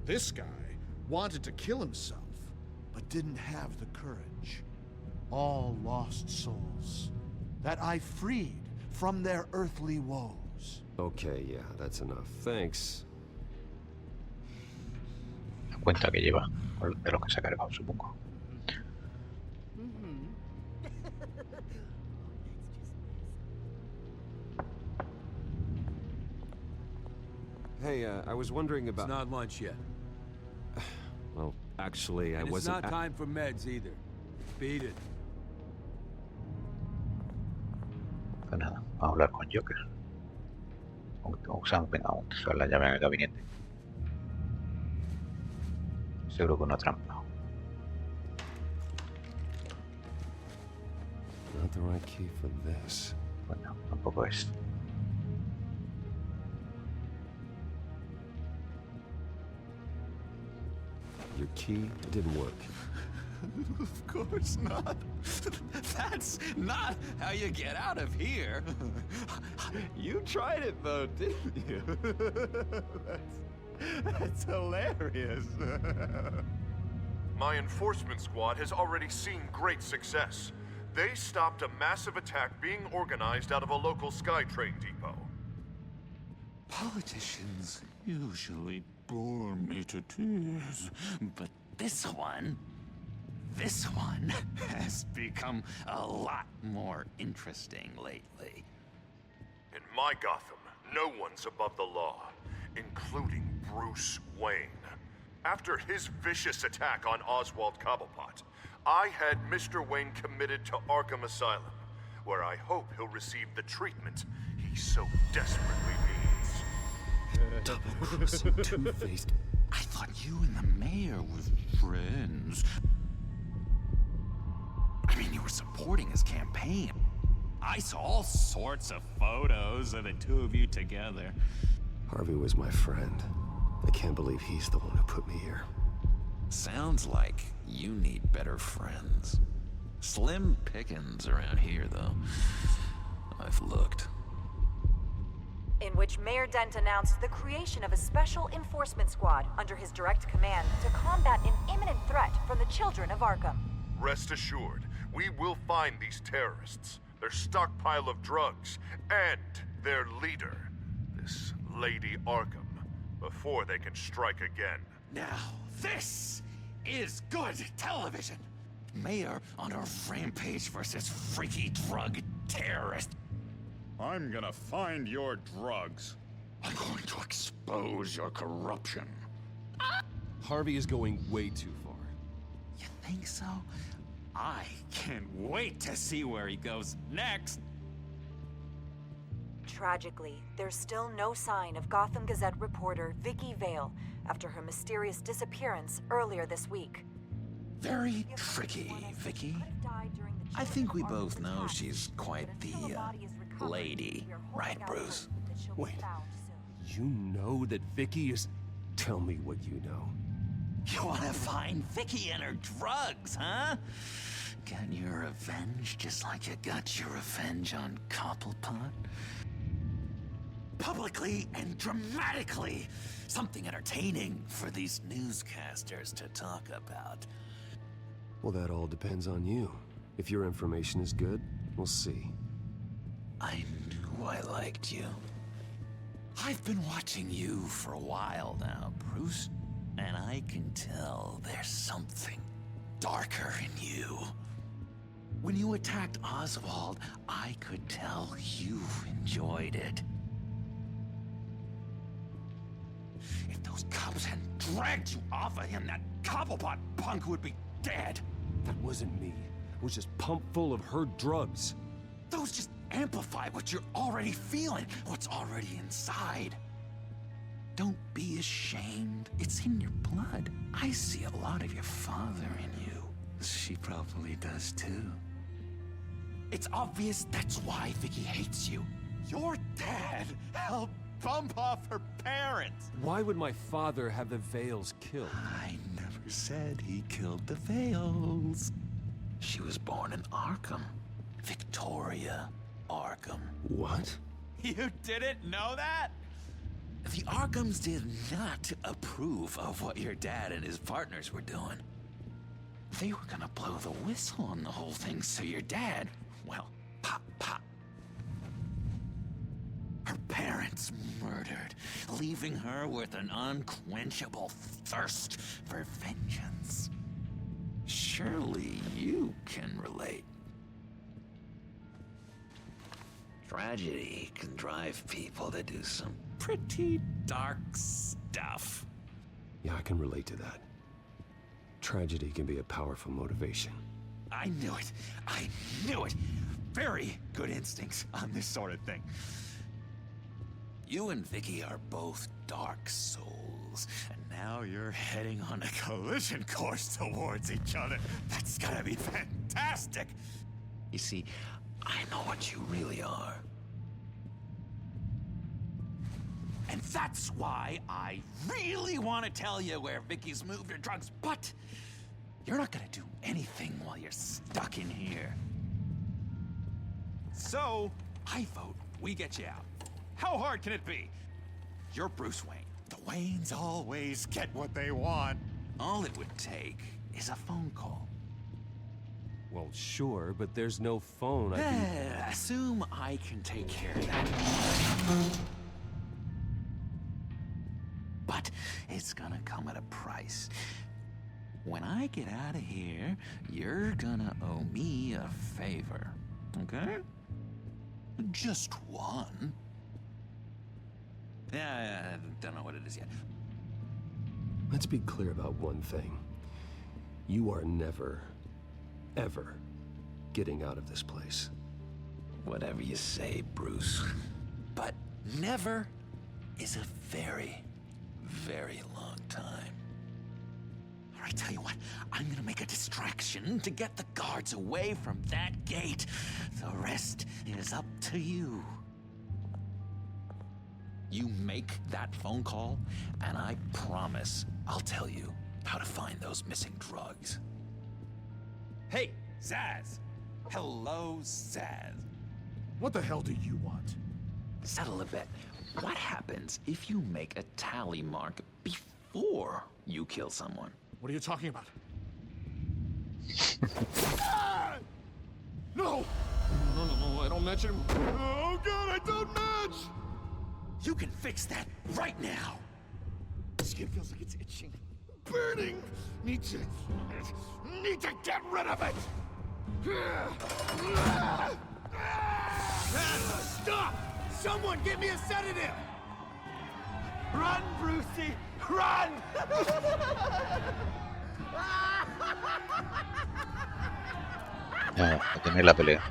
This guy wanted to kill himself, but didn't have the courage. All lost souls that I freed from their earthly woes.
Okay, yeah, that's enough. Thanks.
La cuenta que lleva de lo que se ha cargado, supongo.
Hey, I was wondering about...
It's not lunch yet.
Well, actually, I
And
wasn't...
it's not time for meds either. Beat it.
Pues nada, vamos a hablar con Joker. Usamos, venga, vamos a usar la llave en el gabinete. Seguro que una trampa.
Not the right key for this.
Bueno, tampoco es.
Your key didn't work.
Of course not. That's not how you get out of here. You tried it though, didn't you? That's hilarious.
My enforcement squad has already seen great success. They stopped a massive attack being organized out of a local SkyTrain depot.
Politicians usually bore me to tears, but this one has become a lot more interesting lately.
In my Gotham, no one's above the law, including Bruce Wayne. After his vicious attack on Oswald Cobblepot, I had Mr. Wayne committed to Arkham Asylum, where I hope he'll receive the treatment he so desperately needs.
Double-crossing two-faced. I thought you and the mayor were friends. I mean, you were supporting his campaign. I saw all sorts of photos of the two of you together.
Harvey was my friend. I can't believe he's the one who put me here.
Sounds like you need better friends. Slim pickings around here, though. I've looked.
In which Mayor Dent announced the creation of a special enforcement squad under his direct command to combat an imminent threat from the children of Arkham.
Rest assured, we will find these terrorists, their stockpile of drugs, and their leader, this Lady Arkham, before they can strike again.
Now, this is good television. Mayor on a rampage versus freaky drug terrorist.
I'm gonna find your drugs.
I'm going to expose your corruption.
Harvey is going way too far.
You think so? I can't wait to see where he goes next.
Tragically, there's still no sign of Gotham Gazette reporter Vicky Vale after her mysterious disappearance earlier this week.
Very tricky, Vicky. I think we both know she's quite the, lady, right, Bruce?
Wait, you know that Vicky is... Tell me what you know.
You wanna find Vicky and her drugs, huh? Get your revenge just like you got your revenge on Cobblepot? Publicly and dramatically! Something entertaining for these newscasters to talk about.
Well, that all depends on you. If your information is good, we'll see.
I knew I liked you. I've been watching you for a while now, Bruce, and I can tell there's something darker in you. When you attacked Oswald, I could tell you enjoyed it. If those cops hadn't dragged you off of him, that Cobblepot punk would be dead.
That wasn't me. It was just pumped full of her drugs.
Those just amplify what you're already feeling, what's already inside. Don't be ashamed. It's in your blood. I see a lot of your father in you. She probably does too. It's obvious that's why Vicky hates you. Your dad helped bump off her parents.
Why would my father have the Vales killed?
I never said he killed the Vales. She was born in Arkham. Victoria Arkham.
What?
You didn't know that? The Arkhams did not approve of what your dad and his partners were doing. They were gonna blow the whistle on the whole thing, so your dad, well, pop, pop. Her parents murdered, leaving her with an unquenchable thirst for vengeance. Surely you can relate. Tragedy can drive people to do some pretty dark stuff.
Yeah, I can relate to that. Tragedy can be a powerful motivation.
I knew it. I knew it. Very good instincts on this sort of thing. You and Vicky are both dark souls, and now you're heading on a collision course towards each other. That's gonna be fantastic! You see, I know what you really are. And that's why I really want to tell you where Vicky's moved her drugs, but you're not gonna do anything while you're stuck in here. So, I vote we get you out. How hard can it be? You're Bruce Wayne. The Waynes always get what they want. All it would take is a phone call.
Well, sure, but there's no phone.
Assume I can take care of that. But it's gonna come at a price. When I get out of here, you're gonna owe me a favor, okay? Just one. Yeah, I don't know what it is yet.
Let's be clear about one thing. You are never, ever getting out of this place.
Whatever you say, Bruce. But never is a very, very long time. All right, tell you what, I'm gonna make a distraction to get the guards away from that gate. The rest is up to you. You make that phone call, and I promise I'll tell you how to find those missing drugs. Hey, Zaz. Hello, Zaz.
What the hell do you want?
Settle a bit. What happens if you make a tally mark before you kill someone?
What are you talking about? No! No, I don't match him. Oh god, I don't match!
You can fix that right now.
Skin feels like it's itching. Burning! Need to get rid of it!
Stop! Someone give me a sedative!
Run, Brucey! Run!
A tener la pelea.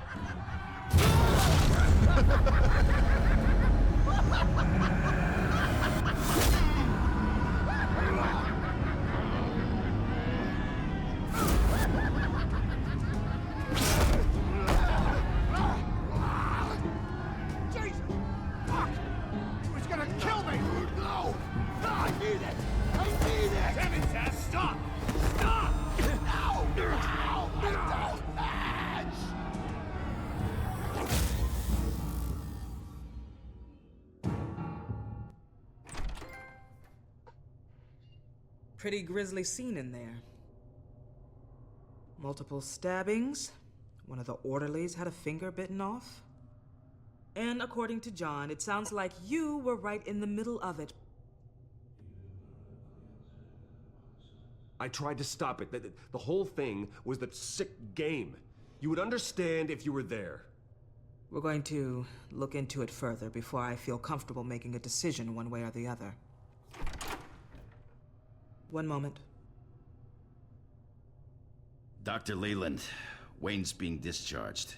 Pretty grisly scene in there. Multiple stabbings. One of the orderlies had a finger bitten off. And according to John, it sounds like you were right in the middle of it.
I tried to stop it. The whole thing was that sick game. You would understand if you were there.
We're going to look into it further before I feel comfortable making a decision one way or the other. One moment.
Dr. Leland, Wayne's being discharged.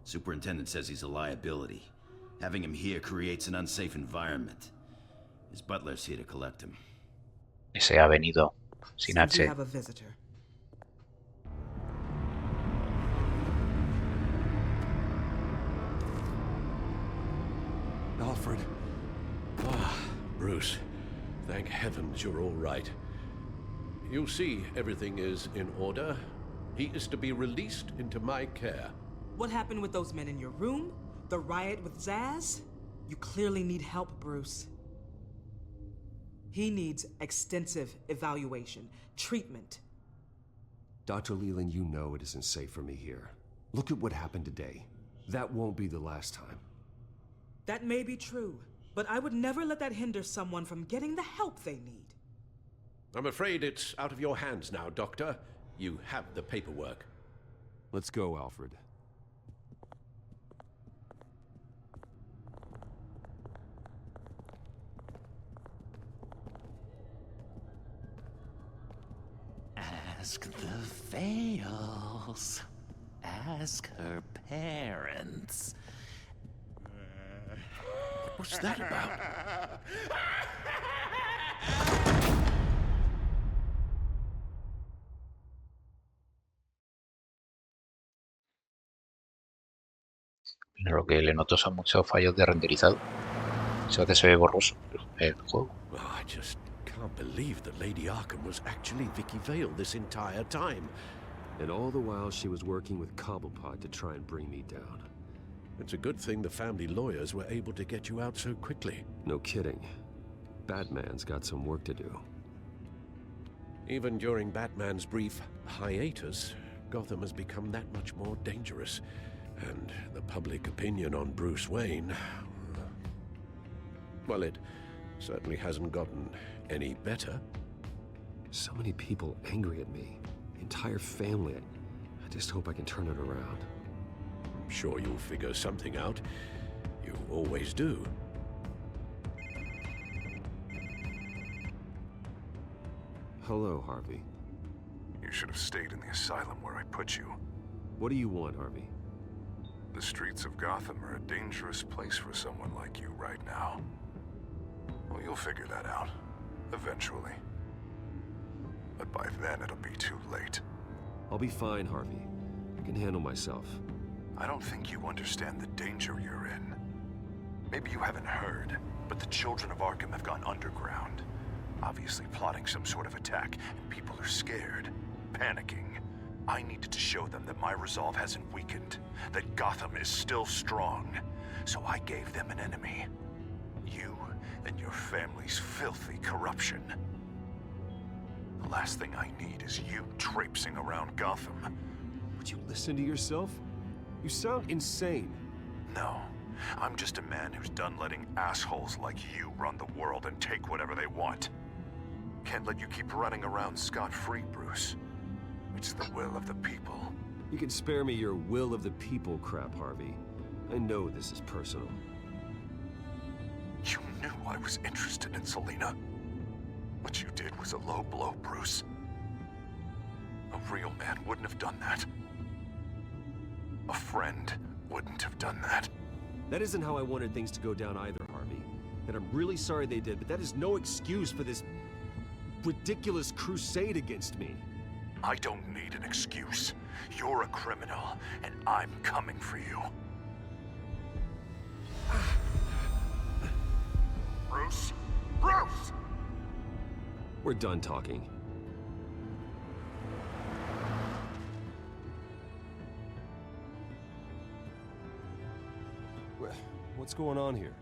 Superintendent says he's a liability. Having him here creates an unsafe environment. His butler's here to collect him.
Ese ha venido sin
Seems
H.
you have a visitor.
Alfred. Ah, Bruce. Thank heavens you're all right. You see, everything is in order. He is to be released into my care.
What happened with those men in your room? The riot with Zaz? You clearly need help, Bruce. He needs extensive evaluation, treatment.
Dr. Leland, you know it isn't safe for me here. Look at what happened today. That won't be the last time.
That may be true, but I would never let that hinder someone from getting the help they need.
I'm afraid it's out of your hands now, Doctor. You have the paperwork.
Let's go, Alfred.
Ask the Vales. Ask her parents. What's that about?
Lo que le noto son muchos fallos de renderizado. Eso que se ve borroso el juego.
I just can't believe that Lady Arkham was actually Vicky Vale this entire time.
And all the while she was working with Cobblepot to try and bring me down.
It's a good thing the family lawyers were able to get you out so quickly.
No kidding. Batman's got some work to do.
Even during Batman's brief hiatus, Gotham has become that much more dangerous. And the public opinion on Bruce Wayne... well, it certainly hasn't gotten any better.
So many people angry at me. The entire family. I just hope I can turn it around.
I'm sure you'll figure something out. You always do.
Hello, Harvey.
You should have stayed in the asylum where I put you.
What do you want, Harvey?
The streets of Gotham are a dangerous place for someone like you right now. Well, you'll figure that out. Eventually. But by then, it'll be too late.
I'll be fine, Harvey. I can handle myself.
I don't think you understand the danger you're in. Maybe you haven't heard, but the children of Arkham have gone underground. Obviously plotting some sort of attack, and people are scared, panicking. I needed to show them that my resolve hasn't weakened, that Gotham is still strong. So I gave them an enemy. You and your family's filthy corruption. The last thing I need is you traipsing around Gotham.
Would you listen to yourself? You sound insane.
No. I'm just a man who's done letting assholes like you run the world and take whatever they want. Can't let you keep running around scot-free, Bruce. It's the will of the people.
You can spare me your will of the people crap, Harvey. I know this is personal.
You knew I was interested in Selina. What you did was a low blow, Bruce. A real man wouldn't have done that. A friend wouldn't have done that.
That isn't how I wanted things to go down either, Harvey. And I'm really sorry they did, but that is no excuse for this ridiculous crusade against me.
I don't need an excuse. You're a criminal, and I'm coming for you. Bruce? Bruce!
We're done talking. What's going on here?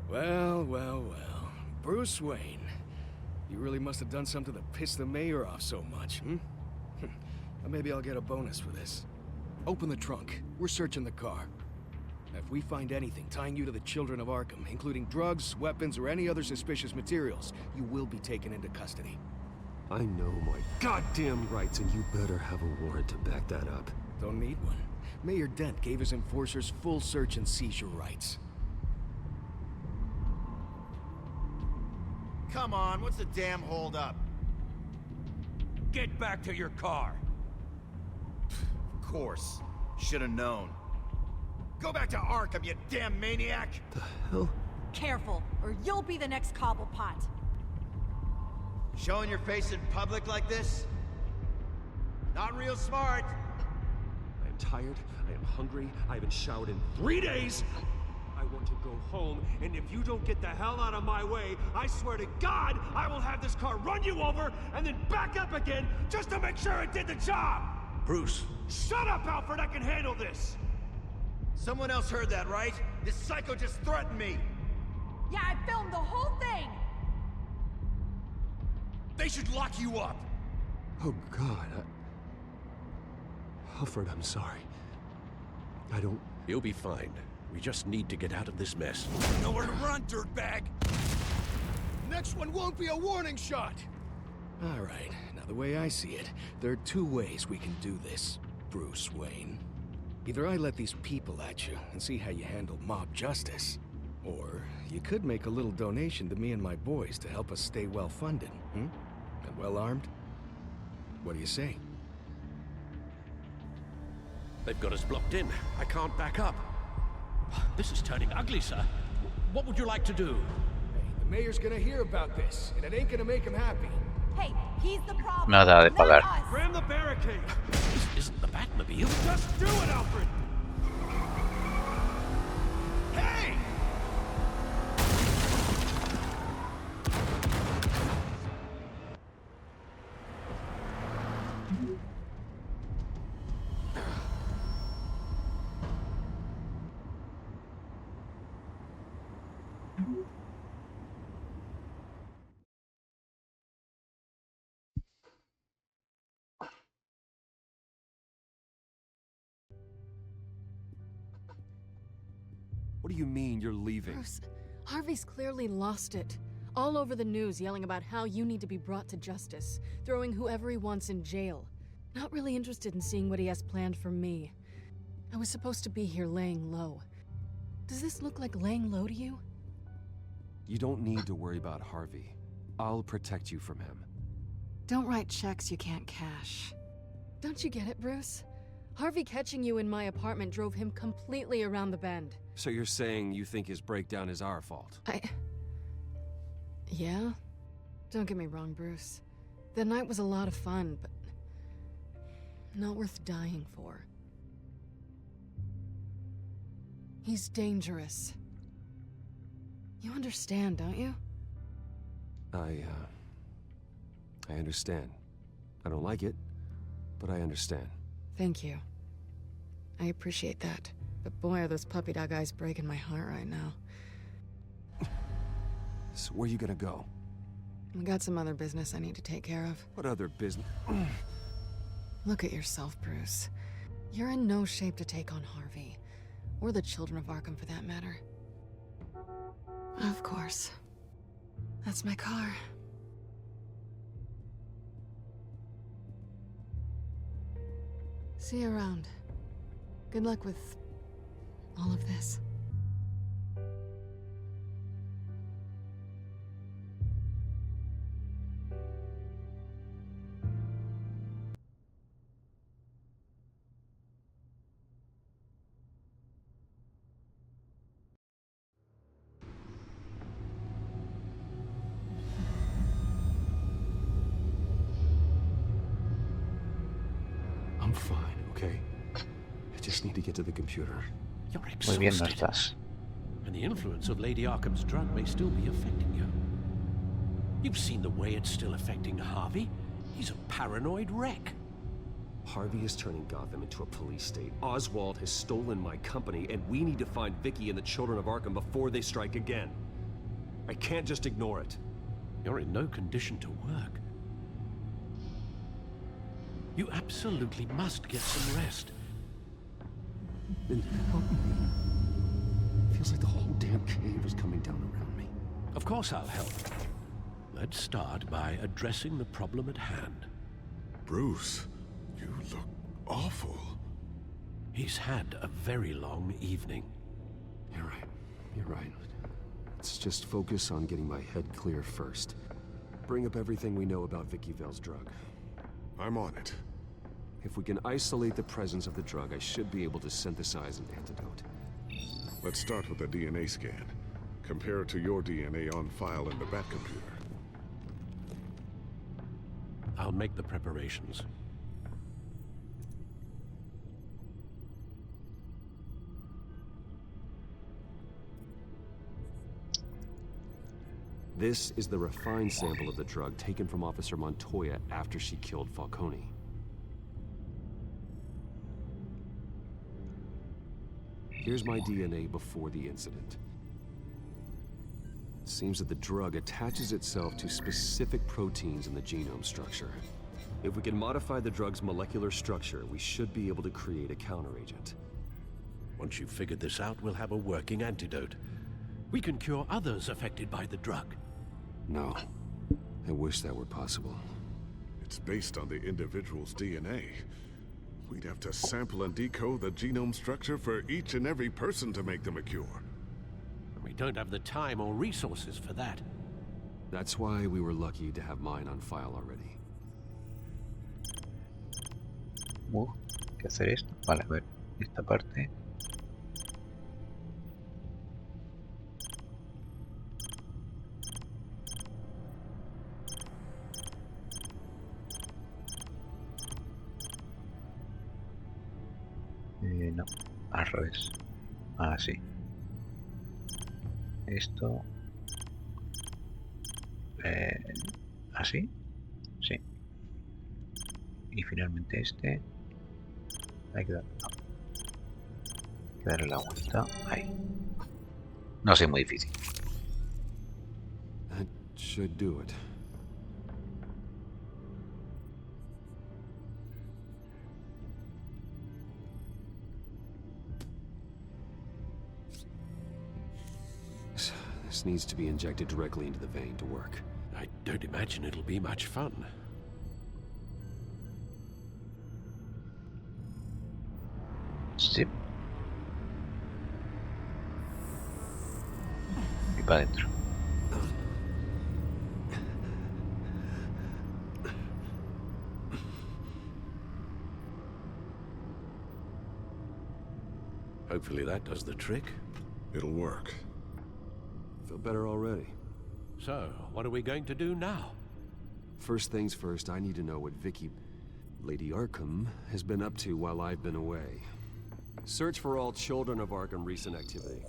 Well. Bruce Wayne. You really must have done something to piss the mayor off so much, hmm? Well, maybe I'll get a bonus for this. Open the trunk. We're searching the car. If we find anything tying you to the children of Arkham, including drugs, weapons, or any other suspicious materials, you will be taken into custody.
I know my goddamn rights, and you better have a warrant to back that up.
Don't need one. Mayor Dent gave his enforcers full search and seizure rights.
Come on, what's the damn holdup?
Get back to your car!
Of course. Should've known. Go back to Arkham, you damn maniac!
The hell?
Careful, or you'll be the next Cobblepot.
Showing your face in public like this? Not real smart.
I am tired, I am hungry, I haven't showered in 3 days! I want to go home, and if you don't get the hell out of my way, I swear to God, I will have this car run you over, and then back up again, just to make sure it did the job!
Bruce.
Shut up, Alfred, I can handle this!
Someone else heard that, right? This psycho just threatened me!
Yeah, I filmed the whole thing!
They should lock you up!
Oh, God, Alfred, I'm sorry. I don't...
You'll be fine. We just need to get out of this mess.
Nowhere to run, dirtbag! Next one won't be a warning shot! All right, now the way I see it, there are two ways we can do this, Bruce Wayne. Either I let these people at you and see how you handle mob justice, or you could make a little donation to me and my boys to help us stay well-funded, And well-armed? What do you say?
They've got us blocked in. I can't back up. This is turning ugly, sir. What would you like to do?
Hey, the mayor's gonna hear about this, and it ain't gonna make him happy.
Hey, he's the problem.
Nada de pagar.
Ram the barricade!
This isn't the Batmobile.
Just do it, Alfred!
Hey!
What do you mean you're leaving?
Bruce, Harvey's clearly lost it. All over the news yelling about how you need to be brought to justice, throwing whoever he wants in jail. Not really interested in seeing what he has planned for me. I was supposed to be here laying low. Does this look like laying low to you?
You don't need to worry about Harvey. I'll protect you from him.
Don't write checks you can't cash. Don't you get it, Bruce? Harvey catching you in my apartment drove him completely around the bend.
So you're saying you think his breakdown is our fault?
Yeah? Don't get me wrong, Bruce. The night was a lot of fun, but not worth dying for. He's dangerous. You understand, don't you?
I understand. I don't like it, but I understand.
Thank you. I appreciate that. But boy, are those puppy dog eyes breaking my heart right now.
So where are you gonna go?
I got some other business I need to take care of.
What other business?
Look at yourself, Bruce. You're in no shape to take on Harvey. Or the children of Arkham, for that matter. Of course. That's my car. See you around. Good luck with all of this.
I'm fine, okay? I just need to get to the computer.
You're
Muy bien,
exhausted.
no estás.
And the influence of Lady Arkham's drug may still be affecting you. You've seen the way it's still affecting Harvey. He's a paranoid wreck.
Harvey is turning Gotham into a police state. Oswald has stolen my company, and we need to find Vicky and the children of Arkham before they strike again. I can't just ignore it.
You're in no condition to work. You absolutely must get some rest.
Then help me. Feels like the whole damn cave is coming down around me.
Of course I'll help. Let's start by addressing the problem at hand.
Bruce, you look awful.
He's had a very long evening.
You're right. You're right. Let's just focus on getting my head clear first. Bring up everything we know about Vicky Vale's drug.
I'm on it.
If we can isolate the presence of the drug, I should be able to synthesize an antidote.
Let's start with a DNA scan. Compare it to your DNA on file in the Batcomputer.
I'll make the preparations.
This is the refined sample of the drug taken from Officer Montoya after she killed Falcone. Here's my DNA before the incident. It seems that the drug attaches itself to specific proteins in the genome structure. If we can modify the drug's molecular structure, we should be able to create a counteragent.
Once you've figured this out, we'll have a working antidote. We can cure others affected by the drug.
No. I wish that were possible.
It's based on the individual's DNA. We'd have to sample and decode the genome structure for each and every person to make them a cure.
We don't have the time or resources for that.
That's why we were lucky to have mine on file already.
¿Qué hacer esto? Vale, a ver, esta parte. No, al revés. Así. Esto. Así. Sí. Y finalmente este. Hay que darle la vuelta. Ahí. No sé, muy difícil.
That should do it. This needs to be injected directly into the vein to work.
I don't imagine it'll be much fun.
Sí. Y para adentro.
Hopefully that does the trick.
It'll work.
Feel better already.
So, what are we going to do now?
First things first, I need to know what Lady Arkham, has been up to while I've been away. Search for all children of Arkham recent activity.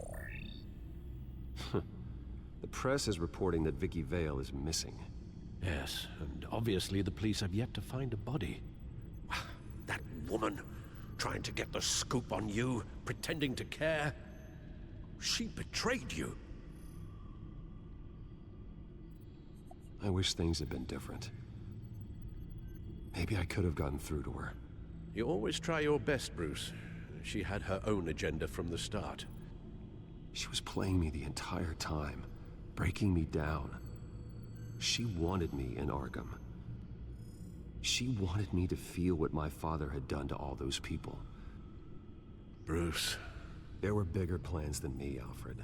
The press is reporting that Vicky Vale is missing.
Yes, and obviously the police have yet to find a body. That woman, trying to get the scoop on you, pretending to care. She betrayed you.
I wish things had been different. Maybe I could have gotten through to her.
You always try your best, Bruce. She had her own agenda from the start.
She was playing me the entire time, breaking me down. She wanted me in Arkham. She wanted me to feel what my father had done to all those people.
Bruce.
There were bigger plans than me, Alfred.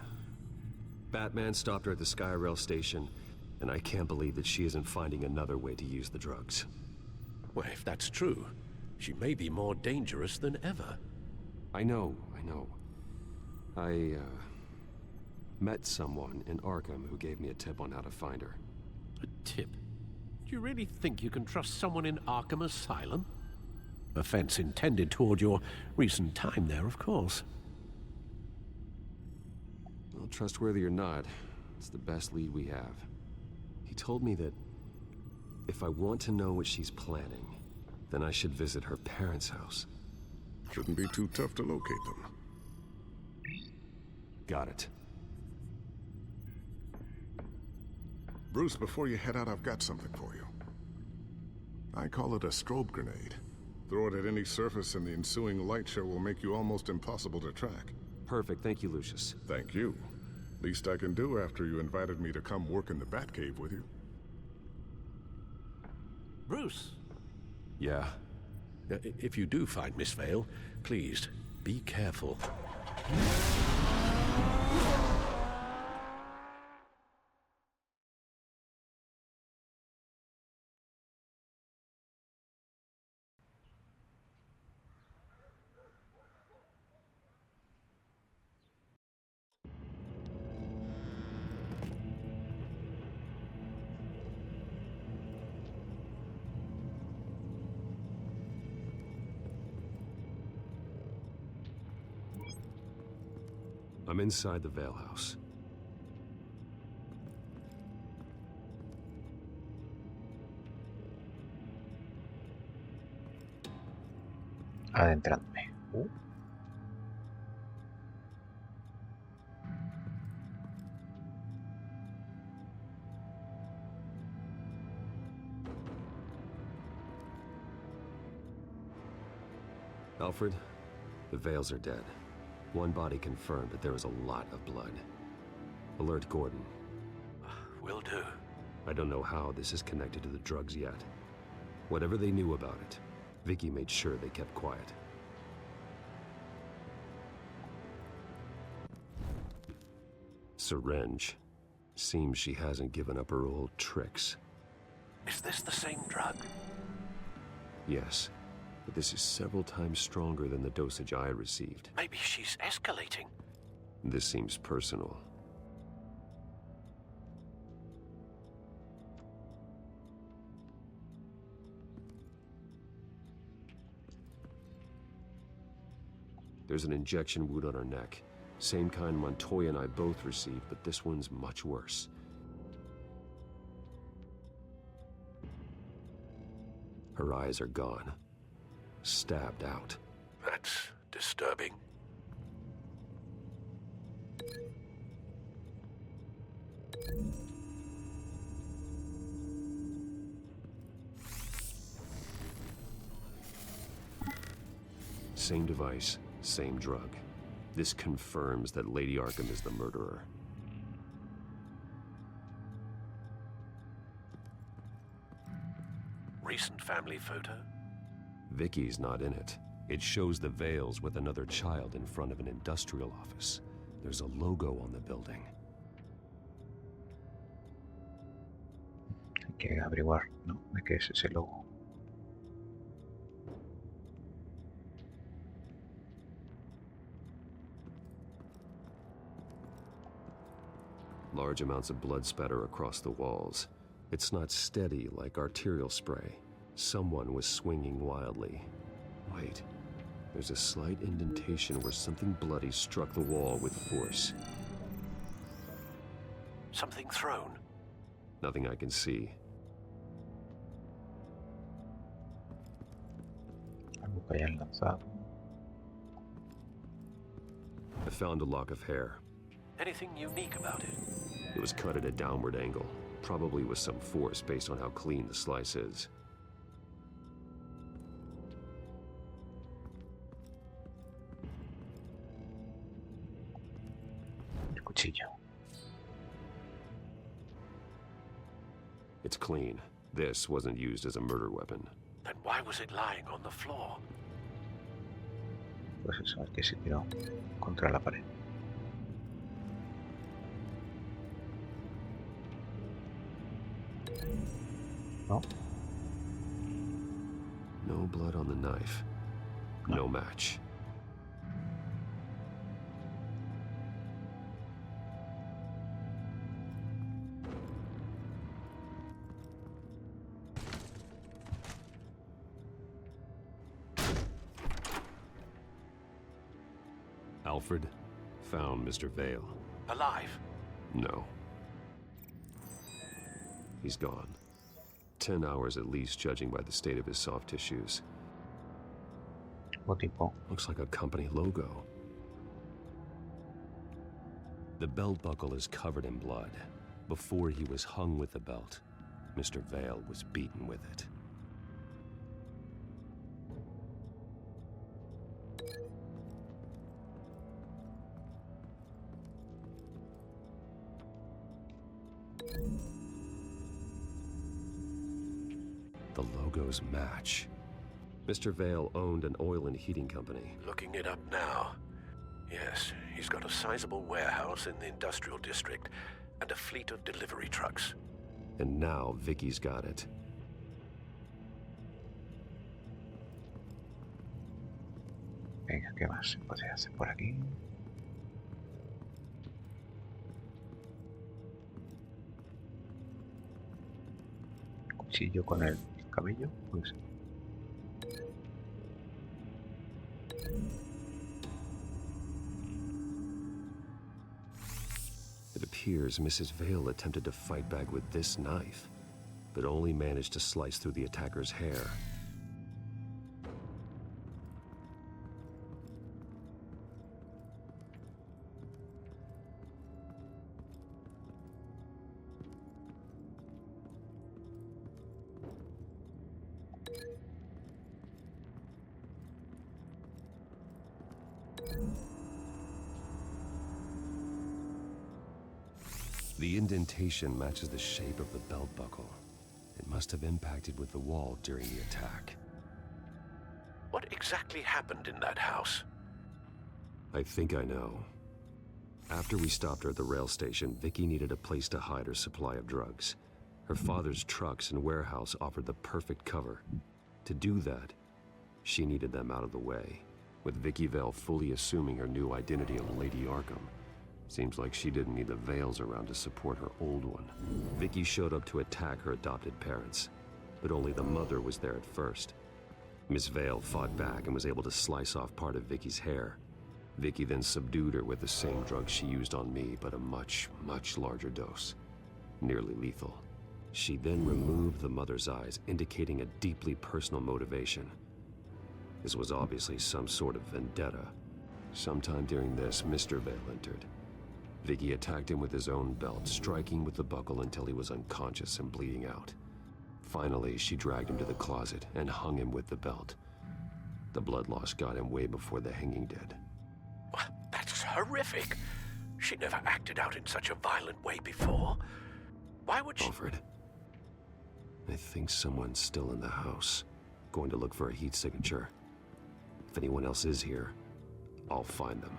Batman stopped her at the Skyrail station, and I can't believe that she isn't finding another way to use the drugs.
Well, if that's true, she may be more dangerous than ever.
I know. I met someone in Arkham who gave me a tip on how to find her.
A tip? Do you really think you can trust someone in Arkham Asylum? Offense intended toward your recent time there, of course.
Well, trustworthy or not, it's the best lead we have. He told me that if I want to know what she's planning, then I should visit her parents' house.
Shouldn't be too tough to locate them.
Got it.
Bruce, before you head out, I've got something for you. I call it a strobe grenade. Throw it at any surface and the ensuing light show will make you almost impossible to track.
Perfect, thank you, Lucius.
Thank you. Least I can do after you invited me to come work in the Batcave with you.
Bruce?
Yeah?
If you do find Miss Vale, please, be careful.
I'm inside the Vale House.
Adentrándome.
Alfred, the Vales are dead. One body confirmed, but there was a lot of blood. Alert Gordon.
Will do.
I don't know how this is connected to the drugs yet. Whatever they knew about it, Vicky made sure they kept quiet. Syringe. Seems she hasn't given up her old tricks.
Is this the same drug?
Yes, but this is several times stronger than the dosage I received.
Maybe she's escalating.
This seems personal. There's an injection wound on her neck. Same kind Montoya and I both received, but this one's much worse. Her eyes are gone. Stabbed out.
That's disturbing.
Same device, same drug. This confirms that Lady Arkham is the murderer.
Recent family photo?
Vicky's not in it. It shows the Vales with another child in front of an industrial office. There's a logo on the building.
Hay que averiguar, ¿no? De qué es ese logo.
Large amounts of blood spatter across the walls. It's not steady like arterial spray. Someone was swinging wildly. Wait, there's a slight indentation where something bloody struck the wall with force.
Something thrown?
Nothing I can see.
Algo que hayan lanzado.
I found a lock of hair.
Anything unique about it?
It was cut at a downward angle, probably with some force based on how clean the slice is.
El cuchillo.
It's clean. This wasn't used as a murder weapon.
Then why was it lying on the floor?
Pues eso, es que se tiró contra la pared. No.
No blood on the knife. No match. Alfred found Mr. Vale.
Alive?
No. He's gone. 10 hours at least, judging by the state of his soft tissues.
What tipo?
Looks like a company logo. The belt buckle is covered in blood. Before he was hung with the belt, Mr. Vale was beaten with it. The logos match. Mr. Vale owned an oil and heating company.
Looking it up now. Yes, he's got a sizable warehouse in the industrial district and a fleet of delivery trucks.
And now Vicky's got it.
Venga, ¿qué más se puede hacer por aquí? Cuchillo con el cabello, pues.
It appears Mrs. Vale attempted to fight back with this knife, but only managed to slice through the attacker's hair. The indentation matches the shape of the belt buckle. It must have impacted with the wall during the attack.
What exactly happened in that house?
I think I know. After we stopped her at the rail station, Vicky needed a place to hide her supply of drugs. Her father's trucks and warehouse offered the perfect cover. To do that, she needed them out of the way, with Vicky Vale fully assuming her new identity of Lady Arkham. Seems like she didn't need the Vales around to support her old one. Vicky showed up to attack her adopted parents, but only the mother was there at first. Miss Vale fought back and was able to slice off part of Vicky's hair. Vicky then subdued her with the same drug she used on me, but a much, much larger dose. Nearly lethal. She then removed the mother's eyes, indicating a deeply personal motivation. This was obviously some sort of vendetta. Sometime during this, Mr. Vale entered. Vicky attacked him with his own belt, striking with the buckle until he was unconscious and bleeding out. Finally, she dragged him to the closet and hung him with the belt. The blood loss got him way before the hanging did.
That's horrific. She never acted out in such a violent way before. Why would she...
Alfred, I think someone's still in the house. Going to look for a heat signature. If anyone else is here, I'll find them.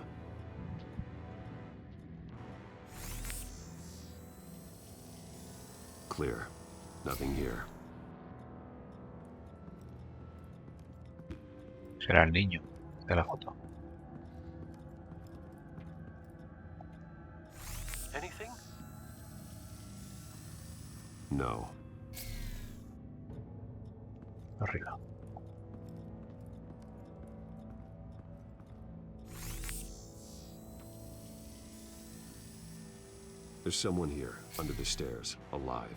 Clear. Nothing here.
Será el niño de la foto.
Anything?
No.
Arriba.
There's someone here, under the stairs, alive.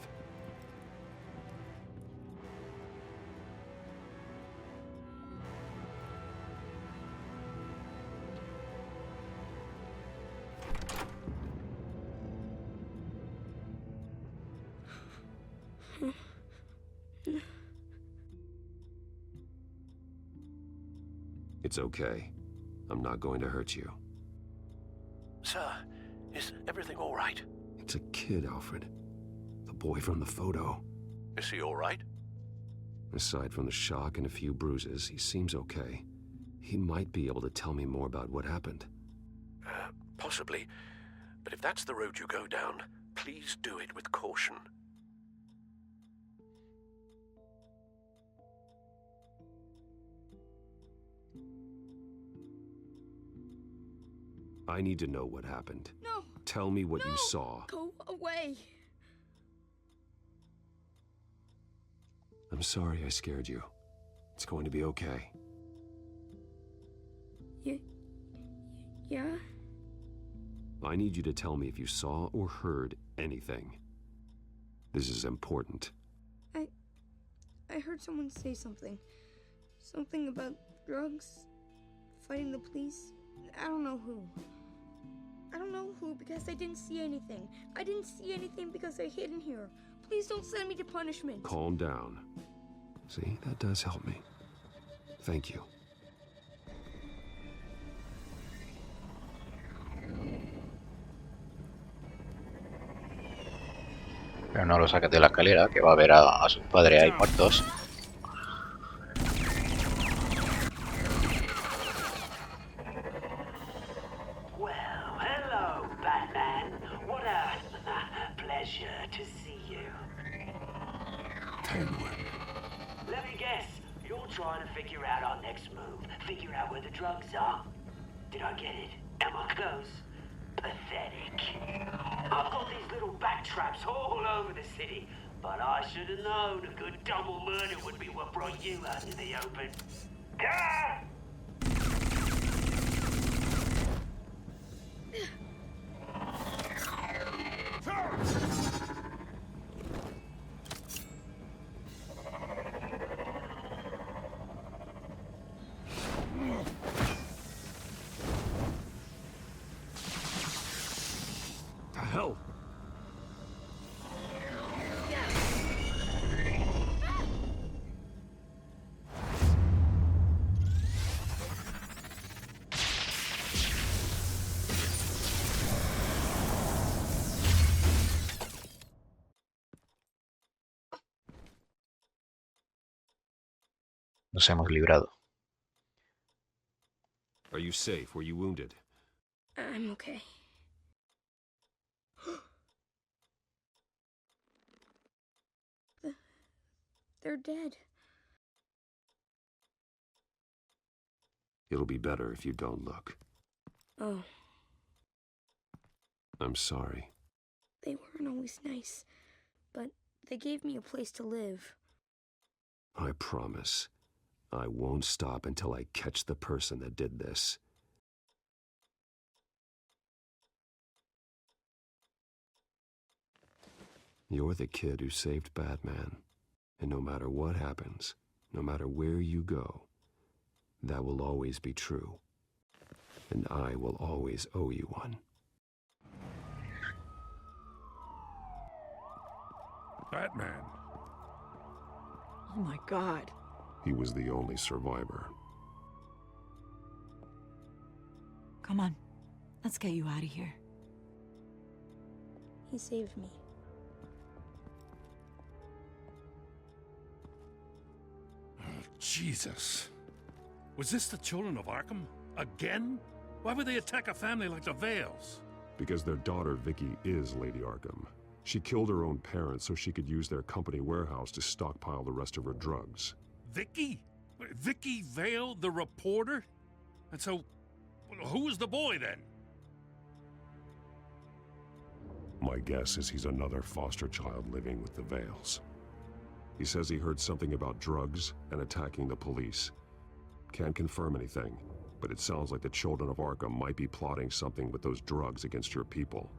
It's okay. I'm not going to hurt you.
Sir, is everything all right?
It's a kid, Alfred. The boy from the photo.
Is he all right?
Aside from the shock and a few bruises, he seems okay. He might be able to tell me more about what happened.
Possibly. But if that's the road you go down, please do it with caution.
I need to know what happened.
No.
Tell me what you saw.
Go away.
I'm sorry I scared you. It's going to be okay.
Yeah?
I need you to tell me if you saw or heard anything. This is important.
I heard someone say something. Something about drugs, fighting the police. I don't know who. I don't know who because I didn't see anything. I didn't see anything because I hid in here. Please don't send me to punishment.
Calm down. See, that does help me. Thank you.
Pero no lo saques de la escalera, que va a ver a su padre ahí muertos.
Let me guess, you're trying to figure out our next move. Figure out where the drugs are. Did I get it? Am I close? Pathetic. I've got these little bat traps all over the city, but I should have known a good double murder would be what brought you out in the open. Ah!
Nos hemos librado.
Are you safe? Were you wounded?
I'm okay. They're dead.
It'll be better if you don't look.
Oh.
I'm sorry.
They weren't always nice, but they gave me a place to live.
I promise. I won't stop until I catch the person that did this. You're the kid who saved Batman. And no matter what happens, no matter where you go, that will always be true. And I will always owe you one.
Batman.
Oh my God.
He was the only survivor.
Come on. Let's get you out of here.
He saved me.
Oh, Jesus. Was this the children of Arkham? Again? Why would they attack a family like the Vales?
Because their daughter, Vicky, is Lady Arkham. She killed her own parents so she could use their company warehouse to stockpile the rest of her drugs.
Vicky? Vicky Vale, the reporter? And so, who was the boy then?
My guess is he's another foster child living with the Veils. He says he heard something about drugs and attacking the police. Can't confirm anything, but it sounds like the children of Arkham might be plotting something with those drugs against your people.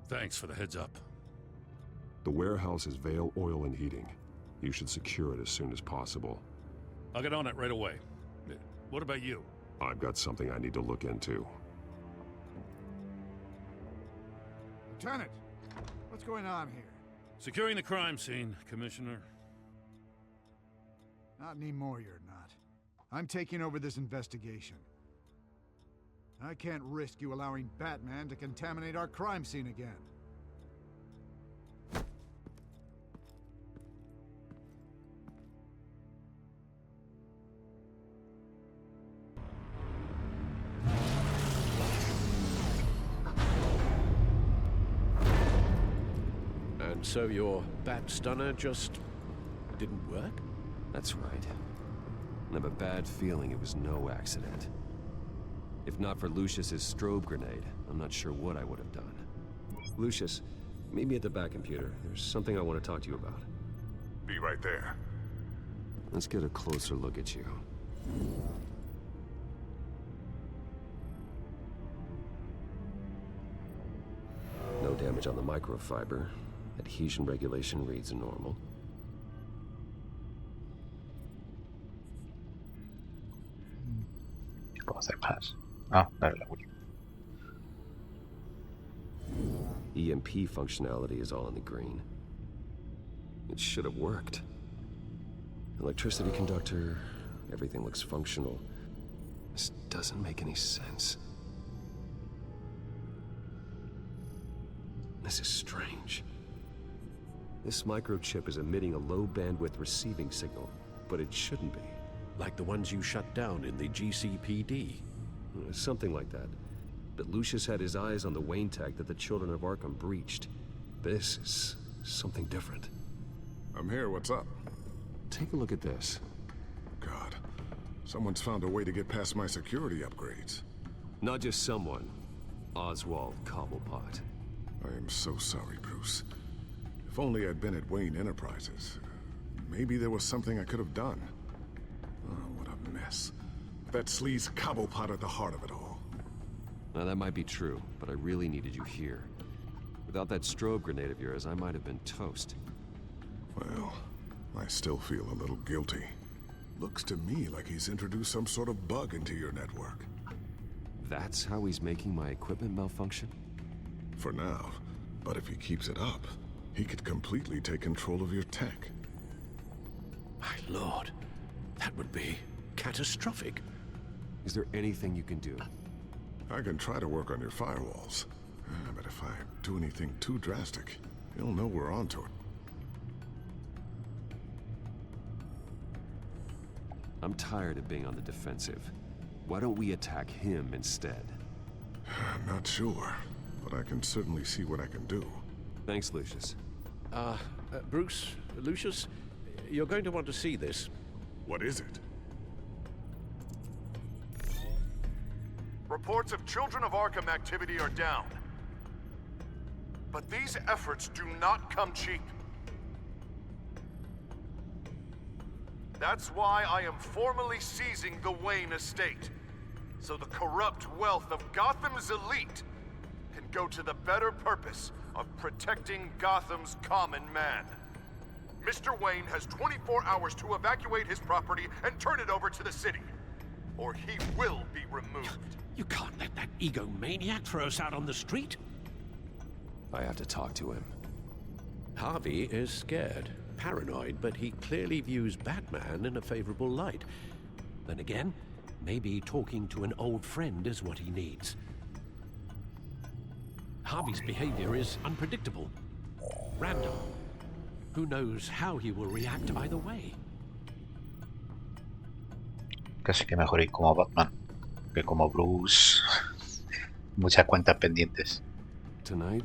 Thanks for the heads up.
The warehouse is Veil Oil and Heating. You should secure it as soon as possible.
I'll get on it right away. What about you?
I've got something I need to look into.
Lieutenant, what's going on here?
Securing the crime scene, Commissioner.
Not anymore, you're not. I'm taking over this investigation. I can't risk you allowing Batman to contaminate our crime scene again.
And so your bat stunner just didn't work?
That's right. I have a bad feeling it was no accident. If not for Lucius's strobe grenade, I'm not sure what I would have done. Lucius, meet me at the back computer. There's something I want to talk to you about.
Be right there.
Let's get a closer look at you. No damage on the microfiber. Adhesion regulation reads normal.
¿Qué puedo hacer más? Ah, dale la última.
EMP functionality is all in the green. It should have worked. Electricity conductor, everything looks functional. This doesn't make any sense. This is strange. This microchip is emitting a low-bandwidth receiving signal, but it shouldn't be.
Like the ones you shut down in the GCPD?
Something like that. But Lucius had his eyes on the Wayne tech that the children of Arkham breached. This is something different.
I'm here, what's up?
Take a look at this.
God, someone's found a way to get past my security upgrades.
Not just someone. Oswald Cobblepot.
I am so sorry, Bruce. If only I'd been at Wayne Enterprises. Maybe there was something I could have done. Oh, what a mess. That sleaze Cobblepot at the heart of it all.
Now that might be true, but I really needed you here. Without that strobe grenade of yours, I might have been toast.
Well, I still feel a little guilty. Looks to me like he's introduced some sort of bug into your network.
That's how he's making my equipment malfunction?
For now. But if he keeps it up, he could completely take control of your tech.
My lord, that would be catastrophic.
Is there anything you can do?
I can try to work on your firewalls. But if I do anything too drastic, he'll know we're onto it.
I'm tired of being on the defensive. Why don't we attack him instead?
Not sure, but I can certainly see what I can do.
Thanks, Lucius.
Bruce, Lucius, you're going to want to see this.
What is it?
Reports of Children of Arkham activity are down. But these efforts do not come cheap. That's why I am formally seizing the Wayne estate, so the corrupt wealth of Gotham's elite can go to the better purpose of protecting Gotham's common man. Mr. Wayne has 24 hours to evacuate his property and turn it over to the city, or he will be removed.
You can't let that egomaniac throw us out on the street.
I have to talk to him.
Harvey is scared, paranoid, but he clearly views Batman in a favorable light. Then again, maybe talking to an old friend is what he needs. Harvey's behavior is unpredictable, random. Who knows how he will react either way?
Casi que mejor ir como Batman que como Bruce. Muchas cuentas pendientes.
Tonight,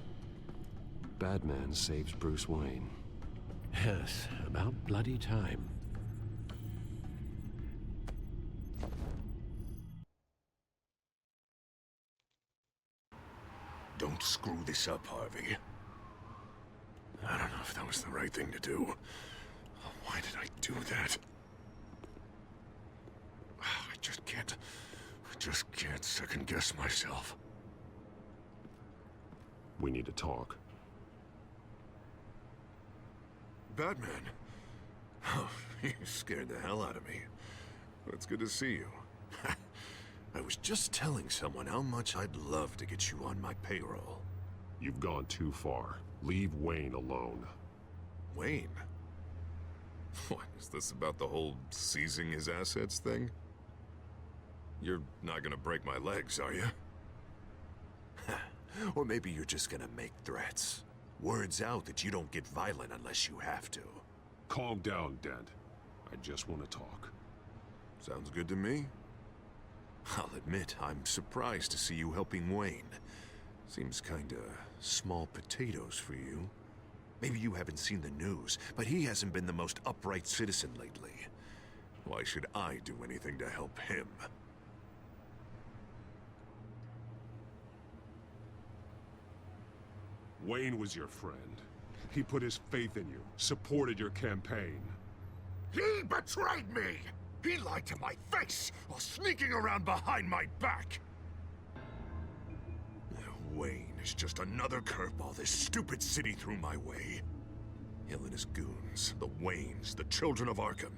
Batman saves Bruce Wayne.
Yes, about bloody time.
Don't screw this up, Harvey.
I don't know if that was the right thing to do. Why did I do that? I just can't second guess myself.
We need to talk.
Batman? Oh, you scared the hell out of me. It's good to see you. I was just telling someone how much I'd love to get you on my payroll.
You've gone too far. Leave Wayne alone.
Wayne? What, is this about the whole seizing his assets thing? You're not gonna break my legs, are you? Or maybe you're just gonna make threats. Words out that you don't get violent unless you have to.
Calm down, Dent. I just want to talk.
Sounds good to me. I'll admit, I'm surprised to see you helping Wayne. Seems kinda small potatoes for you. Maybe you haven't seen the news, but he hasn't been the most upright citizen lately. Why should I do anything to help him?
Wayne was your friend. He put his faith in you, supported your campaign.
He betrayed me! He lied to my face while sneaking around behind my back! Wayne is just another curveball this stupid city threw my way. Him and his goons, the Waynes, the children of Arkham.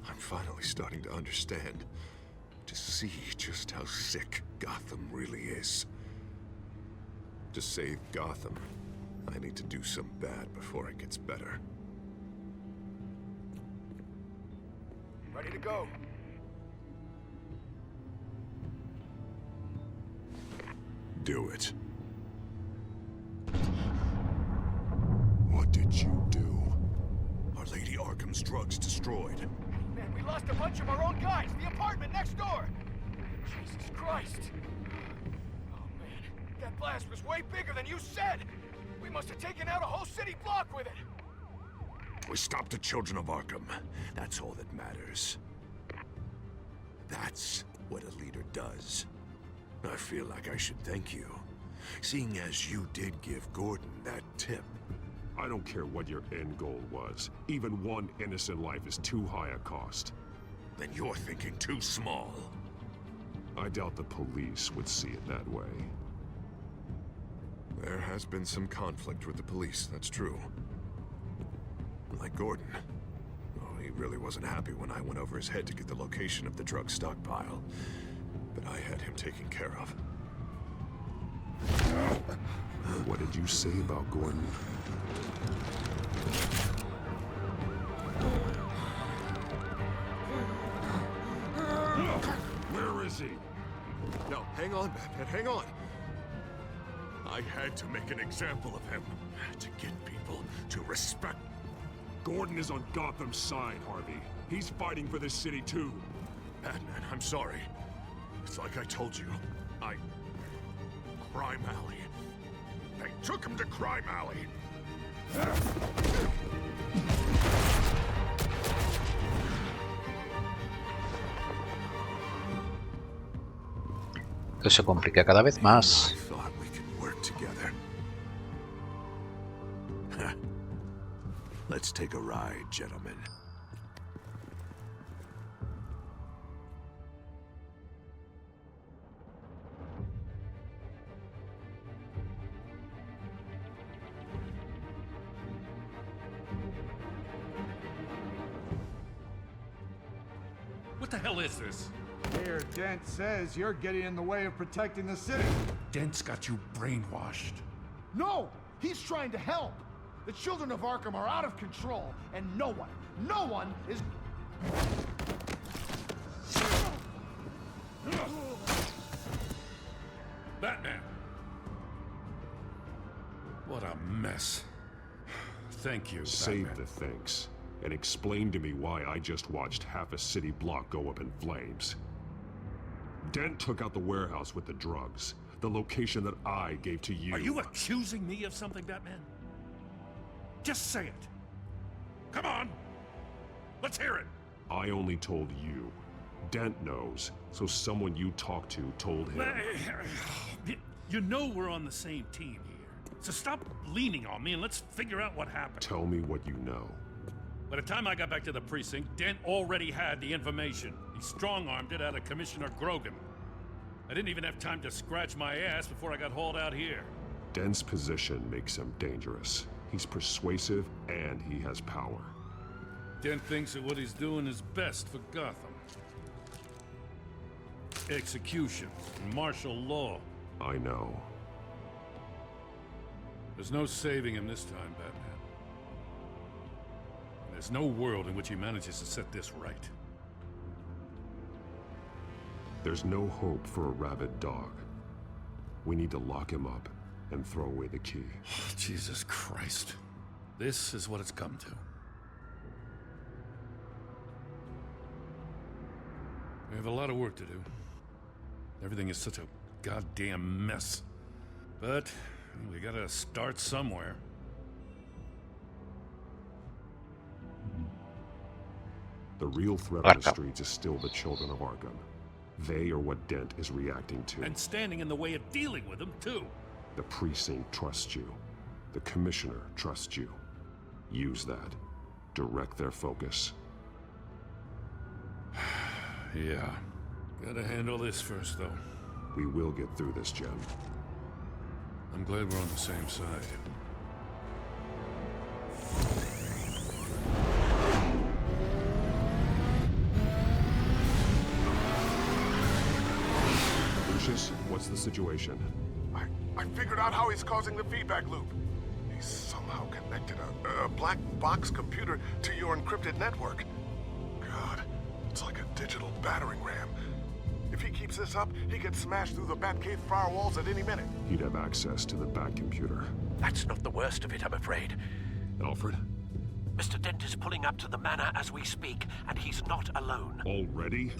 I'm finally starting to understand, to see just how sick Gotham really is. To save Gotham, I need to do some bad before it gets better.
Ready to go.
Do it. What did you do? Our Lady Arkham's drugs destroyed.
Man, we lost a bunch of our own guys. The apartment next door. Jesus Christ. Oh, man. That blast was way bigger than you said. We must have taken out a whole city block with it.
We stopped the children of Arkham. That's all that matters. That's what a leader does. I feel like I should thank you, seeing as you did give Gordon that tip.
I don't care what your end goal was. Even one innocent life is too high a cost.
Then you're thinking too small.
I doubt the police would see it that way.
There has been some conflict with the police, that's true. Like Gordon. Oh, he really wasn't happy when I went over his head to get the location of the drug stockpile. But I had him taken care of.
What did you say about Gordon? Where is he?
No, hang on, Batman, hang on. I had to make an example of him. To get people to respect.
Gordon is on Gotham's side, Harvey. He's fighting for this city, too.
Batman, I'm sorry. It's like I told you. Crime Alley. They took him to Crime Alley.
Esto se complica cada vez más.
I thought we could work together. Let's take a ride, gentlemen.
What the hell is this?
Mayor Dent says you're getting in the way of protecting the city.
Dent's got you brainwashed.
No! He's trying to help! The children of Arkham are out of control, and no one is...
Batman! What a mess. Thank you,
Save
Batman.
the thanks. And explain to me why I just watched half a city block go up in flames. Dent took out the warehouse with the drugs. The location that I gave to you.
Are you accusing me of something, Batman? Just say it. Come on. Let's hear it.
I only told you. Dent knows, so someone you talked to told him.
You know we're on the same team here. So stop leaning on me and let's figure out what happened.
Tell me what you know.
By the time I got back to the precinct, Dent already had the information. He strong-armed it out of Commissioner Grogan. I didn't even have time to scratch my ass before I got hauled out here.
Dent's position makes him dangerous. He's persuasive and he has power.
Dent thinks that what he's doing is best for Gotham. Execution and martial law.
I know.
There's no saving him this time, Batman. And there's no world in which he manages to set this right.
There's no hope for a rabid dog. We need to lock him up and throw away the key.
Jesus Christ. This is what it's come to. We have a lot of work to do. Everything is such a goddamn mess. But we gotta start somewhere.
The real threat on the streets is still the children of Arkham. They are what Dent is reacting to.
And standing in the way of dealing with them, too.
The precinct trusts you. The commissioner trusts you. Use that. Direct their focus.
Yeah. Gotta handle this first, though.
We will get through this, Jim.
I'm glad we're on the same side.
Lucius, what's the situation?
I figured out how he's causing the feedback loop. He's somehow connected a black box computer to your encrypted network. God, it's like a digital battering ram. If he keeps this up, he can smash through the Batcave firewalls at any minute.
He'd have access to the Bat computer.
That's not the worst of it, I'm afraid.
Alfred?
Mr. Dent is pulling up to the manor as we speak, and he's not alone.
Already?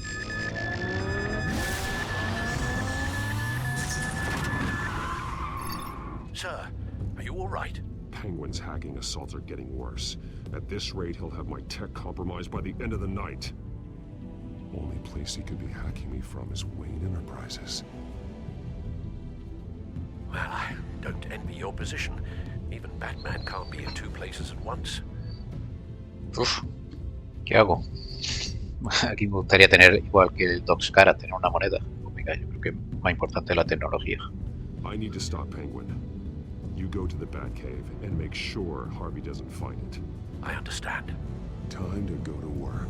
Sir, are you all right?
Penguin's hacking assaults are getting worse. At this rate, he'll have my tech compromised by the end of the night. Only place he could be hacking me from is Wayne Enterprises.
Well, I don't envy your position. Even Batman can't be in two places at once.
Uf, ¿qué hago? Aquí me gustaría tener, igual que el Doc's cara, tener una moneda. Omega, yo creo que es más importante la tecnología.
I need to stop Penguin. You go to the Batcave and make sure Harvey doesn't find it.
I understand.
Time to go to work.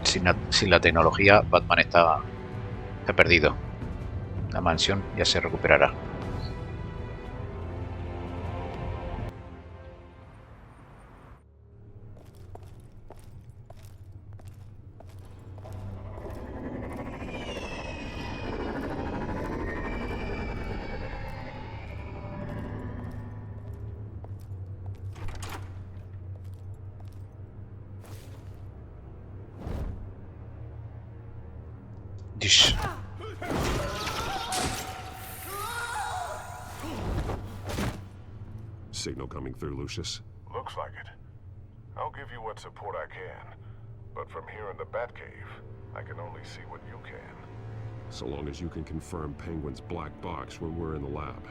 Sin la tecnología, Batman está perdido. La mansión ya se recuperará.
Signal coming through, Lucius.
Looks like it. I'll give you what support I can. But from here in the Batcave, I can only see what you can.
So long as you can confirm Penguin's black box when we're in the lab.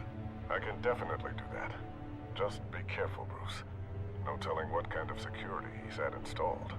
I can definitely do that. Just be careful, Bruce. No telling what kind of security he's had installed.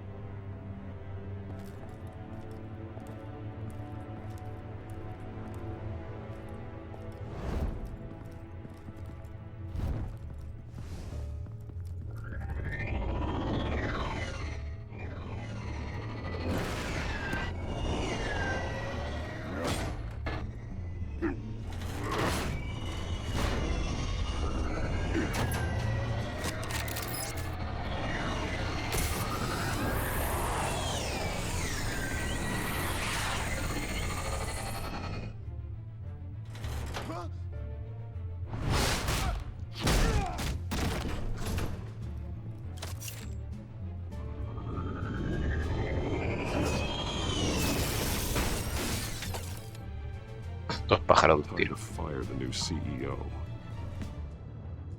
Dos pájaros de un tiro.
Fire the new CEO.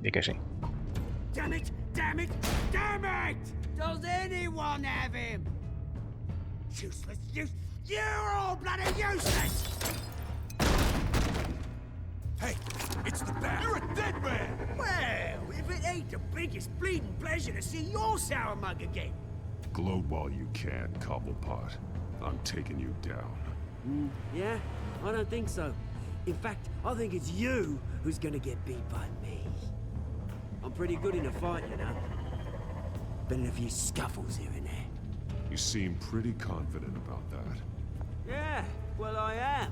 Di que sí.
Damn it! Damn it! Damn it! Does anyone have him? Useless! You're all bloody useless!
Hey, it's the bat. You're a dead man!
Well, if it ain't the biggest bleeding pleasure to see your sour mug again.
Gloat while you can, Cobblepot. I'm taking you down.
Yeah? I don't think so. In fact, I think it's you who's gonna get beat by me. I'm pretty good in a fight, you know. Been in a few scuffles here and there.
You seem pretty confident about that.
Yeah, well I am.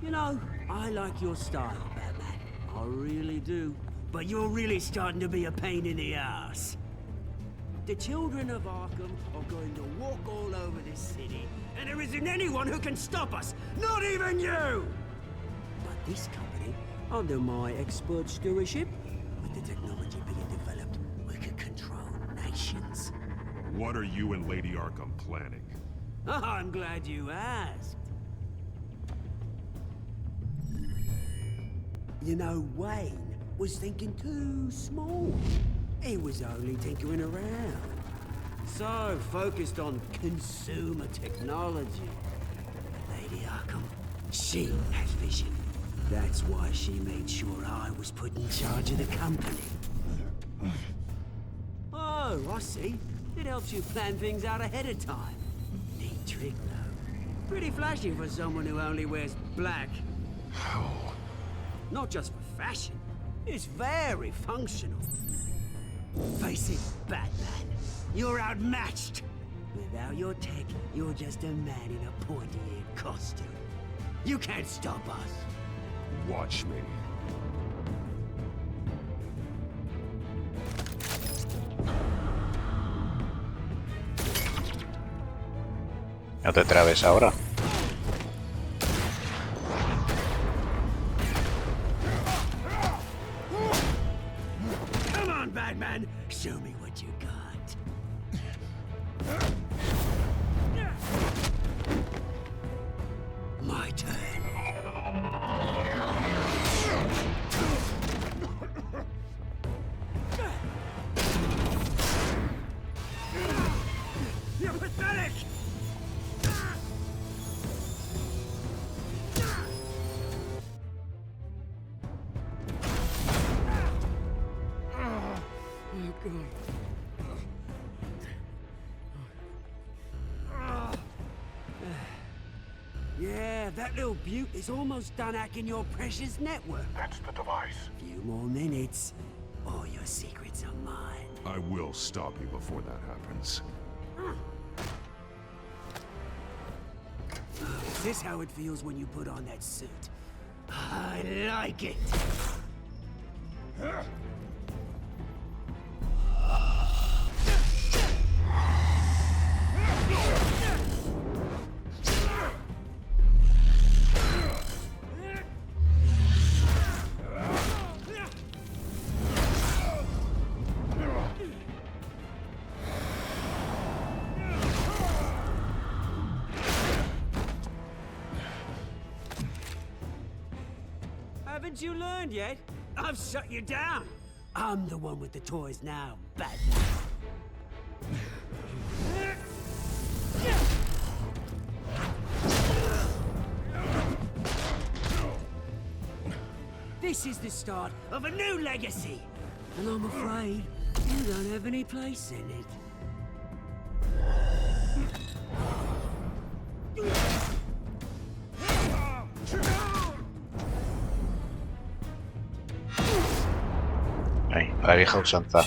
You know, I like your style, Batman. I really do. But you're really starting to be a pain in the ass. The children of Arkham are going to walk all over this city, and there isn't anyone who can stop us, not even you! But this company, under my expert stewardship, with the technology being developed, we can control nations.
What are you and Lady Arkham planning?
I'm glad you asked. You know, Wayne was thinking too small. He was only tinkering around. So focused on consumer technology. Lady Arkham, she has vision. That's why she made sure I was put in charge of the company. Oh, I see. It helps you plan things out ahead of time. Neat trick, though. Pretty flashy for someone who only wears black.
How?
Not just for fashion. It's very functional. Face it, Batman. You're outmatched. Without your tech, you're just a man in a pointy-eared costume. You can't stop us.
Watch me.
No te trabes ahora.
Come on, Batman. Show me what you got. My turn. You're pathetic. Yeah, that little beaut is almost done hacking your precious network.
That's the device.
Few more minutes, all your secrets are mine.
I will stop you before that happens.
Is this how it feels when you put on that suit? I like it. Haven't you learned yet? I've shut you down. I'm the one with the toys now, Batman. This is the start of a new legacy, and I'm afraid you don't have any place in it.
Ahí, la vieja usanza.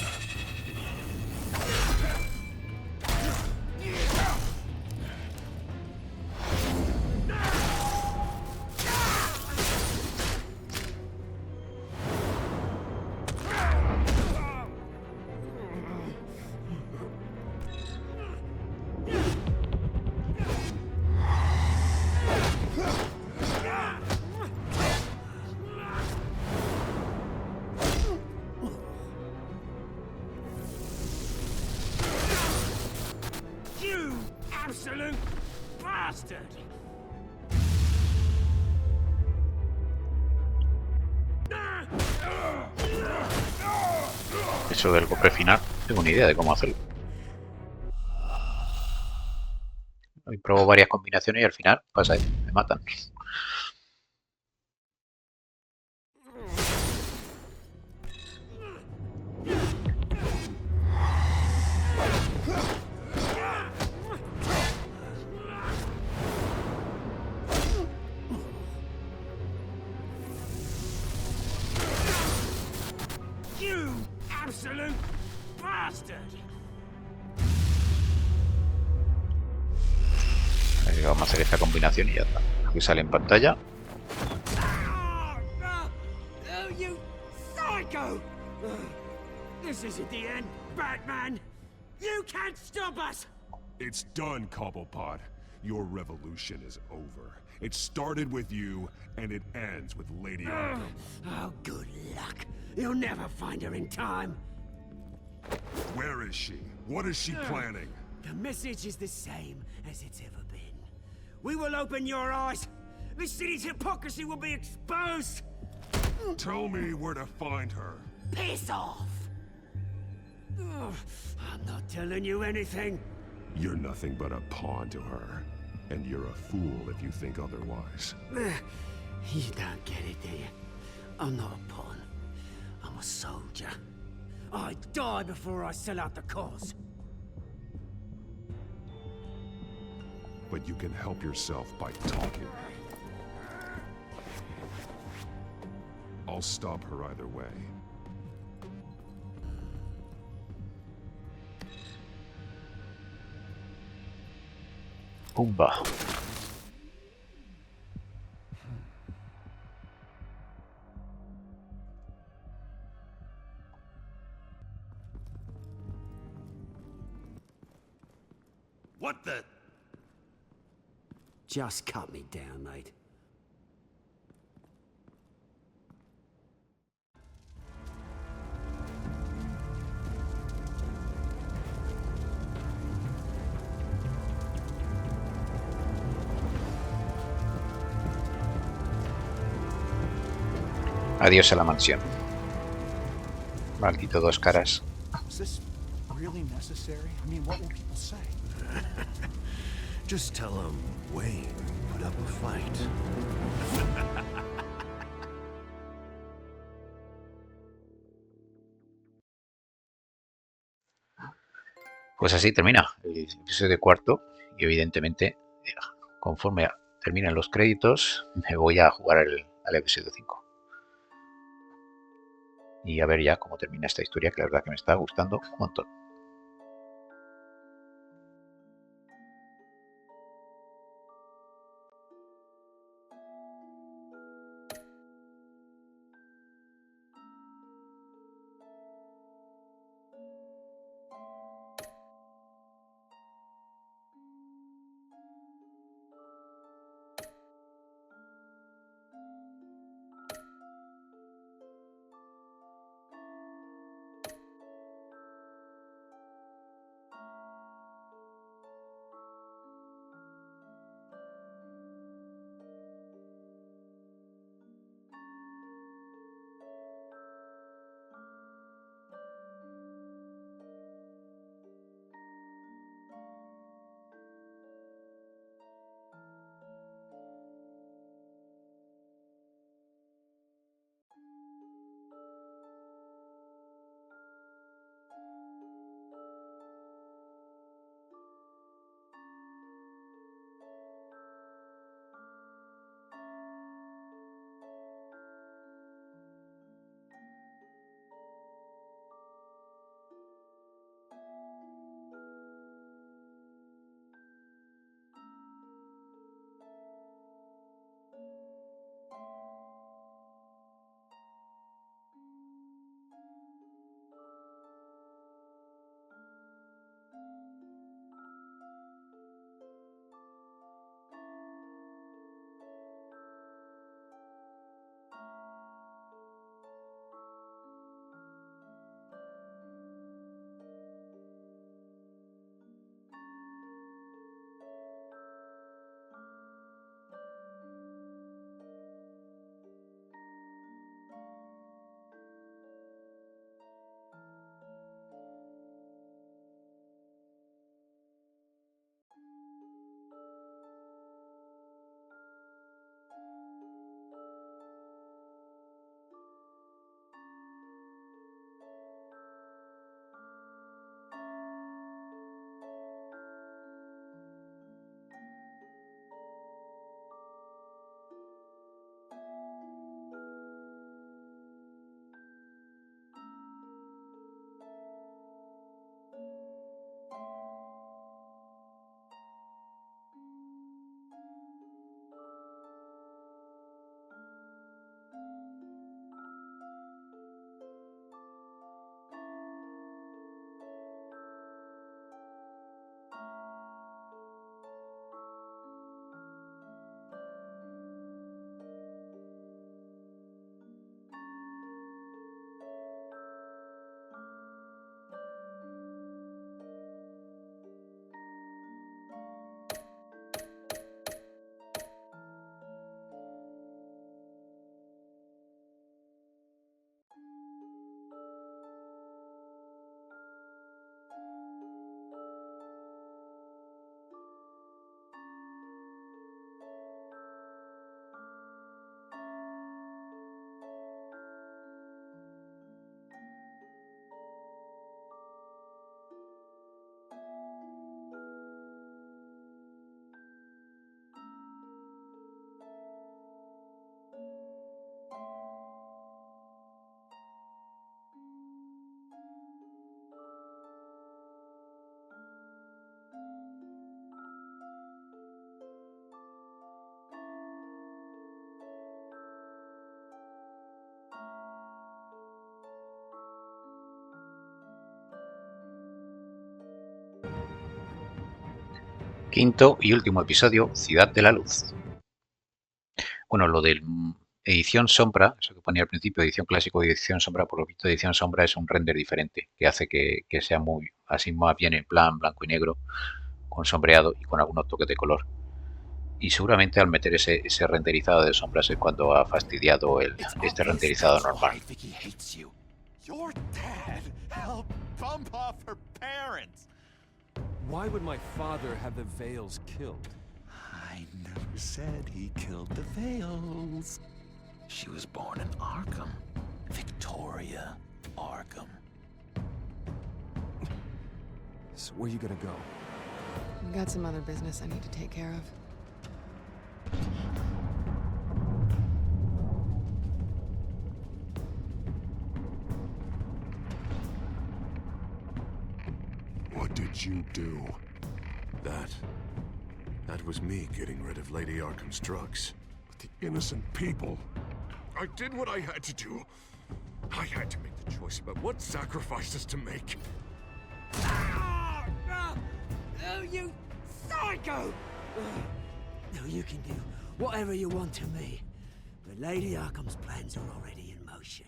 Absolute bastard!
Eso del golpe final, no tengo ni idea de cómo hacerlo. Hoy pruebo varias combinaciones y al final pasa eso, me matan.
absolute bastard!
Así que vamos a hacer esta combinación y ya está. Aquí sale en pantalla.
Oh, you psycho! This isn't the end, Batman! You can't stop us!
It's done, Cobblepot. Your revolution is over. It started with you, and it ends with Lady Arkham.
Oh, good luck. You'll never find her in time.
Where is she? What is she planning?
The message is the same as it's ever been. We will open your eyes. The city's hypocrisy will be exposed.
Tell me where to find her.
Piss off! I'm not telling you anything.
You're nothing but a pawn to her. And you're a fool if you think otherwise.
You don't get it, do you? I'm not a pawn. I'm a soldier. I die before I sell out the cause.
But you can help yourself by talking. I'll stop her either way.
Pumba.
What the? Just cut me down, mate.
Adiós a la mansión. Maldito dos caras.
Is this really necessary? I mean, what will people say?
Just tell him Wayne put up a fight.
Pues así termina el episodio cuarto y evidentemente conforme terminan los créditos me voy a jugar al episodio 5 y a ver ya cómo termina esta historia, que la verdad que me está gustando un montón. Quinto y último episodio, Ciudad de la Luz. Bueno, lo del edición sombra, eso que ponía al principio, edición clásico y edición sombra, por lo visto edición sombra es un render diferente, que hace que sea muy, así más bien en plan blanco y negro, con sombreado y con algunos toques de color. Y seguramente al meter ese renderizado de sombras es cuando ha fastidiado este renderizado normal.
Your dad helped bump off her parents.
Why would my father have the Veils killed?
I never said he killed the Veils. She was born in Arkham. Victoria Arkham.
So where you gonna go?
I've got some other business I need to take care of.
What did you do? That was me getting rid of Lady Arkham's drugs. But the innocent people. I did what I had to do. I had to make the choice about what sacrifices to make.
Oh, you psycho! Now you can do whatever you want to me, but Lady Arkham's plans are already in motion.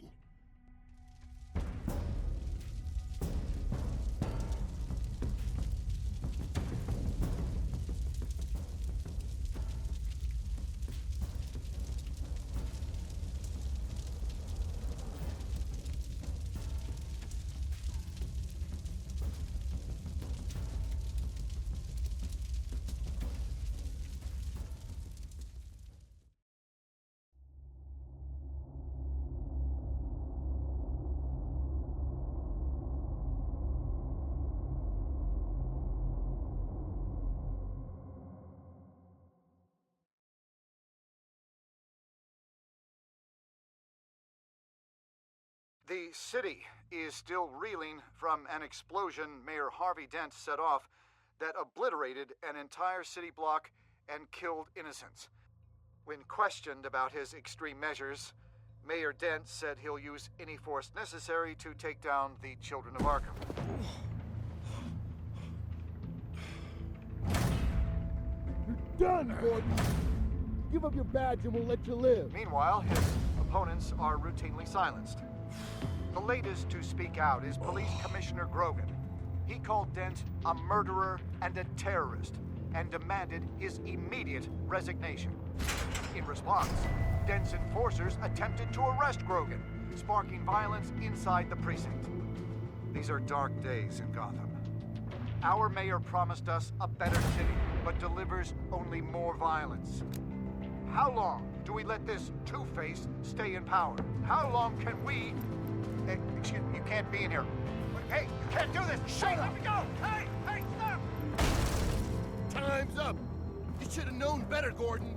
The city is still reeling from an explosion Mayor Harvey Dent set off that obliterated an entire city block and killed innocents. When questioned about his extreme measures, Mayor Dent said he'll use any force necessary to take down the children of Arkham.
You're done, Gordon. Give up your badge and we'll let you live.
Meanwhile, his opponents are routinely silenced. The latest to speak out is Police Commissioner Grogan. He called Dent a murderer and a terrorist and demanded his immediate resignation. In response, Dent's enforcers attempted to arrest Grogan, sparking violence inside the precinct. These are dark days in Gotham. Our mayor promised us a better city, but delivers only more violence. How long do we let this two-face stay in power? How long can we... Hey, excuse me, you can't be in here. Hey, you can't do this! Shut up! Let me go! Hey, stop!
Time's up! You should have known better, Gordon.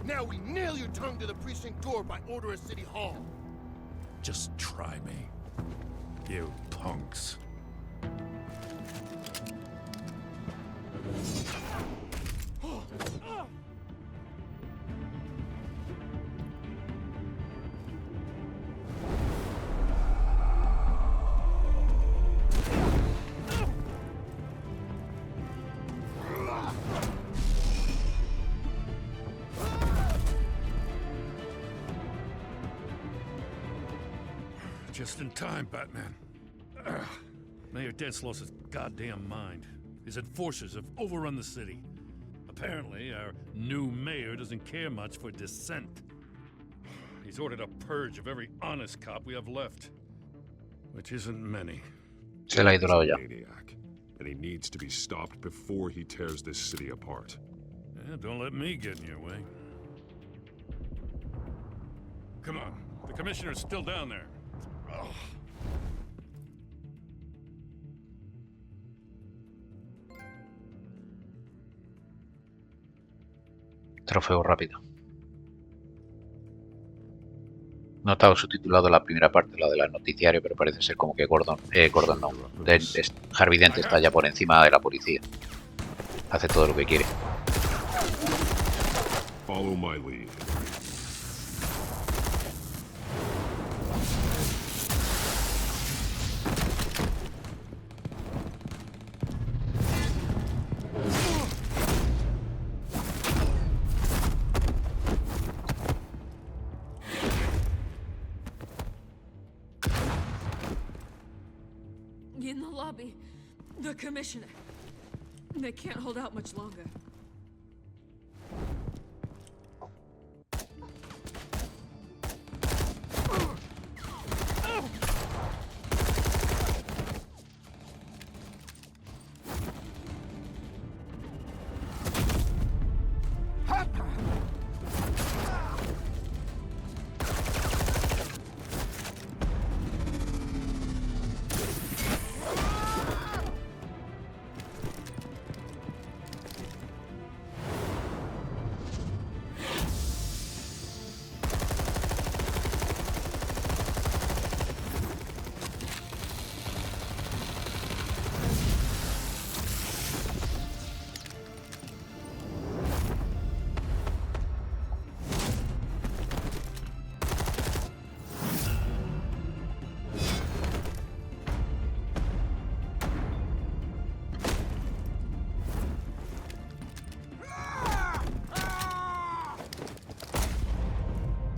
Now we nail your tongue to the precinct door by order of City Hall.
Just try me, you punks. Just in time, Batman. Mayor Dent's lost his goddamn mind. His enforcers have overrun the city. Apparently, our new mayor doesn't care much for dissent. He's ordered a purge of every honest cop we have left. Which isn't many.
Se la ha ido la olla.
Maniac, and he needs to be stopped before he tears this city apart.
Yeah, don't let me get in your way. Come on, the commissioner's still down there. Ugh.
Trofeo rápido. No estaba subtitulado la primera parte, la del noticiario, pero parece ser como que Gordon no. Harvey Dent está ya por encima de la policía. Hace todo lo que quiere.
Follow my lead.
In the lobby. The commissioner. They can't hold out much longer.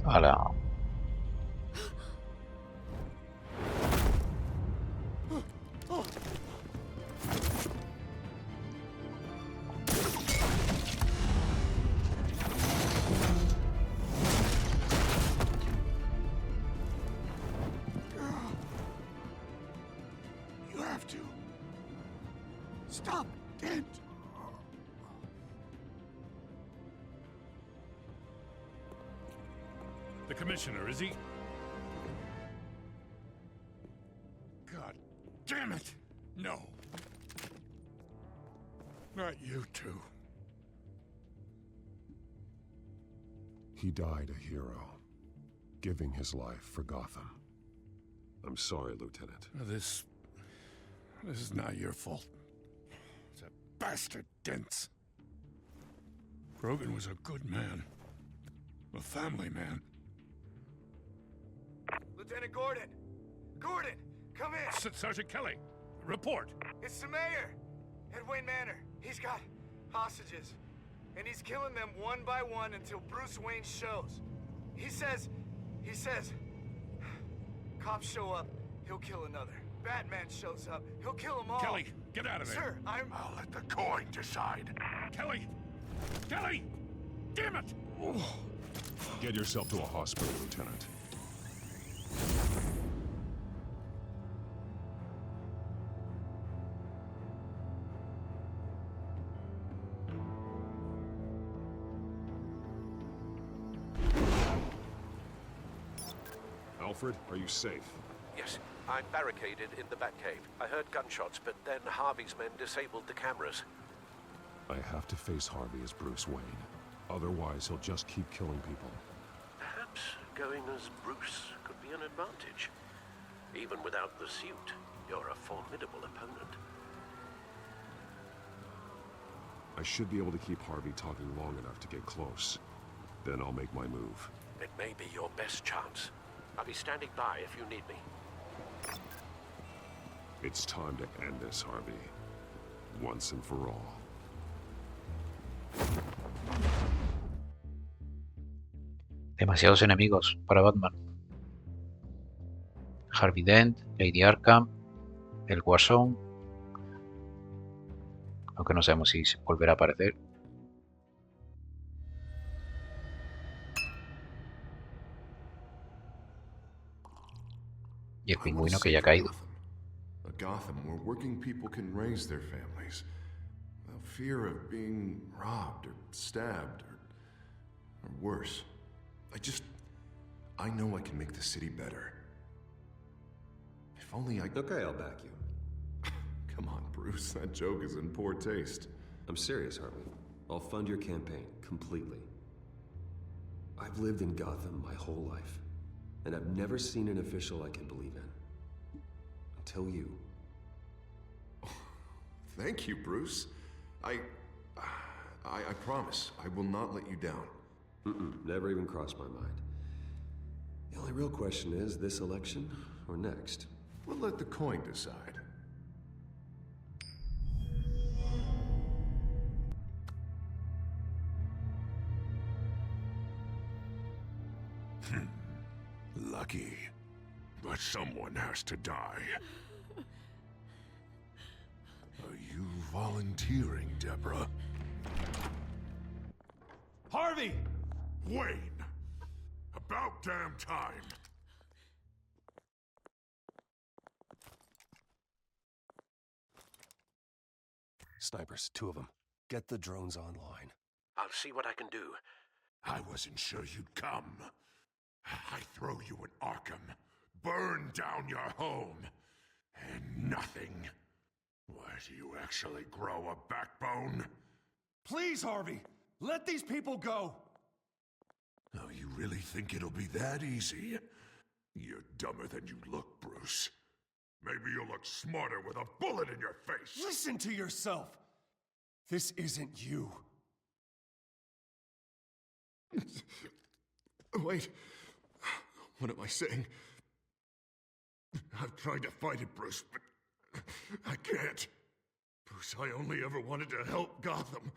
Hala.
You have to. Stop, Dent!
The commissioner, is he? God damn it! No. Not you two.
He died a hero, giving his life for Gotham. I'm sorry, Lieutenant.
This is not your fault. It's a bastard, Dents. Grogan was a good man. A family man.
Lieutenant Gordon! Gordon, come in!
Sergeant Kelly, report.
It's the mayor! At Wayne Manor. He's got hostages. And he's killing them one by one until Bruce Wayne shows. He says... Cops show up, he'll kill another. Batman shows up, he'll kill them all.
Kelly, get out of there.
Sir,
I'll let the coin decide.
Kelly! Kelly! Damn it!
Get yourself to a hospital, Lieutenant. Alfred, are you safe?
Yes, I'm barricaded in the Batcave. I heard gunshots, but then Harvey's men disabled the cameras.
I have to face Harvey as Bruce Wayne. Otherwise, he'll just keep killing people.
Perhaps going as Bruce could be an advantage. Even without the suit, you're a formidable opponent.
I should be able to keep Harvey talking long enough to get close. Then I'll make my move.
It may be your best chance. I'll be standing by if you need me.
It's time to end this, Harvey. Once and for all.
Demasiados enemigos para Batman. Harvey Dent, Lady Arkham, el Guasón. Aunque no sabemos si volverá a aparecer. Y el pingüino que ya ha caído.
A Gotham where working people can raise their families without fear of being robbed or stabbed or worse. I know I can make the city better. If only I...
Okay, I'll back you.
Come on, Bruce, that joke is in poor taste.
I'm serious, Harvey. I'll fund your campaign, completely. I've lived in Gotham my whole life, and I've never seen an official I can believe in. Until you.
Thank you, Bruce. I promise, I will not let you down.
Never even crossed my mind. The only real question is, this election or next?
We'll let the coin decide.
Lucky. But someone has to die. volunteering, Deborah.
Harvey!
Wayne! About damn time!
Snipers, 2 of them. Get the drones online.
I'll see what I can do.
I wasn't sure you'd come. I throw you in Arkham, burn down your home, and nothing. Why do you actually grow a backbone?
Please, Harvey! Let these people go!
Oh, you really think it'll be that easy? You're dumber than you look, Bruce. Maybe you'll look smarter with a bullet in your face.
Listen to yourself! This isn't you.
Wait. What am I saying? I've tried to fight it, Bruce, but I can't. Bruce, I only ever wanted to help Gotham.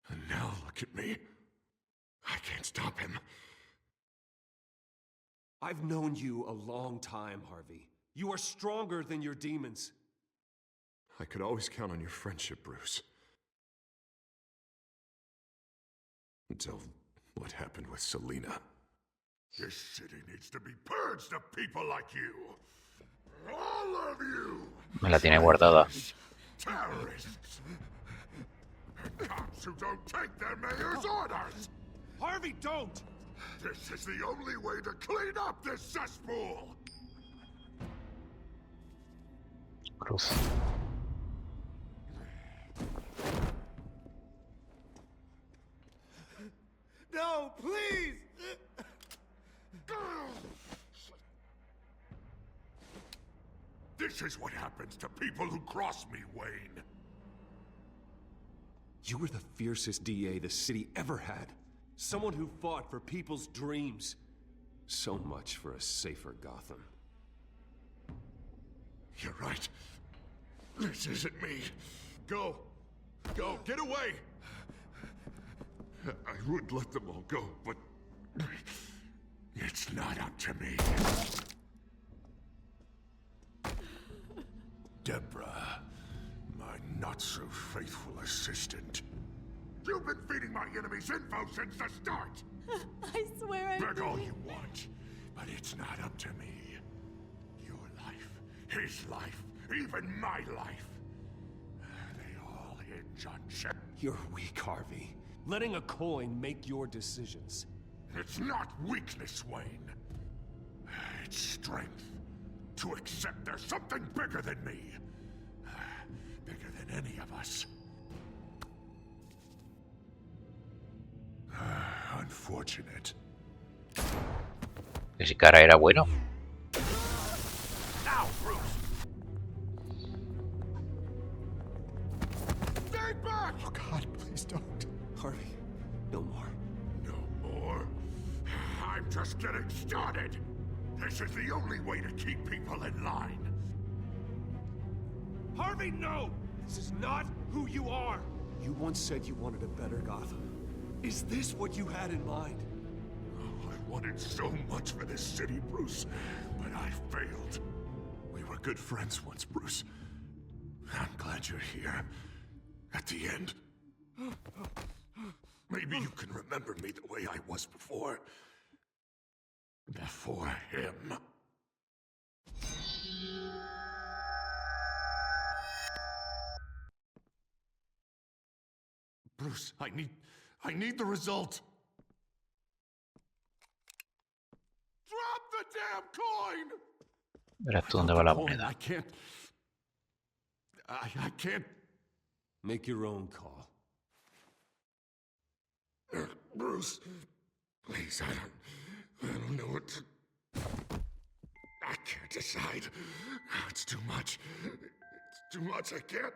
And now look at me. I can't stop him.
I've known you a long time, Harvey. You are stronger than your demons.
I could always count on your friendship, Bruce. Until what happened with Selina. This city needs to be purged of people like you. All of you!
Me la tiene guardada.
Terrorists! And cops who don't take their mayor's orders!
Harvey, don't!
This is the only way to clean up this cesspool!
Cruz.
No, please!
This is what happens to people who cross me, Wayne.
You were the fiercest DA the city ever had. Someone who fought for people's dreams. So much for a safer Gotham.
You're right. This isn't me. Go. Go. Get away. I would let them all go, but it's not up to me. Deborah, my not-so-faithful assistant. You've been feeding my enemies info since the start!
I swear I
Beg all
didn't.
you want, but it's not up to me. Your life, his life, even my life. They all hinge on check.
You're weak, Harvey. Letting a coin make your decisions.
It's not weakness, Wayne. It's strength. To accept there's something bigger than me. Bigger than any of us. Unfortunate.
Que si cara era bueno.
Now, Bruce! Stay back!
Oh God, please don't. Harvey, no more.
No more? I'm just getting started. This is the only way to keep people in line.
Harvey, no! This is not who you are!
You once said you wanted a better Gotham. Is this what you had in mind?
Oh, I wanted so much for this city, Bruce, but I failed. We were good friends once, Bruce. I'm glad you're here. At the end. Maybe you can remember me the way I was before. Before him. Bruce, I need the result. Drop the damn coin!
Verás tú dónde va la
Coin,
moneda.
I can't.
Make your own call.
Bruce, please, I don't know what to... I can't decide. It's too much. It's too much, I can't...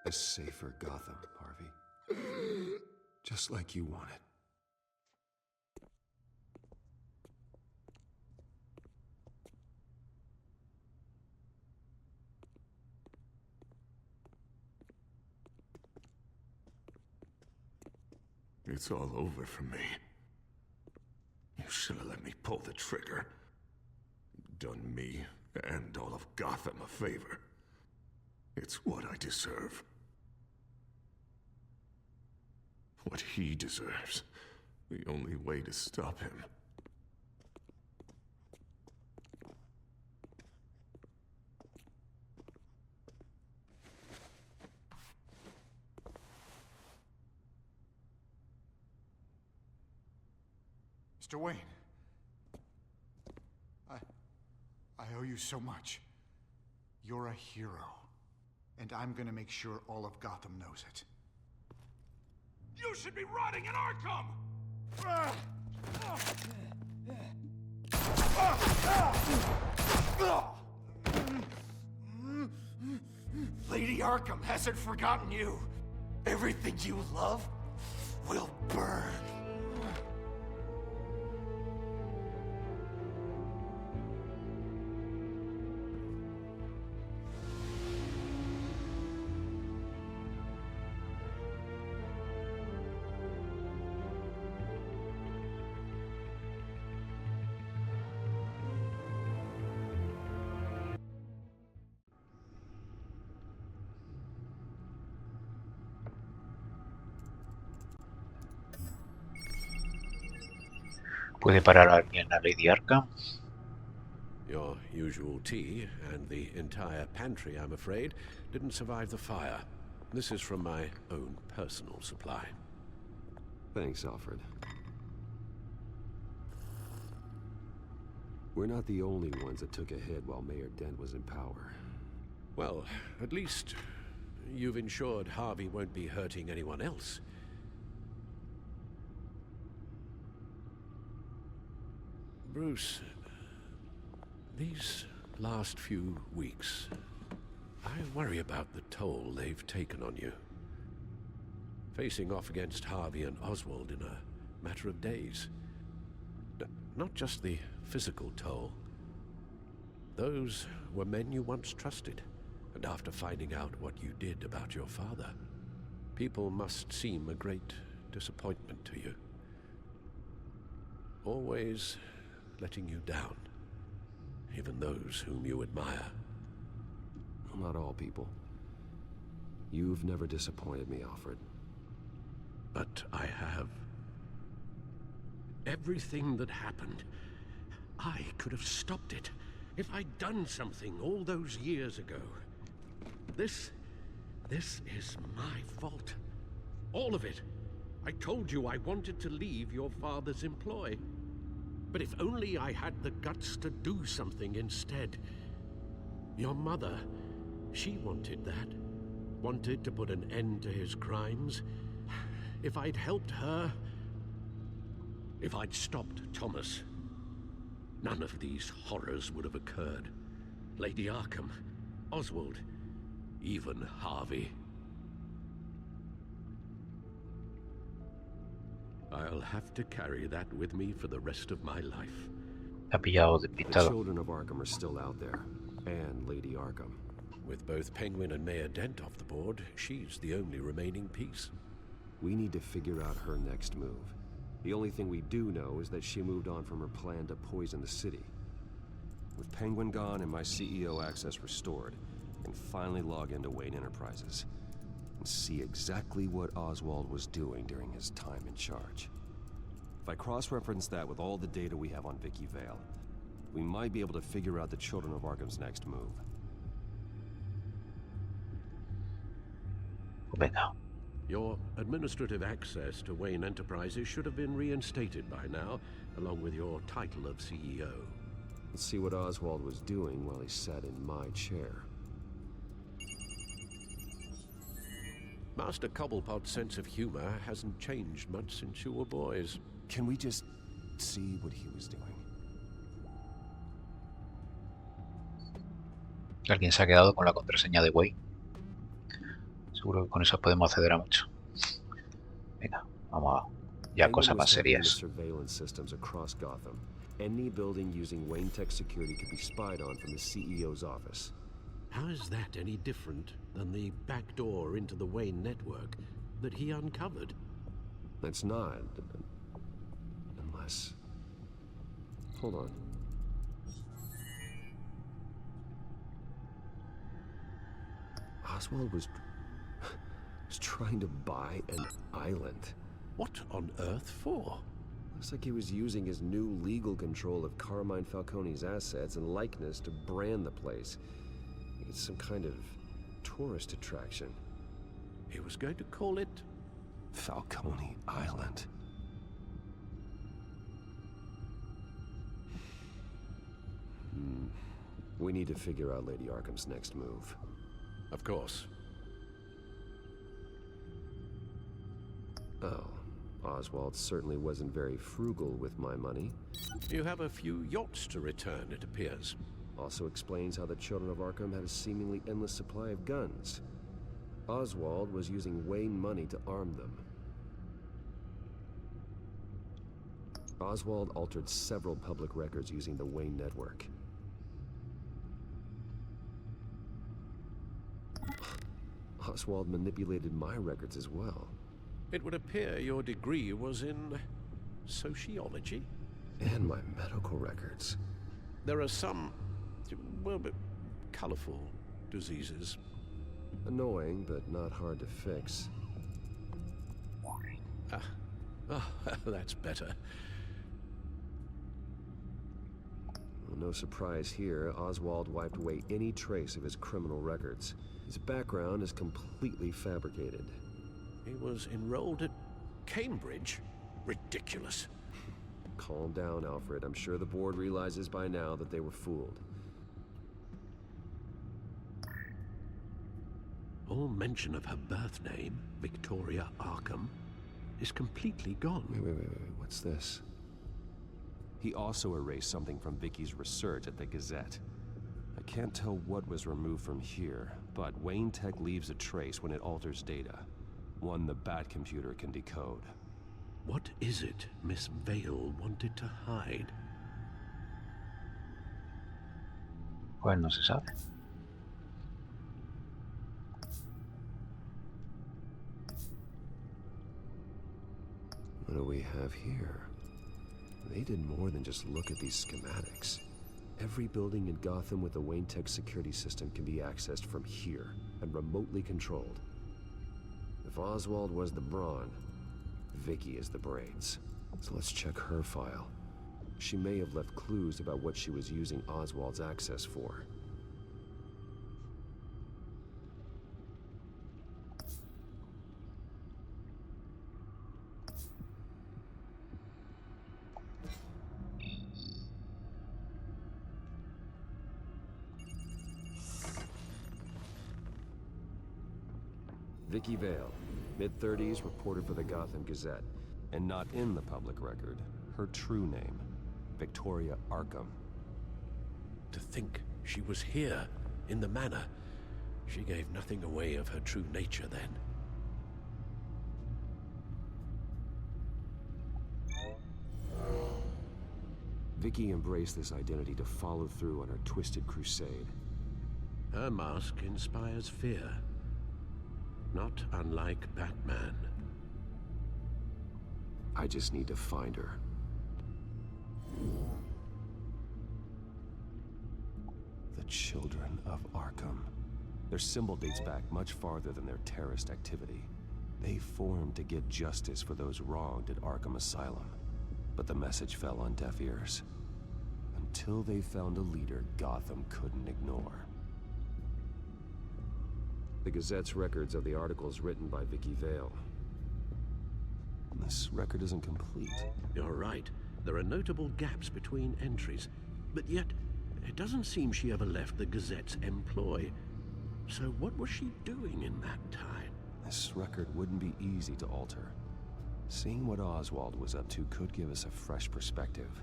A safer Gotham, Harvey. Just like you wanted.
It's all over for me. You should have let me pull the trigger.
done me and all of Gotham a favor. It's what I deserve. What he deserves. The only way to stop him.
Mr. Wayne. I owe you so much. You're a hero. And I'm gonna make sure all of Gotham knows it.
You should be rotting in Arkham!
Lady Arkham hasn't forgotten you. Everything you love will burn.
¿Puede parar alguien a Lady Arkham?
Your usual tea and the entire pantry, I'm afraid, didn't survive the fire. This is from my own personal supply.
Thanks, Alfred. We're not the only ones that took a hit while Mayor Dent was in power.
Well, at least you've ensured Harvey won't be hurting anyone else. Bruce, these last few weeks, I worry about the toll they've taken on you. Facing off against Harvey and Oswald in a matter of days. Not just the physical toll. Those were men you once trusted, and after finding out what you did about your father, people must seem a great disappointment to you. Always letting you down, even those whom you admire.
Not all people. You've never disappointed me, Alfred.
But I have. Everything that happened, I could have stopped it if I'd done something all those years ago. This is my fault. All of it. I told you I wanted to leave your father's employ. But if only I had the guts to do something instead. Your mother, she wanted that. Wanted to put an end to his crimes. If I'd helped her, if I'd stopped Thomas, none of these horrors would have occurred. Lady Arkham, Oswald, even Harvey. I'll have to carry that with me for the rest of my life.
Ha pillado
The
despistado.
children of Arkham are still out there, and Lady Arkham.
With both Penguin and Mayor Dent off the board, she's the only remaining piece.
We need to figure out her next move. The only thing we do know is that she moved on from her plan to poison the city. With Penguin gone and my CEO access restored, I can finally log into Wayne Enterprises and see exactly what Oswald was doing during his time in charge. If I cross-reference that with all the data we have on Vicky Vale, we might be able to figure out the Children of Arkham's next move.
Venga.
Your administrative access to Wayne Enterprises should have been reinstated by now, along with your title of CEO.
Let's see what Oswald was doing while he sat in my chair.
Master Cobblepot's sense of humor hasn't changed much since you were boys.
Can we just see what he was doing?
Alguien se ha quedado con la contraseña de Wayne. Seguro que con eso podemos acceder a mucho. Venga, vamos a ya cosas más serias.
Surveillance systems across Gotham. Any building using Wayne Tech security could be spied on from the CEO's office.
How is that any different than the back door into the Wayne network that he uncovered?
It's not. Unless... Hold on. Oswald was trying to buy an island.
What on earth for?
Looks like he was using his new legal control of Carmine Falcone's assets and likeness to brand the place. It's some kind of tourist attraction.
He was going to call it
Falcone Island. We need to figure out Lady Arkham's next move.
Of course.
Oh, Oswald certainly wasn't very frugal with my money.
You have a few yachts to return, it appears.
Also explains how the children of Arkham had a seemingly endless supply of guns. Oswald was using Wayne money to arm them. Oswald altered several public records using the Wayne network. Oswald manipulated my records as well.
It would appear your degree was in sociology?
And my medical records.
There are some, well, colorful diseases.
Annoying, but not hard to fix.
That's better.
Well, no surprise here, Oswald wiped away any trace of his criminal records. His background is completely fabricated.
He was enrolled at Cambridge? Ridiculous.
Calm down, Alfred. I'm sure the board realizes by now that they were fooled.
All mention of her birth name, Victoria Arkham, is completely gone.
Wait. What's this? He also erased something from Vicky's research at the Gazette. I can't tell what was removed from here, but Wayne Tech leaves a trace when it alters data. One the Bat computer can decode.
What is it Miss Vale wanted to hide?
Pues no se sabe.
What do we have here? They did more than just look at these schematics. Every building in Gotham with the Wayne Tech security system can be accessed from here and remotely controlled. If Oswald was the brawn, Vicky is the brains. So let's check her file. She may have left clues about what she was using Oswald's access for. Vicky Vale, mid-30s, reporter for the Gotham Gazette, and not in the public record. Her true name, Victoria Arkham.
To think she was here, in the manor. She gave nothing away of her true nature then.
Vicky embraced this identity to follow through on her twisted crusade.
Her mask inspires fear. Not unlike Batman.
I just need to find her. The Children of Arkham. Their symbol dates back much farther than their terrorist activity. They formed to get justice for those wronged at Arkham Asylum. But the message fell on deaf ears. Until they found a leader Gotham couldn't ignore. The Gazette's records of the articles written by Vicky Vale. This record isn't complete.
You're right. There are notable gaps between entries. But yet, it doesn't seem she ever left the Gazette's employ. So what was she doing in that time?
This record wouldn't be easy to alter. Seeing what Oswald was up to could give us a fresh perspective.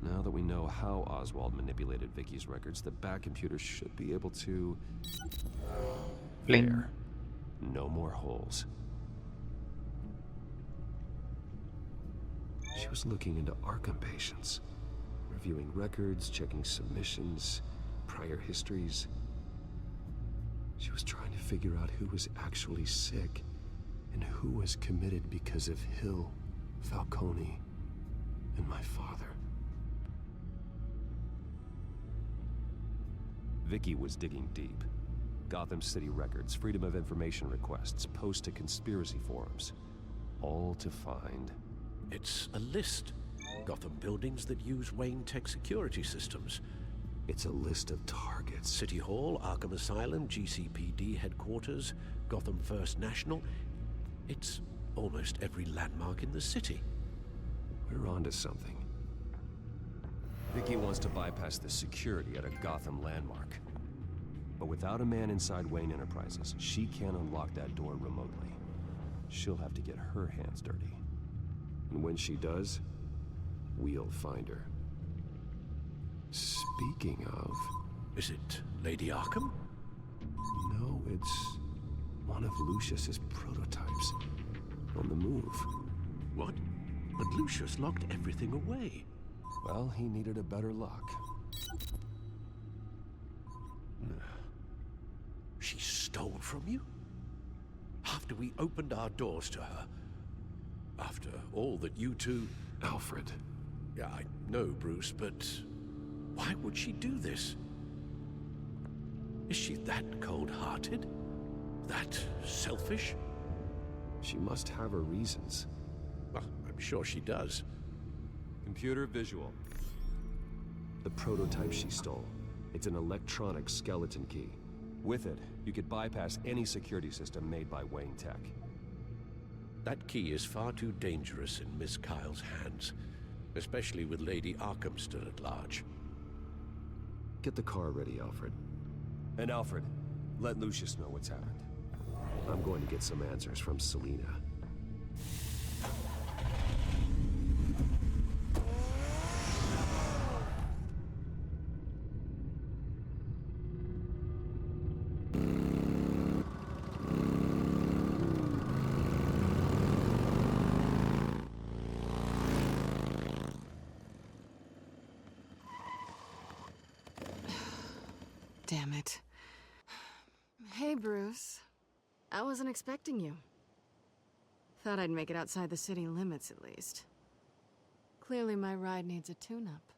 Now that we know how Oswald manipulated Vicky's records, the Bat computer should be able to...
Bling.
There. No more holes. She was looking into Arkham patients, reviewing records, checking submissions, prior histories. She was trying to figure out who was actually sick and who was committed because of Hill, Falcone, and my father. Vicky was digging deep. Gotham City records, Freedom of Information requests, posts to conspiracy forums. All to find...
It's a list. Gotham buildings that use Wayne Tech security systems.
It's a list of targets.
City Hall, Arkham Asylum, GCPD headquarters, Gotham First National. It's almost every landmark in the city.
We're onto something. Vicky wants to bypass the security at a Gotham landmark. But without a man inside Wayne Enterprises, she can't unlock that door remotely. She'll have to get her hands dirty. And when she does, we'll find her. Speaking of...
Is it Lady Arkham?
No, it's one of Lucius's prototypes. On the move.
What? But Lucius locked everything away.
Well, he needed a better lock.
She stole from you? After we opened our doors to her? After all that you two...
Alfred.
Yeah, I know, Bruce, but... why would she do this? Is she that cold-hearted? That selfish?
She must have her reasons.
Well, I'm sure she does.
Computer visual. The prototype she stole. It's an electronic skeleton key. With it, you could bypass any security system made by Wayne Tech.
That key is far too dangerous in Miss Kyle's hands, especially with Lady Arkham still at large.
Get the car ready, Alfred. And Alfred, let Lucius know what's happened. I'm going to get some answers from Selina.
Damn it. Hey, Bruce. I wasn't expecting you. Thought I'd make it outside the city limits, at least. Clearly my ride needs a tune-up.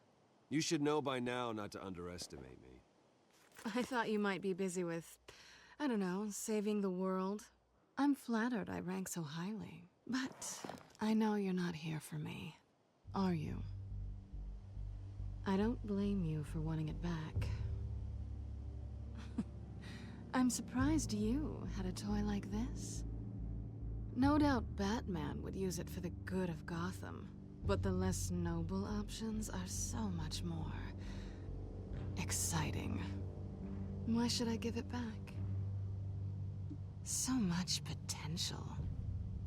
You should know by now not to underestimate me.
I thought you might be busy with, I don't know, saving the world. I'm flattered I rank so highly. But I know you're not here for me, are you? I don't blame you for wanting it back. I'm surprised you had a toy like this. No doubt Batman would use it for the good of Gotham, but the less noble options are so much more exciting. Why should I give it back? So much potential.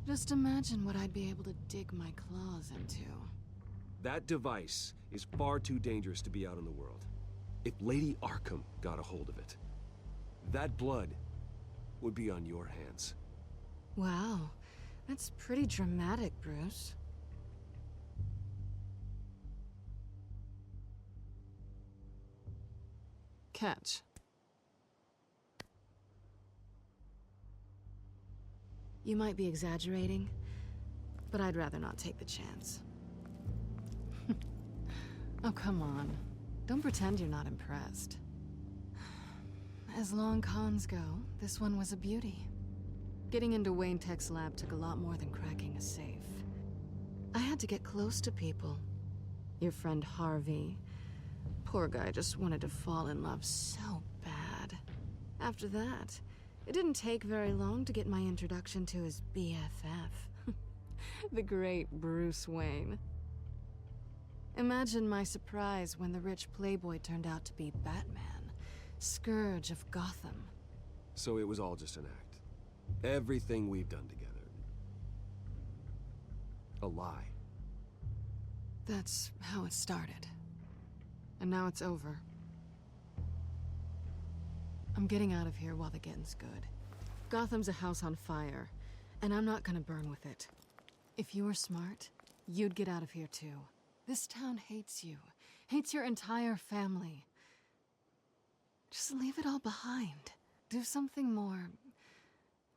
Just imagine what I'd be able to dig my claws into.
That device is far too dangerous to be out in the world. If Lady Arkham got a hold of it, that blood would be on your hands.
Wow, that's pretty dramatic, Bruce. Catch. You might be exaggerating, but I'd rather not take the chance. Oh, come on. Don't pretend you're not impressed. As long cons go, this one was a beauty. Getting into Wayne Tech's lab took a lot more than cracking a safe. I had to get close to people. Your friend Harvey. Poor guy just wanted to fall in love so bad. After that, it didn't take very long to get my introduction to his BFF. The great Bruce Wayne. Imagine my surprise when the rich playboy turned out to be Batman. Scourge of Gotham.
So it was all just an act. Everything we've done together. A lie.
That's how it started. And now it's over. I'm getting out of here while the getting's good. Gotham's a house on fire, and I'm not gonna burn with it. If you were smart, you'd get out of here too. This town hates you. Hates your entire family. Just leave it all behind. Do something more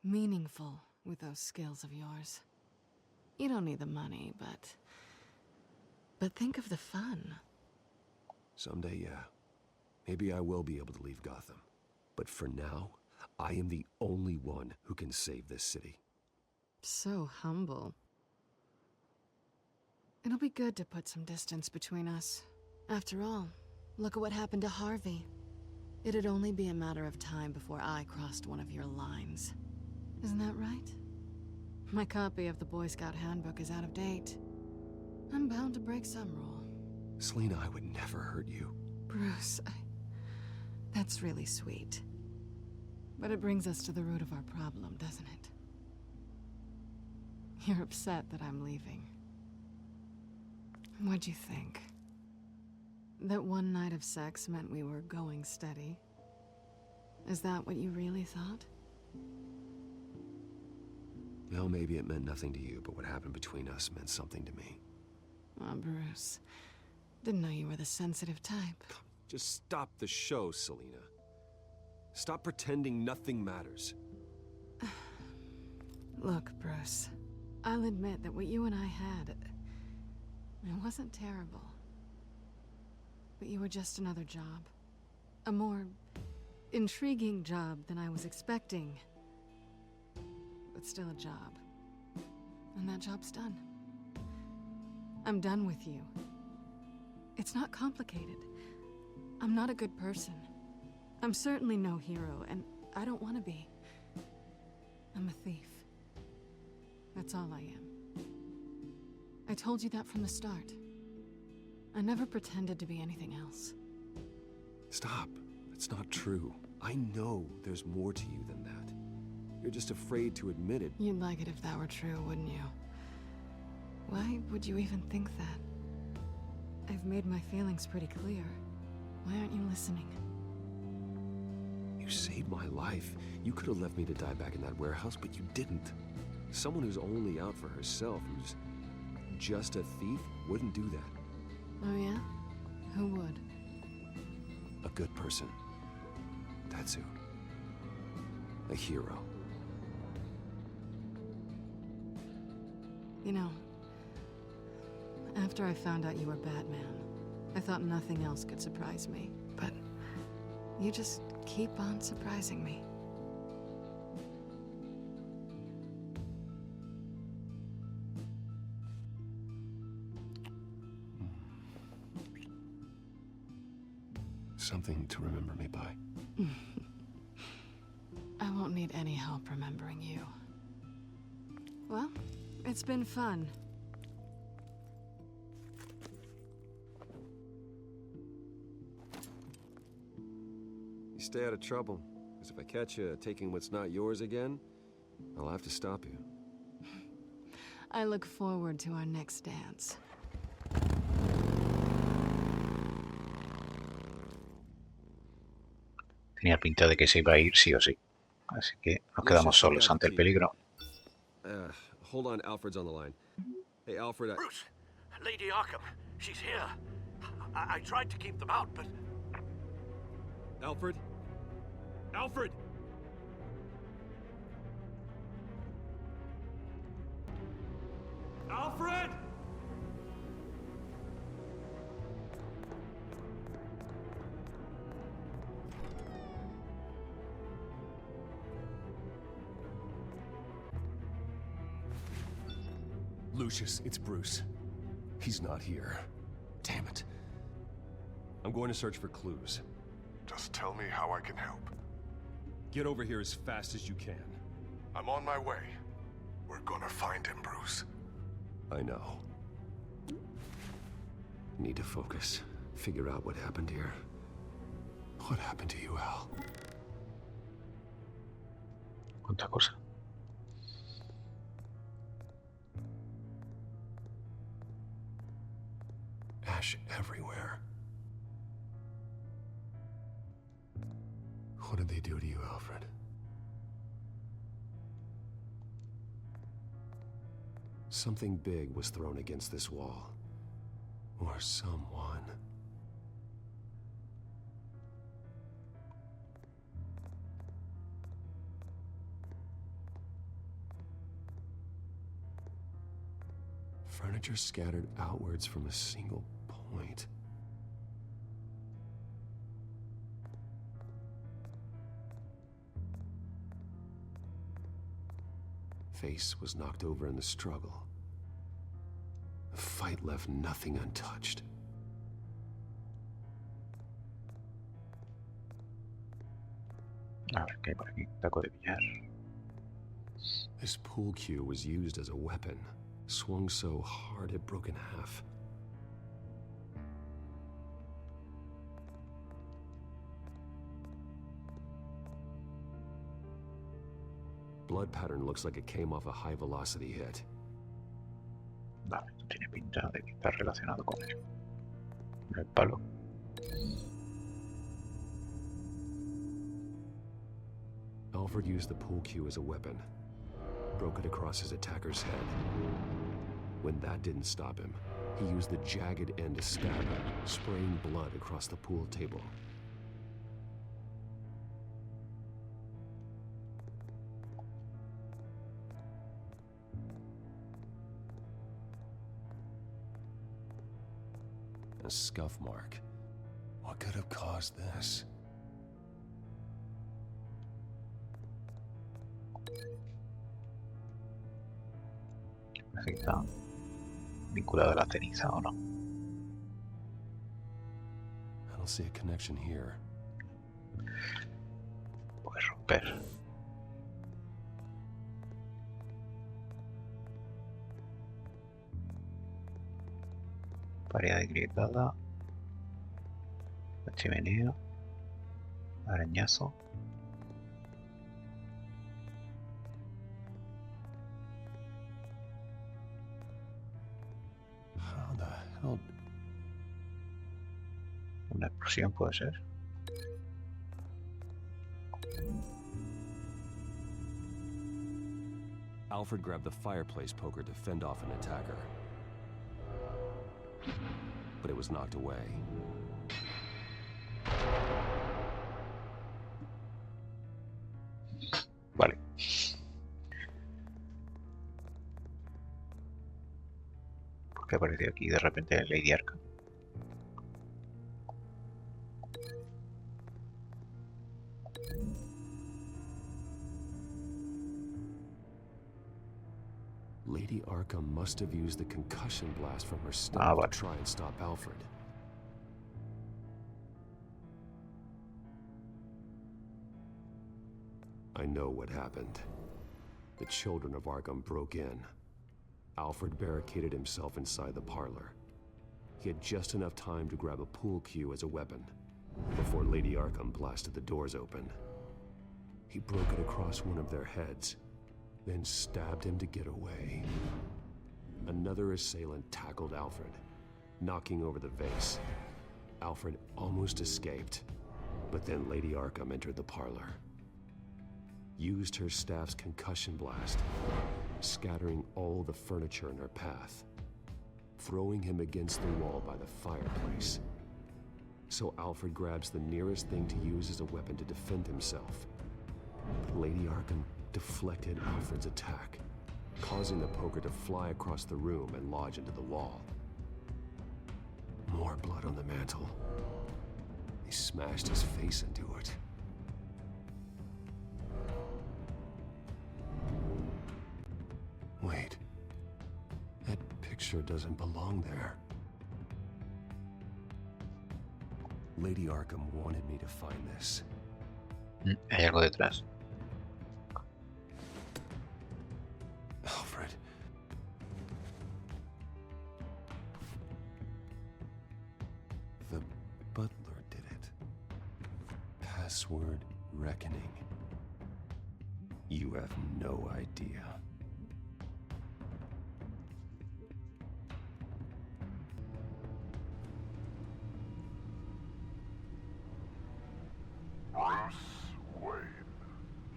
meaningful with those skills of yours. You don't need the money, but think of the fun.
Someday, yeah. Maybe I will be able to leave Gotham. But for now, I am the only one who can save this city.
So humble. It'll be good to put some distance between us. After all, look at what happened to Harvey. It'd only be a matter of time before I crossed one of your lines. Isn't that right? My copy of the Boy Scout Handbook is out of date. I'm bound to break some rule.
Selina, I would never hurt you.
Bruce, that's really sweet. But it brings us to the root of our problem, doesn't it? You're upset that I'm leaving. What'd you think? That one night of sex meant we were going steady? Is that what you really thought?
Well, maybe it meant nothing to you, but what happened between us meant something to me.
Oh, Bruce. Didn't know you were the sensitive type.
Just stop the show, Selina. Stop pretending nothing matters.
Look, Bruce. I'll admit that what you and I had, it wasn't terrible. But you were just another job. A more intriguing job than I was expecting. But still a job. And that job's done. I'm done with you. It's not complicated. I'm not a good person. I'm certainly no hero, and I don't want to be. I'm a thief. That's all I am. I told you that from the start. I never pretended to be anything else.
Stop. That's not true. I know there's more to you than that. You're just afraid to admit it.
You'd like it if that were true, wouldn't you? Why would you even think that? I've made my feelings pretty clear. Why aren't you listening?
You saved my life. You could have left me to die back in that warehouse, but you didn't. Someone who's only out for herself, who's just a thief, wouldn't do that.
Oh yeah? Who would?
A good person. That's who. A hero.
You know, after I found out you were Batman, I thought nothing else could surprise me. But you just keep on surprising me.
Something to remember me by.
I won't need any help remembering you. Well, it's been fun.
You stay out of trouble, because if I catch you taking what's not yours again, I'll have to stop you.
I look forward to our next dance.
Tenía pinta de que se iba a ir sí o sí. Así que nos quedamos solos ante el peligro.
Hold on, Alfred's on the line. Hey, Alfred,
Bruce, Lady Arkham, she's here. I tried to keep them out, but...
Alfred? Alfred! Alfred! Lucius, it's Bruce. He's not here. Damn it. I'm going to search for clues.
Just tell me how I can help.
Get over here as fast as you can.
I'm on my way. We're gonna find him, Bruce.
I know. Need to focus. Figure out what happened here. What happened to you, Al?
¿Cuánta cosa?
Ash everywhere. What did they do to you, Alfred? Something big was thrown against this wall. Or someone. Furniture scattered outwards from a single point. face was knocked over in the struggle. The fight left nothing untouched.
A ver, ¿qué hay por aquí? Taco de billar.
This pool cue was used as a weapon, swung so hard it broke in half. Blood pattern looks like it came off a high-velocity hit.
Vale, esto tiene pinta de que está relacionado con el palo.
Alfred used the pool cue as a weapon, broke it across his attacker's head. When that didn't stop him, he used the jagged end to stab him, spraying blood across the pool table. A scuff mark. What could have caused this?
No sé si está vinculado a la ceniza o no.
I don't see a connection here.
Puedes romper. Pared agrietada. La chimenea. Arañazo.
How the hell?
Una explosión puede ser.
Alfred grabbed the fireplace poker to fend off an attacker. But it was knocked away.
Vale. ¿Por qué apareció aquí de repente Lady Arkham?
Lady Arkham must have used the concussion blast from her staff to try and stop Alfred. I know what happened. The children of Arkham broke in. Alfred barricaded himself inside the parlor. He had just enough time to grab a pool cue as a weapon before Lady Arkham blasted the doors open. He broke it across one of their heads, then stabbed him to get away. Another assailant tackled Alfred, knocking over the vase. Alfred almost escaped, but then Lady Arkham entered the parlor. Used her staff's concussion blast, scattering all the furniture in her path, throwing him against the wall by the fireplace. So Alfred grabs the nearest thing to use as a weapon to defend himself. But Lady Arkham deflected Alfred's attack, causing the poker to fly across the room and lodge into the wall. More blood on the mantle. He smashed his face into it. Wait. That picture doesn't belong there. Lady Arkham wanted me to find this.
Hay algo detrás.
Alfred. The butler did it. Password reckoning. You have no idea.
Bruce Wayne,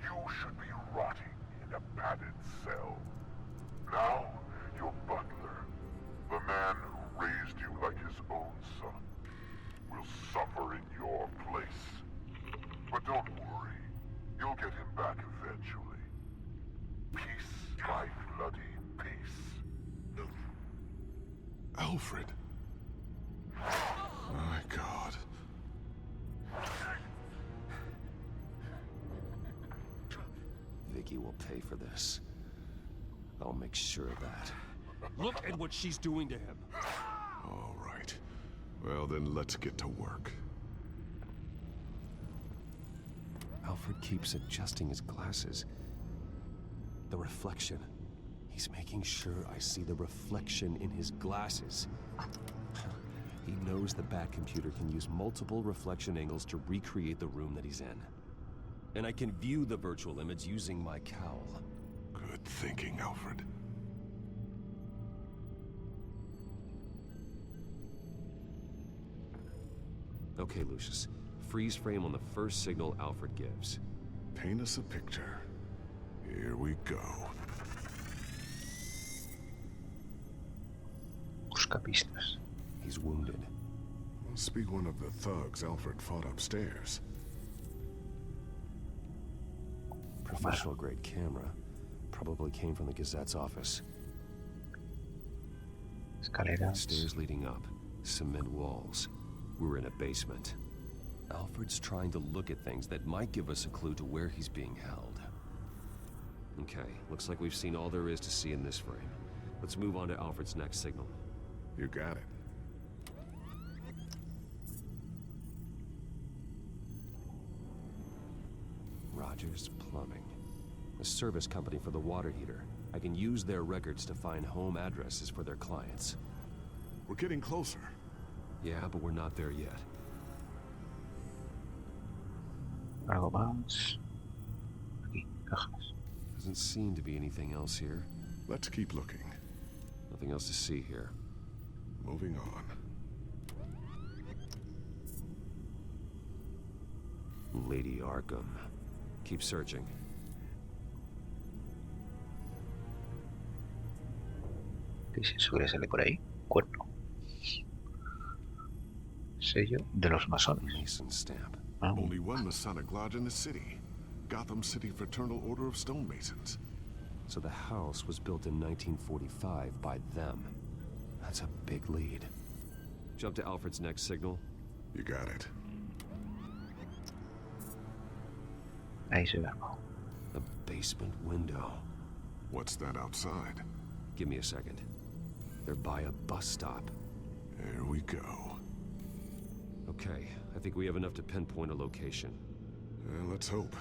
you should be rotting in a padded cell. Now, your butler, the man who raised you like his own son, will suffer in your place. But don't worry, you'll get him back eventually. Peace, my bloody peace.
Alfred. My God.
Vicky will pay for this. I'll make sure of that.
Look at what she's doing to him.
All right. Well, then let's get to work.
Alfred keeps adjusting his glasses. The reflection. He's making sure I see the reflection in his glasses. He knows the Bat computer can use multiple reflection angles to recreate the room that he's in. And I can view the virtual image using my cowl.
Good thinking, Alfred.
Okay, Lucius. Freeze frame on the first signal Alfred gives.
Paint us a picture. Here we go.
Busca pistas.
He's wounded.
Must be one of the thugs Alfred fought upstairs.
Professional grade camera. Probably came from the Gazette's office.
Escaleras.
Stairs leading up. Cement walls. We're in a basement. Alfred's trying to look at things that might give us a clue to where he's being held. Okay, looks like we've seen all there is to see in this frame. Let's move on to Alfred's next signal.
You got it.
Rogers Plumbing. A service company for the water heater. I can use their records to find home addresses for their clients.
We're getting closer.
Yeah, but we're not there yet.
Algo más. Aquí, cajas.
Doesn't seem to be anything else here.
Let's keep looking.
Nothing else to see here.
Moving on.
Lady Arkham. Keep searching.
¿Qué es eso que sale por ahí? Cuerno. Sello de los masones.
Mason stamp.
Only one Masonic lodge in the city. Gotham City Fraternal Order of Stonemasons.
So the house was built in 1945 by them. That's a big lead. Jump to Alfred's next signal.
You got it.
Ahí se ve algo.
The basement window.
What's that outside?
Give me a second. They're by a bus stop.
There we go.
Okay, I think we have enough to pinpoint a location.
Let's hope.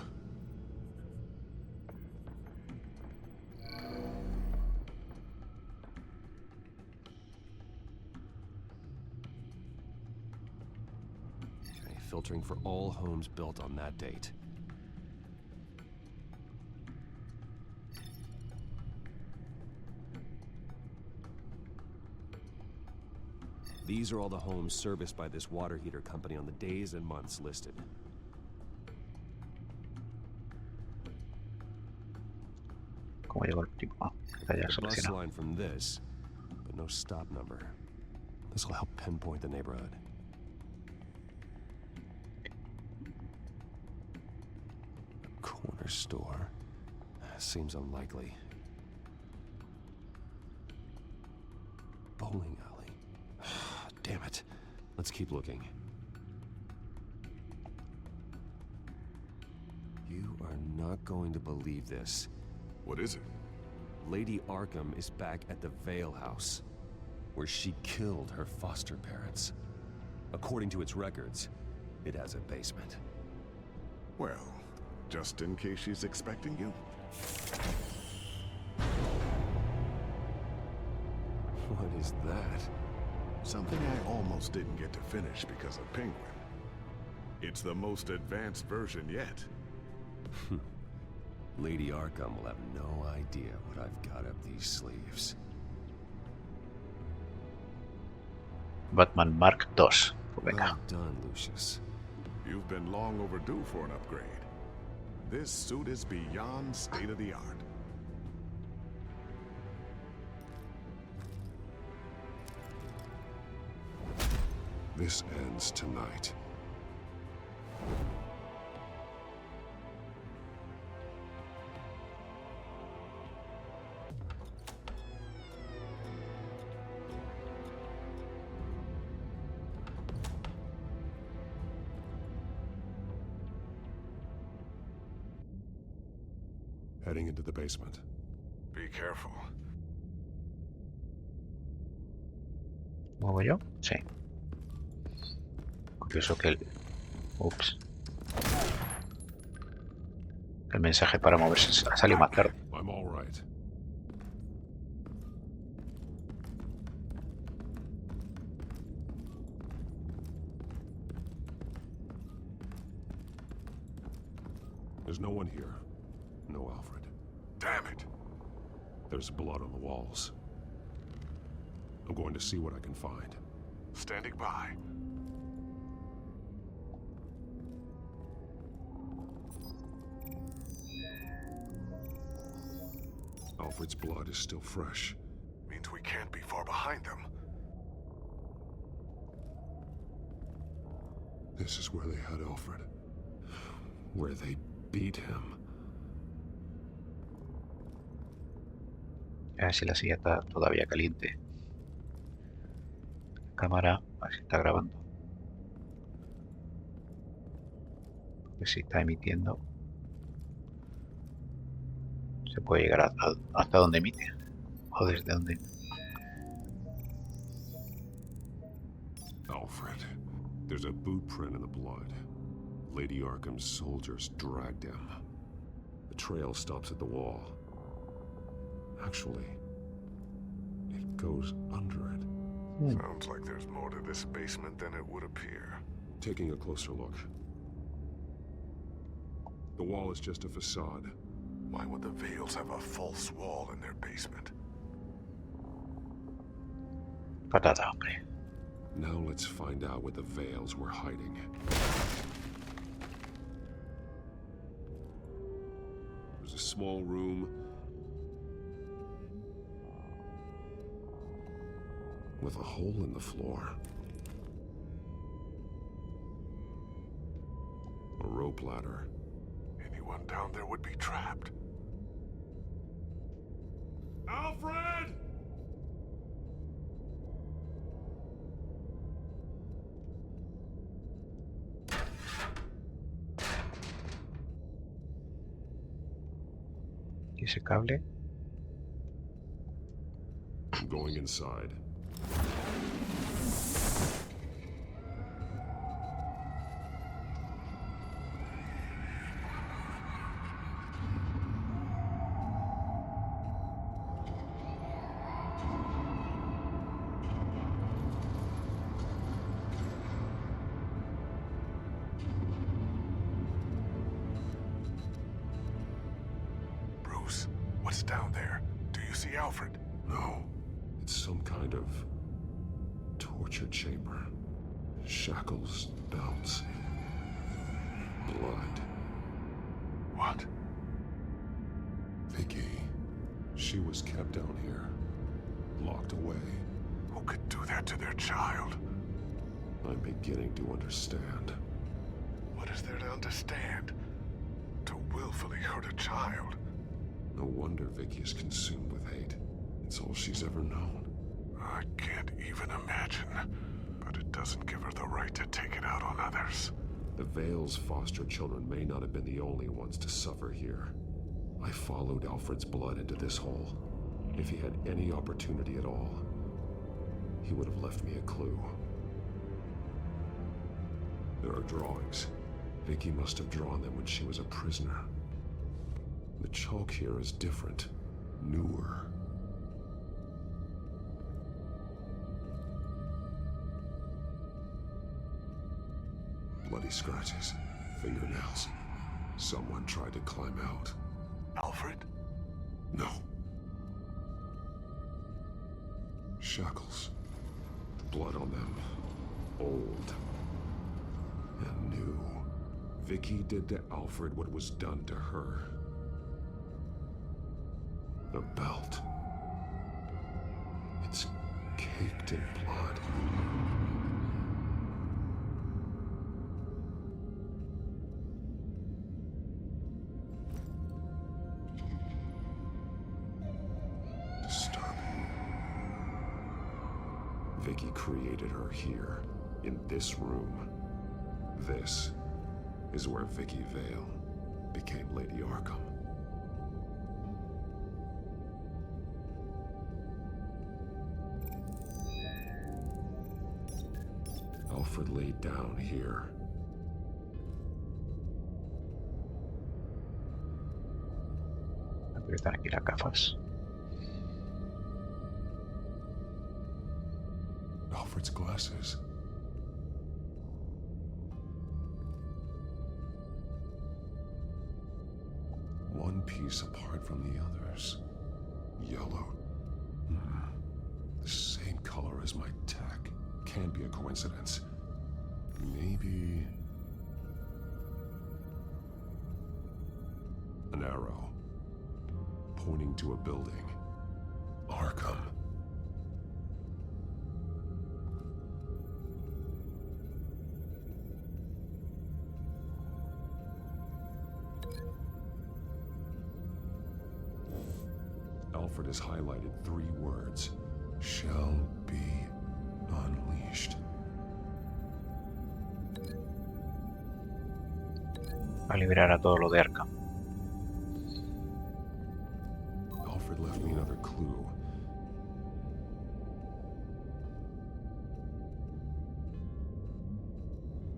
Okay, filtering for all homes built on that date. These are all the homes serviced by this water heater company on the days and months listed.
¿Cómo llegó el tipo? Está ya
The bus
seleccionado.
line from this, but no stop number. This will help pinpoint the neighborhood. A corner store. Seems unlikely. Bowling alley. Damn it. Let's keep looking. You are not going to believe this.
What is it?
Lady Arkham is back at the Vale House, where she killed her foster parents. According to its records, it has a basement.
Well, just in case she's expecting you.
What is that?
Something I almost didn't get to finish because of Penguin. It's the most advanced version yet.
Lady Arkham will have no idea what I've got up these sleeves.
Batman Mark II. Venga.
Well done, Lucius.
You've been long overdue for an upgrade. This suit is beyond state-of-the-art. This ends tonight. Heading into the basement.
Be careful.
¿Muevo yo? Sí. Curioso que el... Ups. El mensaje para moverse ha salido más tarde.
I'm all right.
There's no one here. No Alfred.
Damn it!
There's blood on the walls. I'm going to see what I can find.
Standing by.
Alfred's blood is still fresh.
Means we can't be far behind them.
This is where they had Alfred. Where they beat him.
A ver si la silla está todavía caliente. Cámara, a ver si está grabando. Porque si está emitiendo. Se puede llegar hasta donde emite. O desde donde.
Alfred. There's a boot print in the blood. Lady Arkham's soldiers dragged him. The trail stops at the wall. Actually, it goes under it.
Sounds like there's more to this basement than it would appear.
Taking a closer look. The wall is just a facade.
Why would the Veils have a false wall in their basement?
Patata, hombre.
Now let's find out what the Veils were hiding. There's a small room with a hole in the floor. A rope ladder.
Anyone down there would be trapped.
Alfred!
¿Y ese cable?
I'm going inside.
Bruce, what's down there? Do you see Alfred?
No. It's some kind of torture chamber. Shackles, belts, blood.
What?
Vicky. She was kept down here. Locked away.
Who could do that to their child?
I'm beginning to understand.
What is there to understand? To willfully hurt a child?
No wonder Vicky is consumed with hate. It's all she's ever known.
I can't even imagine. But it doesn't give her the right to take it out on others.
The Veil's foster children may not have been the only ones to suffer here. I followed Alfred's blood into this hole. If he had any opportunity at all, he would have left me a clue. There are drawings. Vicky must have drawn them when she was a prisoner. The chalk here is different, newer. Bloody scratches, fingernails. Someone tried to climb out.
Alfred?
No. Shackles. Blood on them. Old. And new. Vicky did to Alfred what was done to her. A belt. It's caked in blood. Disturbing. Vicky created her here, in this room. This is where Vicky Vale became Lady Arkham. Alfred laid down here.
Voy a estar aquí las gafas.
Alfred's glasses. One piece apart from the others. Yellow. The same color as my tech. Can't be a coincidence. Maybe... an arrow. Pointing to a building. Arkham. Alfred has highlighted 3 words. Shall be unleashed.
Va a liberar a todo lo de Arkham.
Alfred left me another clue.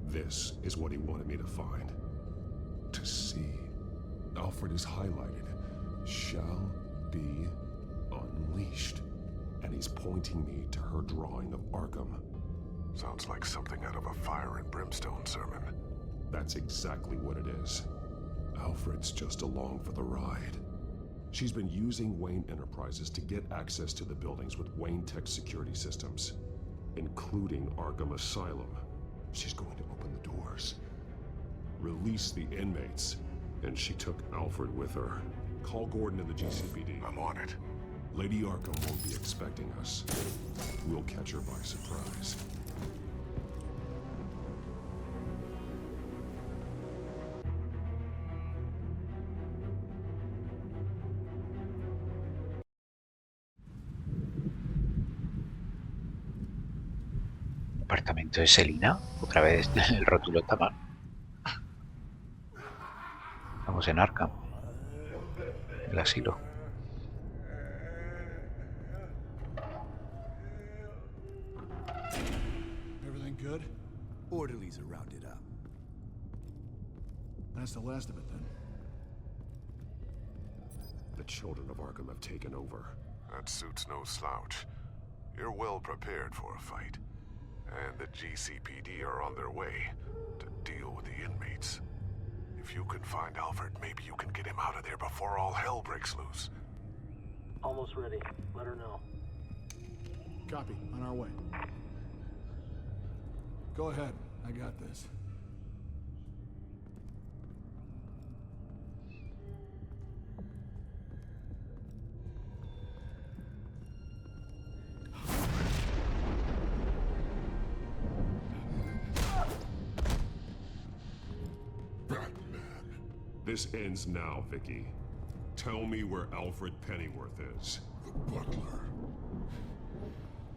This is what he wanted me to find. To see. Alfred is highlighted. Shall be unleashed. And he's pointing me to her drawing of Arkham.
Sounds like something out of a fire and brimstone sermon.
That's exactly what it is. Alfred's just along for the ride. She's been using Wayne Enterprises to get access to the buildings with Wayne Tech security systems, including Arkham Asylum. She's going to open the doors, release the inmates, and she took Alfred with her. Call Gordon and the GCPD.
I'm on it.
Lady Arkham won't be expecting us. We'll catch her by surprise.
Apartamento de Selina. Otra vez el rótulo está mal. Estamos en Arkham. El asilo.
Everything good?
Orderlies are rounded up.
That's the last of it then.
The children of Arkham have taken over.
That suit's no slouch. You're well prepared for a fight. And the GCPD are on their way to deal with the inmates. If you can find Alfred, maybe you can get him out of there before all hell breaks loose.
Almost ready. Let her know.
Copy. On our way. Go ahead. I got this.
This ends now, Vicky. Tell me where Alfred Pennyworth is.
The butler.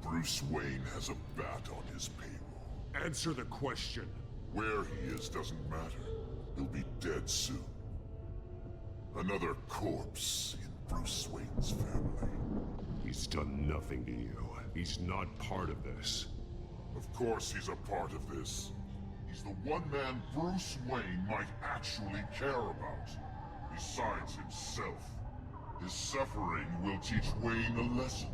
Bruce Wayne has a bat on his payroll.
Answer the question.
Where he is doesn't matter. He'll be dead soon. Another corpse in Bruce Wayne's family.
He's done nothing to you. He's not part of this.
Of course he's a part of this. He's the one man Bruce Wayne might actually care about. Besides himself. His suffering will teach Wayne a lesson.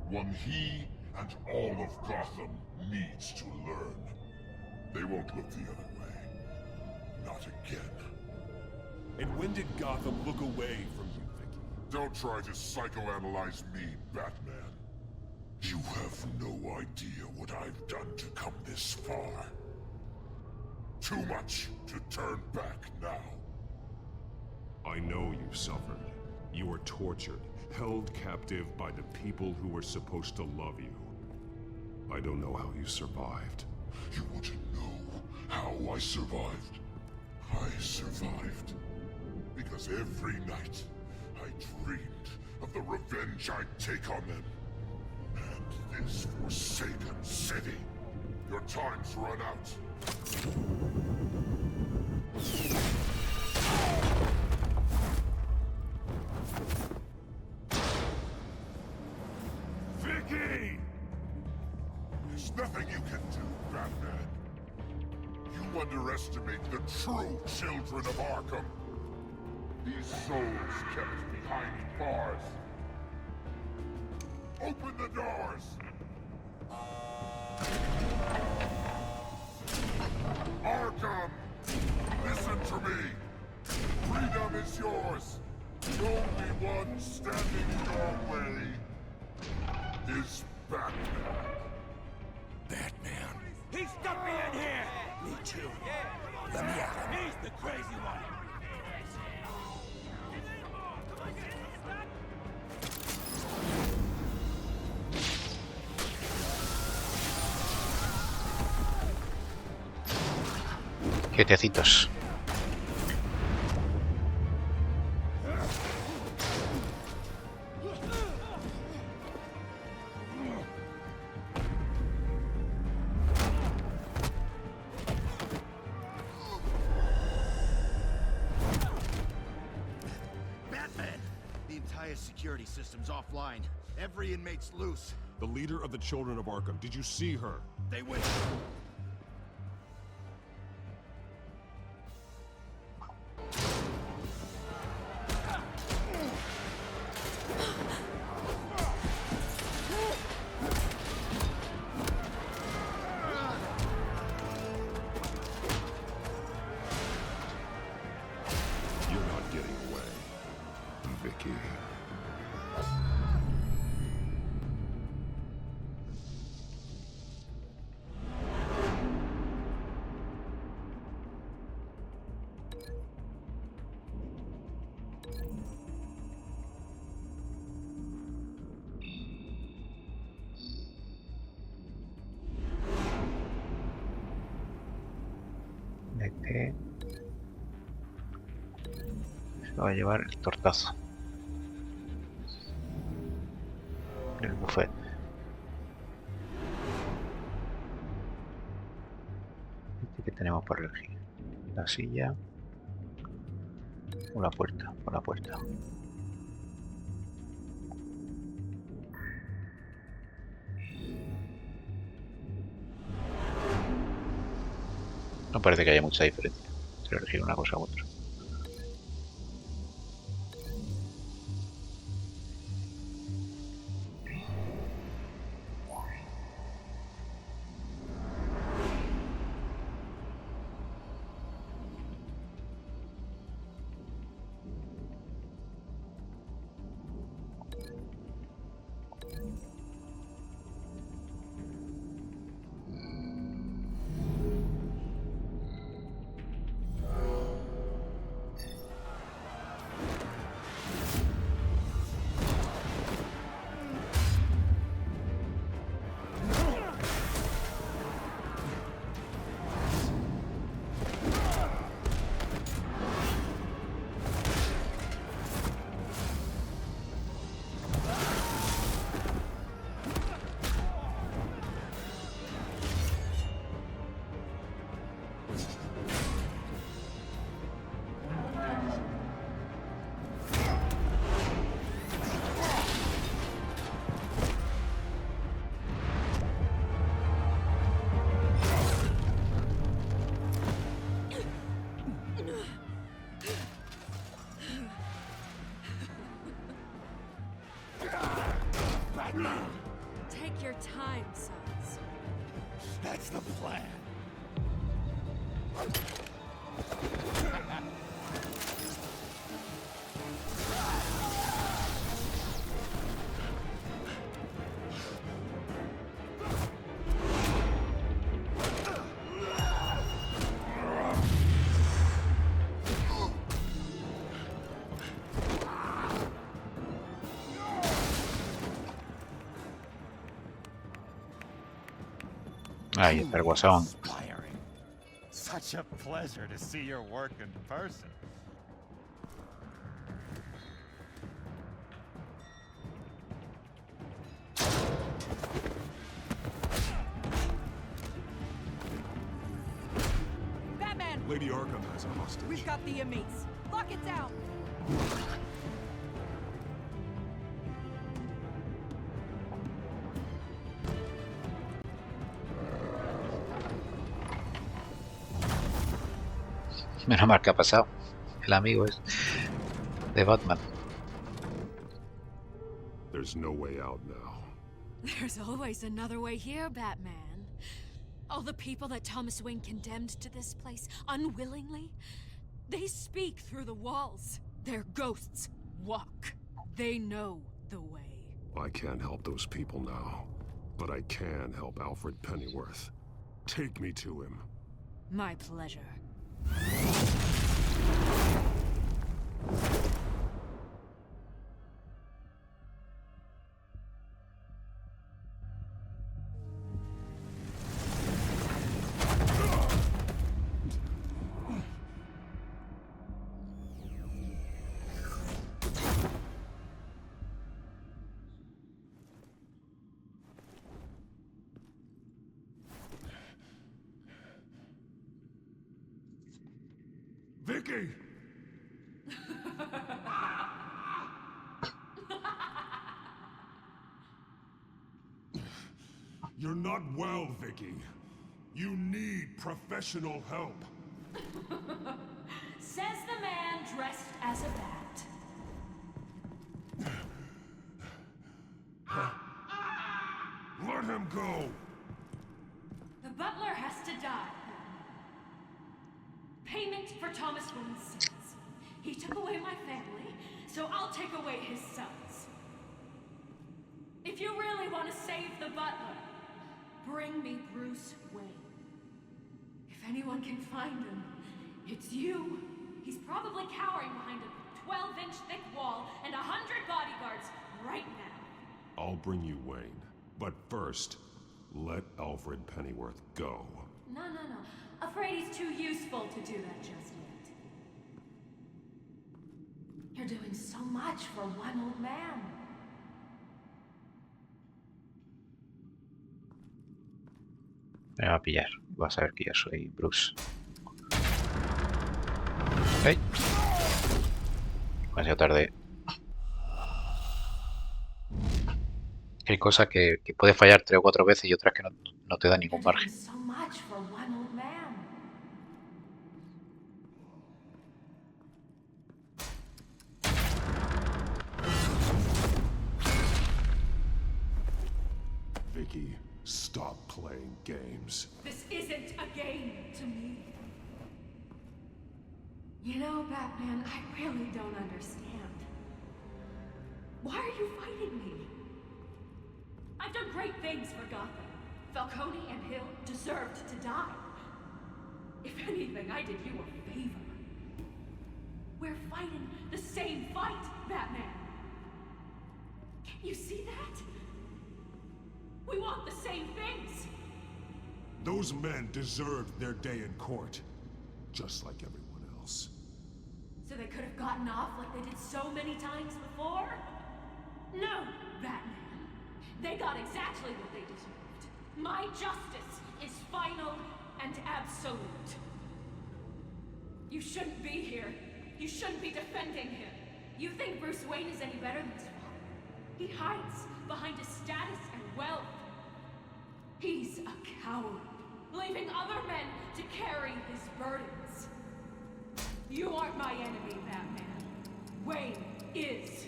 One he and all of Gotham needs to learn. They won't look the other way. Not again.
And when did Gotham look away from you, Vicky?
Don't try to psychoanalyze me, Batman. You have no idea what I've done to come this far. Too much to turn back now.
I know you suffered. You were tortured, held captive by the people who were supposed to love you. I don't know how you survived.
You want to know how I survived? I survived because every night I dreamed of the revenge I'd take on them. And this forsaken city. Your time's run out.
Vicky!
There's nothing you can do, Batman. underestimate the true children of Arkham. These souls kept behind bars. Open the doors! Arkham! Listen to me! Freedom is yours! The only one standing in your way is Batman.
Batman.
He stuck me in here!
Me too. Let me at him.
He's the crazy one!
Quietecitos.
Security system's offline. Every inmate's loose.
The leader of the Children of Arkham. Did you see her?
They went.
You're not getting away, Vicky.
Se va a llevar el tortazo del buffet. ¿Qué tenemos por elegir? La silla o la puerta. Por la puerta. No parece que haya mucha diferencia entre elegir una cosa u otra.
Take your time, sons.
That's the plan.
Ahí está el guasón.
Such a pleasure to see your work in person.
Batman!
Lady Arkham has a hostage.
We've got the inmates. Lock it down!
Menos mal que ha pasado. El amigo es de Batman.
There's no way out now.
There's always another way here, Batman. All the people that Thomas Wayne condemned to this place unwillingly, they speak through the walls. Their ghosts walk. They know the way.
I can't help those people now, but I can help Alfred Pennyworth. Take me to him.
My pleasure.
Vicky! You're not well, Vicky. You need professional help.
Says the man dressed as a bat.
Let him go!
The butler has to die. Payment for Thomas Wayne's sins. He took away my family, so I'll take away his sons. If you really want to save the butler, bring me Bruce Wayne. If anyone can find him, it's you. He's probably cowering behind a 12-inch thick wall and 100 bodyguards right now.
I'll bring you Wayne, but first, let Alfred Pennyworth go.
No. Afraid he's too useful to do that just yet. You're doing so much for one old man.
Me va a pillar. Vas a ver que yo soy Bruce. ¡Hey! Demasiado tarde. Hay cosas que puede fallar 3 o 4 veces y otras que no te da ningún margen.
So much for one old man.
Vicky, stop playing games.
This isn't a game to me. You know, Batman, I really don't understand. Why are you fighting me? I've done great things for Gotham. Falcone and Hill deserved to die. If anything, I did you a favor. We're fighting the same fight, Batman. Can't you see that? We want the same things.
Those men deserved their day in court, just like everyone else.
So they could have gotten off like they did so many times before? No, Batman. They got exactly what they deserved. My justice is final and absolute. You shouldn't be here. You shouldn't be defending him. You think Bruce Wayne is any better than his father? He hides behind his status and wealth. He's a coward, leaving other men to carry his burdens. You aren't my enemy, Batman. Wayne is.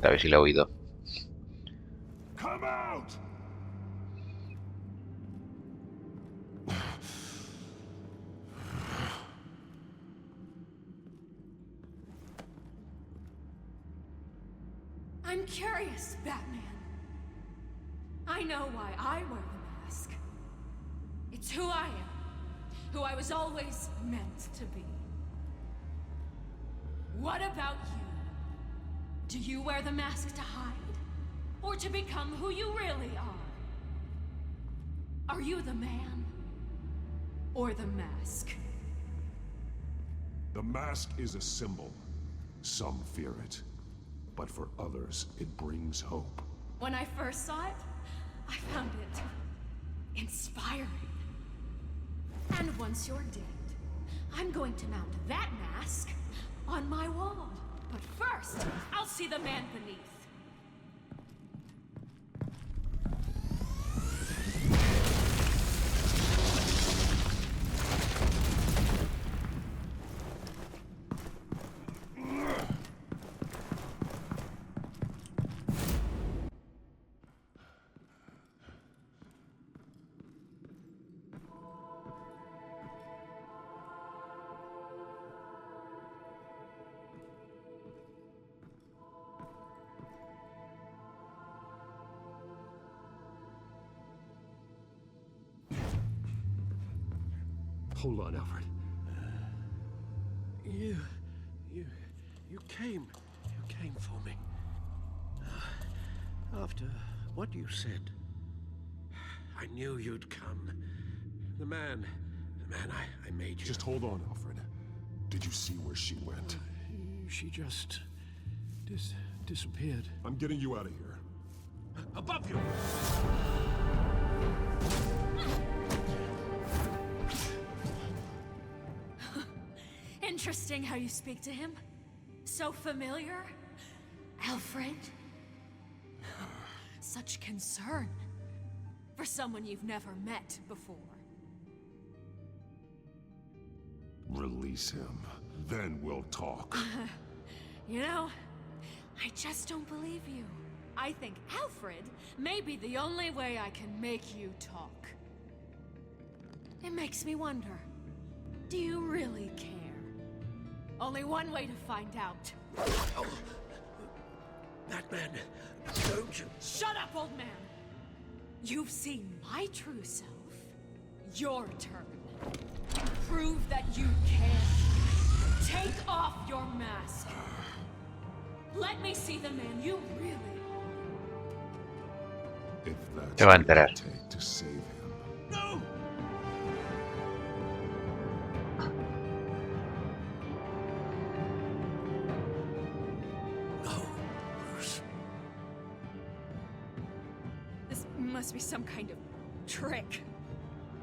A ver si lo he oído.
Come out!
I'm curious, Batman. I know why I wear the mask. It's who I am, who I was always meant to be. What about you? Do you wear the mask to hide? Or to become who you really are? Are you the man? Or the mask?
The mask is a symbol. Some fear it. But for others, it brings hope.
When I first saw it, I found it inspiring. And once you're dead, I'm going to mount that mask on my wall. But first, I'll see the man beneath.
Hold on, Alfred.
You came for me. After what you said, I knew you'd come. The man I made you.
Just hold on, Alfred. Did you see where she went?
She just disappeared.
I'm getting you out of here.
Above you!
Interesting how you speak to him. So familiar. Alfred. Such concern for someone you've never met before.
Release him. Then we'll talk.
You know, I just don't believe you. I think Alfred may be the only way I can make you talk. It makes me wonder, do you really care? Only one way to find out.
Oh. Batman, don't you...
Shut up, old man! You've seen my true self. Your turn. Prove that you can. Take off your mask. Let me see the man you really are.
If that's
Te va a enterar.
what it take to save him.
No!
Must be some kind of trick.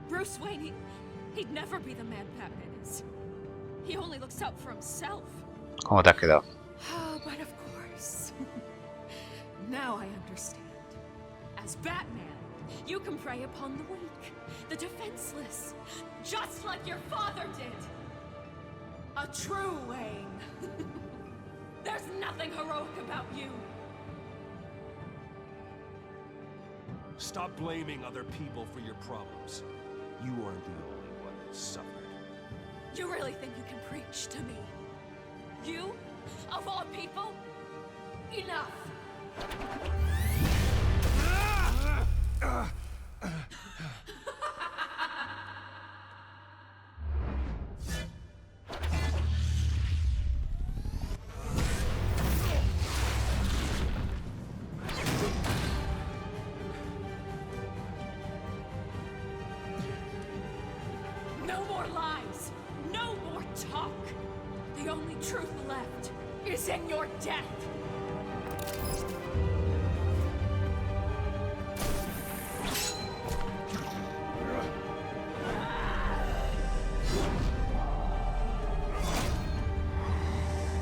Bruce Wayne, he'd never be the man Batman is. He only looks out for himself.
¿Cómo te has quedado?
Oh, but of course. Now I understand. As Batman, you can prey upon the weak, the defenseless, just like your father did. A true Wayne. There's nothing heroic about you.
Stop blaming other people for your problems. You aren't the only one that suffered.
You really think you can preach to me? You? Of all people? Enough! No more lies! No more talk! The only truth left is in your death!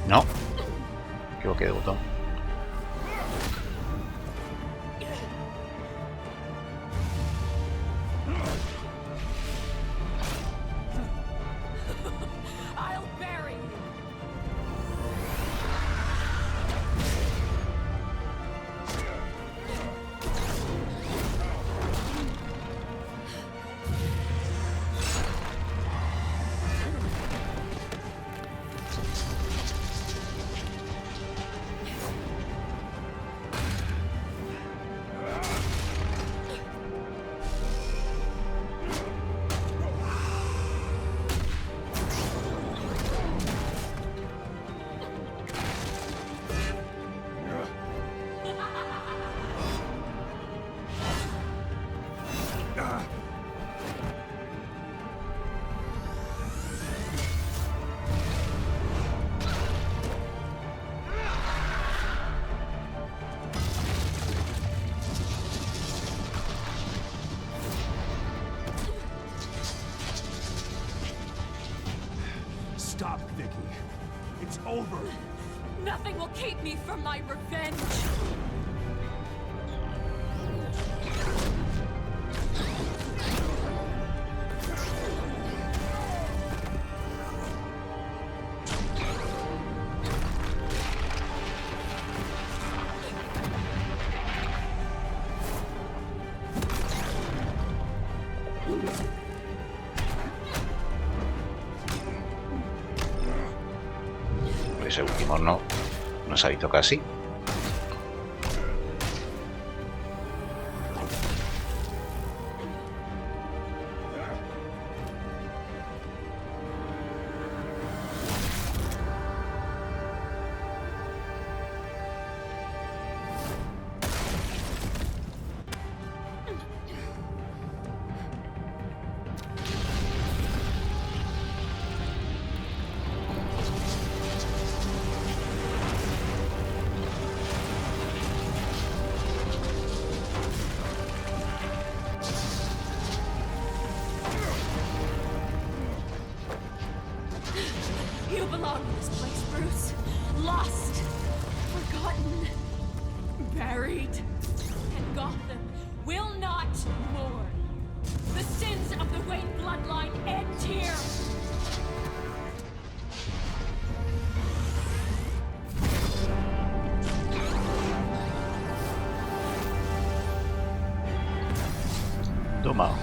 No. Me equivoqué de botón.
I'll bury you!
Stop, Vicky. It's over.
Nothing will keep me from my revenge!
Ese último no nos ha visto casi.
this place, Bruce. Lost, forgotten, buried. And Gotham will not mourn. The sins of the Wayne bloodline end here.
Toma.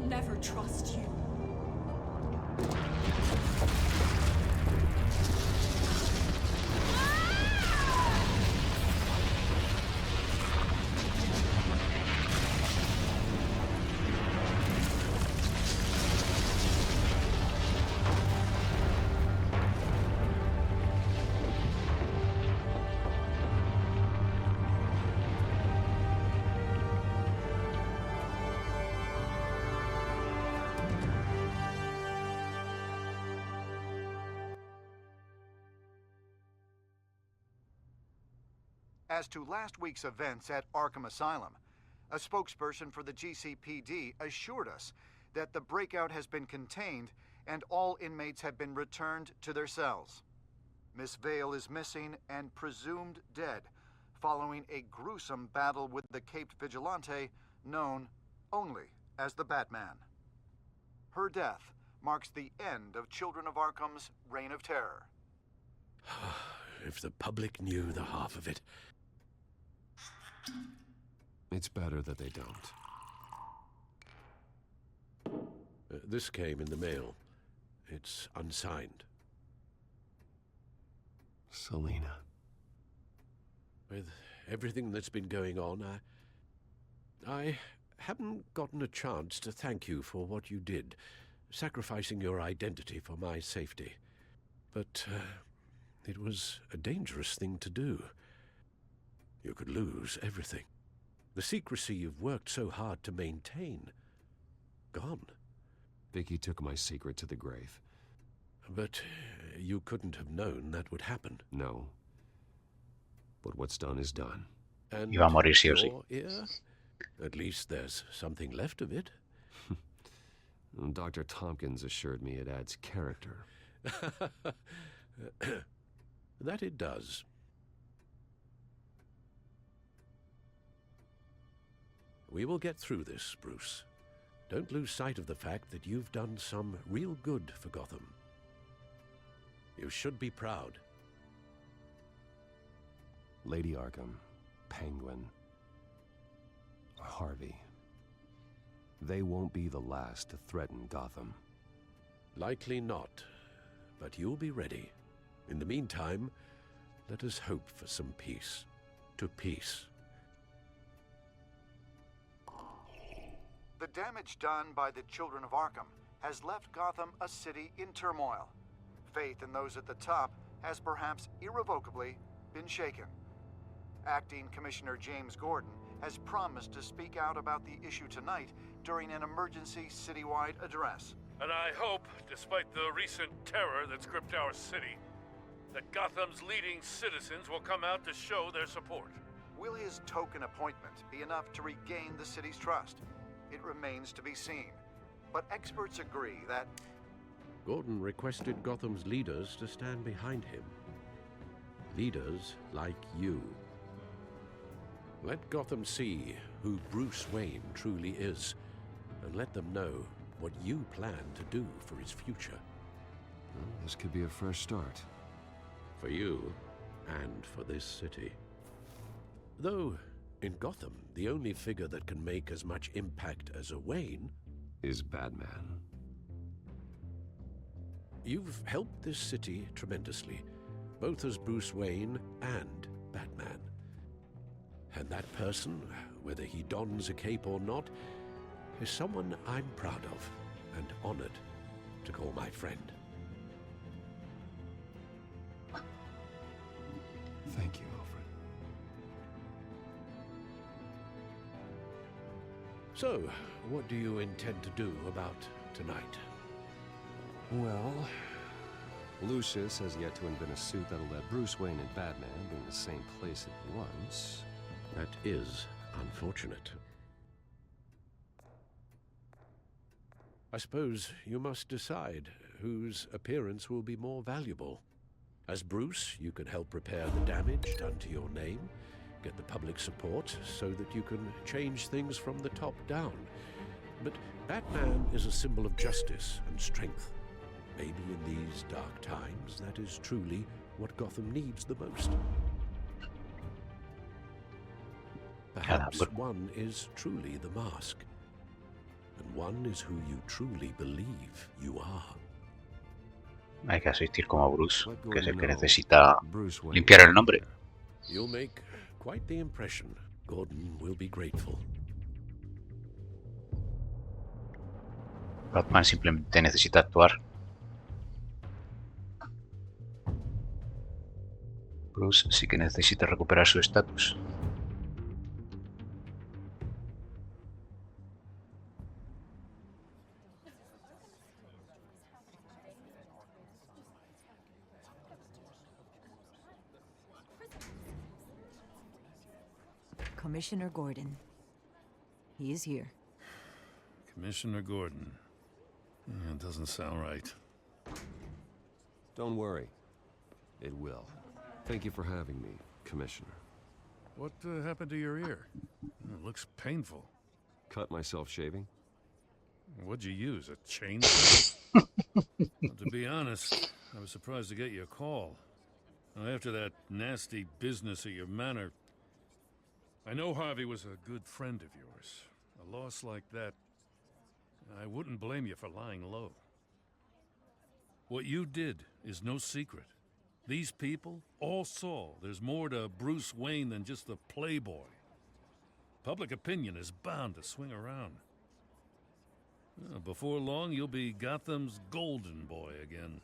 Never trust you.
As to last week's events at Arkham Asylum, a spokesperson for the GCPD assured us that the breakout has been contained and all inmates have been returned to their cells. Miss Vale is missing and presumed dead, following a gruesome battle with the caped vigilante known only as the Batman. Her death marks the end of Children of Arkham's reign of terror.
If the public knew the half of it.
It's better that they don't.
This came in the mail. It's unsigned.
Selina.
With everything that's been going on, I haven't gotten a chance to thank you for what you did, sacrificing your identity for my safety. But it was a dangerous thing to do. You could lose everything. The secrecy you've worked so hard to maintain. Gone.
Vicky took my secret to the grave.
But you couldn't have known that would happen.
No. But what's done is done.
And
Iba a morir sí o sí.
your ear? At least there's something left of it.
Dr. Tompkins assured me it adds character.
That it does. We will get through this, Bruce. Don't lose sight of the fact that you've done some real good for Gotham. You should be proud.
Lady Arkham, Penguin, Harvey. They won't be the last to threaten Gotham.
Likely not, but you'll be ready. In the meantime, let us hope for some peace. To peace.
The damage done by the Children of Arkham has left Gotham a city in turmoil. Faith in those at the top has perhaps irrevocably been shaken. Acting Commissioner James Gordon has promised to speak out about the issue tonight during an emergency citywide address.
And I hope, despite the recent terror that's gripped our city, that Gotham's leading citizens will come out to show their support.
Will his token appointment be enough to regain the city's trust? It remains to be seen. But experts agree that
Gordon requested Gotham's leaders to stand behind him. Leaders like you. Let Gotham see who Bruce Wayne truly is, and let them know what you plan to do for his future.
Well, this could be a fresh start.
For you, and for this city. Though, in Gotham, the only figure that can make as much impact as a Wayne
is Batman.
You've helped this city tremendously, both as Bruce Wayne and Batman. And And that person, whether he dons a cape or not, is someone I'm proud of and honored to call my friend.
Thank you, Alfred.
So, what do you intend to do about tonight?
Well, Lucius has yet to invent a suit that'll let Bruce Wayne and Batman be in the same place at once.
That is unfortunate. I suppose you must decide whose appearance will be more valuable. As Bruce, you can help repair the damage done to your name, get the public support so that you can change things from the top down. But Batman is a symbol of justice and strength. Maybe in these dark times, that is truly what Gotham needs the most. Perhaps one is truly the mask, and one is who you truly believe you are.
Hay que asistir como Bruce, que es el que necesita limpiar el nombre.
You'll make quite the impression. Gordon will be grateful.
Batman simplemente necesita actuar. Bruce sí que necesita recuperar su estatus.
Commissioner Gordon. He is here.
Commissioner Gordon. It doesn't sound right.
Don't worry. It will. Thank you for having me, Commissioner.
What happened to your ear? It looks painful.
Cut myself shaving.
What'd you use, a chainsaw? Well, to be honest, I was surprised to get your call. After that nasty business at your manor, I know Harvey was a good friend of yours. A loss like that, I wouldn't blame you for lying low. What you did is no secret. These people all saw there's more to Bruce Wayne than just the playboy. Public opinion is bound to swing around. Before long, you'll be Gotham's golden boy again.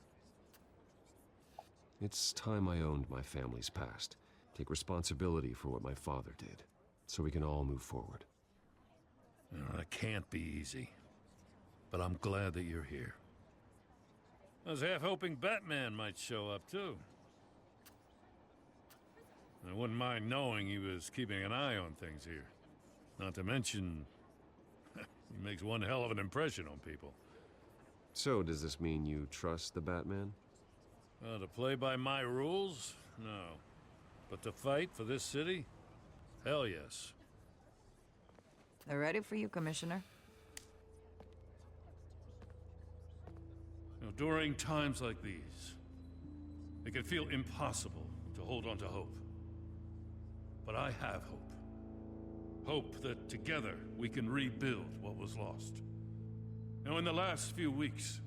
It's time I owned my family's past. Take responsibility for what my father did, so we can all move forward.
That can't be easy. But I'm glad that you're here. I was half hoping Batman might show up, too. I wouldn't mind knowing he was keeping an eye on things here. Not to mention, he makes one hell of an impression on people.
So, does this mean you trust the Batman?
To play by my rules? No. But to fight for this city? Hell yes.
They're ready for you, Commissioner.
During times like these, it can feel impossible to hold on to hope. But I have hope. Hope that together we can rebuild what was lost. Now, in the last few weeks,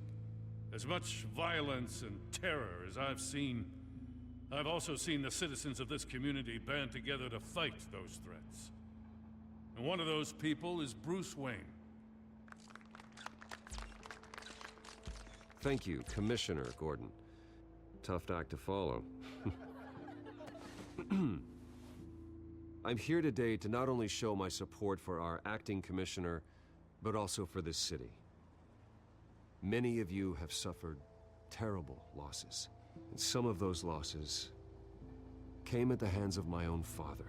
as much violence and terror as I've seen, I've also seen the citizens of this community band together to fight those threats. And one of those people is Bruce Wayne.
Thank you, Commissioner Gordon. Tough act to follow. I'm here today to not only show my support for our acting commissioner, but also for this city. Many of you have suffered terrible losses, and some of those losses came at the hands of my own father,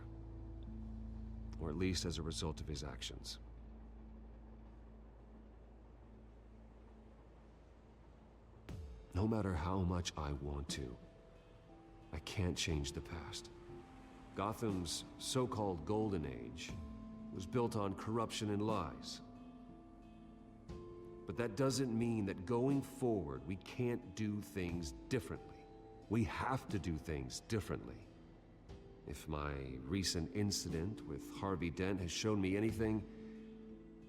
or at least as a result of his actions. No matter how much I want to, I can't change the past. Gotham's so-called Golden Age was built on corruption and lies. But that doesn't mean that going forward we can't do things differently. We have to do things differently. If my recent incident with Harvey Dent has shown me anything,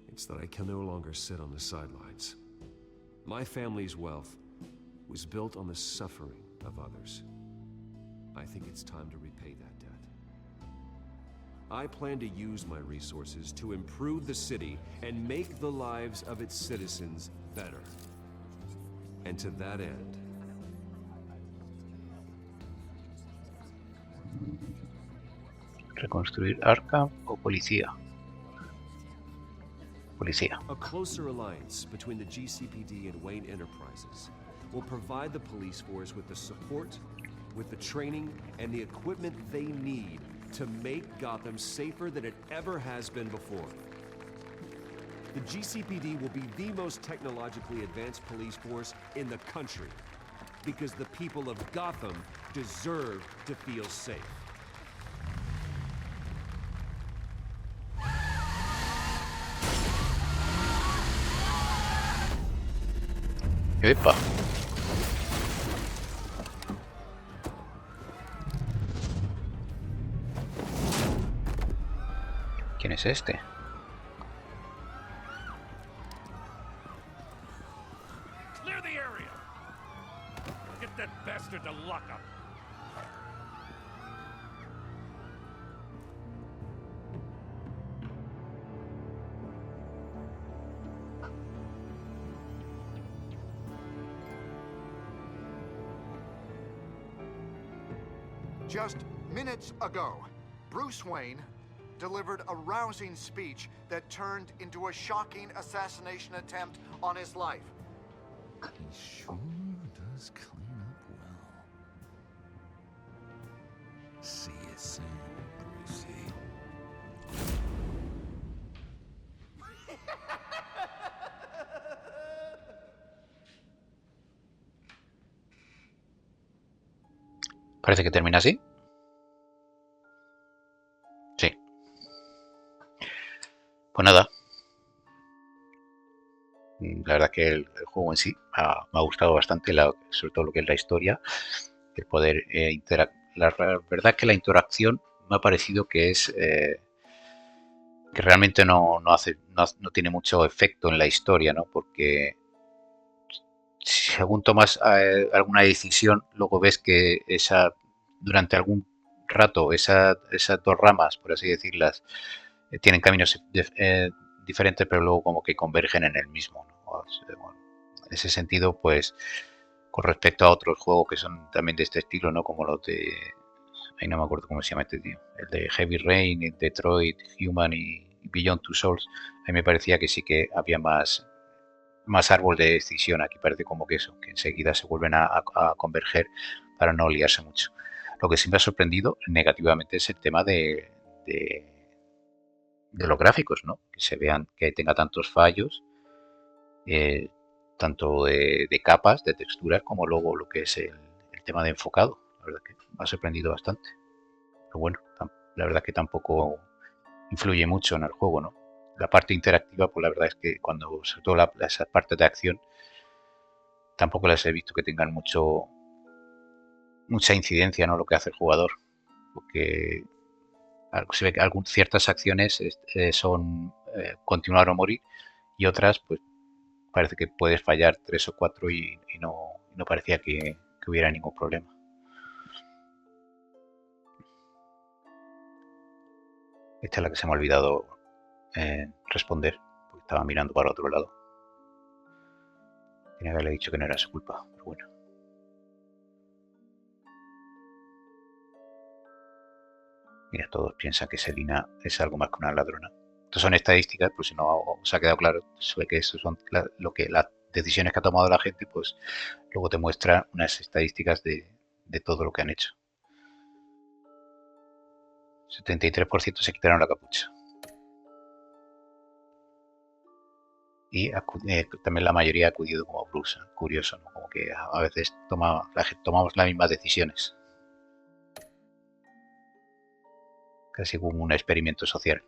it's that I can no longer sit on the sidelines. My family's wealth was built on the suffering of others. I think it's time to repay that debt. I plan to use my resources to improve the city and make the lives of its citizens better. And to that end,
Reconstruir Arkham o policía. Policía.
a closer alliance between the GCPD and Wayne Enterprises will provide the police force with the support, with the training, and the equipment they need to make Gotham safer than it ever has been before. The GCPD will be the most technologically advanced police force in the country, because the people of Gotham deserve to feel safe.
Epa. ¿Quién es este?
Clear the area. Get that bastard to lock up.
Just minutes ago, Bruce Wayne delivered a rousing speech that turned into a shocking assassination attempt on his life.
He sure does clean up well. See you soon, Brucey.
Parece que termina así. Sí. Pues nada. La verdad que el juego en sí me ha gustado bastante, sobre todo lo que es la historia, el poder interactuar. La verdad que la interacción me ha parecido que es que realmente no tiene mucho efecto en la historia, ¿no? Porque según tomas alguna decisión, luego ves que durante algún rato esas dos ramas, por así decirlas, tienen caminos diferentes, pero luego como que convergen en el mismo, ¿no? O sea, bueno, en ese sentido, pues con respecto a otros juegos que son también de este estilo, ¿no? Como los de... Ahí no me acuerdo cómo se llama este tío. El de Heavy Rain, Detroit, Human y Beyond Two Souls. A mí me parecía que sí que había más árbol de decisión. Aquí parece como que eso, que enseguida se vuelven a converger para no liarse mucho. Lo que sí me ha sorprendido negativamente es el tema de los gráficos, ¿no? Que se vean, que tenga tantos fallos, tanto de capas, de texturas, como luego lo que es el tema de enfocado. La verdad que me ha sorprendido bastante. Pero bueno, la verdad que tampoco influye mucho en el juego, ¿no? La parte interactiva, pues la verdad es que sobre todo esas partes de acción, tampoco las he visto que tengan mucha incidencia, ¿no? Lo que hace el jugador. Porque se ve que ciertas acciones son continuar o morir, y otras, pues parece que puedes fallar 3 o 4 y no parecía que hubiera ningún problema. Esta es la que se me ha olvidado responder, porque estaba mirando para otro lado. Tenía que haberle dicho que no era su culpa, pero bueno. Mira, todos piensan que Selina es algo más que una ladrona. Estas son estadísticas, pues si no os ha quedado claro, sobre que eso son las decisiones que ha tomado la gente, pues luego te muestra unas estadísticas de todo lo que han hecho. 73% se quitaron la capucha. Y también la mayoría ha acudido como Bruce. Curioso, ¿no? Como que a veces tomamos las mismas decisiones. Casi como un experimento social.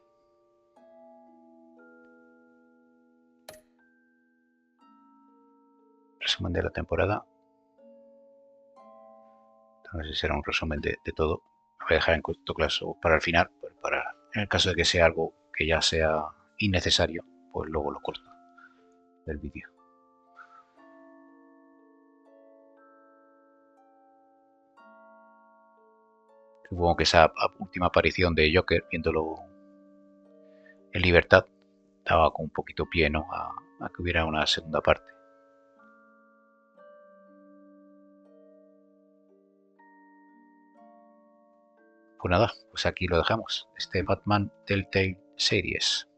Resumen de la temporada. No sé si será un resumen de todo. Lo voy a dejar en corto caso para el final. En el caso de que sea algo que ya sea innecesario, pues luego lo corto del vídeo. Supongo que esa última aparición de Joker, viéndolo en libertad, daba con un poquito pie, ¿no?, a que hubiera una segunda parte. Pues nada, pues aquí lo dejamos. Este Batman Telltale Series.